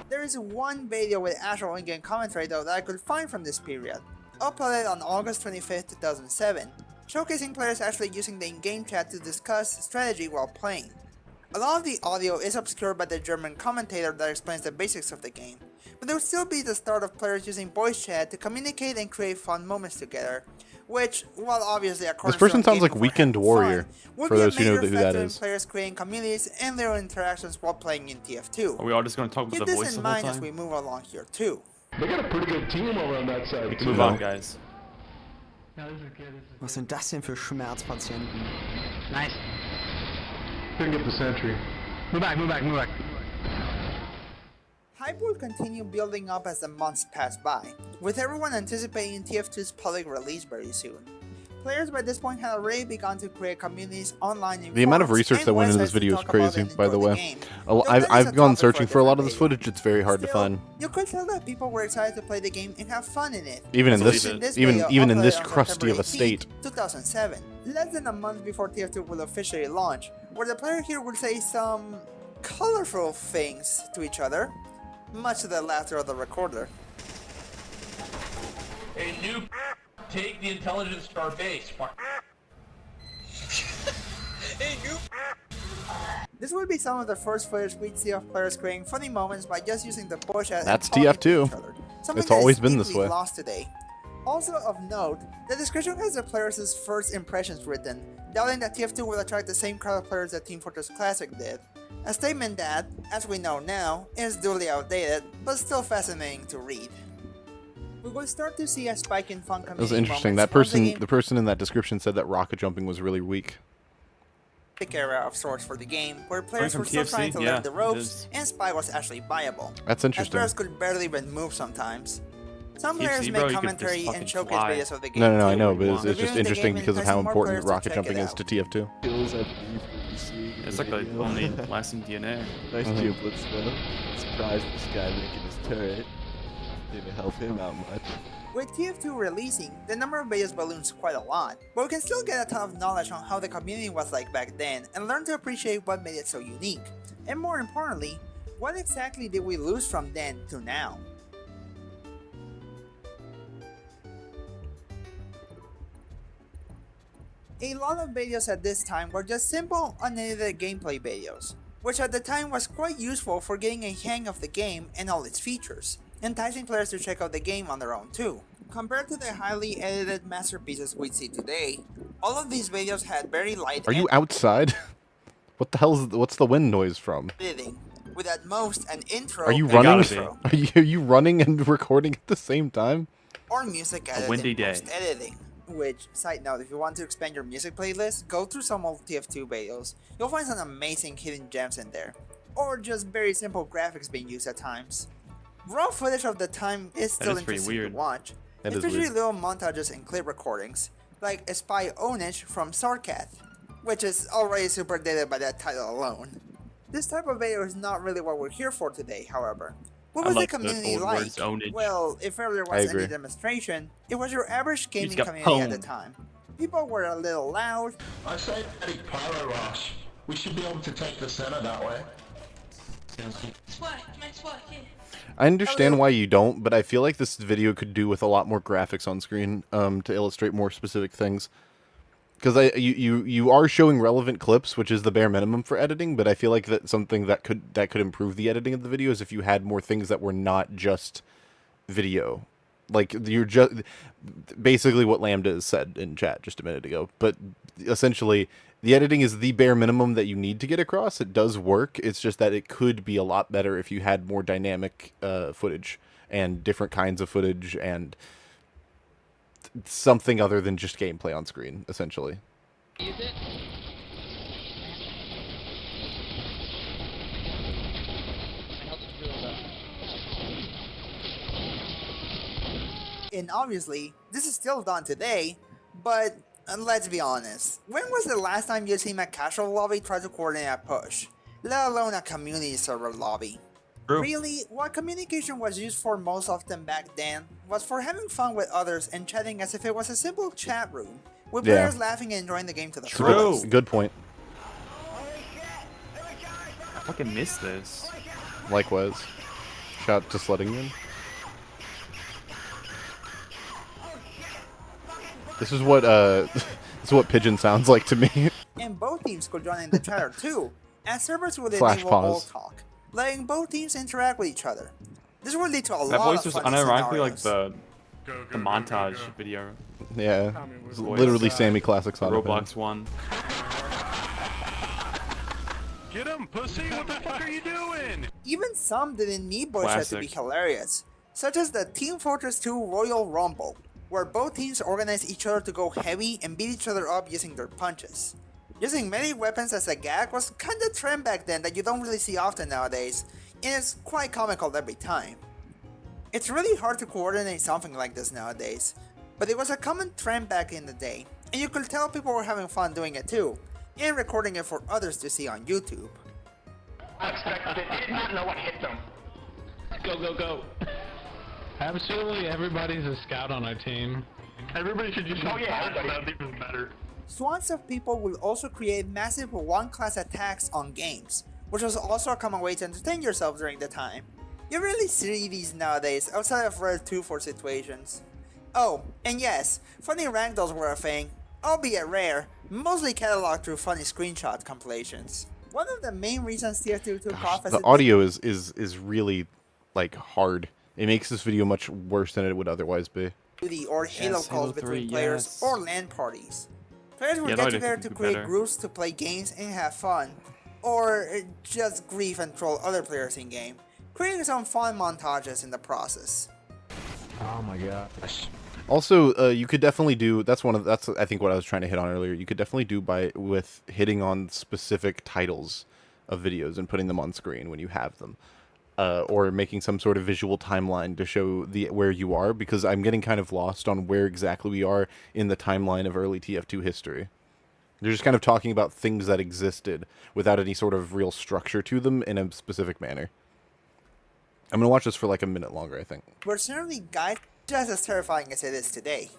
There is one video with actual in-game commentary though that I could find from this period, uploaded on August 25th, 2007, showcasing players actually using the in-game chat to discuss strategy while playing. A lot of the audio is obscured by the German commentator that explains the basics of the game, but there will still be the start of players using voice chat to communicate and create fun moments together, which, while obviously a This person cornerstone sounds game like for Weekend having Warrior, fun, would for be a those who know major who that factor in is. players creating communities and their interactions while playing in TF2. Are we all just going to talk about Keep the this voice in the whole mind as time? we move along here too. They got a pretty good team over on that side. We can too. move on, guys. Was sind das denn für Schmerzpatienten? Nice. Couldn't get the sentry. Move back, move back, move back. Hype will continue building up as the months pass by, with everyone anticipating TF2's public release very soon. Players by this point had already begun to create communities online in The amount of forums research and that went into this websites to video is talk about crazy, and by the enjoy way. game. Oh, Though that is a I've gone topic searching for a lot of this different footage. It's very hard to Still, find. you could tell that people were excited to play the game and have fun in it. Even in Especially this, video even in this uploaded on crusty of a September 18th, state. 2007, less than a month before TF2 will officially launch, where the player here will say some colorful things to each other, much to the laughter of the recorder. Hey, noob, take the intelligence to our base. Hey, noob. This would be some of the first footage we'd see of players creating funny moments by just using the push and That's talking to TF2. each other. Something It's that always is been this deeply way. lost today. Also of note, the description has the players' first impressions written, doubting that TF2 will attract the same crowd of players that Team Fortress Classic did. A statement that, as we know now, is duly outdated, but still fascinating to read. We will start to see a spike in fun community It was interesting. That person, the person in that description said that rocket jumping was really weak. era of sorts for the game, where players from were still TFC, trying to yeah, learn the it ropes, is. and Spy was actually viable. That's As interesting. players could barely even move sometimes. Some TFC, players bro, make you could commentary just and fucking showcase fly. videos of the game. No, I too, know, but it's just reviewing the interesting game because of and how encouraging more important players to rocket check jumping it is out. to TF2. It's like the only lasting DNA. Nice geoblitz though. Surprised this guy making his turret. Didn't help him out much. With TF2 releasing, the number of videos balloons quite a lot, but we can still get a ton of knowledge on how the community was like back then and learn to appreciate what made it so unique. And more importantly, what exactly did we lose from then to now? A lot of videos at this time were just simple, unedited gameplay videos, which at the time was quite useful for getting a hang of the game and all its features, enticing players to check out the game on their own too. Compared to the highly edited masterpieces we see today, all of these videos had very light Are you outside? What the hell is? What's the wind noise from? editing, with at most an intro Are you and running? outro, Are you running and recording at the same time? or music A edited windy in day. post-editing. Which, side note, if you want to expand your music playlist, go through some old TF2 videos. You'll find some amazing hidden gems in there. Or just very simple graphics being used at times. Raw footage of the time is still is pretty interesting weird. to watch, That is especially weird. little montages and clip recordings, like a Spy Ownage from Sarkath, which is already super dated by that title alone. This type of video is not really what we're here for today, however. What I was the like the community old like? words, ownage. Well, if earlier I was agree. any demonstration, it was your average gaming got community at the pwned. time. People were a little loud, I say take Pyro Rush. We should be able to take the center that way. I understand why you don't, but I feel like this video could do with a lot more graphics on screen to illustrate more specific things. Because you are showing relevant clips, which is the bare minimum for editing, but I feel like that something that could improve the editing of the video is if you had more things that were not just video. Like you're just basically what Lambda has said in chat just a minute ago. But essentially, the editing is the bare minimum that you need to get across. It does work. It's just that it could be a lot better if you had more dynamic footage and different kinds of footage and something other than just gameplay on screen, essentially. and obviously, this is still done today, but let's be honest, when was the last time you seen a casual lobby try to coordinate a push, let alone a community server lobby? True. Really, what communication was used for most often back then was for having fun with others and chatting as if it was a simple chat room, with Yeah. players laughing and enjoying the game to the True. fullest. Good point. I fucking missed this. Likewise. Shout to sledding in. This is what this is what pigeon sounds like to me. And both teams could join in the chatter too, as servers would Slash enable all pause. talk, letting both teams interact with each other. This would lead to a That lot voice of was funny unironically like scenarios. the montage video. Yeah. It's literally Sammy Classics The on Roblox one. Get him, pussy! What the fuck are you doing? Even some didn't need voice chat to be Classic. hilarious, such as the Team Fortress 2 Royal Rumble, where both teams organize each other to go heavy and beat each other up using their punches. Using melee weapons as a gag was kinda trend back then that you don't really see often nowadays, and it's quite comical every time. It's really hard to coordinate something like this nowadays, but it was a common trend back in the day, and you could tell people were having fun doing it too, and recording it for others to see on YouTube. I expected it. Did not know what hit them. Go, go, go. Absolutely everybody's a scout on our team. Everybody should just that's even better. Swaths of people will also create massive one-class attacks on games, which was also a common way to entertain yourself during the time. You rarely see these nowadays outside of Rare 2 for situations. Oh, and yes, funny ragdolls were a thing, albeit rare, mostly cataloged through funny screenshot compilations. One of the main reasons TF2 took off as The audio is really like hard. It makes this video much worse than it would otherwise be. Or Halo calls between players or LAN parties. Players would get together to create groups to play games and have fun, or just grief and troll other players in game, creating some fun montages in the process. Oh my gosh. Also, you could definitely do that's I think what I was trying to hit on earlier. You could definitely do with hitting on specific titles of videos and putting them on screen when you have them. Or making some sort of visual timeline to show where you are, because I'm getting kind of lost on where exactly we are in the timeline of early TF2 history. They're just kind of talking about things that existed without any sort of real structure to them in a specific manner. I'm going to watch this for like a minute longer, I think. We're certainly guides just as terrifying as it is today.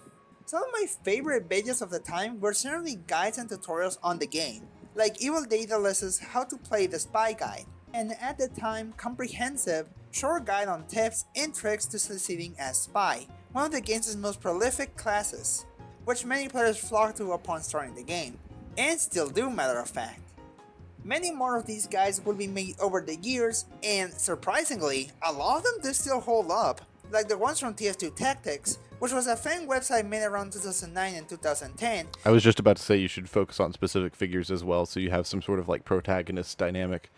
Some of my favorite videos of the time were certainly guides and tutorials on the game, like Evil Daedalus' How to Play the Spy Guide, and at the time, comprehensive, short guide on tips and tricks to succeeding as spy, one of the game's most prolific classes, which many players flock to upon starting the game, and still do, matter of fact. Many more of these guides will be made over the years, and surprisingly, a lot of them do still hold up, like the ones from TF2 Tactics, which was a fan website made around 2009 and 2010. I was just about to say you should focus on specific figures as well, so you have some sort of like protagonist dynamic.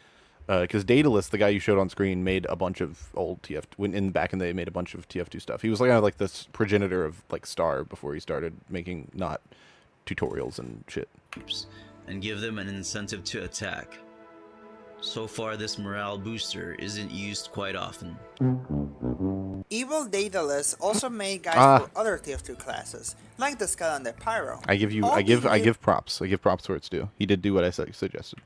Because Daedalus, the guy you showed on screen, made a bunch of old TF2 back in the day, made a bunch of TF2 stuff. He was like kind of like this progenitor of like Star before he started making not tutorials and shit. And give them an incentive to attack. So far, this morale booster isn't used quite often. Evil Daedalus also made guides for other TF2 classes, like the Scout and the Pyro. I give props. I give props where it's due. He did do what I suggested.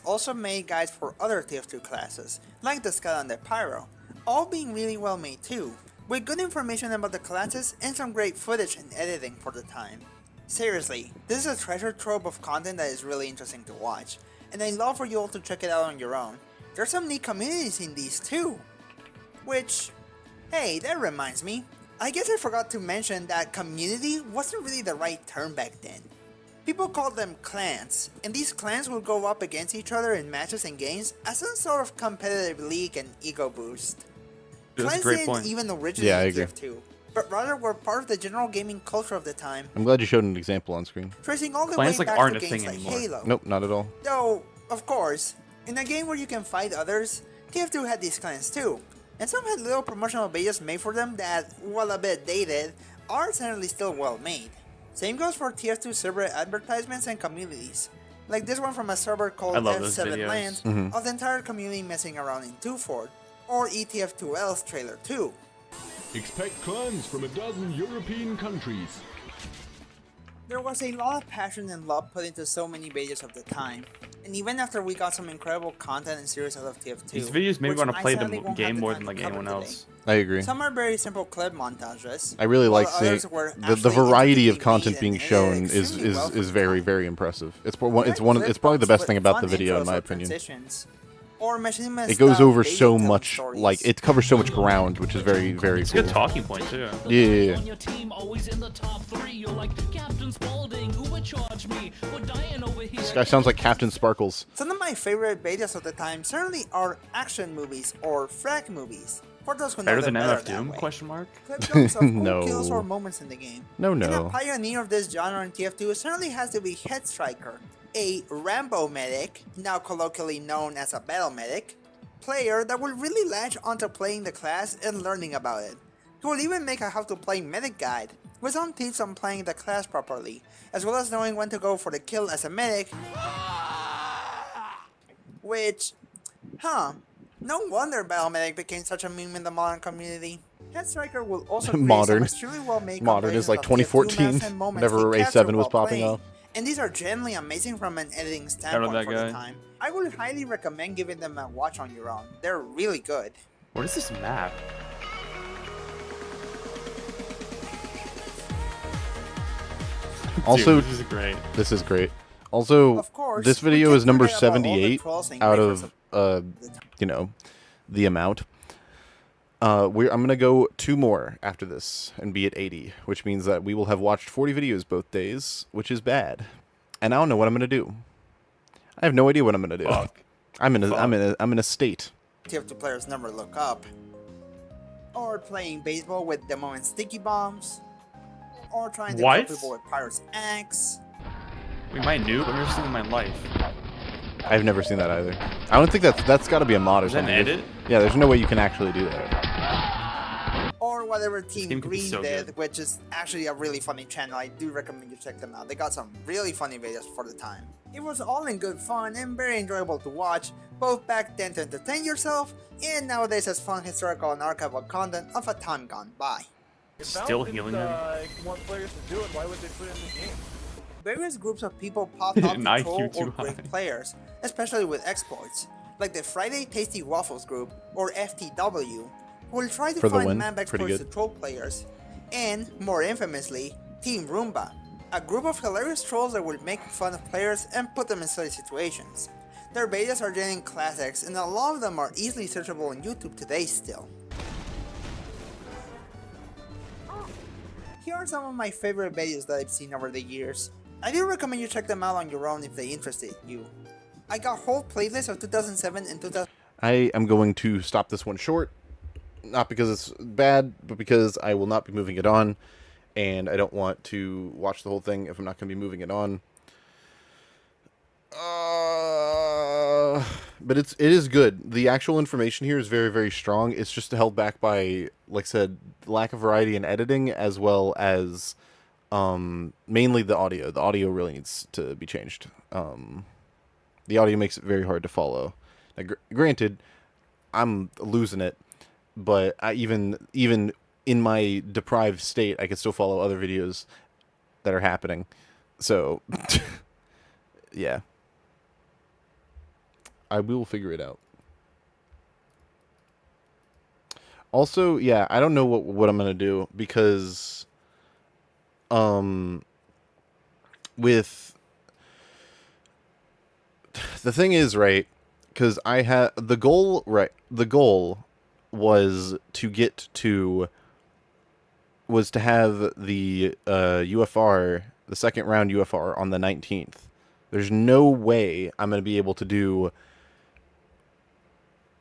Also made guides for other TF2 classes, like the Scout and the Pyro, all being really well made too, with good information about the classes and some great footage and editing for the time. Seriously, this is a treasure trove of content that is really interesting to watch, and I'd love for you all to check it out on your own. There's some neat communities in these too. Which, hey, that reminds me, I guess I forgot to mention that community wasn't really the right term back then. People called them clans, and these clans will go up against each other in matches and games as some sort of competitive league and ego boost. Clans didn't even originate in TF2, but rather were part of the general gaming culture of the time. I'm glad you showed an example on screen. Tracing all the way back to games like Halo. Nope, not at all. Though, of course, in a game where you can fight others, TF2 had these clans too, and some had little promotional videos made for them that, while a bit dated, are certainly still well made. Same goes for TF2 server advertisements and communities, like this one from a server called F7 Lands of the entire community messing around in 2Fort, or ETF2L's trailer 2. Expect clans from a dozen European countries. There was a lot of passion and love put into so many videos of the time, and even after we got some incredible content and series out of TF2, these videos made me want to play the game more than like anyone else. I agree. Some are very simple clip montages. I really like seeing the variety of content being shown is very, very impressive. It's probably the best thing about the video in my opinion. It goes over so much, like it covers so much ground, which is very, very cool. It's a good talking point too. Yeah. This guy sounds like Captain Sparkles. Some of my favorite videos of the time certainly are action movies or frag movies. For those who know them better Doom? Question mark. Clips of cool kills or moments in the game. No. And a pioneer of this genre in TF2 certainly has to be Head Striker, a Rambo medic, now colloquially known as a battle medic, player that will really latch onto playing the class and learning about it. He will even make a how to play medic guide, with some tips on playing the class properly, as well as knowing when to go for the kill as a medic. Which, No wonder Battlemedic became such a meme in the modern community. Headstriker will also create Modern. some extremely well-made Modern is compilations like of TF2 2014, maps and moments whenever he captured A7 was while popping playing, up. and these are genuinely amazing from an editing Shout out standpoint that for guy. the time. I would highly recommend giving them a watch on your own. They're really good. What is this map? Also, Dude, this is great. This is great. Also, Of course, this we video can't is number forget about all the 78 trolls and out griefers of, you know, the amount. I'm going to go 2 more after this and be at 80, which means that we will have watched 40 videos both days, which is bad. And I don't know what I'm going to do. I have no idea what I'm going to do. Fuck. I'm in a state. TF2 players never look up. Or playing baseball with demo and sticky bombs. Or trying to kill What? people with Pirate's Axe. Wait, my noob? I've never seen in my life. I've never seen that either. I don't think that's got to be a mod or Is that an something. edit? Yeah, there's no way you can actually do that. Or whatever Team game could be Green so did, good. which is actually a really funny channel. I do recommend you check them out. They got some really funny videos for the time. It was all in good fun and very enjoyable to watch, both back then to entertain yourself, and nowadays as fun historical and archival content of a time gone by. Still healing him. Want players to do it, why would they put it in the game? Various groups of people popped up An to IQ troll too or break high. players, especially with exploits, like the Friday Tasty Waffles group, or FTW, who will try to For the find win, man pretty exploits to good. troll players, and, more infamously, Team Roomba, a group of hilarious trolls that will make fun of players and put them in silly situations. Their videos are genuine classics, and a lot of them are easily searchable on YouTube today still. Here are some of my favorite videos that I've seen over the years. I do recommend you check them out on your own if they interested you. I got whole playlists of 2007 and 2000. I am going to stop this one short, not because it's bad, but because I will not be moving it on, and I don't want to watch the whole thing if I'm not going to be moving it on. But it is good. The actual information here is very, very strong. It's just held back by, like I said, lack of variety in editing, as well as mainly the audio. The audio really needs to be changed. The audio makes it very hard to follow. Now, granted, I'm losing it, but even in my deprived state, I can still follow other videos that are happening. So, yeah. I will figure it out. Also, yeah, I don't know what I'm going to do, because with the thing is, right, because I had the goal, right, the goal was to have the UFR, the second round UFR on the 19th. There's no way I'm going to be able to do,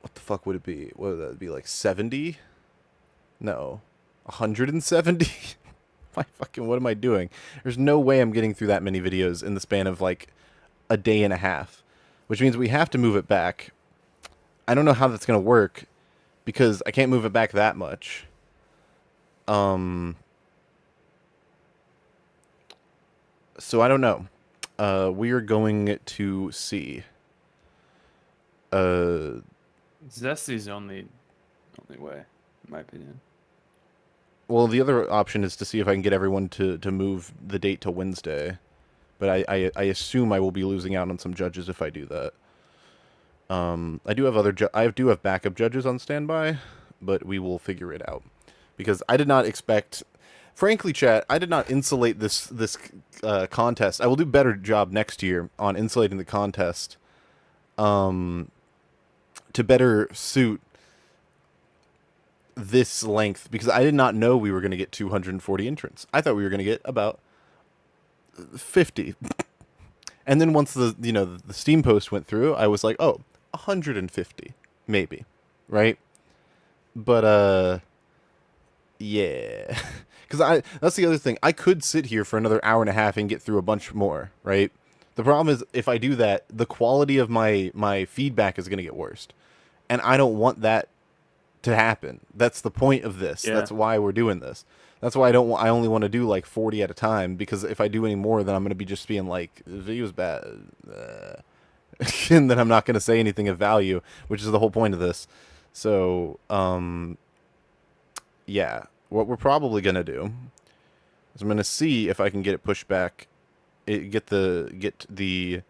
what the fuck would it be? What would that be, like 70? No. 170? What am I doing? There's no way I'm getting through that many videos in the span of like a day and a half, which means we have to move it back. I don't know how that's going to work, because I can't move it back that much. So I don't know. We are going to see. Zesty's only way, in my opinion. Well, the other option is to see if I can get everyone to move the date to Wednesday. But I assume I will be losing out on some judges if I do that. I do have backup judges on standby, but we will figure it out. Because I did not expect, frankly, chat, I did not insulate this contest. I will do a better job next year on insulating the contest to better suit this length, because I did not know we were going to get 240 entrants. I thought we were going to get about 50. And then once the Steam post went through, I was like, oh, 150 maybe, right? But yeah. Cuz that's the other thing. I could sit here for another hour and a half and get through a bunch more, right? The problem is, if I do that, the quality of my feedback is going to get worse. And I don't want that to happen. That's the point of this. Yeah. That's why we're doing this. That's why I only want to do like 40 at a time, because if I do any more, then I'm going to be just being like, the video's bad. and then I'm not going to say anything of value, which is the whole point of this. So, yeah, what we're probably going to do is I'm going to see if I can get it pushed back, get the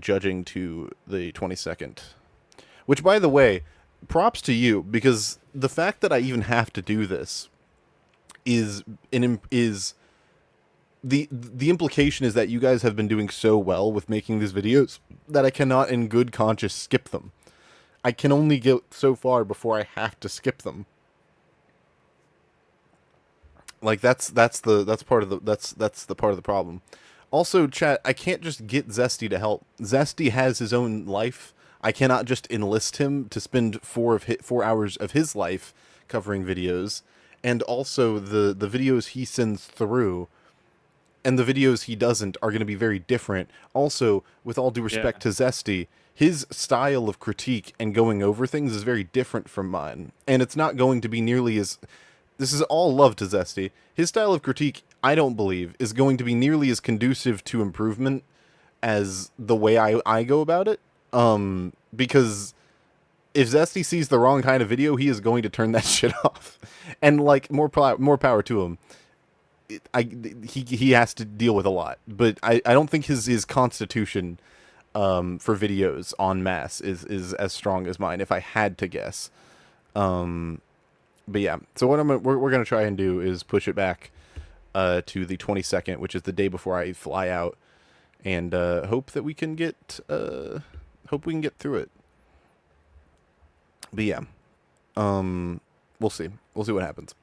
judging to the 22nd. Which, by the way, props to you, because the fact that I even have to do this is the implication is that you guys have been doing so well with making these videos that I cannot in good conscience skip them. I can only get so far before I have to skip them. Like that's the part of the problem. Also, chat, I can't just get Zesty to help. Zesty has his own life. I cannot just enlist him to spend 4 hours of his life covering videos, and also the videos he sends through and the videos he doesn't are going to be very different. Also, with all due respect to Zesty, his style of critique and going over things is very different from mine, and it's not going to be nearly as... This is all love to Zesty. His style of critique, I don't believe, is going to be nearly as conducive to improvement as the way I go about it. Because if Zesty sees the wrong kind of video, he is going to turn that shit off. And, like, more power to him. He has to deal with a lot. But I don't think his constitution for videos en masse is as strong as mine, if I had to guess. But yeah, so what we're gonna try and do is push it back to the 22nd, which is the day before I fly out, and hope that we can get through it. But yeah, we'll see what happens.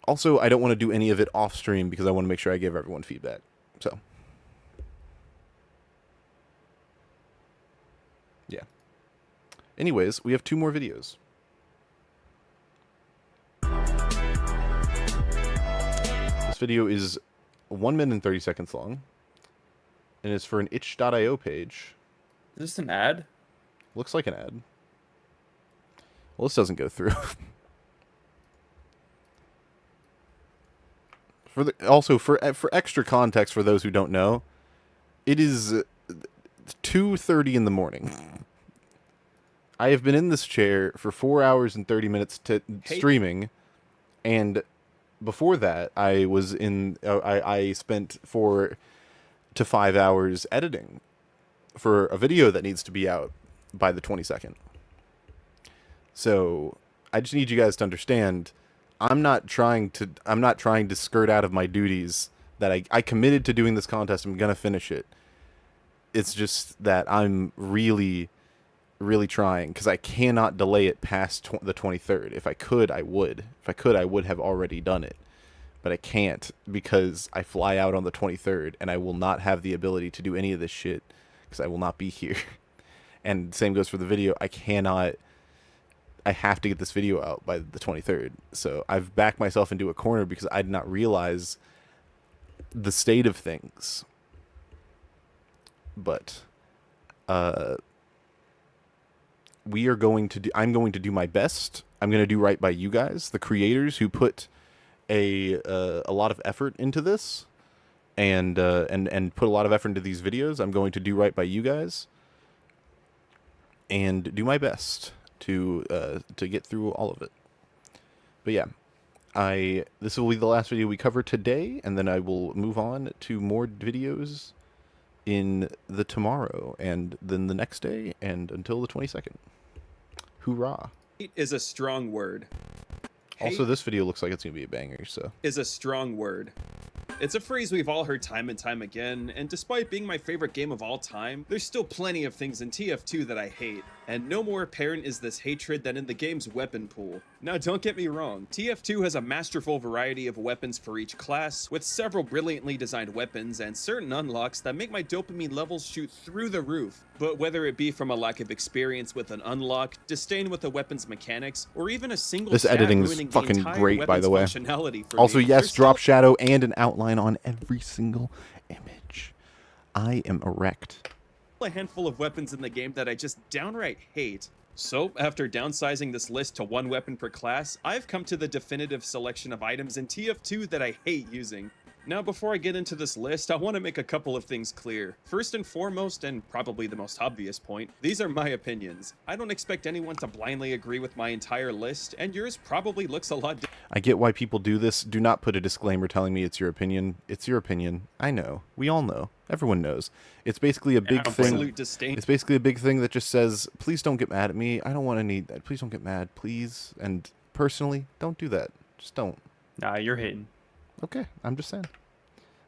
Also, I don't want to do any of it off stream because I want to make sure I give everyone feedback. So yeah. Anyways, we have 2 more videos. This video is 1 minute and 30 seconds long, and it's for an itch.io page. Is this an ad? Looks like an ad. Well, this doesn't go through. For extra context for those who don't know, it is 2:30 in the morning. I have been in this chair for 4 hours and 30 minutes streaming, and before that, I was I spent 4 to 5 hours editing for a video that needs to be out by the 22nd. So I just need you guys to understand, I'm not trying to skirt out of my duties. That I committed to doing this contest. I'm gonna finish it. It's just that I'm really trying, because I cannot delay it past the 23rd. If I could, I would. If I could, I would have already done it. But I can't, because I fly out on the 23rd, and I will not have the ability to do any of this shit, because I will not be here. And same goes for the video. I have to get this video out by the 23rd. So I've backed myself into a corner because I did not realize the state of things. But we are going to do, I'm going to do my best. I'm going to do right by you guys, the creators who put a lot of effort into this, and put a lot of effort into these videos. I'm going to do right by you guys and do my best to get through all of it. But yeah, this will be the last video we cover today, and then I will move on to more videos in the tomorrow, and then the next day, and until the 22nd. Hoorah! Hate is a strong word. Also, this video looks like it's gonna be a banger, so. Is a strong word. It's a phrase we've all heard time and time again, and despite being my favorite game of all time, there's still plenty of things in TF2 that I hate, and no more apparent is this hatred than in the game's weapon pool. Now don't get me wrong, TF2 has a masterful variety of weapons for each class, with several brilliantly designed weapons and certain unlocks that make my dopamine levels shoot through the roof. But whether it be from a lack of experience with an unlock, disdain with the weapon's mechanics, or even a single this editing is fucking great, by the way. Also, me, yes, drop shadow and an outline on every single image. I am erect. A handful of weapons in the game that I just downright hate. So, after downsizing this list to 1 weapon per class, I've come to the definitive selection of items in TF2 that I hate using. Now, before I get into this list, I want to make a couple of things clear. First and foremost, and probably the most obvious point, these are my opinions. I don't expect anyone to blindly agree with my entire list, and yours probably looks a lot different. I get why people do this. Do not put a disclaimer telling me it's your opinion. It's your opinion. I know. We all know. Everyone knows. It's basically a big thing. Absolute disdain. It's basically a big thing that just says, please don't get mad at me. I don't want to need that. Please don't get mad, please. And personally, don't do that. Just don't. Nah, you're hating. Okay, I'm just saying.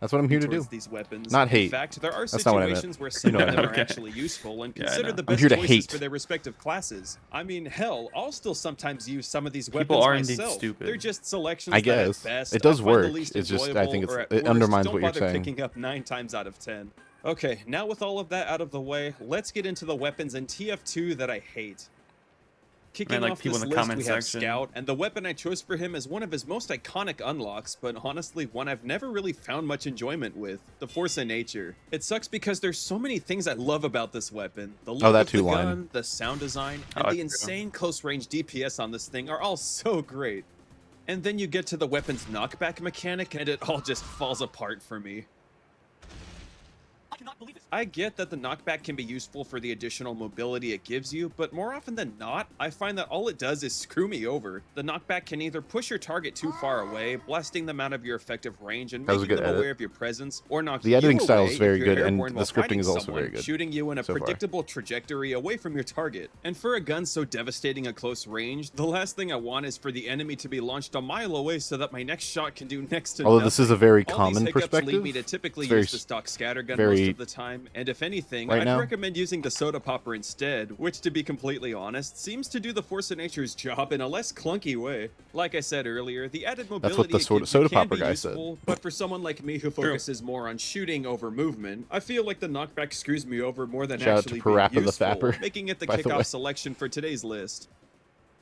That's what I'm here to do. These weapons. Not hate. In fact, there are That's not what I situations meant. where some You know of what I them meant. are actually useful and Yeah, I considered know. the I'm best here to choices hate. for their respective classes. I mean, hell, I'll still sometimes use some of these People weapons are indeed myself. stupid. They're just selections I that at guess. best It does I find the work. least It's just, I enjoyable, think or it at worst, undermines don't what you're bother saying. picking up 9 times out of 10. Okay, now with all of that out of the way, let's get into the weapons in TF2 that I hate. Kicking like off people this in the list, comment we have section. Scout, and the weapon I chose for him is one of his most iconic unlocks, but honestly one I've never really found much enjoyment with, the Force of Nature. It sucks because there's so many things I love about this weapon. The look that of the two line. gun, the sound design, and Oh, the true. insane close-range DPS on this thing are all so great. And then you get to the weapon's knockback mechanic, and it all just falls apart for me. I get that the knockback can be useful for the additional mobility it gives you, but more often than not, I find that all it does is screw me over. The knockback can either push your target too far away, blasting them out of your effective range and That was a making good them aware edit. of your presence, or knock The you editing style away is very if you're good, and airborne the while scripting fighting is also someone, very good shooting you in a so far. predictable trajectory away from your target. And for a gun so devastating at close range, the last thing I want is for the enemy to be launched a mile away so that my next shot can do next to Although nothing. this is a very All common these hiccups perspective, lead me to typically it's very use the stock scattergun very most of the time, and if anything, right I'd now. recommend using the soda popper instead, which to be completely honest, seems to do the Force of Nature's job in a less clunky way. Like I said earlier, the added mobility what the it soda- gives you soda can popper be guy said. useful, but for someone like me who focuses more on shooting over movement, I feel like the knockback screws me over more than Shout out to actually being Parappa the useful, Fapper, making it the by the way. kickoff selection for today's list.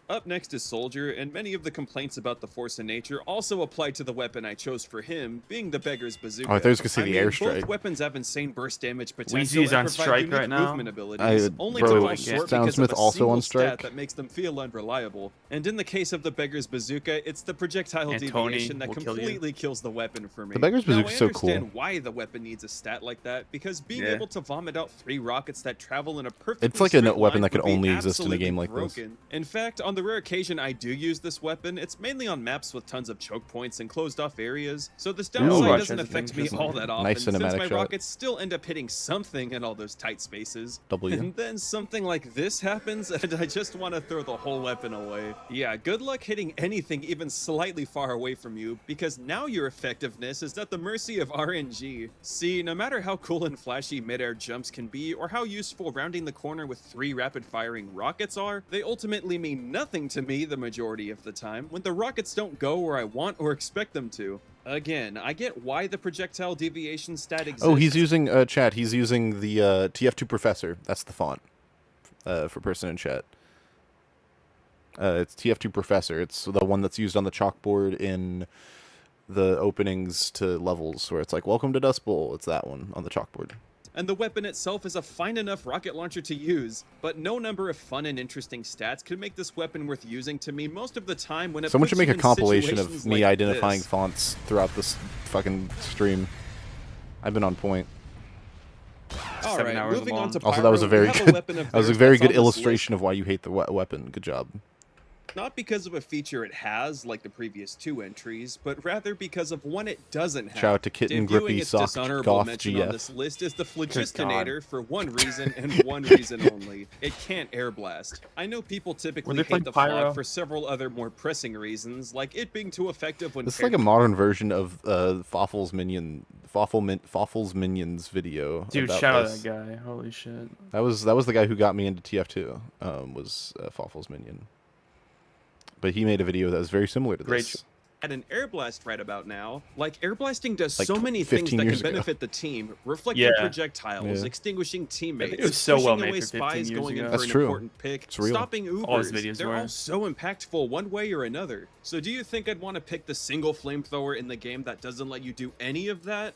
Up next is Soldier, and many of the complaints about the Force of Nature also apply to the weapon I chose for him, being the Beggar's Bazooka. Oh, I thought you was gonna say the mean, airstrike. both weapons have insane burst damage potential Wheezy's and on provide strike unique right now. movement abilities, only bro, to fall short because of Soundsmith a also single on stat strike. that makes them feel unreliable. And in the case of the Beggar's Bazooka, it's the projectile And Tony deviation that will kill you. completely kills the weapon for me. The Beggar's Now, Bazooka's so I understand cool. why the weapon needs a stat like that, because being Yeah. able to vomit out 3 rockets that travel in a perfectly It's like a straight weapon line that could would be only exist in a absolutely game like this. broken. In fact, on the rare occasion I do use this weapon, it's mainly on maps with tons of choke points and closed off areas, so this downside Overwatch doesn't has affect things me just all like that that. often, Nice since cinematic my shot. rockets still end up hitting something in all those tight spaces. W. And then something like this happens, and I just want to throw the whole weapon away. Yeah, good luck hitting anything even slightly far away from you, because now your effectiveness is at the mercy of RNG. See, no matter how cool and flashy mid-air jumps can be, or how useful rounding the corner with 3 rapid-firing rockets are, they ultimately mean nothing to me the majority of the time, when the rockets don't go where I want or expect them to. Again, I get why the projectile deviation stat exists. Oh, he's using chat. He's using the TF2 Professor. That's the font for person in chat. It's TF2 Professor. It's the one that's used on the chalkboard in the openings to levels, where it's like "Welcome to Dust Bowl." It's that one on the chalkboard. And the weapon itself is a fine enough rocket launcher to use, but no number of fun and interesting stats could make this weapon worth using to me most of the time when it Someone puts should make you a in compilation of situations me like identifying this. fonts throughout this fucking stream. I've been on point. All 7 right, hours moving on to long. Also, that was a Pyro, very we have good. weapon of That was a theirs very that's good on this illustration of why you hate the weapon. Good job. Not because of a feature it has, like the previous 2 entries, but rather because of one it doesn't have. Shout out to Kitten Debuting Grippy its Sock dishonorable Goth mention GF. on this list is the Phlogistinator for one reason and one reason only. It can't air blast. I know people typically they hate playing the Pyro? Flog for several other more pressing reasons, like it being too effective when This is paired like a with modern version of Fawful's Minions video. Dude, about shout out this. that guy. Holy shit. That was the guy who got me into TF2. Was Fawful's Minion. But he made a video that was very similar to Great this. at an air blast right about now. Like, air blasting does Like so many things 15 that can years ago. benefit the team. Reflecting Yeah. projectiles, Yeah. extinguishing teammates, it was so pushing well made away for 15 spies years going in ago. for That's an true. important pick, It's real. stopping Ubers. All his videos They're were. all so impactful one way or another. So do you think I'd want to pick the single flamethrower in the game that doesn't let you do any of that?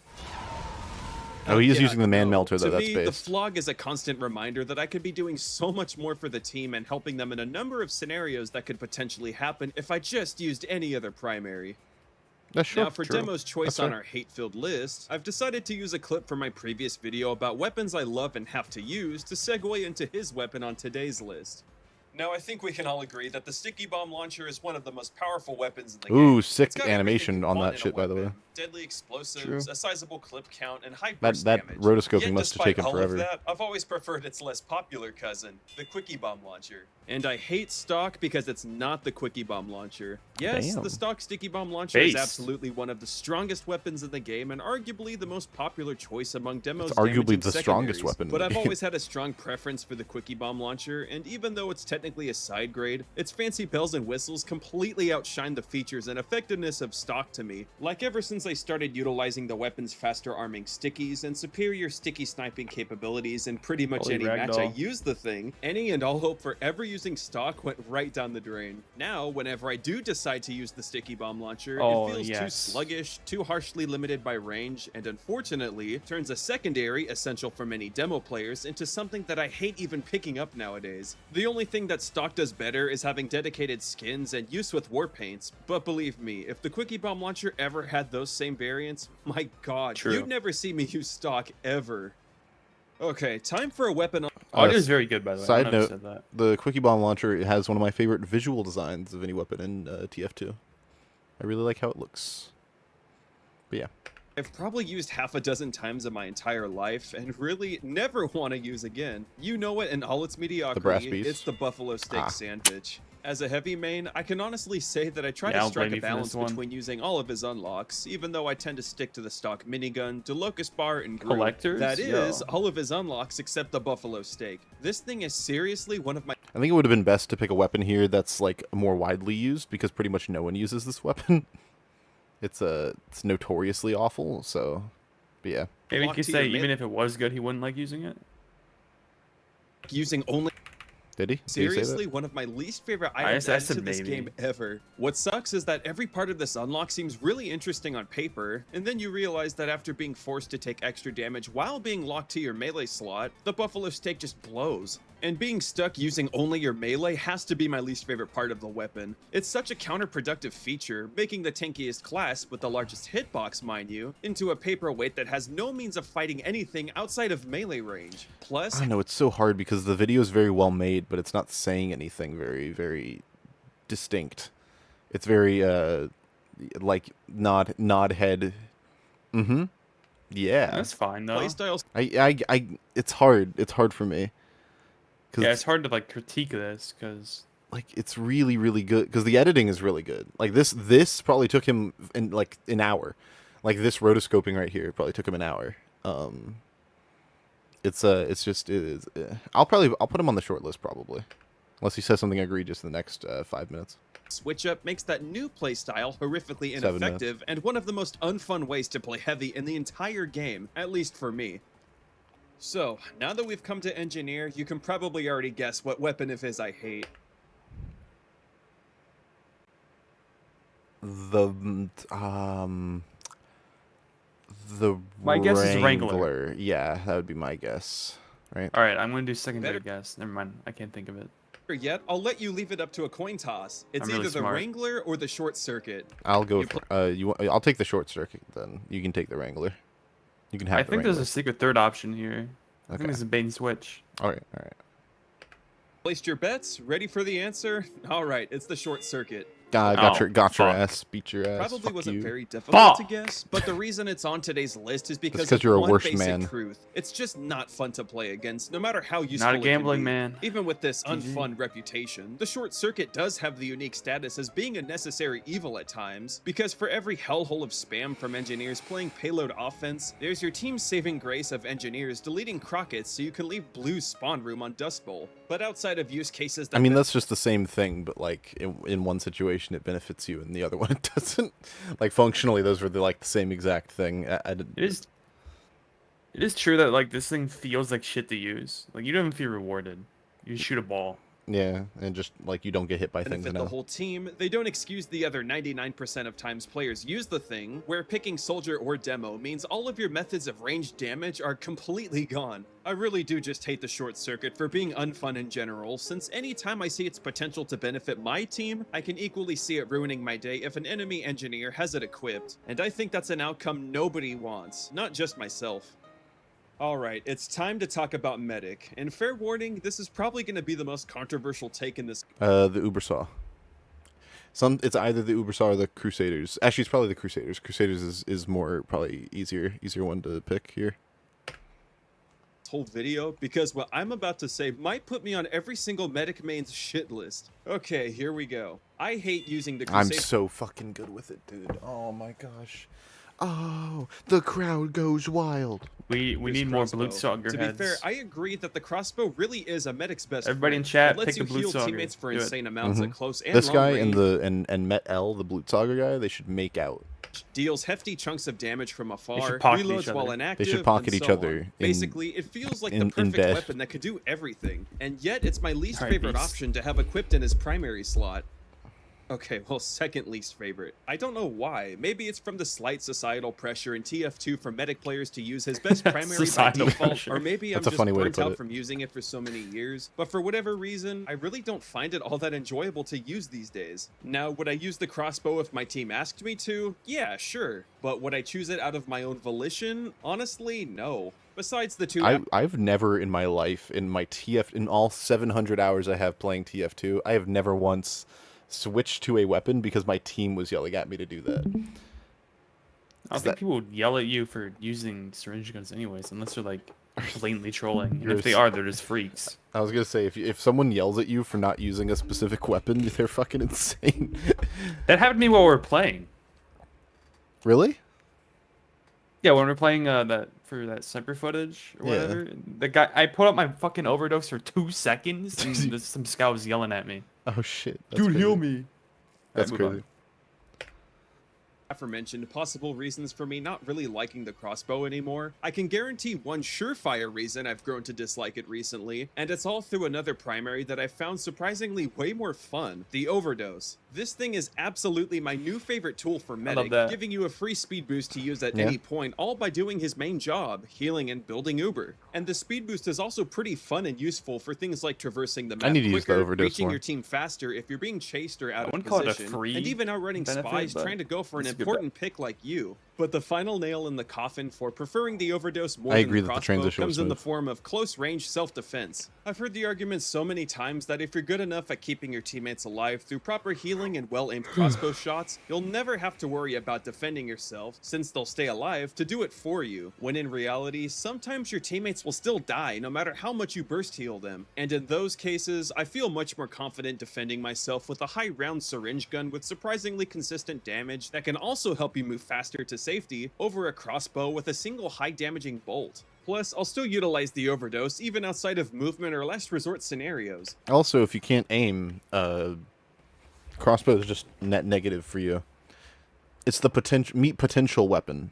Oh, he is Yeah, using the man no. melter though. To That's me, the based. flog is a constant reminder that I could be doing so much more for the team and helping them in a number of scenarios that could potentially happen if I just used any other primary. Now for Demo's choice on our hate-filled list, I've decided to use a clip from my previous video about weapons I love and have to use to segue into his weapon on today's list. Now, I think we can all agree that the sticky bomb launcher is one of the most powerful weapons in the game. Ooh, sick animation on that shit, by the way. Deadly explosives, a sizable clip count, and high That burst damage. rotoscoping Yet must have despite taken all forever. Of that, I've always preferred its less popular cousin, the quickie bomb launcher. And I hate stock because it's not the quickie bomb launcher. Yes, Damn. the stock sticky bomb launcher is absolutely one of the strongest weapons in the game and arguably the most popular choice among demos. It's arguably the strongest weapon in But the I've game. always had a strong preference for the quickie bomb launcher, and even though it's technically a side grade, its fancy bells and whistles completely outshine the features and effectiveness of stock to me. Like ever since I started utilizing the weapon's faster arming stickies and superior sticky sniping capabilities in pretty much Holy any match I ragdoll. used the thing, any and all hope for ever using stock went right down the drain. Now, whenever I do decide to use the sticky bomb launcher, it feels too sluggish, too harshly limited by range, and unfortunately turns a secondary, essential for many demo players, into something that I hate even picking up nowadays. The only thing that stock does better is having dedicated skins and use with war paints, but believe me, if the quickie bomb launcher ever had those same variants, my god, you'd never see me use stock ever. Okay, time for a weapon. Audio is very good, by the way. Side note, the quickie bomb launcher has one of my favorite visual designs of any weapon in TF2. I really like how it looks. But yeah. I've probably used half a dozen times in my entire life and really never want to use again. You know it in all its mediocrity, piece. it's the buffalo steak sandwich. As a heavy main, I can honestly say that I try to strike a balance between using all of his unlocks, even though I tend to stick to the stock minigun, Delocus bar, and Groot. Collectors? That is, all of his unlocks except the buffalo steak. This thing is seriously one of my... I think it would have been best to pick a weapon here that's like more widely used because pretty much no one uses this weapon. It's notoriously awful, so but yeah. Maybe you could say even if it was good, he wouldn't like using it. Using only... Did he? Seriously, one of my least favorite items I added said to this maybe. game ever. What sucks is that every part of this unlock seems really interesting on paper, and then you realize that after being forced to take extra damage while being locked to your melee slot, the buffalo steak just blows. And being stuck using only your melee has to be my least favorite part of the weapon. It's such a counterproductive feature, making the tankiest class, with the largest hitbox, mind you, into a paperweight that has no means of fighting anything outside of melee range. Plus, I know it's so hard because the video is very well made, but it's not saying anything very, very distinct. It's very like nod head. Mm-hmm. Yeah. That's fine though. Playstyles. It's hard. It's hard for me. Yeah, it's hard to like critique this because like it's really, really good because the editing is really good. Like this probably took him in like an hour. Like this rotoscoping right here probably took him an hour. It's just it is. I'll put him on the short list probably, unless he says something egregious in the next 5 minutes. Switch up makes that new playstyle horrifically 7 ineffective and one of the most unfun ways to play heavy in the entire game, at least for me. So, now that we've come to engineer, you can probably already guess what weapon of his I hate. The My guess is Wrangler. Yeah, that would be my guess. Right. All right, I'm gonna do secondary guess. Never mind, I can't think of it. Yet, I'll let you leave it up to a coin toss. It's I'm really either the smart. Wrangler or the Short Circuit. I'll go. I'll take the short circuit then. You can take the Wrangler. You can have. I the think there's Wrangler. a secret third option here. I Okay. think there's a bait and switch. All right. All right. Placed your bets? Ready for the answer? All right, it's the Short Circuit. Got your ass. Beat your ass. Probably Fuck wasn't you. very difficult to guess, but the reason it's on today's list is because 'cause you're a one worse basic man. truth. It's just not fun to play against, no matter how useful Not a it can gambling be. man. Even with this GG. unfun reputation, the Short Circuit does have the unique status as being a necessary evil at times, because for every hellhole of spam from engineers playing payload offense, there's your team's saving grace of engineers deleting Crockett's so you can leave Blue's spawn room on Dust Bowl. But outside of use cases that I mean, that's just the same thing, but like in one situation it benefits you, and the other one it doesn't. Like functionally, those were the same exact thing. It is true that like this thing feels like shit to use. Like you don't even feel rewarded. You shoot a ball. Yeah, and just like you don't get hit by things. Benefit the whole team. They don't excuse the other 99% of times players use the thing, where picking soldier or demo means all of your methods of ranged damage are completely gone. I really do just hate the short circuit for being unfun in general, since any time I see its potential to benefit my team, I can equally see it ruining my day if an enemy engineer has it equipped. And I think that's an outcome nobody wants, not just myself. Alright, it's time to talk about medic, and fair warning, this is probably going to be the most controversial take in this. The Ubersaw. It's either the Ubersaw or the Crusaders. Actually, it's probably the Crusaders. Crusaders is more probably easier one to pick here. Whole video, because what I'm about to say might put me on every single medic main's shit list. Okay, here we go. I hate using the I'm Crusader. so fucking good with it, dude. Oh my gosh. Oh, the crowd goes wild. We need more Blutsauger To heads. be fair, I agree that the crossbow really is a medic's best Everybody friend. in chat, It lets pick you a heal Blutsauger. teammates for Do it. insane amounts at close and This long guy range. and Met L, the Blutsauger guy, they should make out. Deals hefty chunks of damage from afar, should pocket each reloads other. while They inactive, should pocket and each so other on. in- Basically, it feels like the in perfect bed. weapon that could do everything, and yet it's my least Alright, favorite peace. option to have equipped in his primary slot. Okay, well, second least favorite. I don't know why. Maybe it's from the slight societal pressure in TF2 for medic players to use his best primary by Societal default, pressure. or maybe That's I'm a just funny way to burnt put out it. from using it for so many years. But for whatever reason, I really don't find it all that enjoyable to use these days. Now, would I use the crossbow if my team asked me to? Yeah, sure. But would I choose it out of my own volition? Honestly, no. Besides the two... I've never in my life, in all 700 hours I have playing TF2, I have never once switched to a weapon because my team was yelling at me to do that. I don't think people would yell at you for using syringe guns anyways, unless they're like blatantly trolling. And if they are, they're just freaks. I was gonna say, if someone yells at you for not using a specific weapon, they're fucking insane. That happened to me while we were playing. Really? Yeah, when we were playing that sniper footage or Yeah. whatever, the guy, I put up my fucking overdose for 2 seconds, and some scout was yelling at me. Oh shit! Dude, heal me. That's Alright, move crazy. Aforementioned possible reasons for me not really liking the crossbow anymore, I can guarantee one surefire reason I've grown to dislike it recently, and it's all through another primary that I found surprisingly way more fun, the overdose. This thing is absolutely my new favorite tool for medic, that. giving you a free speed boost to use at Yeah. any point, all by doing his main job, healing and building Uber. And the speed boost is also pretty fun and useful for things like traversing the map need to use the quicker, overdose reaching more. your team faster if you're being chased or out of wouldn't call it a position, free and even outrunning benefit, spies but trying to go for an it's a good important pick like you. But the final nail in the coffin for preferring the overdose more I than agree the that the crossbow transition was comes in the smooth. form of close-range self-defense. I've heard the argument so many times that if you're good enough at keeping your teammates alive through proper healing and well-aimed crossbow shots, you'll never have to worry about defending yourself, since they'll stay alive to do it for you. When in reality, sometimes your teammates will still die no matter how much you burst heal them. And in those cases, I feel much more confident defending myself with a high-round syringe gun with surprisingly consistent damage that can also help you move faster to safety over a crossbow with a single high-damaging bolt. Plus, I'll still utilize the overdose even outside of movement or last resort scenarios. Also, if you can't aim, crossbow is just net negative for you. It's the potential weapon.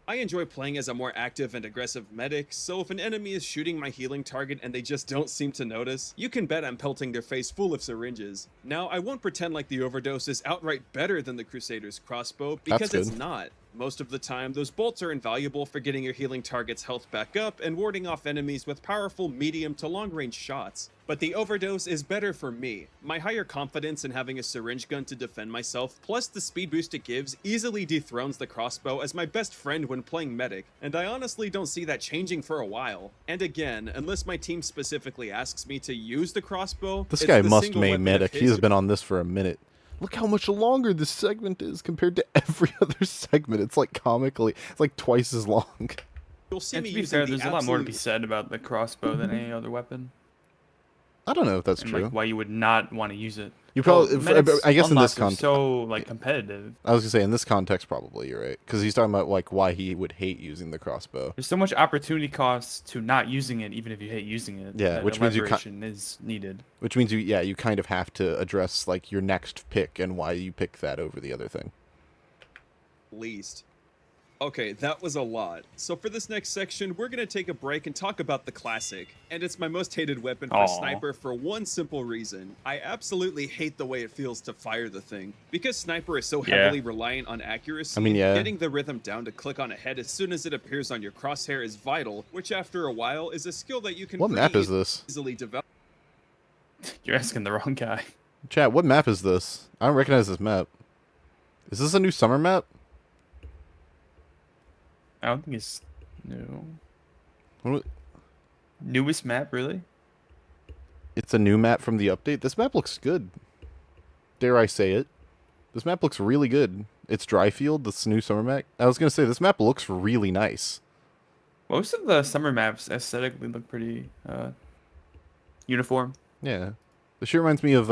I enjoy playing as a more active and aggressive medic, so if an enemy is shooting my healing target and they just don't seem to notice, you can bet I'm pelting their face full of syringes. Now, I won't pretend like the overdose is outright better than the Crusader's crossbow, because That's it's good. not. Most of the time, those bolts are invaluable for getting your healing target's health back up and warding off enemies with powerful medium to long-range shots. But the overdose is better for me. My higher confidence in having a syringe gun to defend myself, plus the speed boost it gives, easily dethrones the crossbow as my best friend when playing medic, and I honestly don't see that changing for a while. And again, unless my team specifically asks me to use the crossbow, This it's guy the must single main weapon of medic. his He's been on this for a minute. Look how much longer this segment is compared to every other segment. It's like comically, it's like twice as long. You'll see And me to be using fair, the there's a lot more to be absolute- said about the crossbow than any other weapon. I don't know if that's And, true. like, why you would not want to use it. You probably, medics I guess in this unlocks are context, so like competitive. I was gonna say in this context, probably you're right, because he's talking about like why he would hate using the crossbow. There's so much opportunity cost to not using it, even if you hate using it. Yeah, that which means you elaboration is needed. Which means you kind of have to address like your next pick and why you pick that over the other thing. least. Okay, that was a lot. So for this next section, we're gonna take a break and talk about the classic. And it's my most hated weapon for sniper for one simple reason. I absolutely hate the way it feels to fire the thing. Because sniper is so heavily reliant on accuracy, I mean, yeah. getting the rhythm down to click on a head as soon as it appears on your crosshair is vital, which after a while is a skill that you can What map is this? easily develop. You're asking the wrong guy. Chat, what map is this? I don't recognize this map. Is this a new summer map? I don't think it's new. What? Newest map, really? It's a new map from the update? This map looks good. Dare I say it? This map looks really good. It's Dryfield, this new summer map. I was going to say, this map looks really nice. Most of the summer maps aesthetically look pretty uniform. Yeah. This shit reminds me of,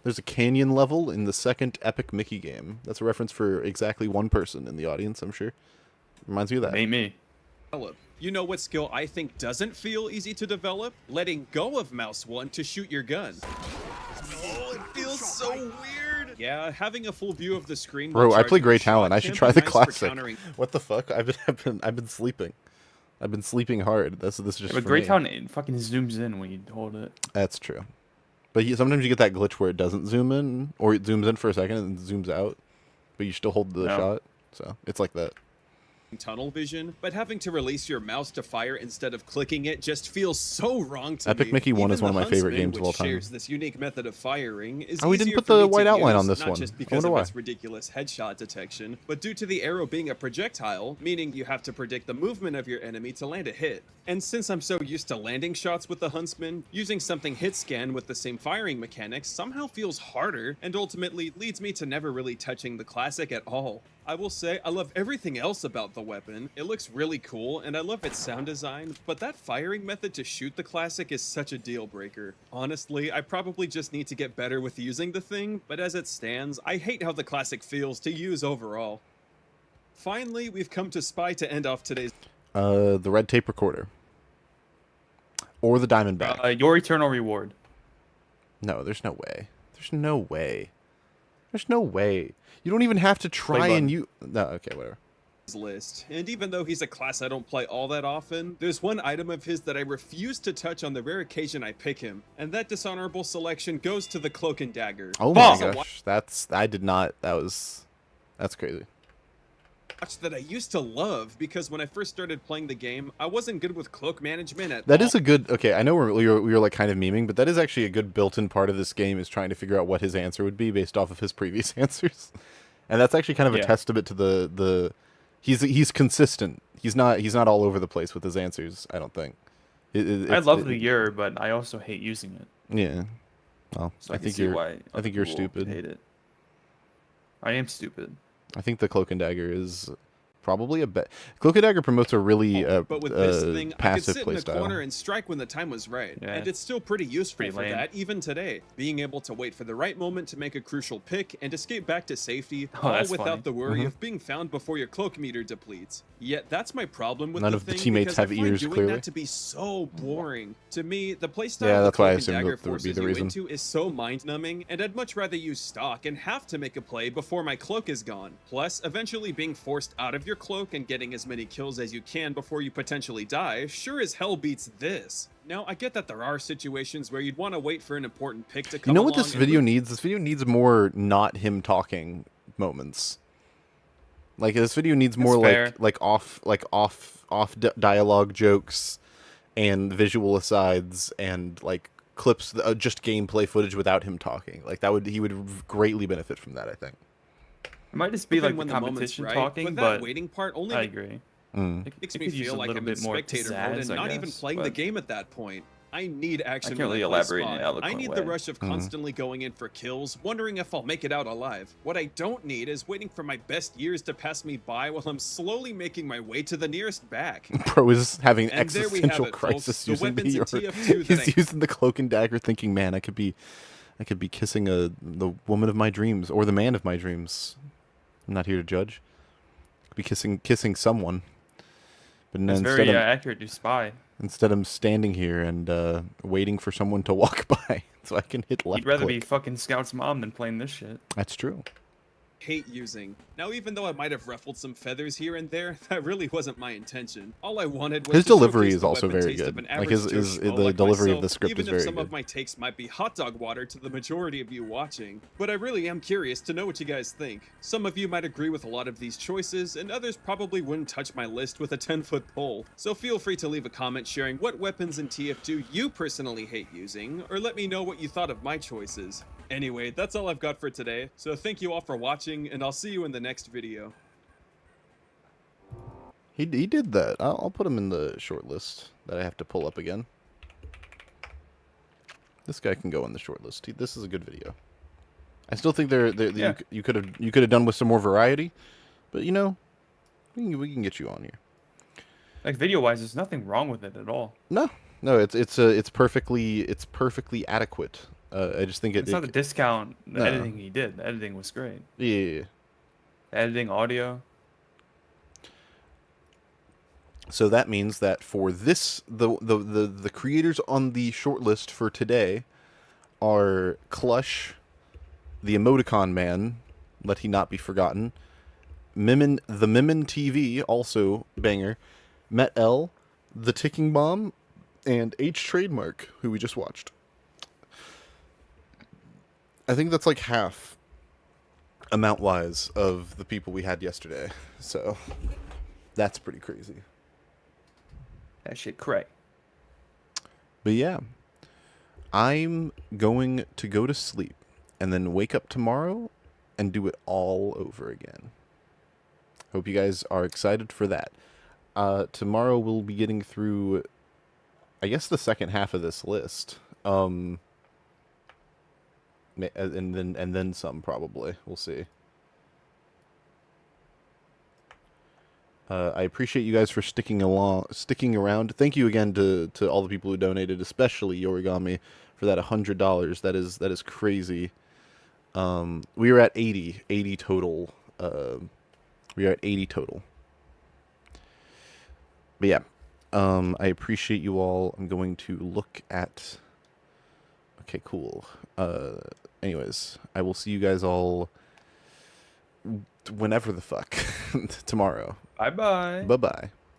there's a canyon level in the second Epic Mickey game. That's a reference for exactly one person in the audience, I'm sure. Reminds me of that. Ain't me. You know what skill I think doesn't feel easy to develop? Letting go of mouse 1 to shoot your gun. Oh, it feels so weird. Yeah, having a full view of the screen. Bro, I play Grey Talon. I should try the nice for classic. countering- What the fuck? I've been sleeping. I've been sleeping hard. This is just. But for Grey me. Talon it fucking zooms in when you hold it. That's true. But sometimes you get that glitch where it doesn't zoom in, or it zooms in for a second and zooms out, but you still hold the shot. So it's like that. Tunnel vision, but having to release your mouse to fire instead of clicking it just feels so wrong to me. Epic Mickey 1 is Even one of the my favorite Huntsman, games of all which time. shares this unique method of firing is Oh, we didn't easier put for the me to white outline on use, this not one. just I because wonder of why. its ridiculous headshot detection, but due to the arrow being a projectile, meaning you have to predict the movement of your enemy to land a hit. And since I'm so used to landing shots with the Huntsman, using something hit scan with the same firing mechanics somehow feels harder and ultimately leads me to never really touching the classic at all. I will say, I love everything else about the weapon. It looks really cool, and I love its sound design, but that firing method to shoot the classic is such a deal breaker. Honestly, I probably just need to get better with using the thing, but as it stands, I hate how the classic feels to use overall. Finally, we've come to Spy to end off today's... The red tape recorder. Or the Diamondback. Your eternal reward. No, there's no way. There's no way. There's no way. You don't even have to try and you... No, okay, whatever. List. And even though he's a class I don't play all that often, there's one item of his that I refuse to touch on the rare occasion I pick him, and that dishonorable selection goes to the Cloak and Dagger. Oh my gosh, I did not, that's crazy. That I used to love, because when I first started playing the game, I wasn't good with cloak management at That all. is a good, okay, I know we were like kind of memeing, but that is actually a good built-in part of this game, is trying to figure out what his answer would be based off of his previous answers. And that's actually kind of a testament to the he's consistent. He's not all over the place with his answers, I don't think. I love the year, but I also hate using it. Yeah. Well, So I think you're stupid. Hate it. I am stupid. I think the Cloak and Dagger is probably a bet. Cloak and Dagger promotes a really But with this thing, I could passive sit in a playstyle. corner and strike when the time was right. Yeah. And it's still pretty useful Pretty for lame. that, even today. Being able to wait for the right moment to make a crucial pick and escape back to safety, all that's without funny. the worry Mhm. of being found before your cloak meter depletes. Yet that's my problem with None the of the thing, teammates because I have find ears, doing clearly. that to be so boring. To me, the playstyle Yeah, the that's why I Cloak and assumed Dagger that would be forces the you reason. into is so mind-numbing, and I'd much rather use stock and have to make a play before my cloak is gone. Plus, eventually being forced out of your cloak and getting as many kills as you can before you potentially die sure as hell beats this. Now, I get that there are situations where you'd want to wait for an important pick to come You know what along this and video needs? This video needs more not him talking moments. Like this video needs more fair. like off dialogue jokes and visual asides and like clips, just gameplay footage without him talking. Like he would greatly benefit from that, I think. It might just be Even like when the the moment's competition right, talking, but that but waiting part only I agree. makes It me could use feel a like little I'm in bit more spectator mode pizzazz, and I not even guess, playing the but- game at that point. I need action. I can't really when I elaborate in an spawn. I eloquent need way. the rush of constantly going in for kills, wondering if I'll make it out alive. What I don't need is waiting for my best years to pass me by while I'm slowly making my way to the nearest back. Bro is having And there we have existential it, folks. crisis The using weapons in the TF2 that He's using the Cloak and Dagger, thinking, man, I could be kissing the woman of my dreams or the man of my dreams. I'm not here to judge. I could be kissing someone. But It's instead very I'm, accurate to Spy. instead I'm standing here and waiting for someone to walk by so I can hit left You'd rather click. be fucking Scout's mom than playing this shit. That's true. hate using. Now, even though I might have ruffled some feathers here and there, that really wasn't my intention. All I wanted was His to delivery showcase is the also weapon very taste of good. an Like average Joe his schmo the like delivery of myself, the script even is if very some good. of my takes might be hot dog water to the majority of you watching. But I really am curious to know what you guys think. Some of you might agree with a lot of these choices, and others probably wouldn't touch my list with a 10-foot pole. So feel free to leave a comment sharing what weapons in TF2 you personally hate using, or let me know what you thought of my choices. Anyway, that's all I've got for today, so thank you all for watching, and I'll see you in the next video. He did that. I'll put him in the short list that I have to pull up again. This guy can go in the short list. This is a good video. I still think Yeah. you could have done with some more variety, but you know, we can get you on here. Like video-wise, there's nothing wrong with it at all. No, it's perfectly adequate. I just think It's not a discount. The No. editing he did. The editing was great. Yeah. The editing, audio. So that means that for this, the creators on the short list for today are Clush, the Emoticon Man, let he not be forgotten, the Mimmin TV, also banger, Met L, the Ticking Bomb, and H Trademark, who we just watched. I think that's like half, amount-wise, of the people we had yesterday. So that's pretty crazy. That shit cray. But yeah, I'm going to go to sleep and then wake up tomorrow and do it all over again. Hope you guys are excited for that. Tomorrow we'll be getting through, I guess, the second half of this list. And then some, probably. We'll see. I appreciate you guys for sticking around. Thank you again to all the people who donated, especially Yorigami, for that $100. That is crazy. We were at 80 total. We are at 80 total. But yeah, I appreciate you all. I'm going to look at. Okay, cool. Anyways, I will see you guys all whenever the fuck tomorrow. Bye-bye. Bye-bye.